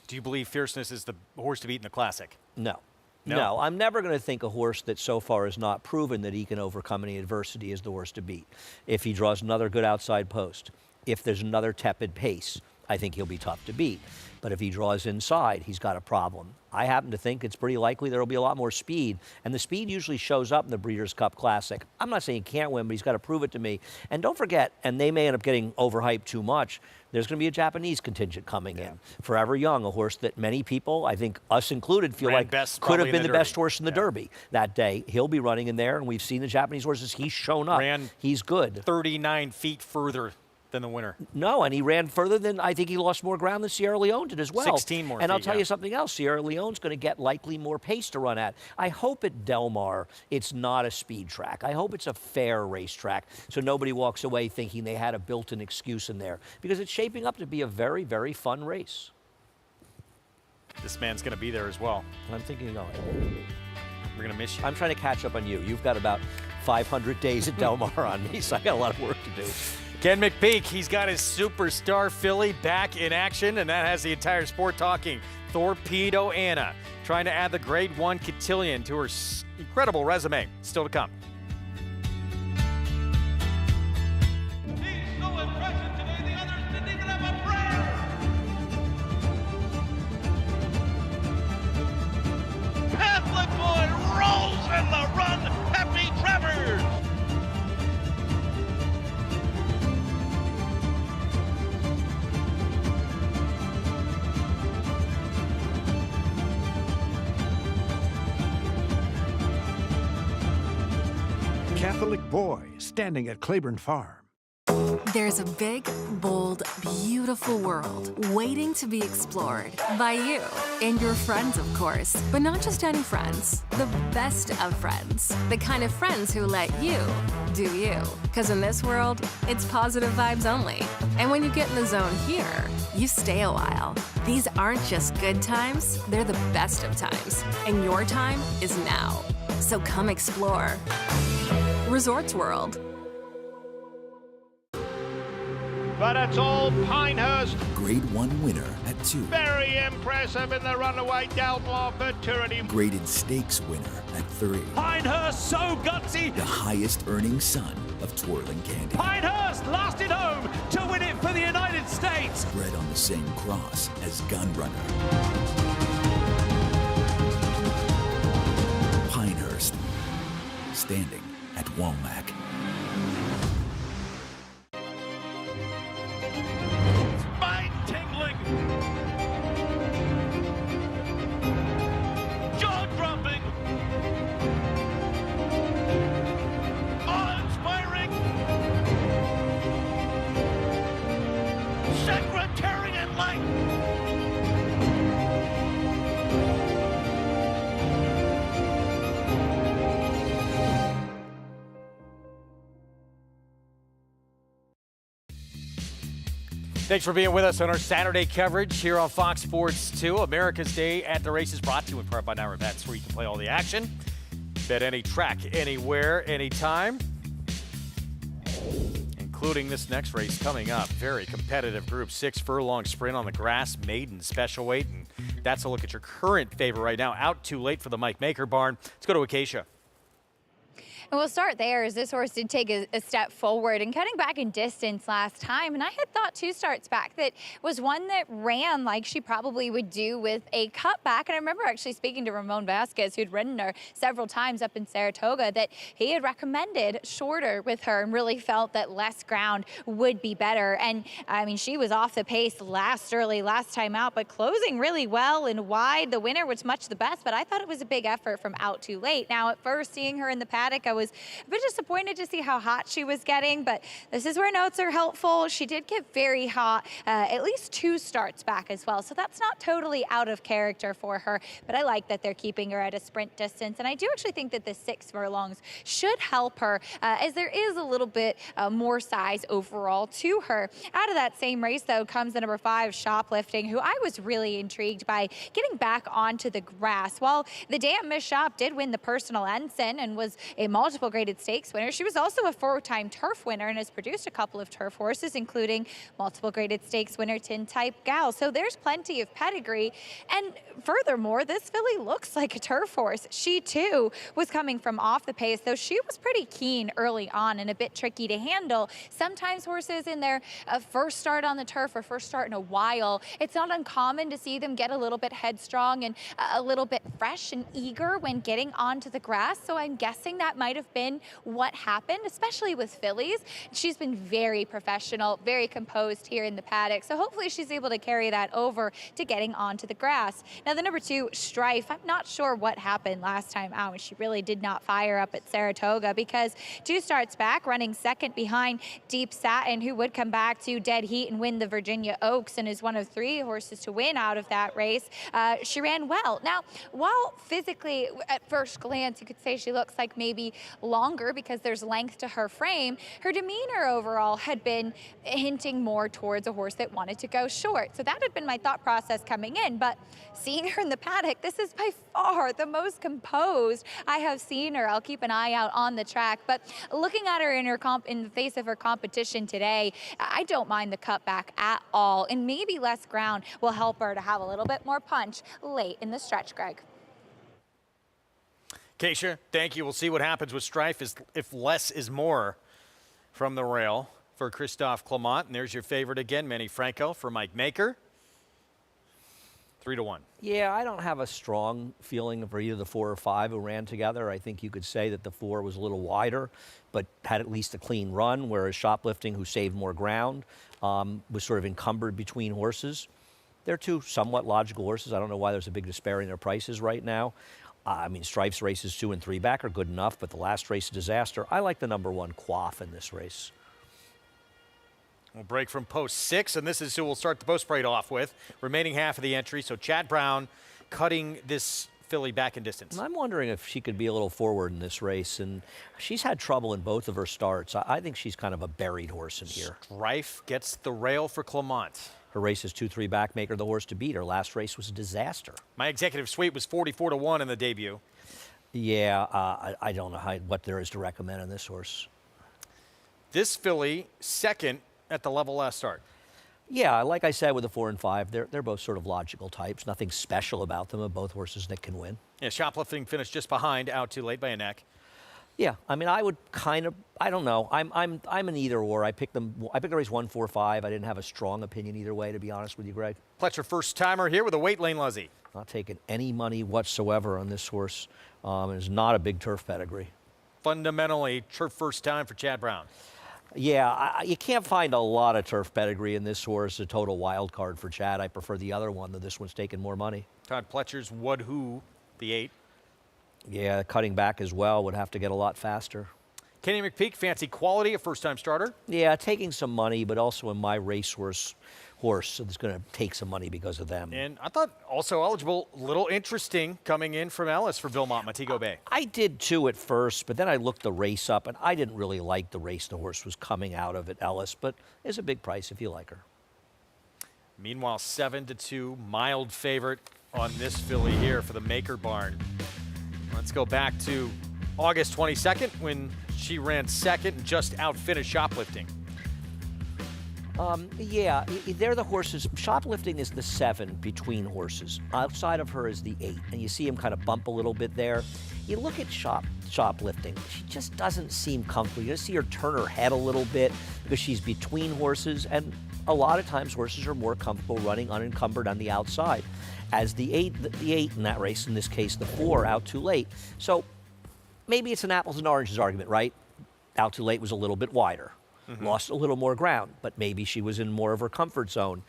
do you believe Fierceness is the horse to beat in the Classic? No. No, I'm never going to think a horse that so far has not proven that he can overcome any adversity is the horse to beat. If he draws another good outside post, if there's another tepid pace, I think he'll be tough to beat. But if he draws inside, he's got a problem. I happen to think it's pretty likely there will be a lot more speed, and the speed usually shows up in the Breeders' Cup Classic. I'm not saying he can't win, but he's got to prove it to me. And don't forget, and they may end up getting overhyped too much, there's going to be a Japanese contingent coming in. Forever Young, a horse that many people, I think us included, feel like could have been the best horse in the Derby that day. He'll be running in there, and we've seen the Japanese horses. He's shown up. He's good. 39 feet further than the winner. No, and he ran further than, I think he lost more ground than Sierra Leone did as well. 16 more And I'll feet, tell you something else. Sierra Leone's going to get likely more pace to run at. I hope at Del Mar it's not a speed track. I hope it's a fair racetrack so nobody walks away thinking they had a built-in excuse in there, because it's shaping up to be a very, very fun race. This man's going to be there as well. I'm thinking, oh, we're going to miss you. I'm trying to catch up on you. You've got about 500 days at Del Mar on me, so I got a lot of work to do. Ken McPeak, he's got his superstar filly back in action, and that has the entire sport talking. Thorpedo Anna trying to add the Grade 1 Cotillion to her incredible resume. Still to come. Catholic boy rolls in the run. Happy Travers. Catholic boy standing at Claiborne Farm. There's a big, bold, beautiful world waiting to be explored by you and your friends, of course. But not just any friends, the best of friends. The kind of friends who let you do you. Because in this world, it's positive vibes only. And when you get in the zone here, you stay a while. These aren't just good times, they're the best of times. And your time is now. So come explore. Resorts World. But it's all Pinehurst. Grade 1 winner at 2. Very impressive in the runaway Del Mar Futurity. Graded stakes winner at 3. Pinehurst so gutsy. The highest earning son of Twirling Candy. Pinehurst last it home to win it for the United States. Bred on the same cross as Gunrunner. Pinehurst, standing at Womack. Spine-tingling, jaw-dropping, awe-inspiring, Secretariat-like. Thanks for being with us on our Saturday coverage here on Fox Sports 2. America's Day at the Races, brought to you in part by Naira Bets, where you can play all the action. Bet any track, anywhere, anytime. Including this next race coming up. Very competitive Group 6 furlong sprint on the grass, maiden special weight. And that's a look at your current favorite right now. Out too late for the Mike Maker barn. Let's go to Acacia. And we'll start there, as this horse did take a step forward and cutting back in distance last time. And I had thought 2 starts back that was one that ran like she probably would do with a cutback. And I remember actually speaking to Ramon Vasquez, who'd ridden her several times up in Saratoga, that he had recommended shorter with her and really felt that less ground would be better. And I mean, she was off the pace last time out, but closing really well and wide. The winner was much the best, but I thought it was a big effort from Out Too Late. Now, at first, seeing her in the paddock, I was a bit disappointed to see how hot she was getting, but this is where notes are helpful. She did get very hot, at least 2 starts back as well, so that's not totally out of character for her, but I like that they're keeping her at a sprint distance, and I do actually think that the 6 furlongs should help her, as there is a little bit more size overall to her. Out of that same race, though, comes the number 5, Shoplifting, who I was really intrigued by getting back onto the grass. While the Damn Miss Shop did win the personal ensign and was a multiple graded stakes winner. She was also a 4-time turf winner and has produced a couple of turf horses, including multiple graded stakes winner Tin Type Gal. So there's plenty of pedigree. And furthermore, this filly looks like a turf horse. She too was coming from off the pace, though she was pretty keen early on and a bit tricky to handle. Sometimes horses in their first start on the turf or first start in a while, it's not uncommon to see them get a little bit headstrong and a little bit fresh and eager when getting onto the grass. So I'm guessing that might have been what happened, especially with fillies. She's been very professional, very composed here in the paddock. So hopefully she's able to carry that over to getting onto the grass. Now the number 2, Strife, I'm not sure what happened last time out, and she really did not fire up at Saratoga, because 2 starts back, running second behind Deep Satin, who would come back to dead heat and win the Virginia Oaks and is one of 3 horses to win out of that race. She ran well. Now, while physically at first glance you could say she looks like maybe longer because there's length to her frame, her demeanor overall had been hinting more towards a horse that wanted to go short. So that had been my thought process coming in, but seeing her in the paddock, this is by far the most composed I have seen her. I'll keep an eye out on the track, but looking at her in the face of her competition today, I don't mind the cutback at all, and maybe less ground will help her to have a little bit more punch late in the stretch, Greg. Keisha, thank you. We'll see what happens with Strife if less is more from the rail for Christophe Clement. And there's your favorite again, Manny Franco for Mike Maker. 3-1. Yeah, I don't have a strong feeling for either the 4 or 5 who ran together. I think you could say that the 4 was a little wider, but had at least a clean run, whereas Shoplifting, who saved more ground, was sort of encumbered between horses. They're 2 somewhat logical horses. I don't know why there's a big disparity in their prices right now. I mean, Strife's races 2 and 3 back are good enough, but the last race, a disaster. I like the number 1, Quaff, in this race. We'll break from post 6, and this is who we'll start the post parade off with. Remaining half of the entry, so Chad Brown cutting this filly back in distance. And I'm wondering if she could be a little forward in this race, and she's had trouble in both of her starts. I think she's kind of a buried horse in here. Strife gets the rail for Clement. Her race is 2-3 back, Maker the horse to beat. Her last race was a disaster. My executive suite was 44-1 in the debut. Yeah, I don't know what there is to recommend on this horse. This filly, second at the level last start. Yeah, like I said with the 4 and 5, they're both sort of logical types. Nothing special about them. Both horses that can win. Yeah, Shoplifting finished just behind, out too late by a neck. Yeah, I mean, I would kind of, I don't know. I'm an either or. I picked the race 1, 4, 5. I didn't have a strong opinion either way, to be honest with you, Greg. Pletcher first timer here with a weight lane Luzzy. Not taking any money whatsoever on this horse. It's not a big turf pedigree. Fundamentally, turf first time for Chad Brown. Yeah, you can't find a lot of turf pedigree in this horse. A total wild card for Chad. I prefer the other one, though this one's taking more money. Todd Pletcher's Wudhu, the 8. Yeah, cutting back as well would have to get a lot faster. Kenny McPeak, fancy quality, a first-time starter. Yeah, taking some money, but also in my racehorse horse, so it's going to take some money because of them. And I thought also eligible, little interesting coming in from Ellis for Vilmont, Montego Bay. I did too at first, but then I looked the race up, and I didn't really like the race the horse was coming out of at Ellis, but it's a big price if you like her. Meanwhile, 7-2, mild favorite on this filly here for the Maker barn. Let's go back to August 22nd when she ran second and just outfinished Shoplifting. Yeah, they're the horses. Shoplifting is the 7 between horses. Outside of her is the 8, and you see him kind of bump a little bit there. You look at Shoplifting, she just doesn't seem comfortable. You see her turn her head a little bit because she's between horses, and a lot of times horses are more comfortable running unencumbered on the outside. As the 8 in that race, in this case the 4, out too late. So maybe it's an apples and oranges argument, right? Out too late was a little bit wider. Lost a little more ground, but maybe she was in more of her comfort zone.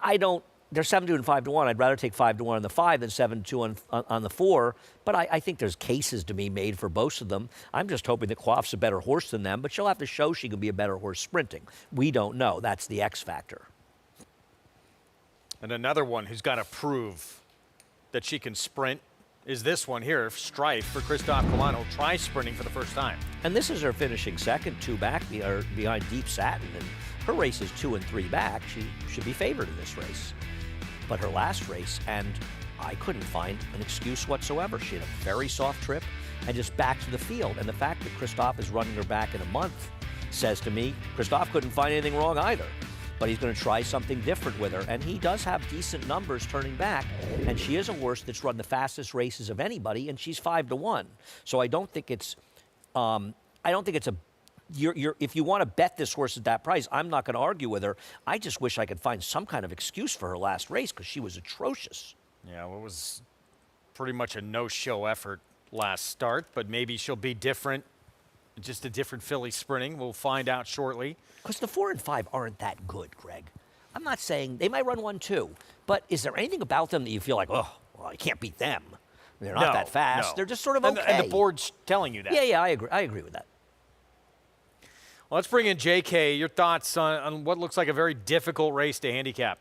They're 7-2 and 5-1. I'd rather take 5-1 on the 5 than 7-2 on the 4, but I think there's cases to be made for both of them. I'm just hoping that Quaff's a better horse than them, but she'll have to show she can be a better horse sprinting. We don't know. That's the X factor. And another one who's got to prove that she can sprint is this one here, Strife for Christophe Clement. He'll try sprinting for the first time. And this is her finishing second, 2 back behind Deep Satin. And her race is 2 and 3 back. She should be favored in this race. But her last race, and I couldn't find an excuse whatsoever. She had a very soft trip. and just back to the field. And the fact that Christophe is running her back in a month says to me, Christophe couldn't find anything wrong either. But he's going to try something different with her. And he does have decent numbers turning back. And she is a horse that's run the fastest races of anybody, and she's 5-1. So I don't think it's, if you want to bet this horse at that price, I'm not going to argue with her. I just wish I could find some kind of excuse for her last race because she was atrocious. Yeah, well, it was pretty much a no-show effort last start, but maybe she'll be different. Just a different filly sprinting. We'll find out shortly. Because the 4 and 5 aren't that good, Greg. I'm not saying they might run 1-2, but is there anything about them that you feel like, oh, well, I can't beat them? They're not that fast. No. They're just sort of okay. And the board's telling you that. Yeah, I agree. I agree with that. Well, let's bring in JK. Your thoughts on what looks like a very difficult race to handicap.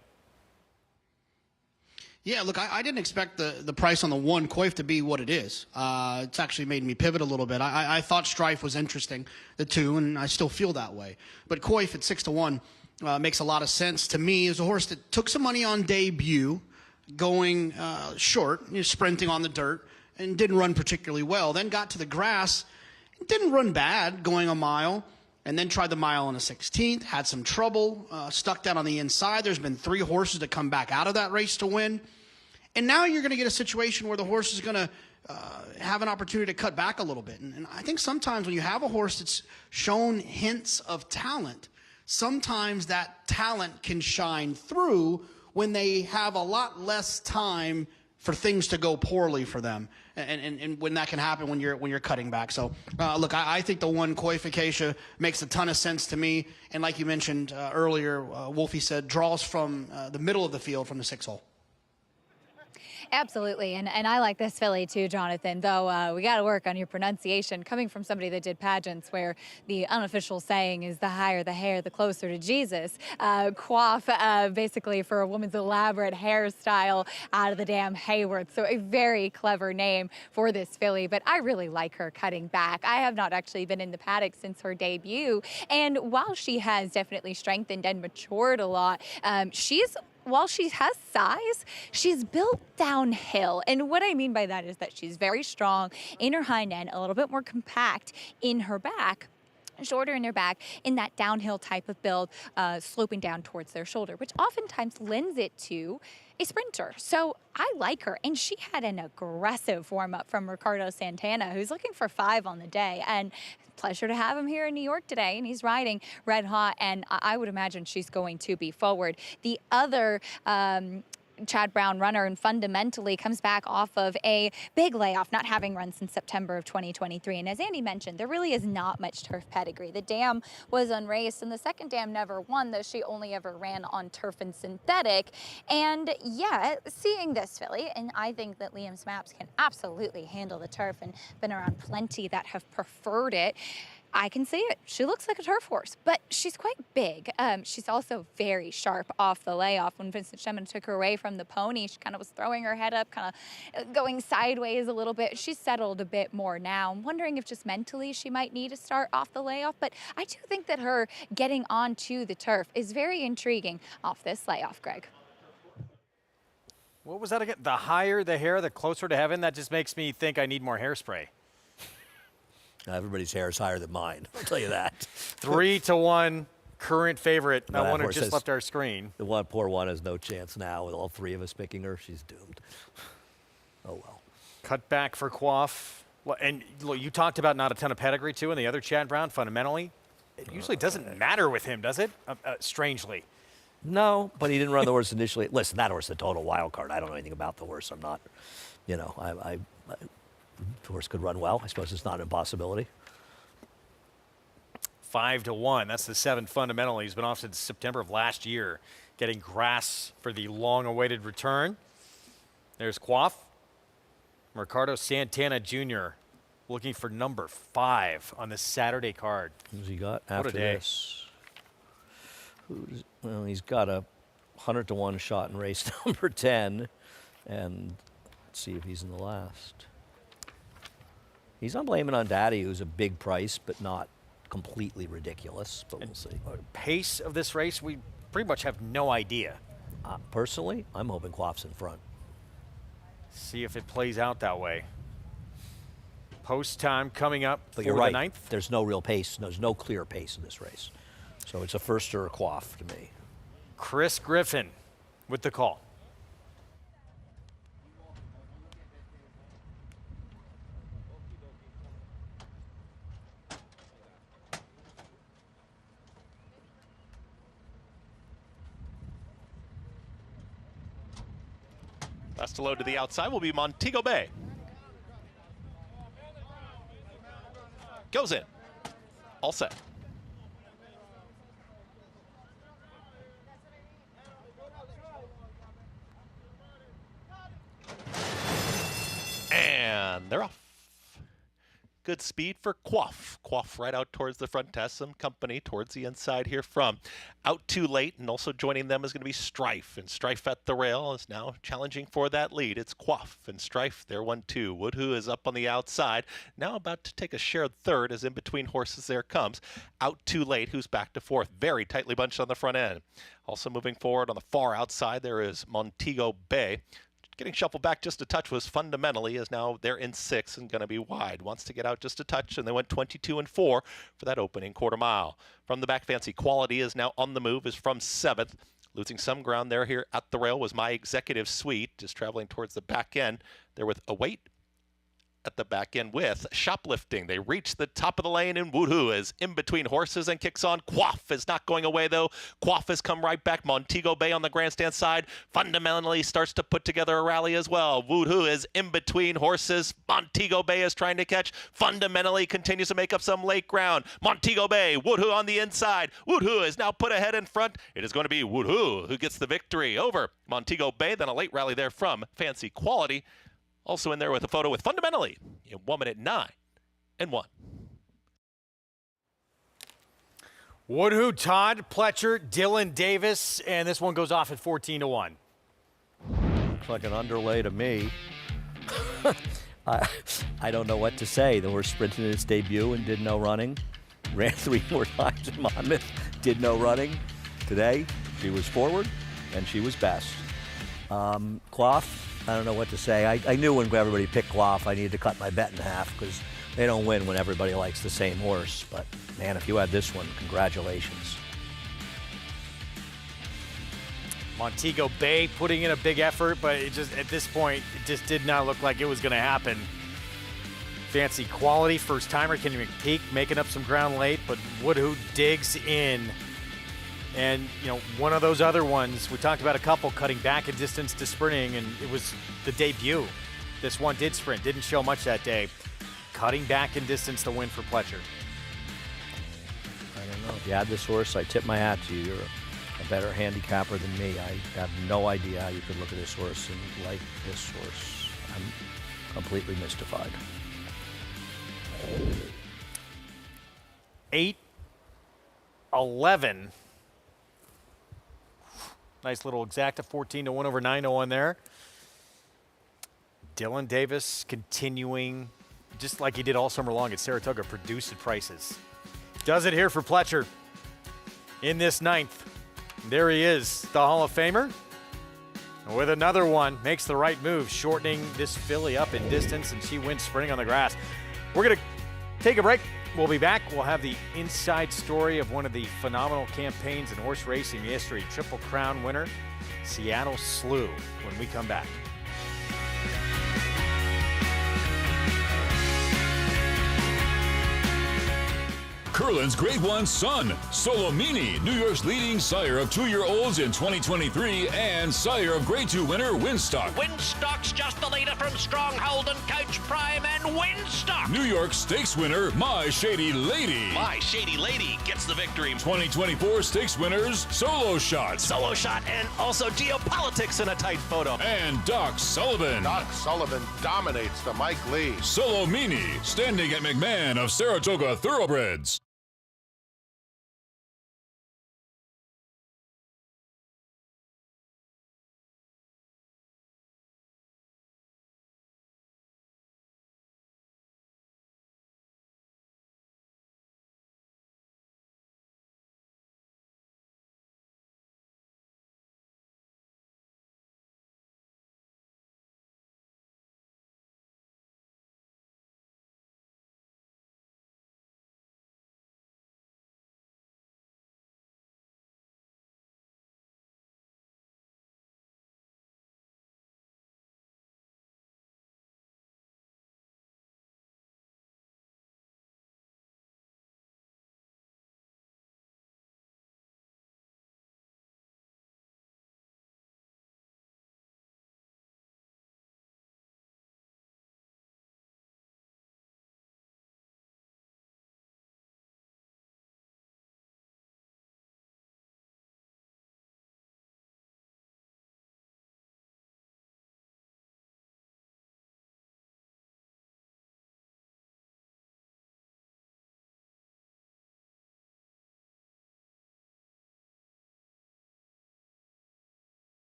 Yeah, look, I didn't expect the price on the 1 Coif to be what it is. It's actually made me pivot a little bit. I thought Strife was interesting, the 2, and I still feel that way. But Coif at 6-1 makes a lot of sense to me as a horse that took some money on debut, going short, sprinting on the dirt, and didn't run particularly well. Then got to the grass, didn't run bad, going a mile, and then tried the mile on the 16th, had some trouble, stuck down on the inside. There's been 3 horses to come back out of that race to win. And now you're going to get a situation where the horse is going to have an opportunity to cut back a little bit. And I think sometimes when you have a horse that's shown hints of talent, sometimes that talent can shine through when they have a lot less time for things to go poorly for them, and when that can happen when you're cutting back. So, look, I think the 1 Coif Acacia makes a ton of sense to me. And like you mentioned earlier, Wolfie said, draws from the middle of the field from the 6 hole. Absolutely, and I like this filly too, Jonathan, though we got to work on your pronunciation. Coming from somebody that did pageants where the unofficial saying is the higher the hair, the closer to Jesus. Coif, basically for a woman's elaborate hairstyle out of the damn Hayworth. So a very clever name for this filly, but I really like her cutting back. I have not actually been in the paddock since her debut, and while she has definitely strengthened and matured a lot, while she has size, she's built downhill. And what I mean by that is that she's very strong in her hind end, a little bit more compact in her back, shorter in her back, in that downhill type of build, sloping down towards their shoulder, which oftentimes lends it to a sprinter. So I like her, and she had an aggressive warm-up from Ricardo Santana, who's looking for 5 on the day, and pleasure to have him here in New York today, and he's riding red hot, and I would imagine she's going to be forward. The other Chad Brown runner, and fundamentally comes back off of a big layoff, not having run since September of 2023. And as Andy mentioned, there really is not much turf pedigree. The dam was unraced, and the second dam never won, though she only ever ran on turf and synthetic. And yeah, seeing this filly, and I think that Liam Smaps can absolutely handle the turf, and been around plenty that have preferred it. I can see it. She looks like a turf horse, but she's quite big. She's also very sharp off the layoff. When Vincent Shemin took her away from the pony, she kind of was throwing her head up, kind of going sideways a little bit. She's settled a bit more now. I'm wondering if just mentally she might need to start off the layoff, but I do think that her getting onto the turf is very intriguing off this layoff, Greg. What was that again? The higher the hair, the closer to heaven? That just makes me think I need more hairspray. Everybody's hair is higher than mine, I'll tell you that. 3-1, current favorite. That one who just left our screen. The one poor one has no chance now with all 3 of us picking her. She's doomed. Oh, well. Cut back for Coif. And look, you talked about not a ton of pedigree, too, and the other Chad Brown, fundamentally. It usually doesn't matter with him, does it? Strangely. No, but he didn't run the horse initially. Listen, that horse is a total wild card. I don't know anything about the horse. I'm not, the horse could run well. I suppose it's not an impossibility. 5-1. That's the 7 fundamental. He's been off since September of last year, getting grass for the long-awaited return. There's Coif. Ricardo Santana Jr. looking for number 5 on the Saturday card. Who's he got after this? Well, he's got a 100-1 shot in race number 10, and let's see if he's in the last. He's on Blame It on Daddy, who's a big price, but not completely ridiculous, but we'll see. Pace of this race, we pretty much have no idea. Personally, I'm hoping Coif's in front. See if it plays out that way. Post time coming up But for you're right. the 9th. There's no real pace. There's no clear pace in this race. So it's a first or a quaff to me. Chris Griffin with the call. Last to load to the outside will be Montego Bay. Goes in. All set. And they're off. Good speed for Quaff. Quaff right out towards the front. Has some company towards the inside here from Out Too Late, and also joining them is going to be Strife. And Strife at the rail is now challenging for that lead. It's Quaff and Strife. They're 1-2. Woodhoo is up on the outside. Now about to take a shared third as in between horses there comes Out Too Late, who's back to fourth. Very tightly bunched on the front end. Also moving forward on the far outside, there is Montego Bay. Getting shuffled back just a touch was Fundamentally, as now they're in 6 and going to be wide. Wants to get out just a touch, and they went 22-4 for that opening quarter mile. From the back, Fancy Quality is now on the move, is from 7th. Losing some ground there here at the rail was My Executive Suite, just traveling towards the back end. There with Await at the back end with Shoplifting. They reach the top of the lane, and Woodhoo is in between horses and kicks on. Quaff is not going away, though. Quaff has come right back. Montego Bay on the grandstand side Fundamentally starts to put together a rally as well. Woodhoo is in between horses. Montego Bay is trying to catch. Fundamentally continues to make up some late ground. Montego Bay, Woodhoo on the inside. Woodhoo is now put ahead in front. It is going to be Woodhoo who gets the victory over Montego Bay. Then a late rally there from Fancy Quality. Also in there with a photo with Fundamentally in 1 minute 9 and 1. Woodhoo, Todd Pletcher, Dylan Davis, and this one goes off at 14-1. Looks like an underlay to me. I don't know what to say. The horse sprinted in its debut and did no running. Ran 3 more times in Monmouth, did no running. Today, she was forward and she was best. Quaff, I don't know what to say. I knew when everybody picked Quaff, I needed to cut my bet in half because they don't win when everybody likes the same horse. But, man, if you had this one, congratulations. Montego Bay putting in a big effort, but it just at this point, it just did not look like it was going to happen. Fancy Quality, first-timer, Kenny McPeak making up some ground late, but Woodhoo digs in. And, you know, one of those other ones, we talked about a couple cutting back in distance to sprinting, and it was the debut. This one did sprint, didn't show much that day. Cutting back in distance, the win for Pletcher. I don't know. If you had this horse, I tip my hat to you. You're a better handicapper than me. I have no idea how you could look at this horse and like this horse. I'm completely mystified. 8-11. Nice little exacta 14-1 over 9-1 there. Dylan Davis continuing, just like he did all summer long at Saratoga, produce at prices. Does it here for Pletcher in this 9th. There he is, the Hall of Famer. With another one, makes the right move, shortening this filly up in distance, and she wins sprinting on the grass. We're going to take a break. We'll be back. We'll have the inside story of one of the phenomenal campaigns in horse racing history, Triple Crown winner, Seattle Slew, when we come back. Curlin's Grade 1 son, Solomini, New York's leading sire of 2-year-olds in 2023 and sire of Grade 2 winner Winstock. Winstock's just the leader from Stronghold and Coach Prime and Winstock. New York Stakes winner My Shady Lady. My Shady Lady gets the victory. 2024 Stakes winners Solo Shot. Solo Shot and also Geopolitics in a tight photo. And Doc Sullivan. Doc Sullivan dominates the Mike Lee. Solomini, standing at McMahon of Saratoga Thoroughbreds.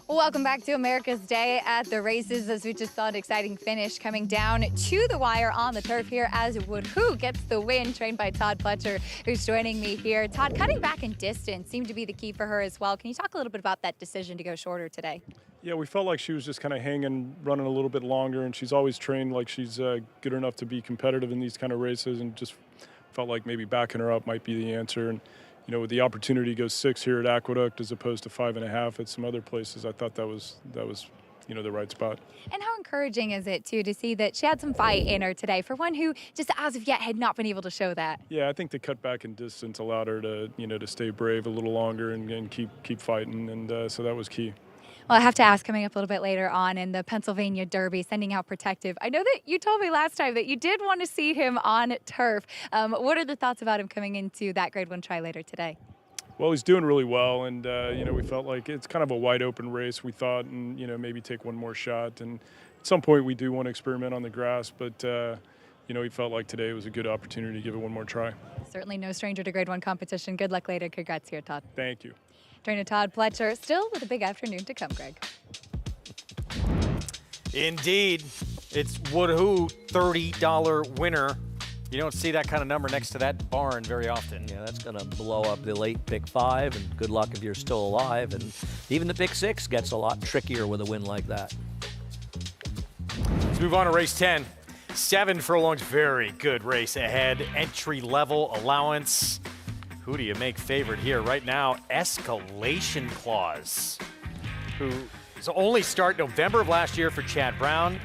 Welcome back to America's Day at the Races, as we just saw an exciting finish coming down to the wire on the turf here as Woodhoo gets the win, trained by Todd Pletcher, who's joining me here. Todd, cutting back in distance seemed to be the key for her as well. Can you talk a little bit about that decision to go shorter today? Yeah, we felt like she was just kind of hanging, running a little bit longer, and she's always trained like she's good enough to be competitive in these kind of races, and just felt like maybe backing her up might be the answer. And you know, with the opportunity to go 6 here at Aqueduct as opposed to 5.5 at some other places, I thought that was you know, the right spot. And how encouraging is it too to see that she had some fight in her today for one who just as of yet had not been able to show that? Yeah, I think the cut back in distance allowed her to, you know, to stay brave a little longer and keep fighting, and so that was key. Well, I have to ask, coming up a little bit later on in the Pennsylvania Derby, sending out Protective. I know that you told me last time that you did want to see him on turf. What are the thoughts about him coming into that Grade 1 try later today? Well, he's doing really well, and you know, we felt like it's kind of a wide open race, we thought, and you know, maybe take one more shot. And at some point, we do want to experiment on the grass, but you know, we felt like today was a good opportunity to give it one more try. Certainly no stranger to Grade 1 competition. Good luck later. Congrats here, Todd. Thank you. Trainer Todd Pletcher, still with a big afternoon to come, Greg. Indeed. It's Woodhoo, $30 winner. You don't see that kind of number next to that barn very often. Yeah, that's going to blow up the late pick 5, and good luck if you're still alive. And even the pick 6 gets a lot trickier with a win like that. Let's move on to race 10. 7 furlongs, very good race ahead. Entry level allowance. Who do you make favorite here? Right now, Escalation Clause, who is only start November of last year for Chad Brown.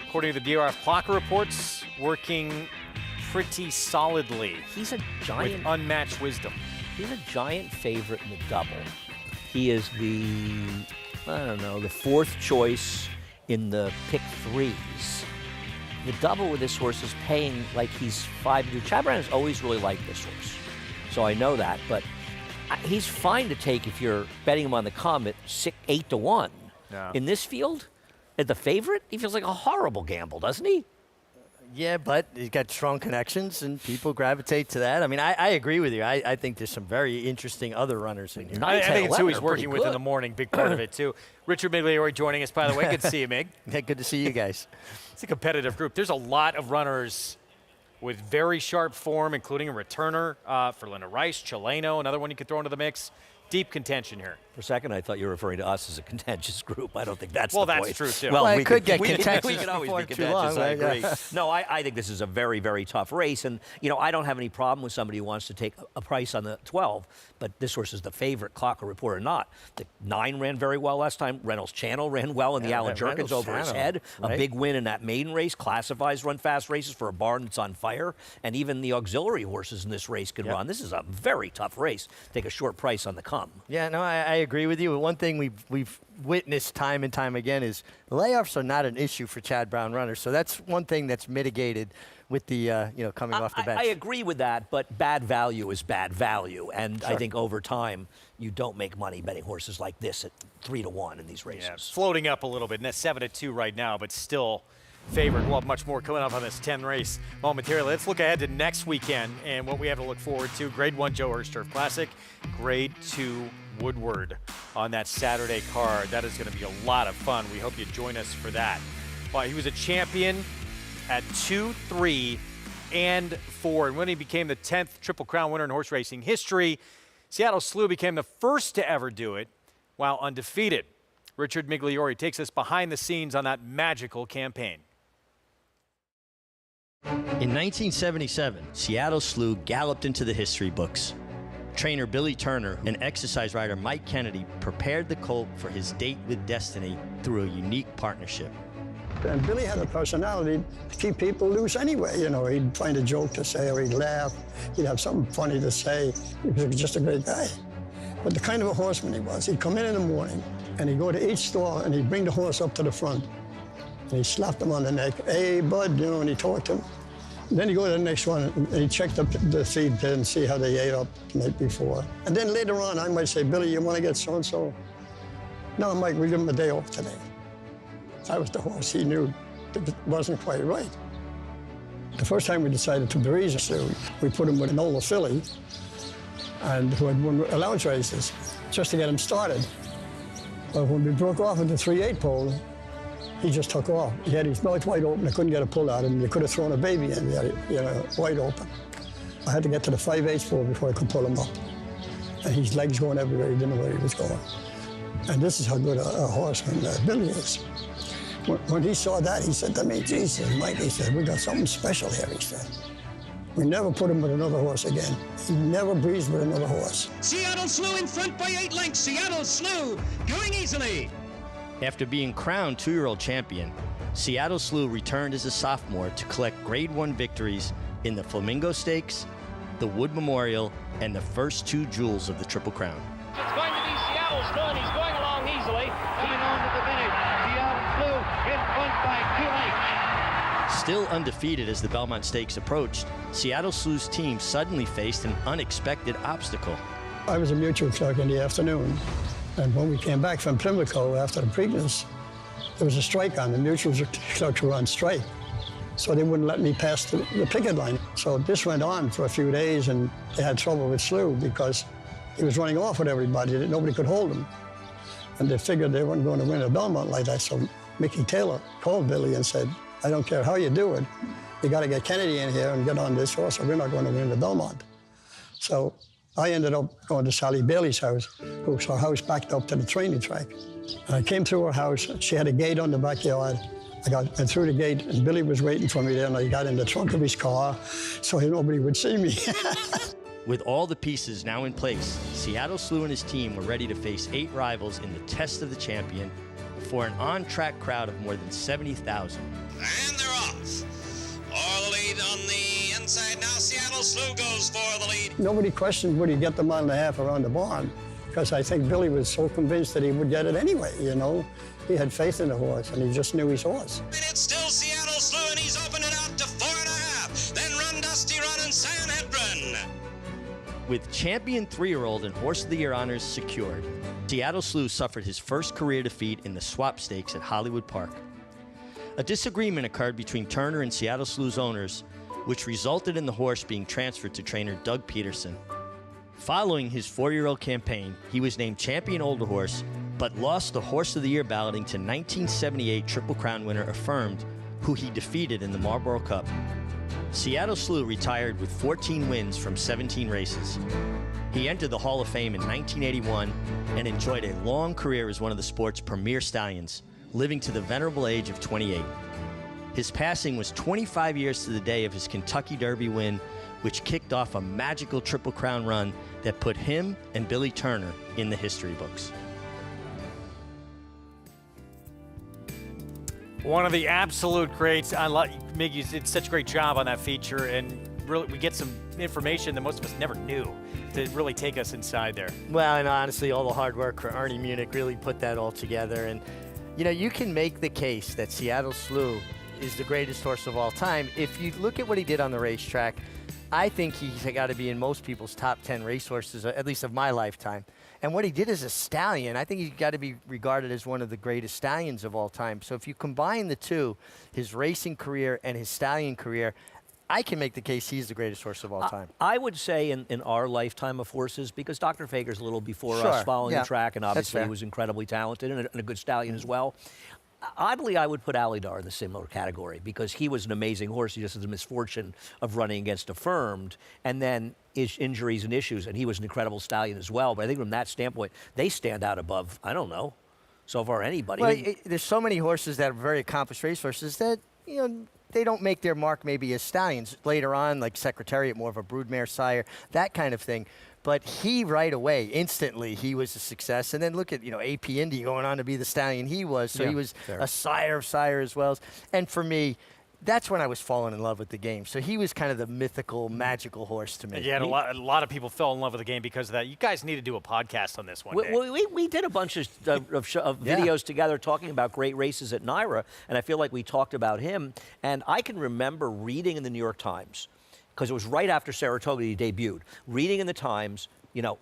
According to the DRF Clocker reports, working pretty solidly. He's a giant. With unmatched wisdom. He's a giant favorite in the double. He is the, I don't know, the 4th choice in the pick 3s. The double with this horse is paying like he's 5-2. Chad Brown has always really liked this horse. So I know that, but he's fine to take if you're betting him on the come at 8-1. Yeah. In this field, at the favorite, he feels like a horrible gamble, doesn't he? Yeah, but he's got strong connections, and people gravitate to that. I mean, I agree with you. I think there's some very interesting other runners in here. I think it's who he's working with in the morning, big part of it, too. Richard Migliore joining us, by the way. Good to see you, Mig. Yeah, good to see you guys. It's a competitive group. There's a lot of runners with very sharp form, including a returner for Linda Rice, Chileno, another one you could throw into the mix. Deep contention here. For a second, I thought you were referring to us as a contentious group. I don't think that's the point. point. Well, that's true, too. Well, we could get contentious we could always before be too contentious, long, I right? agree. Yeah. No, I think this is a very, very tough race. And, you know, I don't have any problem with somebody who wants to take a price on the 12, but this horse is the favorite, Clocker report or not. The 9 ran very well last time. Reynolds Channel ran well, and the Alan Jerkins over his head. Right? A big win in that maiden race. Classifies run fast races for a barn that's on fire. And even the auxiliary horses in this race can run. This is a very tough race. Take a short price on the come. Yeah, no, I agree with you. One thing we've witnessed time and time again is layoffs are not an issue for Chad Brown runners. So that's one thing that's mitigated with the you know, coming off the bench. I agree with that, but bad value is bad value, and I think over time you don't make money betting horses like this at 3-1 in these races. Yeah, floating up a little bit, and that's 7-2 right now, but still favored. We'll have much more coming up on this 10 race momentarily. Let's look ahead to next weekend and what we have to look forward to. Grade 1 Joe Hurst Turf Classic, Grade 2 Woodward on that Saturday card. That is going to be a lot of fun. We hope you join us for that. Well, he was a champion at 2, 3, and 4. And when he became the 10th Triple Crown winner in horse racing history, Seattle Slew became the first to ever do it while undefeated. Richard Migliore takes us behind the scenes on that magical campaign. In 1977, Seattle Slew galloped into the history books. Trainer Billy Turner and exercise rider Mike Kennedy prepared the colt for his date with destiny through a unique partnership. And Billy had a personality to keep people loose anyway. You know, he'd find a joke to say or he'd laugh. He'd have something funny to say. He was just a great guy. But the kind of a horseman he was, he'd come in the morning and he'd go to each stall and he'd bring the horse up to the front. And he'd slap him on the neck. Hey, bud, you know, and he'd talk to him. And then he'd go to the next one and he'd check the feed pin and see how they ate up the night before. And then later on, I might say, Billy, you want to get so-and-so? No, Mike, we give him a day off today. I was the horse. He knew it wasn't quite right. The first time we decided to breeze Slew, we put him with an Nola filly. and who had won allowance races, just to get him started. But when we broke off at the 3/8 pole, he just took off. He had his mouth wide open. I couldn't get a pull out of him. You could have thrown a baby in. He had it, wide open. I had to get to the 5/8 pole before I could pull him up. And his legs going everywhere. He didn't know where he was going. And this is how good a horseman Billy is. When he saw that, he said to me, "Jesus, Mike," he said, "we got something special here," he said. "We never put him with another horse again. He never breathed with another horse." Seattle Slew in front by 8 lengths. Seattle Slew going easily. After being crowned 2-year-old champion, Seattle Slew returned as a sophomore to collect Grade 1 victories in the Flamingo Stakes, the Wood Memorial, and the first 2 jewels of the Triple Crown. It's going to be Seattle Slew, and he's going along easily. Coming on to the finish. Seattle Slew in front by 2 lengths. Still undefeated as the Belmont Stakes approached, Seattle Slew's team suddenly faced an unexpected obstacle. I was a mutual clerk in the afternoon, and when we came back from Pimlico after the Preakness, there was a strike on. The mutual clerks were on strike, so they wouldn't let me pass the picket line. So this went on for a few days, and they had trouble with Slew because he was running off with everybody. Nobody could hold him. And they figured they weren't going to win a Belmont like that, so Mickey Taylor called Billy and said, "I don't care how you do it, you got to get Kennedy in here and get on this horse, or we're not going to win the Belmont." So I ended up going to Sally Bailey's house, her house backed up to the training track. And I came through her house. She had a gate on the backyard. I went through the gate, and Billy was waiting for me there, and I got in the trunk of his car so nobody would see me. With all the pieces now in place, Seattle Slew and his team were ready to face 8 rivals in the test of the champion before an on-track crowd of more than 70,000. And they're off. All the lead on the inside now. Seattle Slew goes for the lead. Nobody questioned would he get the 1.5 mile around the barn, because I think Billy was so convinced that he would get it anyway, you know. He had faith in the horse, and he just knew his horse. And it's still Seattle Slew, and he's opened it out to 4.5. Then Run Dusty Run and San Hedron. With champion 3-year-old and Horse of the Year honors secured, Seattle Slew suffered his first career defeat in the Swap Stakes at Hollywood Park. A disagreement occurred between Turner and Seattle Slew's owners, which resulted in the horse being transferred to trainer Doug Peterson. Following his 4-year-old campaign, he was named champion older horse, but lost the Horse of the Year balloting to 1978 Triple Crown winner Affirmed, who he defeated in the Marlboro Cup. Seattle Slew retired with 14 wins from 17 races. He entered the Hall of Fame in 1981 and enjoyed a long career as one of the sport's premier stallions, living to the venerable age of 28. His passing was 25 years to the day of his Kentucky Derby win, which kicked off a magical Triple Crown run that put him and Billy Turner in the history books. One of the absolute greats. I love Miggy did such a great job on that feature, and really we get some information that most of us never knew to really take us inside there. Well, and honestly, all the hard work for Ernie Munich really put that all together. And, you know, you can make the case that Seattle Slew is the greatest horse of all time. If you look at what he did on the racetrack, I think he's got to be in most people's top 10 racehorses, at least of my lifetime. And what he did as a stallion, I think he's got to be regarded as one of the greatest stallions of all time. So if you combine the two, his racing career and his stallion career, I can make the case he's the greatest horse of all time. I would say in our lifetime of horses, because Dr. Fager's a little before Sure, us following yeah, the track, and obviously he fair. was incredibly talented and a good stallion as well. Oddly, I would put Alydar in the similar category because he was an amazing horse. He just had the misfortune of running against Affirmed and then injuries and issues, and he was an incredible stallion as well. But I think from that standpoint, they stand out above, I don't know, so far anybody. Well, there's so many horses that are very accomplished racehorses that, you know, they don't make their mark maybe as stallions. Later on, like Secretariat, more of a broodmare sire, that kind of thing. But he right away, instantly, he was a success. And then look at, you know, AP Indy going on to be the stallion he was. So Yeah, he was fair. a sire of sire as well. And for me, that's when I was falling in love with the game. So he was kind of the mythical, magical horse to me. Yeah, and a lot of people fell in love with the game because of that. You guys need to do a podcast on this one day. We did a bunch of videos together talking about great races at NYRA, and I feel like we talked about him. And I can remember reading in the New York Times, because it was right after Saratoga he debuted, reading in the Times, you know,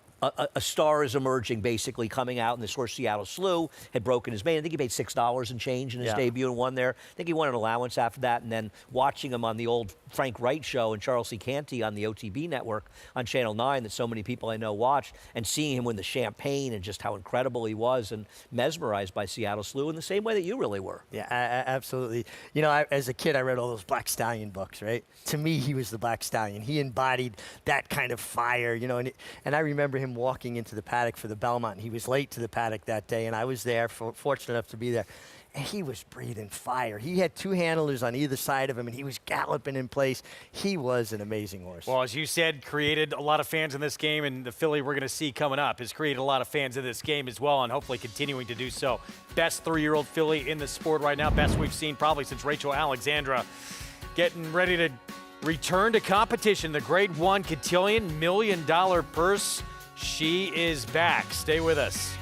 a star is emerging, basically coming out, and this horse, Seattle Slew, had broken his main. I think he made $6 and change in his debut and won there. I think he won an allowance after that, and then watching him on the old Frank Wright show and Charles C. Canty on the OTB network on Channel 9 that so many people I know watched, and seeing him win the Champagne and just how incredible he was and mesmerized by Seattle Slew in the same way that you really were. Yeah, absolutely. You know, as a kid, I read all those Black Stallion books, right? To me, he was the Black Stallion. He embodied that kind of fire, you know, and I remember him walking into the paddock for the Belmont. He was late to the paddock that day, and I was there, fortunate enough to be there. And he was breathing fire. He had two handlers on either side of him, and he was galloping in place. He was an amazing horse. Well, as you said, created a lot of fans in this game, and the filly we're going to see coming up has created a lot of fans in this game as well, and hopefully continuing to do so. Best 3-year-old filly in the sport right now, best we've seen probably since Rachel Alexandra. Getting ready to return to competition. The Grade 1 Cotillion $1 million purse. She is back. Stay with us.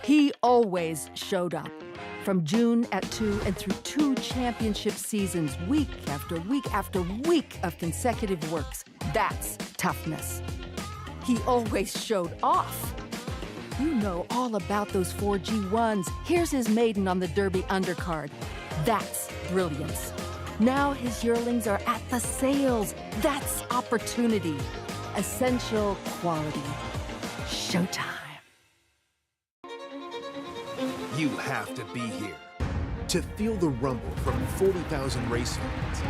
He always showed up. From June at 2 and through 2 championship seasons, week after week after week of consecutive works. That's toughness. He always showed off. You know all about those 4 G1s. Here's his maiden on the Derby undercard. That's brilliance. Now his yearlings are at the sales. That's opportunity. Essential quality. Showtime. You have to be here to feel the rumble from 40,000 race fans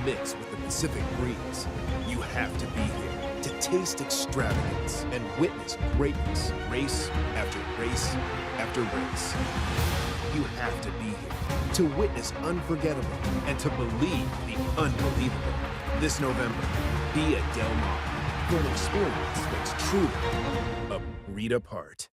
mixed with the Pacific breeze. You have to be here to taste extravagance and witness greatness race after race after race. You have to be here to witness unforgettable and to believe the unbelievable. This November, be at Del Mar for an experience that's truly a breed apart.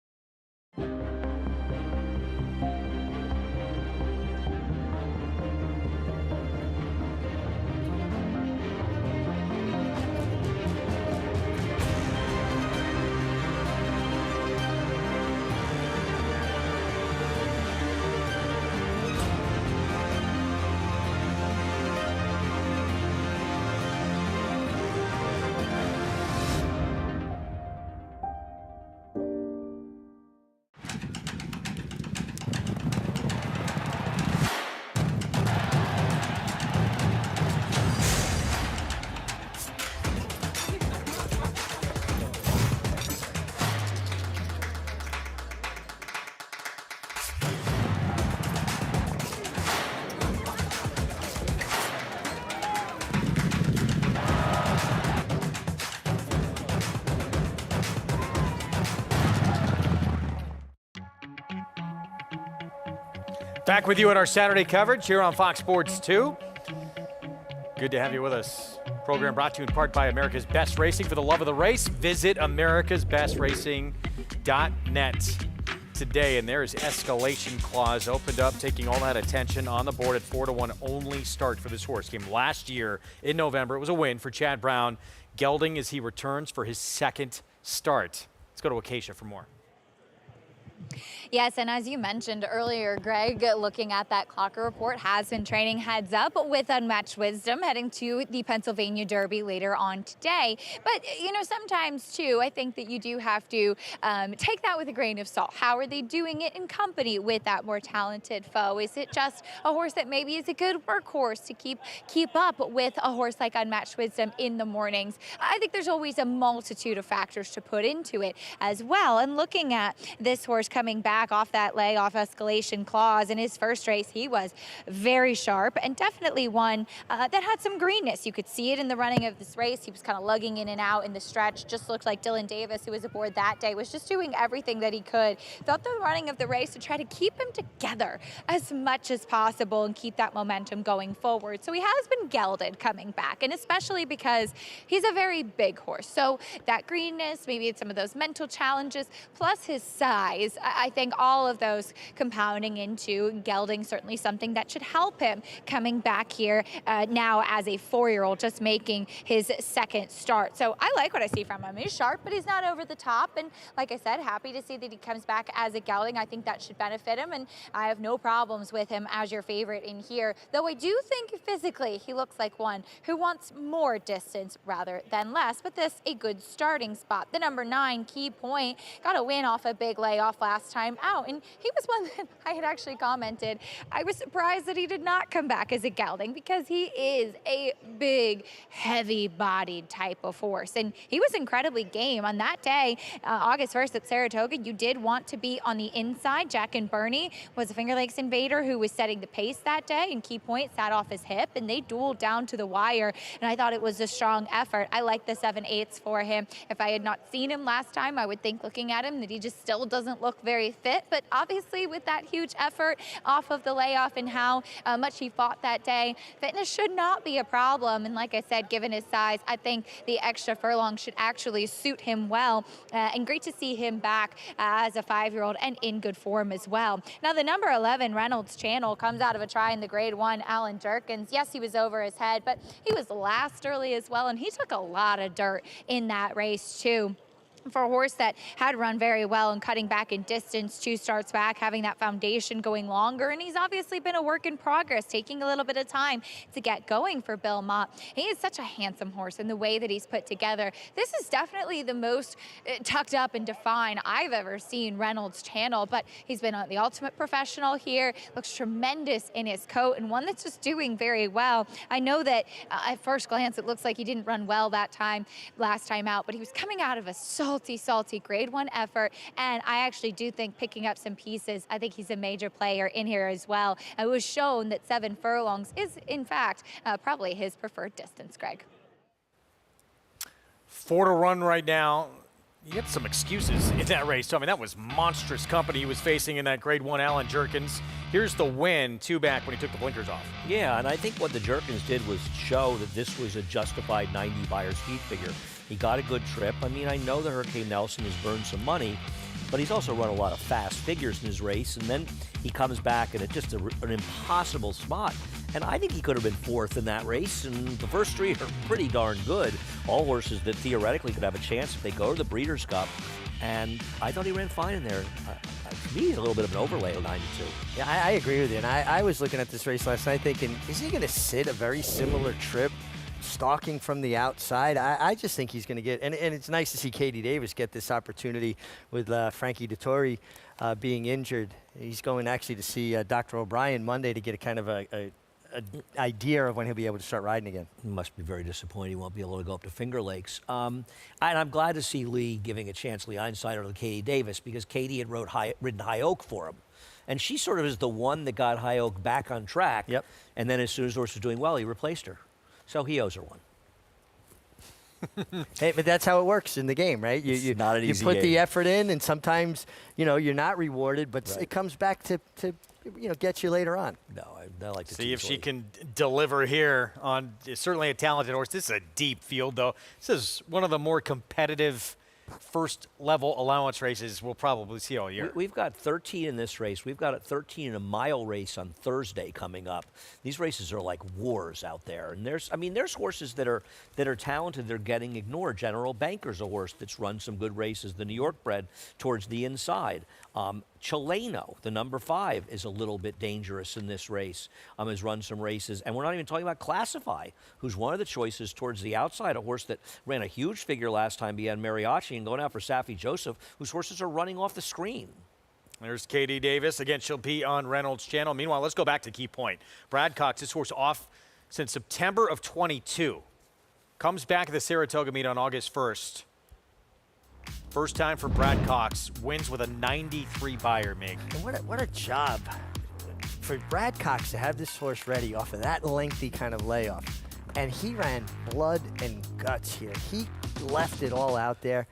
Back with you at our Saturday coverage here on Fox Sports 2. Good to have you with us. Program brought to you in part by America's Best Racing. For the love of the race, visit americasbestracing.net today. And there is Escalation Clause opened up, taking all that attention on the board at 4-1 only start for this horse. Came last year in November. It was a win for Chad Brown. Gelding as he returns for his second start. Let's go to Acacia for more. Yes, and as you mentioned earlier, Greg, looking at that Clocker report, has been training heads up with Unmatched Wisdom, heading to the Pennsylvania Derby later on today. But, you know, sometimes, too, I think that you do have to take that with a grain of salt. How are they doing it in company with that more talented foe? Is it just a horse that maybe is a good workhorse to keep up with a horse like Unmatched Wisdom in the mornings? I think there's always a multitude of factors to put into it as well. And looking at this horse coming back off that lay, off Escalation Clause, in his first race, he was very sharp and definitely one that had some greenness. You could see it in the running of this race. He was kind of lugging in and out in the stretch. Just looked like Dylan Davis, who was aboard that day, was just doing everything that he could throughout the running of the race to try to keep him together as much as possible and keep that momentum going forward. So he has been gelded coming back, and especially because he's a very big horse. So that greenness, maybe it's some of those mental challenges, plus his size, I think think all of those compounding into gelding certainly something that should help him coming back here now as a 4-year-old, just making his second start. So I like what I see from him. He's sharp, but he's not over the top. And like I said, happy to see that he comes back as a gelding. I think that should benefit him, and I have no problems with him as your favorite in here. Though I do think physically he looks like one who wants more distance rather than less, but this a good starting spot. The number 9, Key Point, got a win off a big layoff last time out, and he was one that I had actually commented I was surprised that he did not come back as a gelding, because he is a big, heavy-bodied type of horse, and he was incredibly game on that day, August 1st at Saratoga. You did want to be on the inside. Jack and Bernie was a Finger Lakes invader who was setting the pace that day, and Key Point sat off his hip, and they dueled down to the wire, and I thought it was a strong effort. I like the 7/8 for him. If I had not seen him last time, I would think, looking at him, that he just still doesn't look very fit, but obviously with that huge effort off of the layoff and how much he fought that day, fitness should not be a problem. And like I said, given his size, I think the extra furlong should actually suit him well, and great to see him back as a 5-year-old and in good form as well. Now the number 11 Reynolds Channel comes out of a try in the Grade 1 Alan Jerkins. Yes, he was over his head, but he was last early as well, and he took a lot of dirt in that race too. For a horse that had run very well and cutting back in distance 2 starts back, having that foundation going longer, and he's obviously been a work in progress, taking a little bit of time to get going for Bill Mott. He is such a handsome horse in the way that he's put together. This is definitely the most tucked up and defined I've ever seen Reynolds Channel, but he's been the ultimate professional here, looks tremendous in his coat, and one that's just doing very well. I know that at first glance it looks like he didn't run well that time last time out, but he was coming out of a salty Grade 1 effort, and I actually do think picking up some pieces, I think he's a major player in here as well. It was shown that 7 furlongs is in fact probably his preferred distance, Greg. 4 to run right now. You get some excuses in that race. I mean, that was monstrous company he was facing in that Grade 1 Alan Jerkins. Here's the win, 2 back when he took the blinkers off. Yeah, and I think what the Jerkins did was show that this was a justified 90 buyer's feet figure. He got a good trip. I mean, I know that Hurricane Nelson has burned some money, but he's also run a lot of fast figures in his race, and then he comes back at just an impossible spot. And I think he could have been 4th in that race, and the first 3 are pretty darn good. All horses that theoretically could have a chance if they go to the Breeders' Cup, and I thought he ran fine in there. To me, he's a little bit of an overlay of 92. Yeah, I agree with you, and I was looking at this race last night thinking, is he going to sit a very similar trip, stalking from the outside? I just think he's going to get, and it's nice to see Katie Davis get this opportunity with Frankie Dettori being injured. He's going actually to see Dr. O'Brien Monday to get a kind of an idea of when he'll be able to start riding again. He must be very disappointed he won't be able to go up to Finger Lakes. And I'm glad to see Lee giving a chance, Lee Einsider, to Katie Davis, because Katie had ridden High Oak for him. And she sort of is the one that got High Oak back on track. Yep. And then as soon as the horse was doing well, he replaced her. So he owes her one. Hey, but that's how it works in the game, right? You not an easy put game. the effort in, and sometimes, you're not rewarded, but Right. It comes back to get you later on. No, I like to see if she can deliver here on certainly a talented horse. This is a deep field, though. This is one of the more competitive first-level allowance races we'll probably see all year. We've got 13 in this race. We've got a 13 in a mile race on Thursday coming up. These races are like wars out there. And there's horses that are talented. They're getting ignored. General Banker's a horse that's run some good races. The New York bred towards the inside. Chileno, the number 5, is a little bit dangerous in this race. Has run some races. And we're not even talking about Classify, who's one of the choices towards the outside, a horse that ran a huge figure last time behind Mariachi and going out for Safi Joseph, whose horses are running off the screen. There's Katie Davis. Again, she'll be on Reynolds Channel. Meanwhile, let's go back to Key Point. Brad Cox, this horse off since September of 22. Comes back at the Saratoga meet on August 1st. First time for Brad Cox. Wins with a 93 buyer, Mig. And what a job for Brad Cox to have this horse ready off of that lengthy kind of layoff. And he ran blood and guts here. He left it all out there.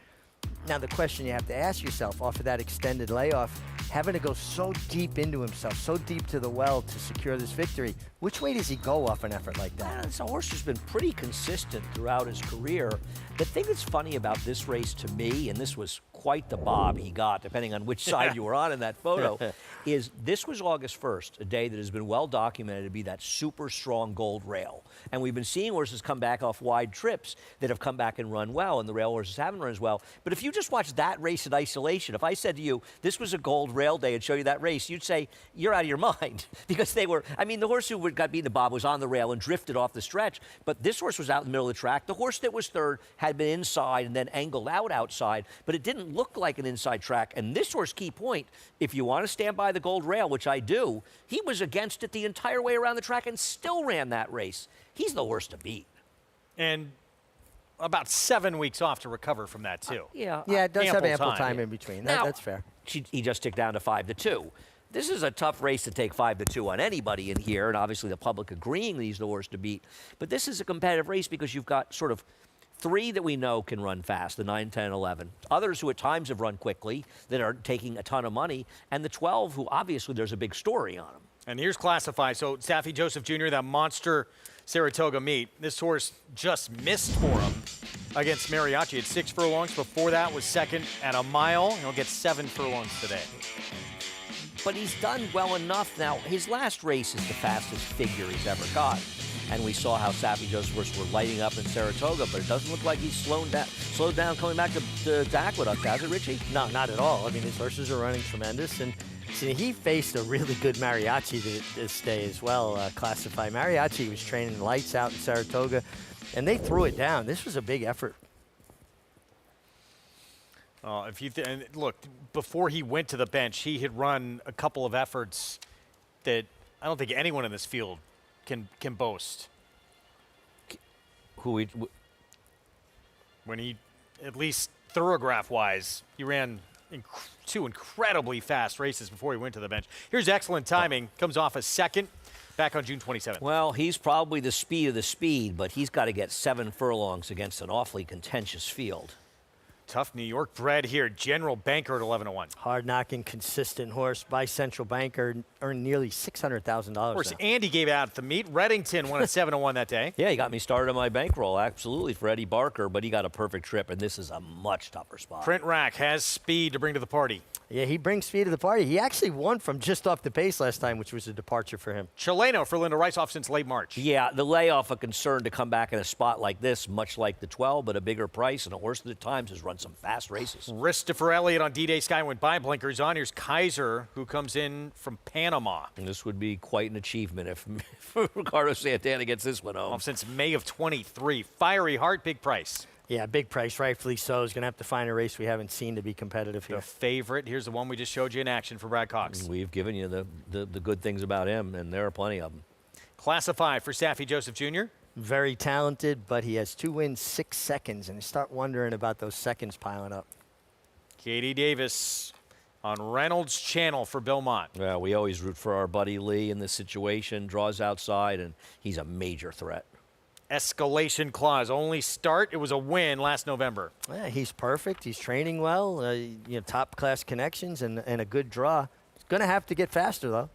Now the question you have to ask yourself off of that extended layoff, having to go so deep into himself, so deep to the well to secure this victory, which way does he go off an effort like that? It's a horse who's been pretty consistent throughout his career. The thing that's funny about this race to me, and this was quite the bob he got, depending on which side you were on in that photo, is this was August 1st, a day that has been well documented to be that super strong gold rail. And we've been seeing horses come back off wide trips that have come back and run well, and the rail horses haven't run as well. But if you just watch that race in isolation, if I said to you, this was a gold rail day and show you that race, you'd say, you're out of your mind. Because they were, I mean, the horse who got beaten the bob was on the rail and drifted off the stretch, but this horse was out in the middle of the track. The horse that was third had been inside and then angled out outside, but it didn't look like an inside track. And this horse, Key Point, if you want to stand by the gold rail, which I do, he was against it the entire way around the track and still ran that race. He's the horse to beat. And about 7 weeks off to recover from that, too. Yeah, it does have ample time in between. That's fair. He just ticked down to 5-2. This is a tough race to take 5-2 on anybody in here, and obviously the public agreeing that he's the horse to beat. But this is a competitive race because you've got sort of 3 that we know can run fast, the 9, 10, 11. Others who at times have run quickly that are taking a ton of money, and the 12 who obviously there's a big story on them. And here's classified. So Saffie Joseph Jr., that monster Saratoga meet. This horse just missed for him against Mariachi at 6 furlongs. Before that was second at a mile. He'll get 7 furlongs today. But he's done well enough now. His last race is the fastest figure he's ever got. And we saw how Saffie Joseph were lighting up in Saratoga, but it doesn't look like he's slowed down coming back to Aqueduct, has it, Richie? No, not at all. I mean, his horses are running tremendous. And see, he faced a really good Mariachi this day as well, classified. Mariachi was training lights out in Saratoga, and they threw it down. This was a big effort. If you and look, before he went to the bench, he had run a couple of efforts that I don't think anyone in this field can boast. When he, at least thoroughgraph-wise, he ran 2 incredibly fast races before he went to the bench. Here's excellent timing. Comes off a second back on June 27th. Well, he's probably the speed of the speed, but he's got to get 7 furlongs against an awfully contentious field. Tough New York bred here. General Banker at 11-1. Hard-knocking, consistent horse by Central Banker, earned nearly $600,000. Of course, Andy gave out at the meet. Reddington won at 7-1 that day. Yeah, he got me started on my bankroll, absolutely, for Eddie Barker, but he got a perfect trip, and this is a much tougher spot. Print Rack has speed to bring to the party. Yeah, he brings speed to the party. He actually won from just off the pace last time, which was a departure for him. Chileno for Linda Rice off since late March. Yeah, the layoff a concern to come back in a spot like this, much like the 12, but a bigger price, and a horse that at times has run some fast races. Christopher Elliott on D-Day Sky went by, blinkers on. Here's Kaiser, who comes in from Panama. And this would be quite an achievement if Ricardo Santana gets this one home. Since May of 23. Fiery Heart, big price. Yeah, big price, rightfully so. He's going to have to find a race we haven't seen to be competitive here. The favorite. Here's the one we just showed you in action for Brad Cox. We've given you the good things about him, and there are plenty of them. Classified for Saffie Joseph Jr. Very talented, but he has 2 wins, 6 seconds, and you start wondering about those seconds piling up. Katie Davis on Reynolds Channel for Belmont. Well, we always root for our buddy Lee in this situation. Draws outside, and he's a major threat. Escalation Clause. Only start. It was a win last November. Yeah, he's perfect. He's training well. Top-class connections and a good draw. He's going to have to get faster, though.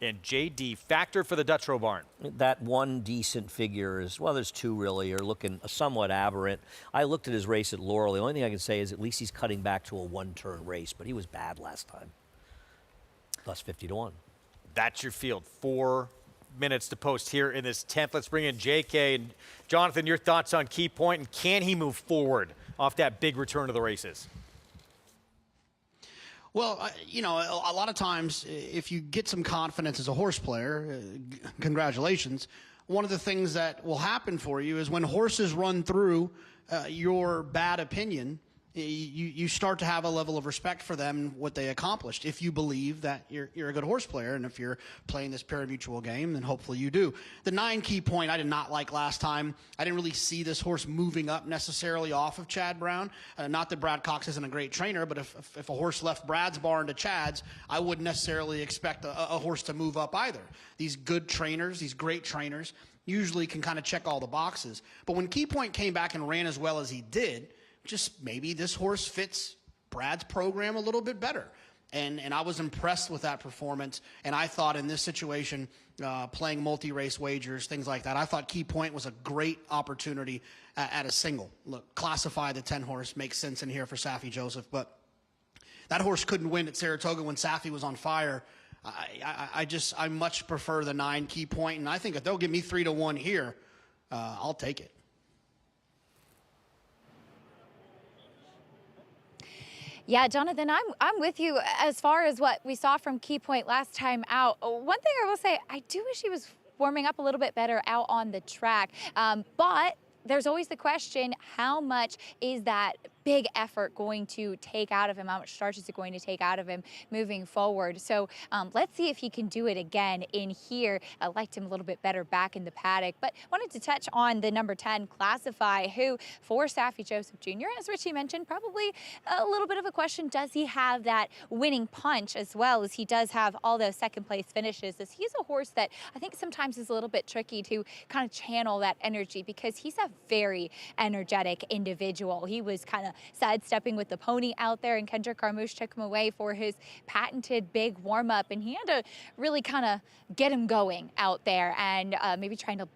And J.D. Factor for the Dutrow Barn. That one decent figure is, well, there's 2 really, are looking somewhat aberrant. I looked at his race at Laurel. The only thing I can say is at least he's cutting back to a 1-turn race, but he was bad last time. Plus 50-1. That's your field. 4 minutes to post here in this 10th. Let's bring in J.K. And Jonathan, your thoughts on Key Point, and can he move forward off that big return to the races? Well, a lot of times, if you get some confidence as a horse player, congratulations. One of the things that will happen for you is when horses run through your bad opinion, you start to have a level of respect for them and what they accomplished. If you believe that you're a good horse player, and if you're playing this pari-mutuel game, then hopefully you do. The 9 Key Point I did not like last time. I didn't really see this horse moving up necessarily off of Chad Brown. Not that Brad Cox isn't a great trainer, but if a horse left Brad's barn to Chad's, I wouldn't necessarily expect a horse to move up either. These good trainers, these great trainers, usually can kind of check all the boxes. But when Key Point came back and ran as well as he did, just maybe this horse fits Brad's program a little bit better. And I was impressed with that performance. And I thought in this situation, playing multi-race wagers, things like that, I thought Key Point was a great opportunity at a single. Look, classify the 10 horse makes sense in here for Saffie Joseph, but That horse couldn't win at Saratoga when Safi was on fire. I much prefer the 9 Key Point, and I think if they'll give me 3-1 here, I'll take it. Yeah, Jonathan, I'm with you as far as what we saw from Key Point last time out. One thing I will say, I do wish he was warming up a little bit better out on the track, but there's always the question, how much is that big effort going to take out of him? How much starch is it going to take out of him moving forward? So let's see if he can do it again in here. I liked him a little bit better back in the paddock, but wanted to touch on the number 10 Classify, who for Safi Joseph Jr., as Richie mentioned, probably a little bit of a question. Does he have that winning punch as well as he does have all those second place finishes? As he's a horse that I think sometimes is a little bit tricky to kind of channel that energy, because he's a very energetic individual. He was kind of sidestepping with the pony out there, and Kendrick Carmouche took him away for his patented big warm-up, and he had to really kind of get him going out there, and maybe trying to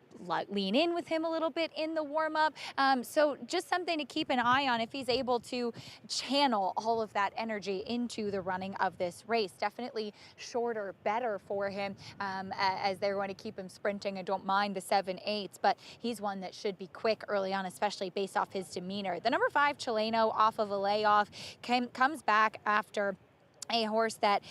lean in with him a little bit in the warm-up. So just something to keep an eye on if he's able to channel all of that energy into the running of this race. Definitely shorter, better for him, as they're going to keep him sprinting. I don't mind the 7/8s, but he's one that should be quick early on, especially based off his demeanor. The number 5 Chileno, off of a layoff, comes back after a horse that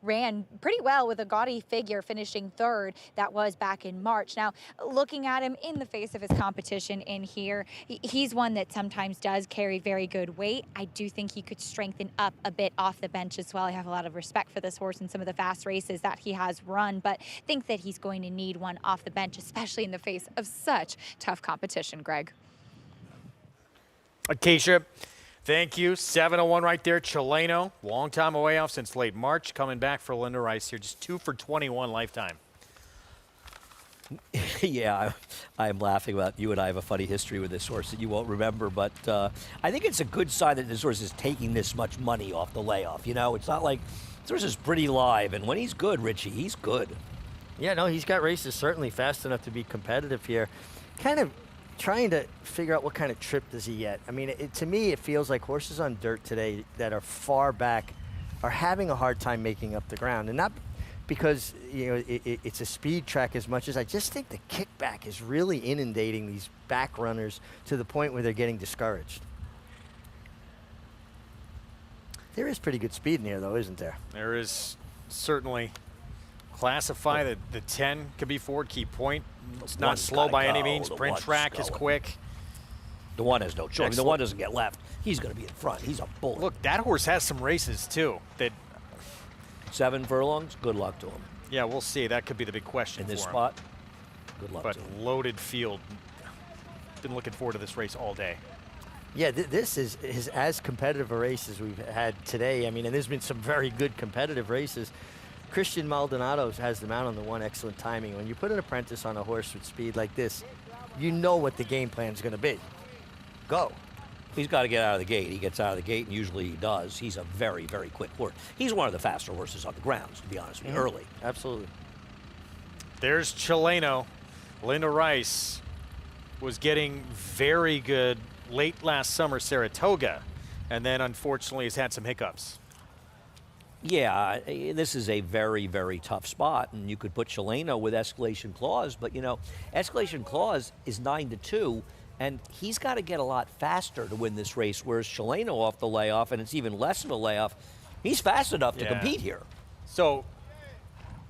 ran pretty well with a gaudy figure, finishing 3rd. That was back in March. Now, looking at him in the face of his competition in here, he's one that sometimes does carry very good weight. I do think he could strengthen up a bit off the bench as well. I have a lot of respect for this horse in some of the fast races that he has run, but think that he's going to need one off the bench, especially in the face of such tough competition, Greg. Acacia, thank you. 7-1 right there. Chileno, long time away off since late March, coming back for Linda Rice here. Just 2 for 21 lifetime. Yeah, I'm laughing about you and I have a funny history with this horse that you won't remember, but I think it's a good sign that this horse is taking this much money off the layoff. You know, it's not like this horse is pretty live, and when he's good, Richie, he's good. Yeah, no, he's got races certainly fast enough to be competitive here. Kind of trying to figure out what kind of trip does he get. I mean, to me, it feels like horses on dirt today that are far back are having a hard time making up the ground. And not because, you know, it's a speed track as much as I just think the kickback is really inundating these back runners to the point where they're getting discouraged. There is pretty good speed in here, though, isn't there? There is certainly. Classify the 10 could be forward. Key Point, it's not slow by any means. Sprint track is quick. The 1 has no choice. I mean, the 1 doesn't get left. He's going to be in front. He's a bullet. Look, that horse has some races too. That 7 furlongs. Good luck to him. Yeah, we'll see. That could be the big question in this for him. spot. Good luck but to him. Loaded field. Been looking forward to this race all day. Yeah, this is as competitive a race as we've had today. I mean, and there's been some very good competitive races. Christian Maldonado has the mount on the 1, excellent timing. When you put an apprentice on a horse with speed like this, you know what the game plan is going to be. Go. He's got to get out of the gate. He gets out of the gate, and usually he does. He's a very, very quick horse. He's one of the faster horses on the grounds, to be honest with you, early. Absolutely. There's Chileno. Linda Rice was getting very good late last summer, Saratoga, and then unfortunately has had some hiccups. Yeah, this is a very, very tough spot, and you could put Chileno with Escalation Clause, but, you know, Escalation Clause is 9-2, and he's got to get a lot faster to win this race, whereas Chileno off the layoff, and it's even less of a layoff, he's fast enough to compete here. So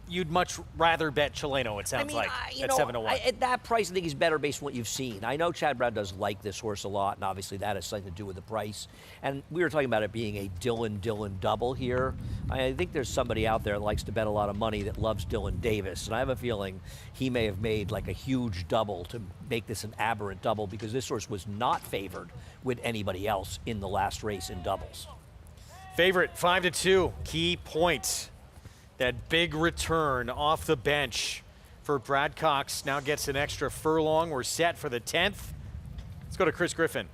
you'd much rather bet Chileno, it sounds like, at 7-1. At that price, I think he's better based on what you've seen. I know Chad Brown does like this horse a lot, and obviously that has something to do with the price. And we were talking about it being a Dylan double here. I think there's somebody out there that likes to bet a lot of money that loves Dylan Davis, and I have a feeling he may have made like a huge double to make this an aberrant double, because this horse was not favored with anybody else in the last race in doubles. Favorite 5-2, Key Point. That big return off the bench for Brad Cox now gets an extra furlong. We're set for the 10th. Let's go to Chris Griffin.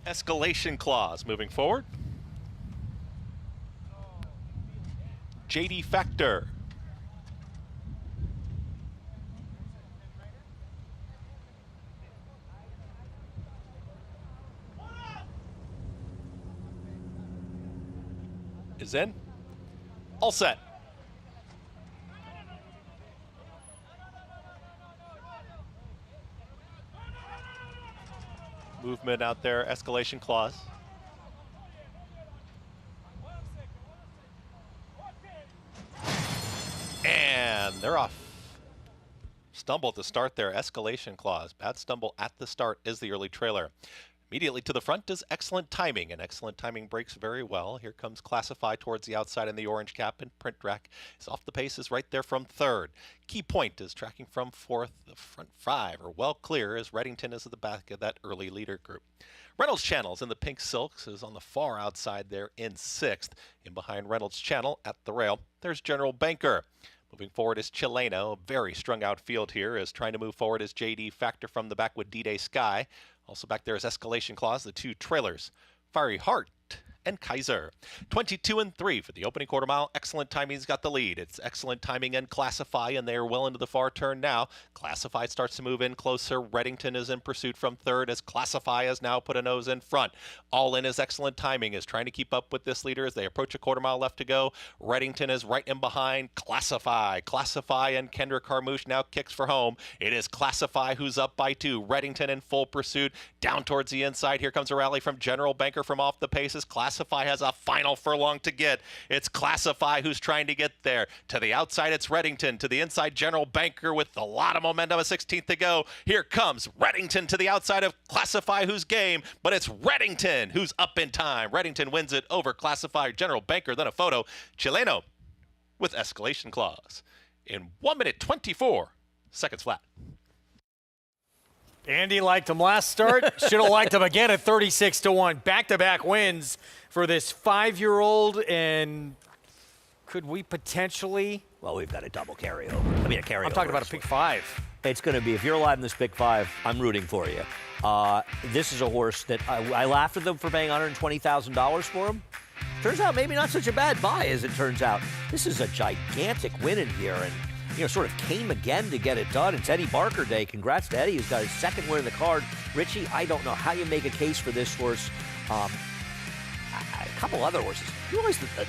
Escalation Clause moving forward. JD Factor. is in. All set. Movement out there, escalation clause. And they're off. Stumble at the start there, escalation clause. Bad stumble at the start is the early trailer. Immediately to the front is excellent timing, and excellent timing breaks very well. Here comes Classify towards the outside in the orange cap, and Print Rack is off the pace, is right there from third. Key Point is tracking from fourth. The front five are well clear as Reddington is at the back of that early leader group. Reynolds Channels in the pink silks is on the far outside there in sixth. In behind Reynolds Channel at the rail, there's General Banker. Moving forward is Chileno. A very strung out field here is trying to move forward as JD Factor from the back with D-Day Sky. Also back there is Escalation Clause, the two trailers, Fiery Heart and Kaiser. 22-3 for the opening quarter mile. Excellent timing's got the lead. It's excellent timing and Classify, and they are well into the far turn now. Classify starts to move in closer. Reddington is in pursuit from third as Classify has now put a nose in front. All in is excellent timing, is trying to keep up with this leader as they approach a quarter mile left to go. Reddington is right in behind Classify. Classify and Kendrick Carmouche now kicks for home. It is Classify who's up by 2. Reddington in full pursuit. Down towards the inside. Here comes a rally from General Banker from off the paces. Classify has a final furlong to get. It's Classify who's trying to get there. To the outside, it's Reddington. To the inside, General Banker with a lot of momentum, a 16th to go. Here comes Reddington to the outside of Classify who's game, but it's Reddington who's up in time. Reddington wins it over Classify. General Banker, then a photo. Chileno with Escalation Clause in 1 minute 24 seconds flat. Andy liked him last start. Should have liked him again at 36-1. Back-to-back wins for this 5-year-old, and could we potentially? Well, we've got a double carryover. I mean, a carryover. I'm talking about a pick 5. It's going to be, if you're alive in this pick 5, I'm rooting for you. This is a horse that I laughed at them for paying $120,000 for him. Turns out maybe not such a bad buy, as it turns out. This is a gigantic win in here, and sort of came again to get it done. It's Eddie Barker Day. Congrats to Eddie, who's got his second win in the card. Richie, I don't know how you make a case for this horse. A couple other horses. You realize that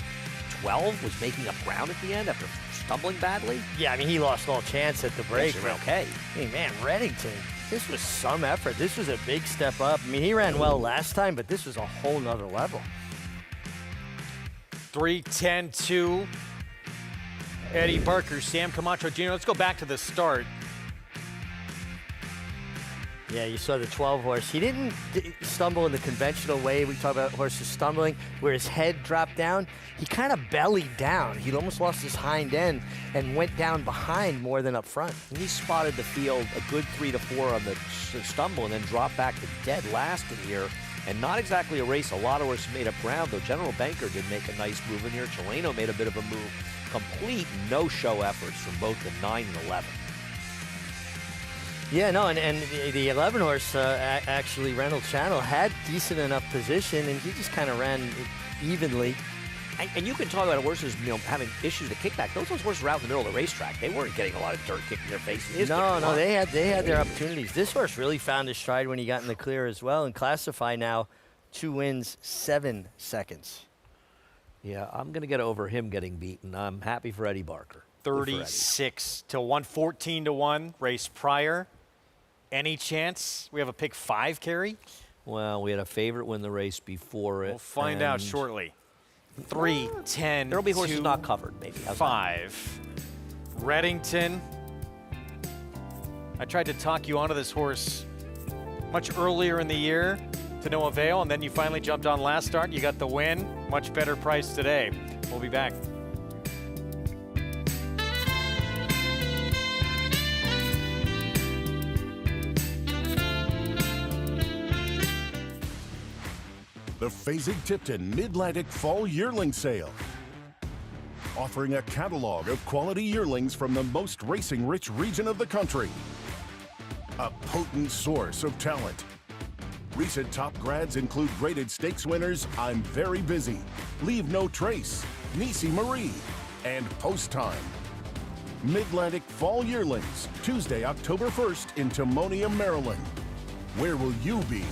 12 was making up ground at the end after stumbling badly? Yeah, I mean, he lost all chance at the break. Okay. Hey, man, Reddington, this was some effort. This was a big step up. I mean, he ran well last time, but this was a whole nother level. 3-10-2. Eddie Barker, Sam Camacho Jr. Let's go back to the start. Yeah, you saw the 12 horse. He didn't stumble in the conventional way. We talk about horses stumbling, where his head dropped down. He kind of bellied down. He almost lost his hind end and went down behind more than up front. And he spotted the field a good 3 to 4 on the stumble and then dropped back to dead last in here. And not exactly a race. A lot of horses made up ground, though General Banker did make a nice move in here. Chileno made a bit of a move. Complete no-show efforts from both the 9 and 11. Yeah, no, and the 11 horse, actually, Reynolds Channel, had decent enough position, and he just kind of ran evenly. And you can talk about horses, having issues with kickback. Those horses were out in the middle of the racetrack. They weren't getting a lot of dirt kicked in their faces. No, they had their opportunities. This horse really found his stride when he got in the clear as well. And Classify now, 2 wins, 7 seconds. Yeah, I'm going to get over him getting beaten. I'm happy for Eddie Barker. 36-1, 14-1 race prior. Any chance we have a pick 5 carry? Well, we had a favorite win the race before it. We'll find out shortly. 3-10. There'll be horses not covered, maybe. 5. Reddington. I tried to talk you onto this horse much earlier in the year to no avail, and then you finally jumped on last start. You got the win. Much better price today. We'll be back. The Fasig-Tipton Mid-Atlantic Fall Yearling Sale. Offering a catalog of quality yearlings from the most racing-rich region of the country. A potent source of talent. Recent top grads include graded stakes winners I'm Very Busy, Leave No Trace, Nisi Marie, and Post Time. Mid-Atlantic Fall Yearlings, Tuesday, October 1st in Timonium, Maryland. Where will you be?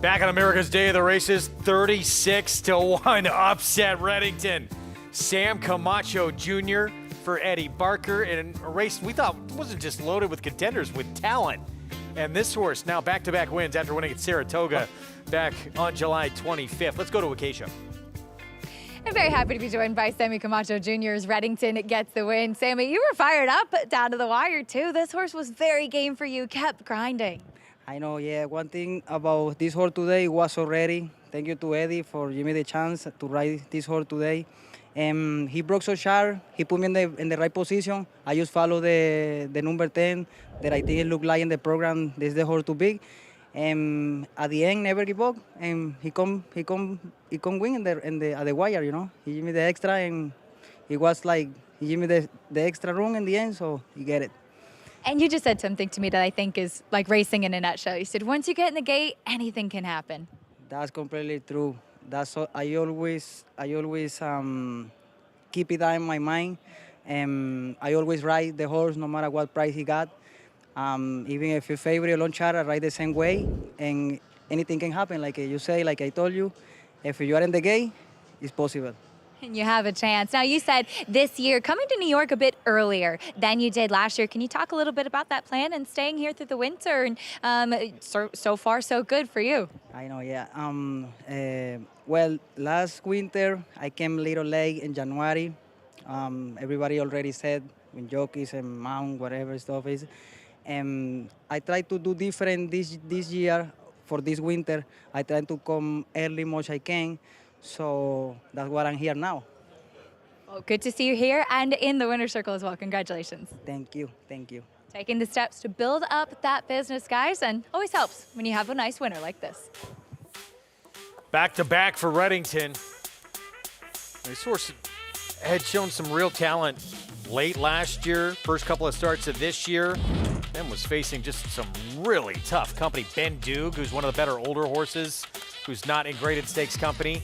Back on America's Day of the Races, 36-1 upset Reddington. Sam Camacho Jr. for Eddie Barker in a race we thought wasn't just loaded with contenders, with talent. And this horse now back-to-back wins after winning at Saratoga back on July 25th. Let's go to Acacia. I'm very happy to be joined by Sammy Camacho Jr. as Reddington gets the win. Sammy, you were fired up down to the wire, too. This horse was very game for you, kept grinding. I know, yeah. One thing about this horse today was already, thank you to Eddie for giving me the chance to ride this horse today. He broke so sharp, he put me in the right position. I just follow the number 10 that I think it looked like in the program, this is the horse too big. At the end, never give up, and he come win at the wire, you know. He gave me the extra, and it was like he gave me the extra room in the end, so he get it. And you just said something to me that I think is like racing in a nutshell. You said once you get in the gate, anything can happen. That's completely true. That's all, I always keep it in my mind, and I always ride the horse no matter what price he got. Even if you favor a long shot, I ride the same way, and anything can happen. Like you say, like I told you, if you are in the gate, it's possible. And you have a chance. Now, you said this year, coming to New York a bit earlier than you did last year. Can you talk a little bit about that plan and staying here through the winter? And so far, so good for you. I know, yeah. Well, last winter, I came a little late in January. Everybody already said when jockeys and mount, whatever stuff is. I tried to do different this year for this winter. I tried to come early much I can. So that's why I'm here now. Well, good to see you here and in the winner's circle as well. Congratulations. Thank you. Thank you. Taking the steps to build up that business, guys, and always helps when you have a nice winner like this. Back-to-back for Reddington. This horse had shown some real talent late last year, first couple of starts of this year, then was facing just some really tough company. Ben Duge, who's one of the better older horses, who's not in graded stakes company.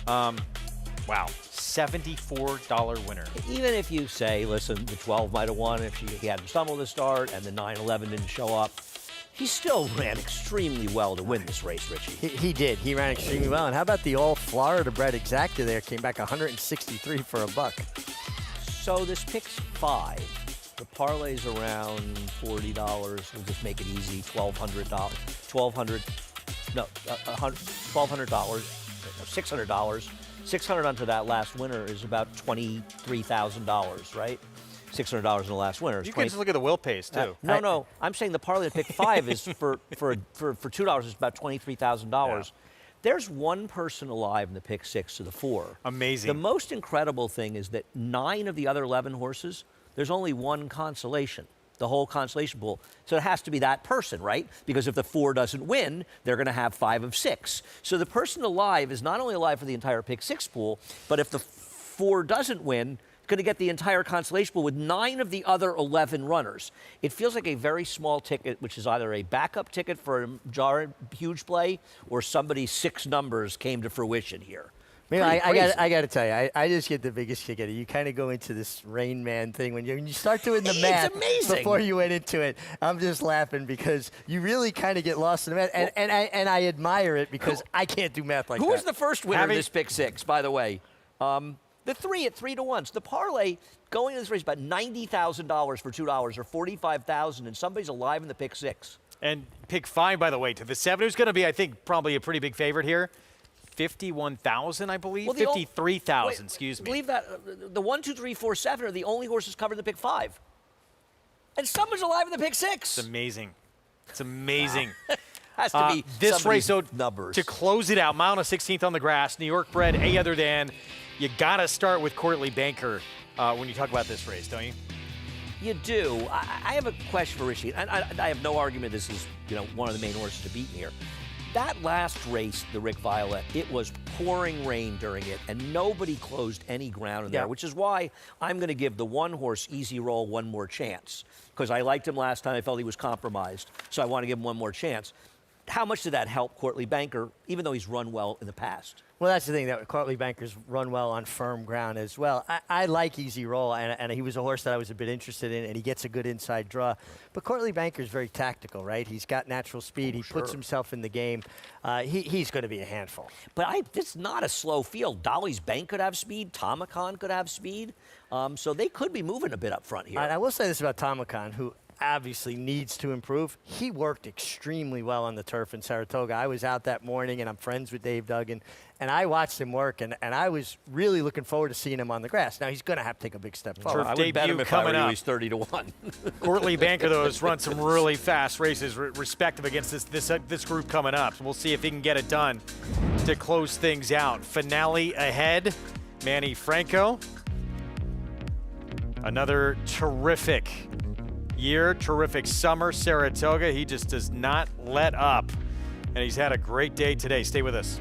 Wow, $74 winner. Even if you say, listen, the 12 might have won if he had to stumble to start and the 9-11 didn't show up, he still ran extremely well to win this race, Richie. He did. He ran extremely well. And how about the all-Florida-bred exacta there? Came back 163 for a buck. So this picks 5. The parlay's around $40. We'll just make it easy. $1,200. $600. $600 onto that last winner is about $23,000, right? $600 in the last winner. You can just look at the wheel pace too. No. I'm saying the parlay to pick 5 is for $2 is about $23,000. Yeah. There's one person alive in the pick 6 to the 4. Amazing. The most incredible thing is that 9 of the other 11 horses, there's only one consolation. The whole consolation pool. So it has to be that person, right? Because if the 4 doesn't win, they're going to have 5 of 6. So the person alive is not only alive for the entire pick 6 pool, but if the 4 doesn't win, going to get the entire consolation pool with 9 of the other 11 runners. It feels like a very small ticket, which is either a backup ticket for a huge play or somebody's 6 numbers came to fruition here. Man, I got to tell you, I just get the biggest kick out of it. You kind of go into this Rain Man thing when you start doing the math. It's amazing. Before you went into it, I'm just laughing because you really kind of get lost in the math, and I admire it because I can't do math like that. Who was the first winner of this pick 6, by the way? The 3 at 3-1. So the parlay going into this race about $90,000 for $2 or $45,000, and somebody's alive in the pick 6. And pick 5, by the way, to the 7, who's going to be, I think, probably a pretty big favorite here. 51,000, I believe. 53,000, excuse me. Believe that the 1, 2, 3, 4, 7 are the only horses covered in the pick 5. And someone's alive in the pick 6. It's amazing. It's amazing. Has to be this race, so numbers. To close it out, mount a 16th on the grass, New York bred, A other than. You got to start with Courtly Banker when you talk about this race, don't you? You do. I have a question for Richie. I have no argument this is one of the main horses to beat here. That last race, the Rick Violet, it was pouring rain during it, and nobody closed any ground in there, which is why I'm going to give the 1 horse Easy Roll one more chance, because I liked him last time. I felt he was compromised, so I want to give him one more chance. how much did that help Courtney Banker, even though he's run well in the past? Well, that's the thing, that Courtney Banker's run well on firm ground as well. I like Easy Roll, and he was a horse that I was a bit interested in, and he gets a good inside draw. But Courtney Banker's very tactical, right? He's got natural speed. He puts himself in the game. He's going to be a handful. But it's not a slow field. Dolly's Bank could have speed. Tomicon could have speed. So they could be moving a bit up front here. I will say this about Tomicon, who obviously needs to improve. He worked extremely well on the turf in Saratoga. I was out that morning, and I'm friends with Dave Dugen, and I watched him work, and I was really looking forward to seeing him on the grass. Now, he's going to have to take a big step forward. I would bet him if I were you. He's 30-1. Courtney Banker, though, has run some really fast races, respective against this group coming up. So we'll see if he can get it done to close things out. Finale ahead. Manny Franco. Another terrific year, terrific summer. Saratoga, he just does not let up. And he's had a great day today. Stay with us.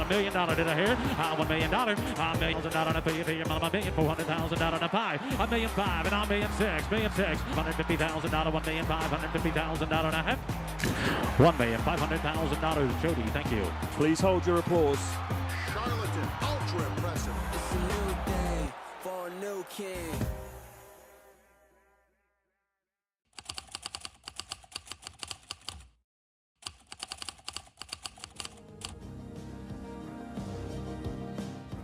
$1 million, did I hear? $1 million, $1 million, $400,000 in a pie, $1.5 million, and $1.6 million, $150,000, $1,550,000 and a half, $1,500,000. Jody, thank you. Please hold your applause. Charlatan, ultra impressive. It's a new day for a new king.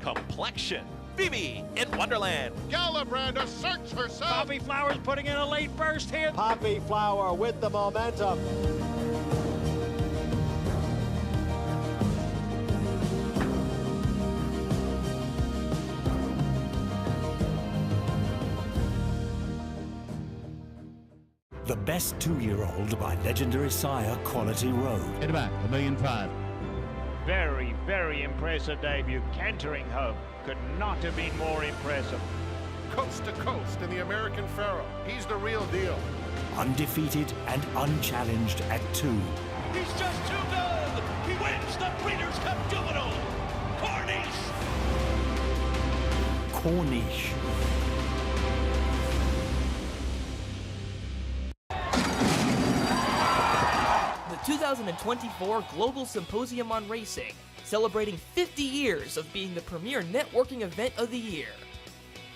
Complexion. Phoebe in Wonderland. Galabrand asserts herself. Poppy Flowers putting in a late burst here. Poppy Flower with the momentum. The best 2-year-old by legendary sire Quality Road. In the back, $1.5 million. Very, very impressive debut. Cantering home. Could not have been more impressive. Coast to coast in the American Pharaoh. He's the real deal. Undefeated and unchallenged at 2. He's just too good. He wins the Breeders' Cup Juvenile. Corniche. The 2024 Global Symposium on Racing, celebrating 50 years of being the premier networking event of the year.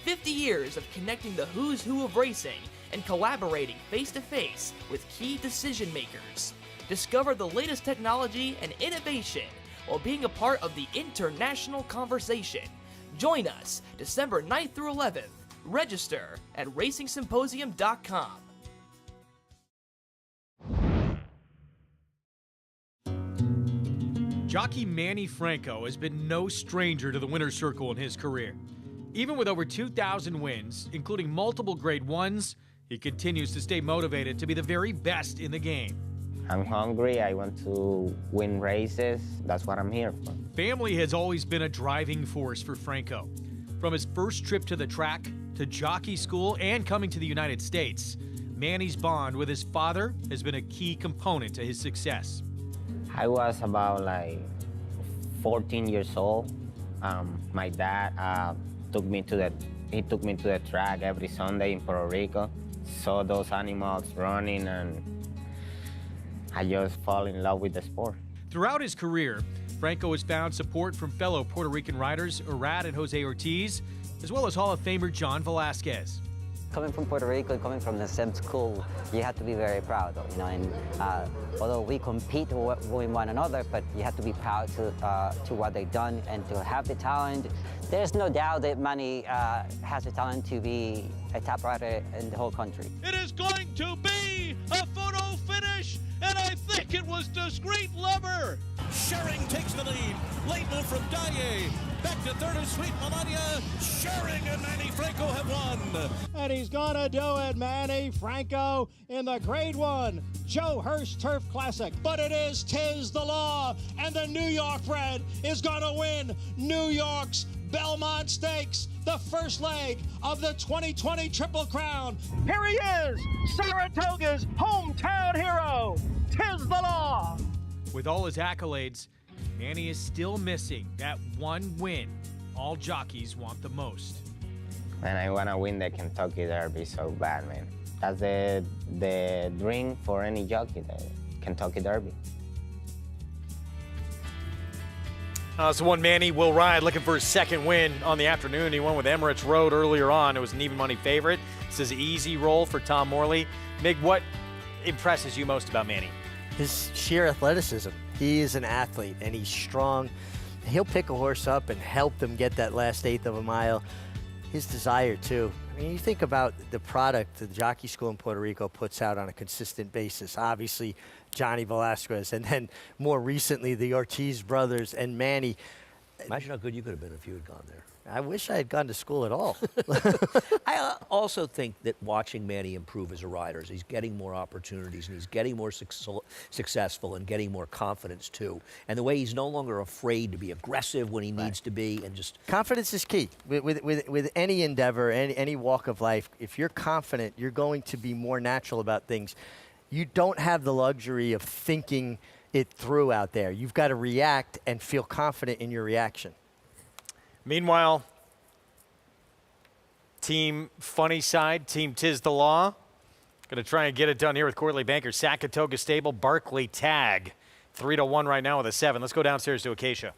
50 years of connecting the who's who of racing and collaborating face-to-face with key decision makers. Discover the latest technology and innovation while being a part of the international conversation. Join us December 9th through 11th. Register at racingsymposium.com. Jockey Manny Franco has been no stranger to the winner's circle in his career. Even with over 2,000 wins, including multiple Grade 1s, he continues to stay motivated to be the very best in the game. I'm hungry, I want to win races, that's what I'm here for. Family has always been a driving force for Franco. From his first trip to the track, to jockey school, and coming to the United States, Manny's bond with his father has been a key component to his success. I was about 14 years old. My dad took me to the track every Sunday in Puerto Rico. Saw those animals running, and I just fall in love with the sport. Throughout his career, Franco has found support from fellow Puerto Rican riders Arad and Jose Ortiz, as well as Hall of Famer John Velasquez. Coming from Puerto Rico, coming from the same school, you have to be very proud, you know. And although we compete with one another, but you have to be proud to what they've done and to have the talent. There's no doubt that Manny has the talent to be a top rider in the whole country. It is going to be a photo finish, and I think it was Discreet Lover. Schering takes the lead. Late move from Dye. Back to third is Sweet Melania. Schering and Manny Franco have won. And he's gonna do it, Manny Franco, in the Grade 1 Joe Hurst Turf Classic. But it is Tiz the Law, and the New York bred is gonna win New York's Belmont Stakes, the first leg of the 2020 Triple Crown. Here he is, Saratoga's hometown hero, Tiz the Law. With all his accolades, Manny is still missing that one win all jockeys want the most. And I want to win the Kentucky Derby so bad, man. That's the dream for any jockey, the Kentucky Derby. So one Manny will ride, looking for his second win on the afternoon. He won with Emirates Road earlier on. It was an even money favorite. This is easy roll for Tom Morley. Mig, what impresses you most about Manny? His sheer athleticism. He is an athlete, and he's strong. He'll pick a horse up and help them get that last eighth of a mile. His desire, too. I mean, you think about the product the jockey school in Puerto Rico puts out on a consistent basis. Obviously, Johnny Velasquez, and then more recently, the Ortiz brothers and Manny. Imagine how good you could have been if you had gone there. I wish I had gone to school at all. I also think that watching Manny improve as a rider, as he's getting more opportunities and he's getting more successful and getting more confidence too. And the way he's no longer afraid to be aggressive when he needs to be, and just confidence is key with any endeavor, any walk of life. If you're confident, you're going to be more natural about things. You don't have the luxury of thinking it through out there. You've got to react and feel confident in your reaction. Meanwhile, Team Funny Side, Team Tiz the Law, going to try and get it done here with Courtly Banker. Sakatoga Stable, Barkley Tag. 3-1 right now with a 7. Let's go downstairs to Acacia.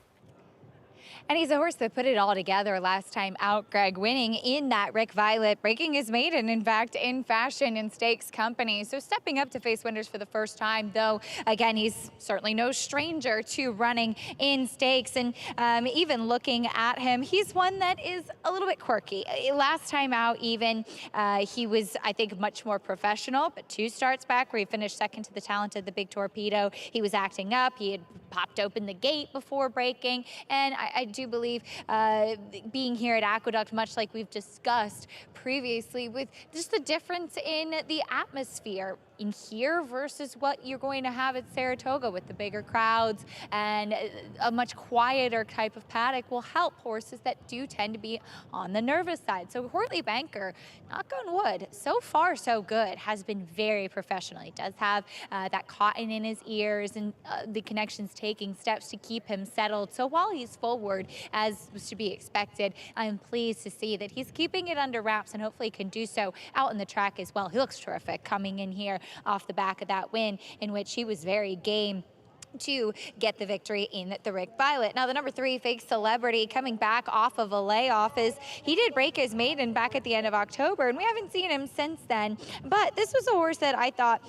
And he's a horse that put it all together last time out, Greg, winning in that Rick Violet, breaking his maiden, in fact, in fashion and stakes company. So stepping up to face winners for the first time, though, again, he's certainly no stranger to running in stakes. And even looking at him, he's one that is a little bit quirky. Last time out, even, he was, I think, much more professional, but 2 starts back where he finished second to the talented, the Big Torpedo. He was acting up. He had popped open the gate before breaking. And I do believe being here at Aqueduct, much like we've discussed previously, with just the difference in the atmosphere in here versus what you're going to have at Saratoga with the bigger crowds and a much quieter type of paddock will help horses that do tend to be on the nervous side. So Courtly Banker, knock on wood, so far so good, has been very professional. He does have that cotton in his ears and the connections taking steps to keep him settled. So while he's forward, as was to be expected, I'm pleased to see that he's keeping it under wraps and hopefully can do so out in the track as well. He looks terrific coming in here off the back of that win, in which he was very game to get the victory in the Rick Violet. Now, the number 3, Fake Celebrity, coming back off of a layoff, is he did break his maiden back at the end of October, and we haven't seen him since then. But this was a horse that I thought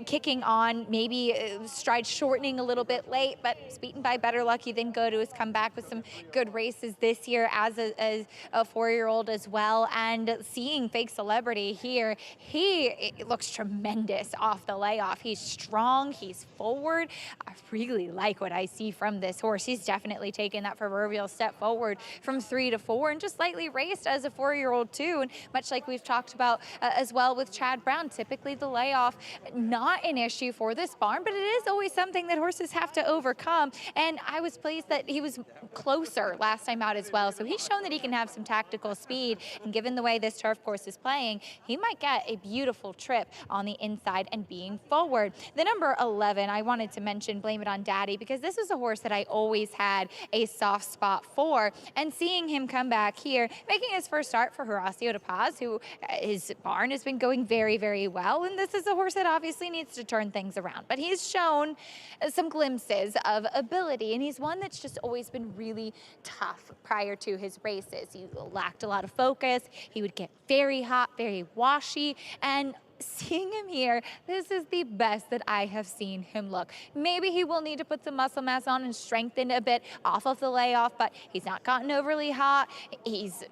kicking on, maybe stride shortening a little bit late, but was beaten by better luck. He then go to his comeback with some good races this year as a 4-year-old as well. And seeing Fake Celebrity here, he looks tremendous off the layoff. He's strong, he's forward. I really like what I see from this horse. He's definitely taken that proverbial step forward from 3 to 4 and just slightly raced as a 4-year-old too. And much like we've talked about as well with Chad Brown, typically the layoff, not an issue for this barn, but it is always something that horses have to overcome. And I was pleased that he was closer last time out as well. So he's shown that he can have some tactical speed. And given the way this turf course is playing, he might get a beautiful trip on the inside and being forward. The number 11, I wanted to mention Blame It on Daddy, because this is a horse that I always had a soft spot for, and seeing him come back here, making his first start for Horacio de Paz, who his barn has been going very, very well, and this is a horse that obviously needs to turn things around, but he's shown some glimpses of ability, and he's one that's just always been really tough prior to his races. He lacked a lot of focus, he would get very hot, very washy, and seeing him here, this is the best that I have seen him look. Maybe he will need to put some muscle mass on and strengthen a bit off of the layoff, but he's not gotten overly hot. He's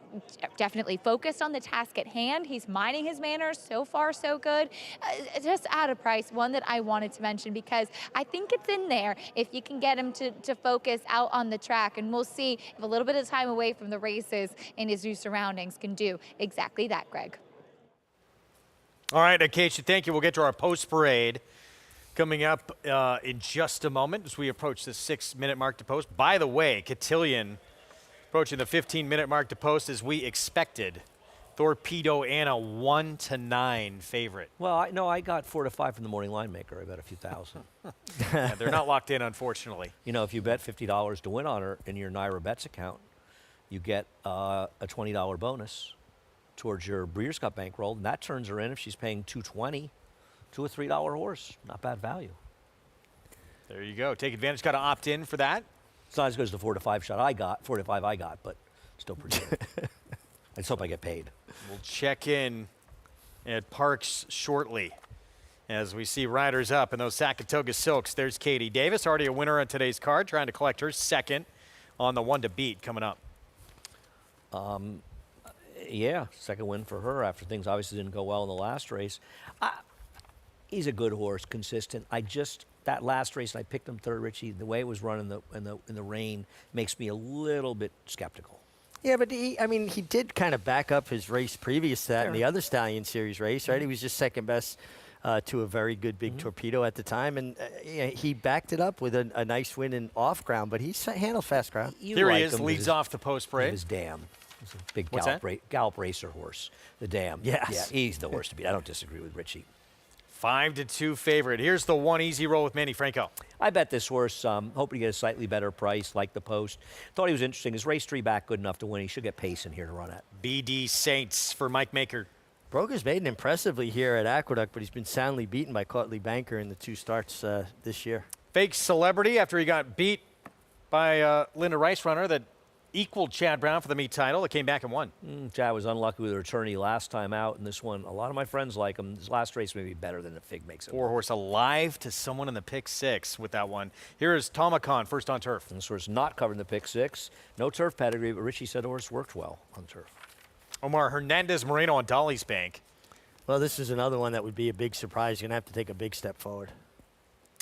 definitely focused on the task at hand. He's minding his manners. So far, so good. Just at a price, one that I wanted to mention because I think it's in there if you can get him to focus out on the track, and we'll see if a little bit of time away from the races in his new surroundings can do exactly that, Greg. All right, Acacia, thank you. We'll get to our post-parade coming up in just a moment as we approach the 6-minute mark to post. By the way, Cotillion approaching the 15-minute mark to post as we expected. Thorpedo Anna 1-9 favorite. Well, I got 4 to 5 from the morning line maker. I bet a few thousand. Yeah, they're not locked in, unfortunately. You know, if you bet $50 to win on her in your Naira Bets account, you get a $20 bonus towards your Breeders' Cup bankroll, and that turns her in if she's paying $2.20 to a $3 horse. Not bad value. There you go. Take advantage. Got to opt in for that. It's not as good as the 4 to 5 shot I got, 4 to 5 I got, but still pretty good. I just hope I get paid. We'll check in at Parks shortly as we see riders up in those Saratoga Silks. There's Katie Davis, already a winner on today's card, trying to collect her second on the one to beat coming up. Yeah, second win for her after things obviously didn't go well in the last race. He's a good horse, consistent. That last race, I picked him third, Richie. The way it was run in the rain makes me a little bit skeptical. Yeah, but he did kind of back up his race previous to that in the other Stallion Series race, right? He was just second best to a very good big Torpedo at the time, and he backed it up with a nice win in off ground, but he handled fast ground. Here he is, leads off the post parade. His Dam. He's a big What's gallop racer horse. The Dam. Yes. Yeah, he's the horse to beat. I don't disagree with Richie. 5-2 favorite. Here's the one easy roll with Manny Franco. I bet this horse, hoping to get a slightly better price, like the post. Thought he was interesting. His race 3 back good enough to win. He should get pace in here to run at. BD Saints for Mike Maker. Broke his maiden impressively here at Aqueduct, but he's been soundly beaten by Cotillion Banker in the 2 starts this year. Fake celebrity after he got beat by Linda Rice runner that equaled Chad Brown for the meet title. It came back and won. Chad was unlucky with her attorney last time out, and this one, a lot of my friends like him. This last race may be better than the Fig makes it. 4 horse alive to someone in the pick 6 with that one. Here is Tomacon, first on turf. And this horse not covering the pick 6. No turf pedigree, but Richie said the horse worked well on turf. Omar Hernandez Moreno on Dolly's Bank. Well, this is another one that would be a big surprise. You're going to have to take a big step forward.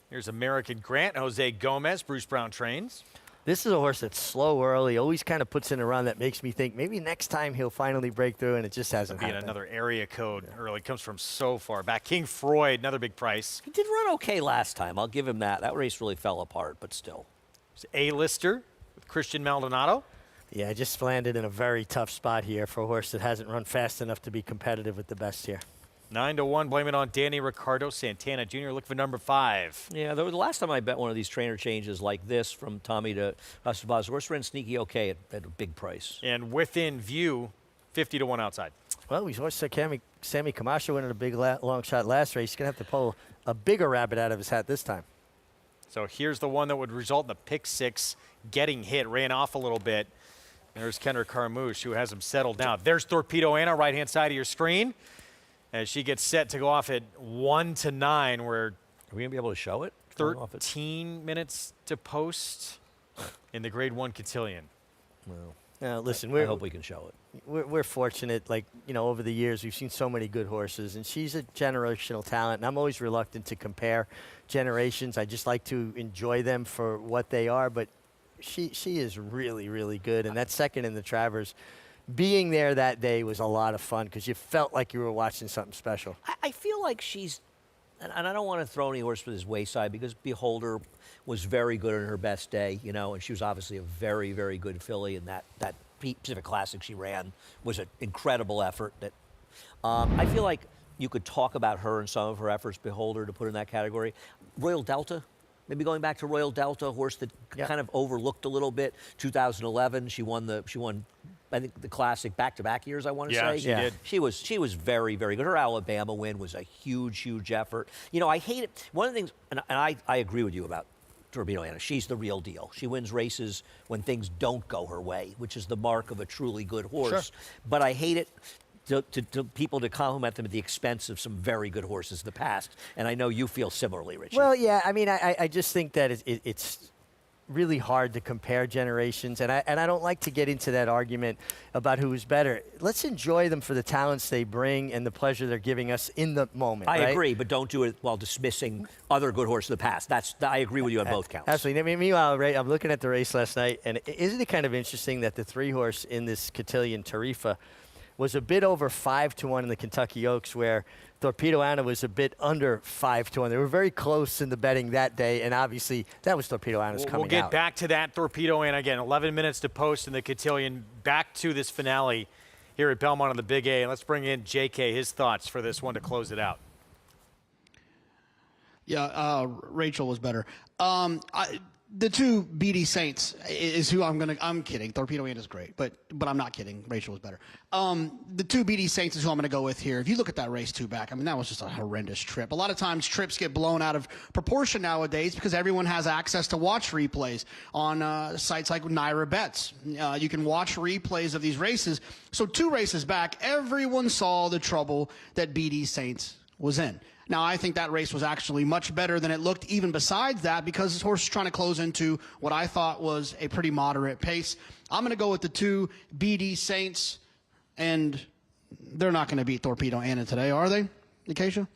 Here's American Grant, Jose Gomez, Bruce Brown trains. This is a horse that's slow early, always kind of puts in a run that makes me think maybe next time he'll finally break through, and it just hasn't happened. Another area code early. Comes from so far back. King Freud, another big price. He did run okay last time. I'll give him that. That race really fell apart, but still. A-lister with Christian Maldonado. Yeah, just landed in a very tough spot here for a horse that hasn't run fast enough to be competitive with the best here. 9-1, blame it on Danny Ricardo Santana Jr. Look for number 5. Yeah, the last time I bet one of these trainer changes like this from Tommy to Rastabaz, horse ran sneaky okay at a big price. And within view, 50-1 outside. Well, we saw Sammy Camacho winning a big long shot last race. He's going to have to pull a bigger rabbit out of his hat this time. So here's the one that would result in the pick 6 getting hit, ran off a little bit. There's Kendra Carmouche, who has him settled down. There's Thorpedo Anna, right-hand side of your screen, as she gets set to go off at 1-9, where are we going to be able to show it? 13 minutes to post in the Grade 1 Cotillion. Well, listen, I hope we can show it. We're fortunate, over the years, we've seen so many good horses, and she's a generational talent, and I'm always reluctant to compare generations. I just like to enjoy them for what they are, but she is really, really good, and that second in the Travers, being there that day was a lot of fun because you felt like you were watching something special. I feel like she's, and I don't want to throw any horse with his wayside because Beholder was very good on her best day, and she was obviously a very, very good filly, and that Pacific Classic she ran was an incredible effort. That I feel like you could talk about her and some of her efforts, Beholder, to put in that category. Royal Delta. Maybe going back to Royal Delta, a horse that kind of overlooked a little bit. 2011, she won I think the Classic back-to-back years, I want to say. Yeah, she did. She was very, very good. Her Alabama win was a huge, huge effort. I hate it. One of the things, and I agree with you about Thorpedo Anna. She's the real deal. She wins races when things don't go her way, which is the mark of a truly good horse. Sure. But I hate it. To people to compliment them at the expense of some very good horses in the past. And I know you feel similarly, Richie. Well, yeah, I just think that it's really hard to compare generations, and I don't like to get into that argument about who's better. Let's enjoy them for the talents they bring and the pleasure they're giving us in the moment. I agree, but don't do it while dismissing other good horses of the past. I agree with you on both counts. Absolutely. Meanwhile, Ray, I'm looking at the race last night, and isn't it kind of interesting that the 3-horse in this Cotillion, Tarifa, was a bit over 5-1 in the Kentucky Oaks, where Thorpedo Anna was a bit under 5-1. They were very close in the betting that day, and obviously that was Thorpedo Anna's coming out. We'll get back to that Thorpedo Anna again. 11 minutes to post in the Cotillion. Back to this finale here at Belmont on the Big A. And let's bring in JK, his thoughts for this one to close it out. Yeah, Rachel was better. The two BD Saints is who I'm kidding. Thorpedo Anna is great, but I'm not kidding. Rachel was better. The two BD Saints is who I'm going to go with here. If you look at that race 2 back, I mean, that was just a horrendous trip. A lot of times trips get blown out of proportion nowadays because everyone has access to watch replays on sites like Naira Bets. You can watch replays of these races. So 2 races back, everyone saw the trouble that BD Saints was in. Now, I think that race was actually much better than it looked even besides that because this horse is trying to close into what I thought was a pretty moderate pace. I'm going to go with the 2 BD Saints, and they're not going to beat Thorpedo Anna today, are they, Acacia?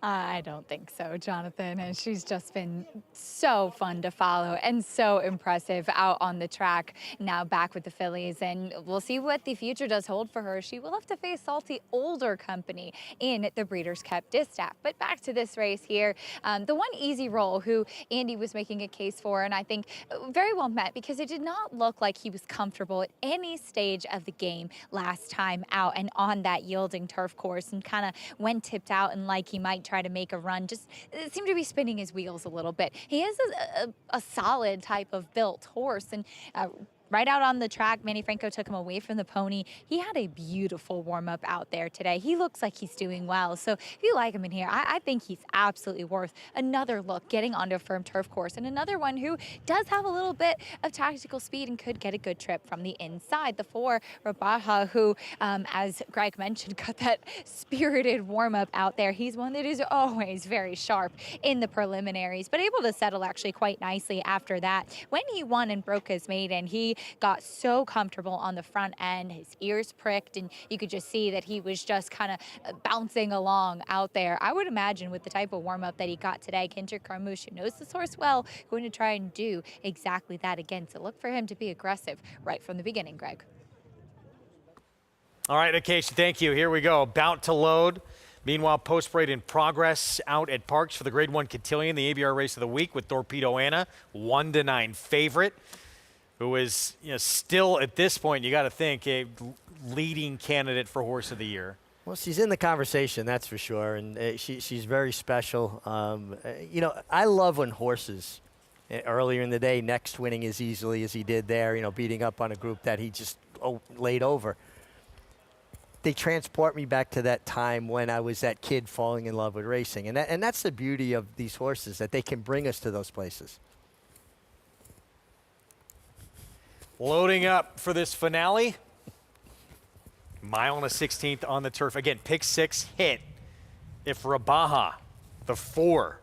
I don't think so, Jonathan. And she's just been so fun to follow and so impressive out on the track, now back with the fillies. And we'll see what the future does hold for her. She will have to face salty older company in the Breeders' Cup Distaff. But back to this race here, the one Easy Roll, who Andy was making a case for, and I think very well met, because it did not look like he was comfortable at any stage of the game last time out and on that yielding turf course, and kind of when tipped out and like he might try to make a run, just seemed to be spinning his wheels a little bit. He is a solid type of built horse, and right out on the track, Manny Franco took him away from the pony. He had a beautiful warm-up out there today. He looks like he's doing well. So if you like him in here, I think he's absolutely worth another look, getting onto a firm turf course, and another one who does have a little bit of tactical speed and could get a good trip from the inside. The 4, Rabaha, who, as Greg mentioned, got that spirited warm-up out there. He's one that is always very sharp in the preliminaries, but able to settle actually quite nicely after that. When he won and broke his maiden, he got so comfortable on the front end, his ears pricked, and you could just see that he was just kind of bouncing along out there. I would imagine with the type of warm-up that he got today, Kinter Carmouche, who knows this horse well, going to try and do exactly that again. So look for him to be aggressive right from the beginning, Greg. All right, Acacia, thank you. Here we go. About to load. Meanwhile, post-parade in progress out at Parks for the Grade 1 Cotillion, the ABR race of the week with Thorpedo Anna, 1-9 favorite, who is, still at this point, you got to think, a leading candidate for Horse of the Year. Well, she's in the conversation, that's for sure, and she's very special. I love when horses, earlier in the day, next winning as easily as he did there, beating up on a group that he just laid over. They transport me back to that time when I was that kid falling in love with racing, and that's the beauty of these horses, that they can bring us to those places. Loading up for this finale. Mile and a 16th on the turf. Again, pick 6 hit. If Rabaha, the 4,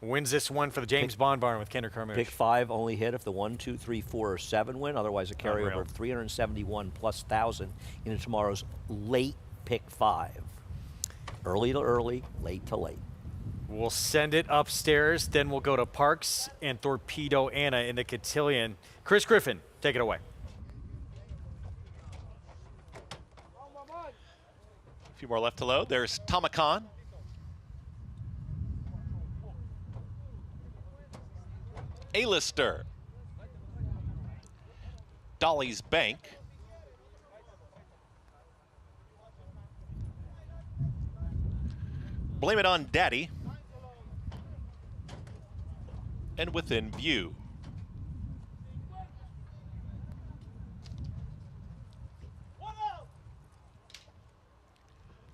wins this one for the James Bond barn with Kinder Carmouche. Pick 5 only hit if the 1, 2, 3, 4, or 7 win. Otherwise, a carryover of 371 plus 1,000 into tomorrow's late pick 5. Early to early, late to late. We'll send it upstairs. Then we'll go to Parks and Thorpedo Anna in the Cotillion. Chris Griffin, take it away. A few more left to load. There's Tamakan. A-Lister. Dolly's Bank. Blame It on Daddy. And Within View.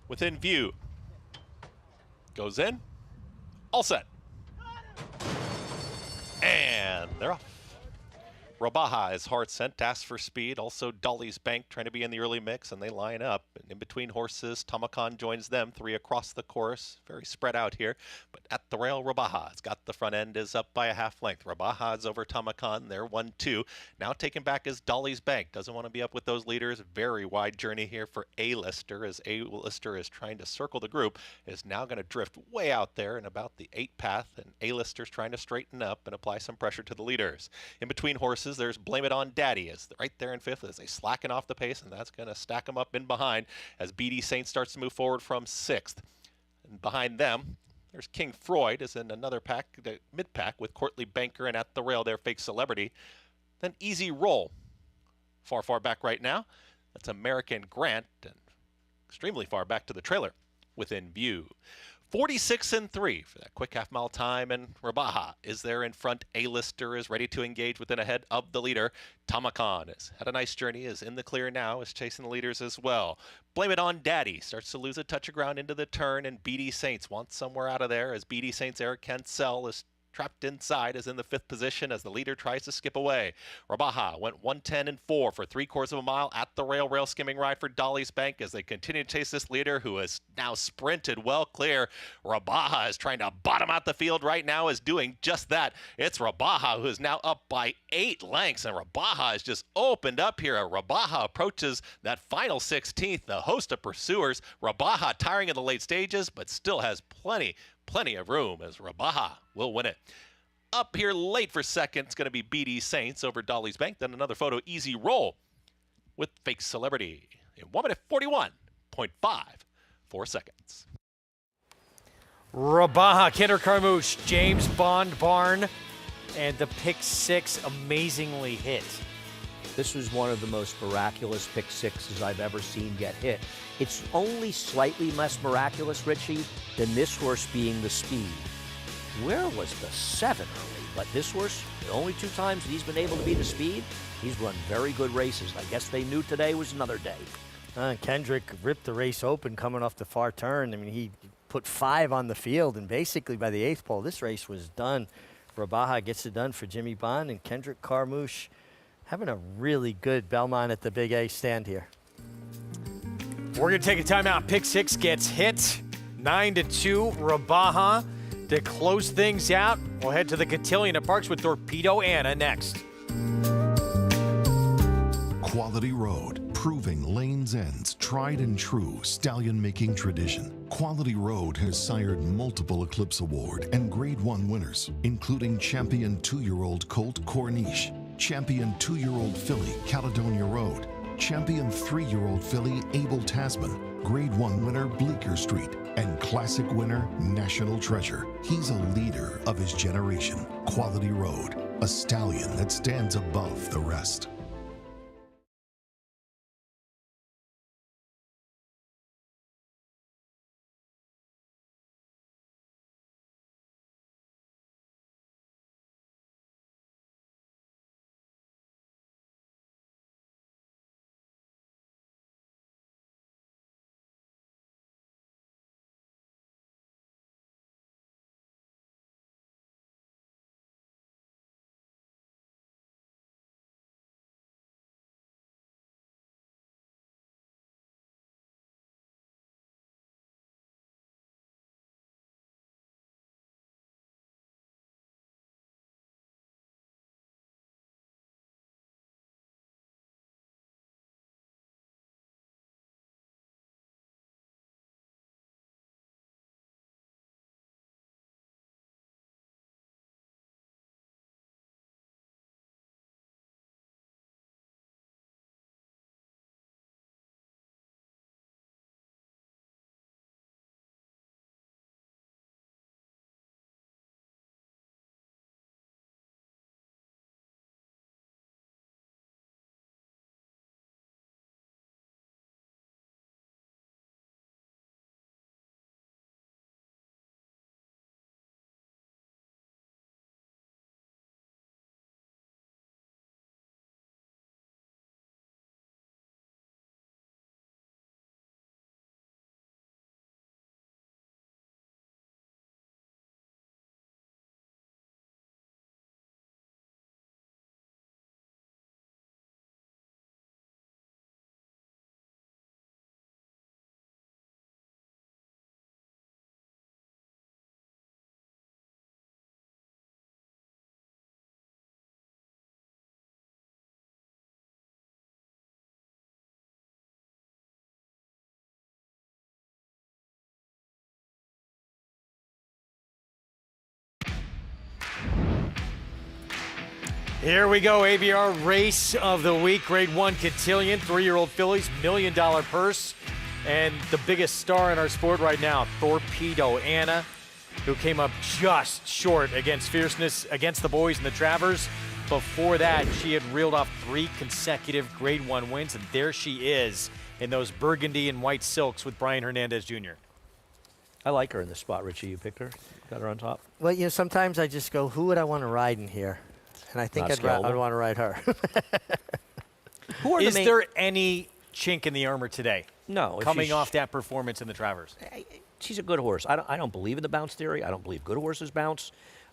Within View. Goes in. All set. And they're off. Rabaha is hard sent, asks for speed. Also Dolly's Bank trying to be in the early mix, and they line up. And in between horses, Tamakan joins them, 3 across the course. Very spread out here. But at the rail, Rabaha has got the front end, is up by a half length. Rabaha is over Tamakan. They're 1-2. Now taken back is Dolly's Bank. Doesn't want to be up with those leaders. Very wide journey here for A-Lister, as A-Lister is trying to circle the group. Is now going to drift way out there in about the 8 path, and A-Lister's trying to straighten up and apply some pressure to the leaders. In between horses, there's Blame It on Daddy, is right there in 5th as they slacken off the pace, and that's going to stack them up in behind as BD Saint starts to move forward from 6th. And behind them, there's King Freud is in another pack, the mid-pack with Courtly Banker, and at the rail there, Fake Celebrity. Then Easy Roll Far back right now. That's American Grant, and extremely far back to the trailer within view. 46-3 for that quick half-mile time, and Rabaha is there in front. A-Lister is ready to engage within ahead of the leader. Tamakan has had a nice journey, is in the clear now, is chasing the leaders as well. Blame It On Daddy starts to lose a touch of ground into the turn, and BD Saints wants somewhere out of there as BD Saints Eric Cancel is trapped inside, is in the 5th position as the leader tries to skip away. Rabaha went 1:10.4 for 3/4 of a mile at the rail skimming ride for Dolly's Bank as they continue to chase this leader who has now sprinted well clear. Rabaha is trying to bottom out the field right now, is doing just that. It's Rabaha who is now up by 8 lengths, and Rabaha has just opened up here. Rabaha approaches that final 16th, the host of pursuers. Rabaha tiring in the late stages, but still has plenty of room as Rabaha will win it. Up here late for second, it's going to be BD Saints over Dolly's Bank. Then another photo, Easy Roll with Fake Celebrity in 1 minute 41.54 seconds. Rabaha, Kinder Carmouche, James Bond Barn, and the pick 6 amazingly hit. This was one of the most miraculous pick 6s I've ever seen get hit. It's only slightly less miraculous, Richie, than this horse being the speed. Where was the 7 early? But this horse, the only 2 times that he's been able to be the speed, he's run very good races. I guess they knew today was another day. Kendrick ripped the race open coming off the far turn. I mean, he put 5 on the field, and basically by the 8th pole, this race was done. Rabaha gets it done for Jimmy Bond, and Kendrick Carmouche having a really good Belmont at the Big A stand here. We're going to take a timeout. Pick 6 gets hit. 9-2, Rabaha. To close things out, we'll head to the Cotillion at Parks with Thorpedo Anna next. Quality Road, proving Lane's End's tried and true stallion-making tradition. Quality Road has sired multiple Eclipse Award and Grade 1 winners, including champion 2-year-old Colt Corniche, champion 2-year-old filly Caledonia Road, champion 3-year-old filly Abel Tasman, Grade 1 winner Bleecker Street, and classic winner National Treasure. He's a leader of his generation. Quality Road, a stallion that stands above the rest. Here we go, ABR race of the week. Grade 1 Cotillion, 3-year-old fillies, $1 million purse. And the biggest star in our sport right now, Thorpedo Anna, who came up just short against Fierceness, against the boys in the Travers. Before that, she had reeled off 3 consecutive Grade 1 wins, and there she is in those burgundy and white silks with Brian Hernandez Jr. I like her in this spot, Richie. You picked her? Got her on top? Well, you know, sometimes I just go, who would I want to ride in here? And I think I'd want to ride her. Is there any chink in the armor today? No. Coming off that performance in the Travers. She's a good horse. I don't believe in the bounce theory. I don't believe good horses bounce.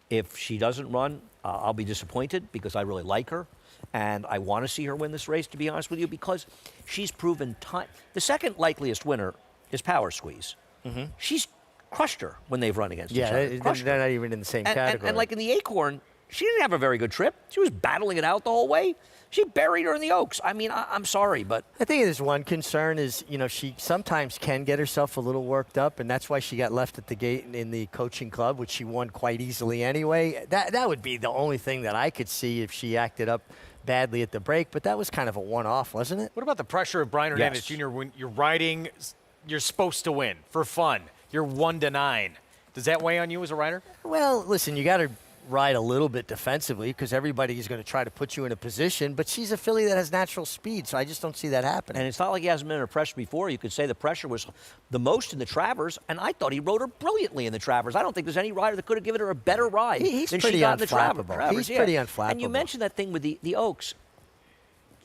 If she doesn't run, I'll be disappointed because I really like her. And I want to see her win this race, to be honest with you, because she's proven time. The second likeliest winner is Power Squeeze. Mm-hmm. She's crushed her when they've run against each other. Yeah, they're not even in the same category. And like in the Acorn, she didn't have a very good trip. She was battling it out the whole way. She buried her in the Oaks. I mean, I'm sorry, but I think there's one concern is, you know, she sometimes can get herself a little worked up, and that's why she got left at the gate in the coaching club, which she won quite easily anyway. That would be the only thing that I could see if she acted up badly at the break, but that was kind of a one-off, wasn't it? What about the pressure of Brian Hernandez Jr. when you're riding, you're supposed to win for fun. You're 1-9. Does that weigh on you as a rider? Well, listen, you got to ride a little bit defensively because everybody is going to try to put you in a position, but she's a filly that has natural speed, so I just don't see that happening. And it's not like he hasn't been under pressure before. You could say the pressure was the most in the Travers, and I thought he rode her brilliantly in the Travers. I don't think there's any rider that could have given her a better ride than she got in the Travers. He's pretty unflappable. And you mentioned that thing with the Oaks.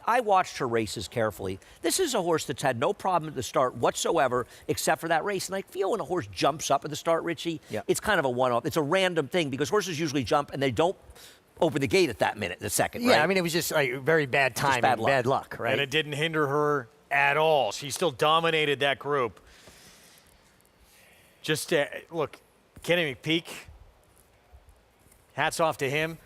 I watched her races carefully. This is a horse that's had no problem at the start whatsoever except for that race. And I feel when a horse jumps up at the start, Richie, it's kind of a one-off. It's a random thing because horses usually jump and they don't open the gate at that minute, the second, right? Yeah, I mean, it was just like very bad timing, bad luck, right? And it didn't hinder her at all. She still dominated that group. Just, look, Kenny McPeak, hats off to him.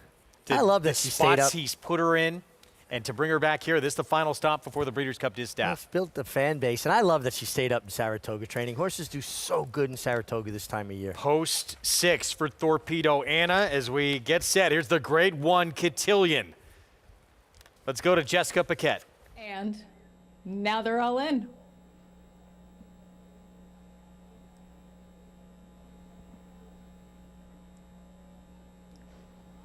I love that she stayed up. He's put her in. And to bring her back here, this is the final stop before the Breeders' Cup Distaff. It's built the fan base, and I love that she stayed up in Saratoga training. Horses do so good in Saratoga this time of year. Post 6 for Thorpedo Anna as we get set. Here's the Grade 1 Cotillion. Let's go to Jessica Paquette. And now they're all in.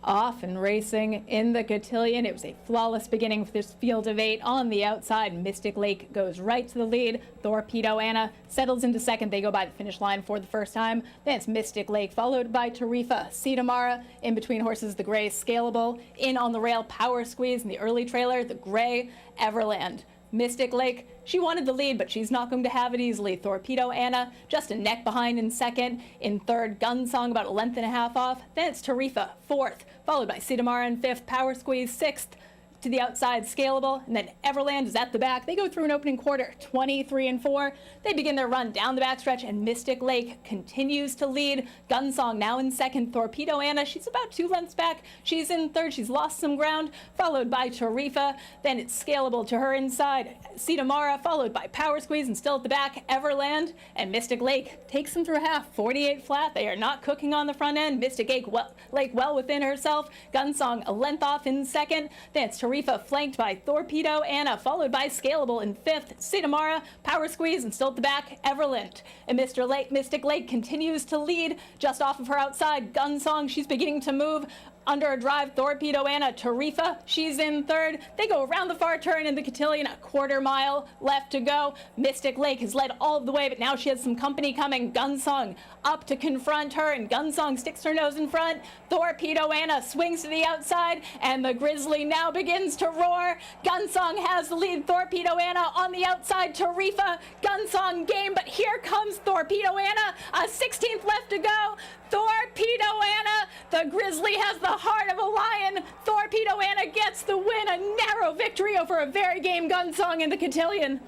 Off and racing in the Cotillion. It was a flawless beginning for this field of 8 on the outside. Mystic Lake goes right to the lead. Thorpedo Anna settles into second. They go by the finish line for the first time. Then it's Mystic Lake, followed by Tarifa. Sidamara, in between horses, the gray Scalable. In on the rail, Power Squeeze. In the early trailer, the gray Everland. Mystic Lake, she wanted the lead, but she's not going to have it easily. Thorpedo Anna, just a neck behind in second. In third, Gunsong, about a length and a half off. Then it's Tarifa, fourth, followed by Sidamara in fifth. Power Squeeze, sixth. To the outside, Scalable, and then Everland is at the back. They go through an opening quarter, 23-4. They begin their run down the backstretch, and Mystic Lake continues to lead. Gunsong now in second. Thorpedo Anna, she's about 2 lengths back. She's in third. She's lost some ground, followed by Tarifa. Then it's Scalable to her inside. Sidamara, followed by Power Squeeze, and still at the back, Everland. And Mystic Lake takes them through half, 48 flat. They are not cooking on the front end. Mystic Lake well within herself. Gunsong a length off in second. Then it's Tarifa flanked by Thorpedo Anna, followed by Scalable in fifth. Sidamara, Power Squeeze, and still at the back, Everland. And Mystic Lake continues to lead just off of her outside. Gunsong, she's beginning to move. Under a drive, Thorpedo Anna, Tarifa, she's in third. They go around the far turn in the Cotillion, a quarter mile left to go. Mystic Lake has led all of the way, but now she has some company coming. Gunsong up to confront her, and Gunsong sticks her nose in front. Thorpedo Anna swings to the outside, and the Grizzly now begins to roar. Gunsong has the lead. Thorpedo Anna on the outside. Tarifa, Gunsong game, but here comes Thorpedo Anna. A 16th left to go. Thorpedo Anna, the Grizzly has the heart of a lion. Thorpedo Anna gets the win, a narrow victory over a very game Gunsong in the Cotillion.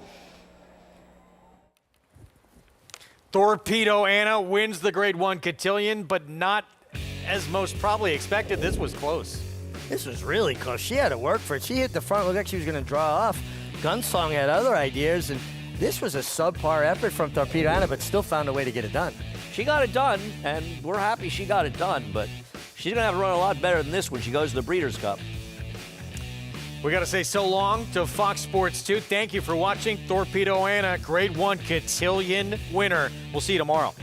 Thorpedo Anna wins the Grade 1 Cotillion, but not as most probably expected. This was close. This was really close. She had to work for it. She hit the front. Looked like she was going to draw off. Gunsong had other ideas, and this was a subpar effort from Thorpedo Anna, but still found a way to get it done. She got it done, and we're happy she got it done, but she's going to have to run a lot better than this when she goes to the Breeders' Cup. We got to say so long to Fox Sports 2. Thank you for watching. Thorpedo Anna, Grade 1 Cotillion winner. We'll see you tomorrow.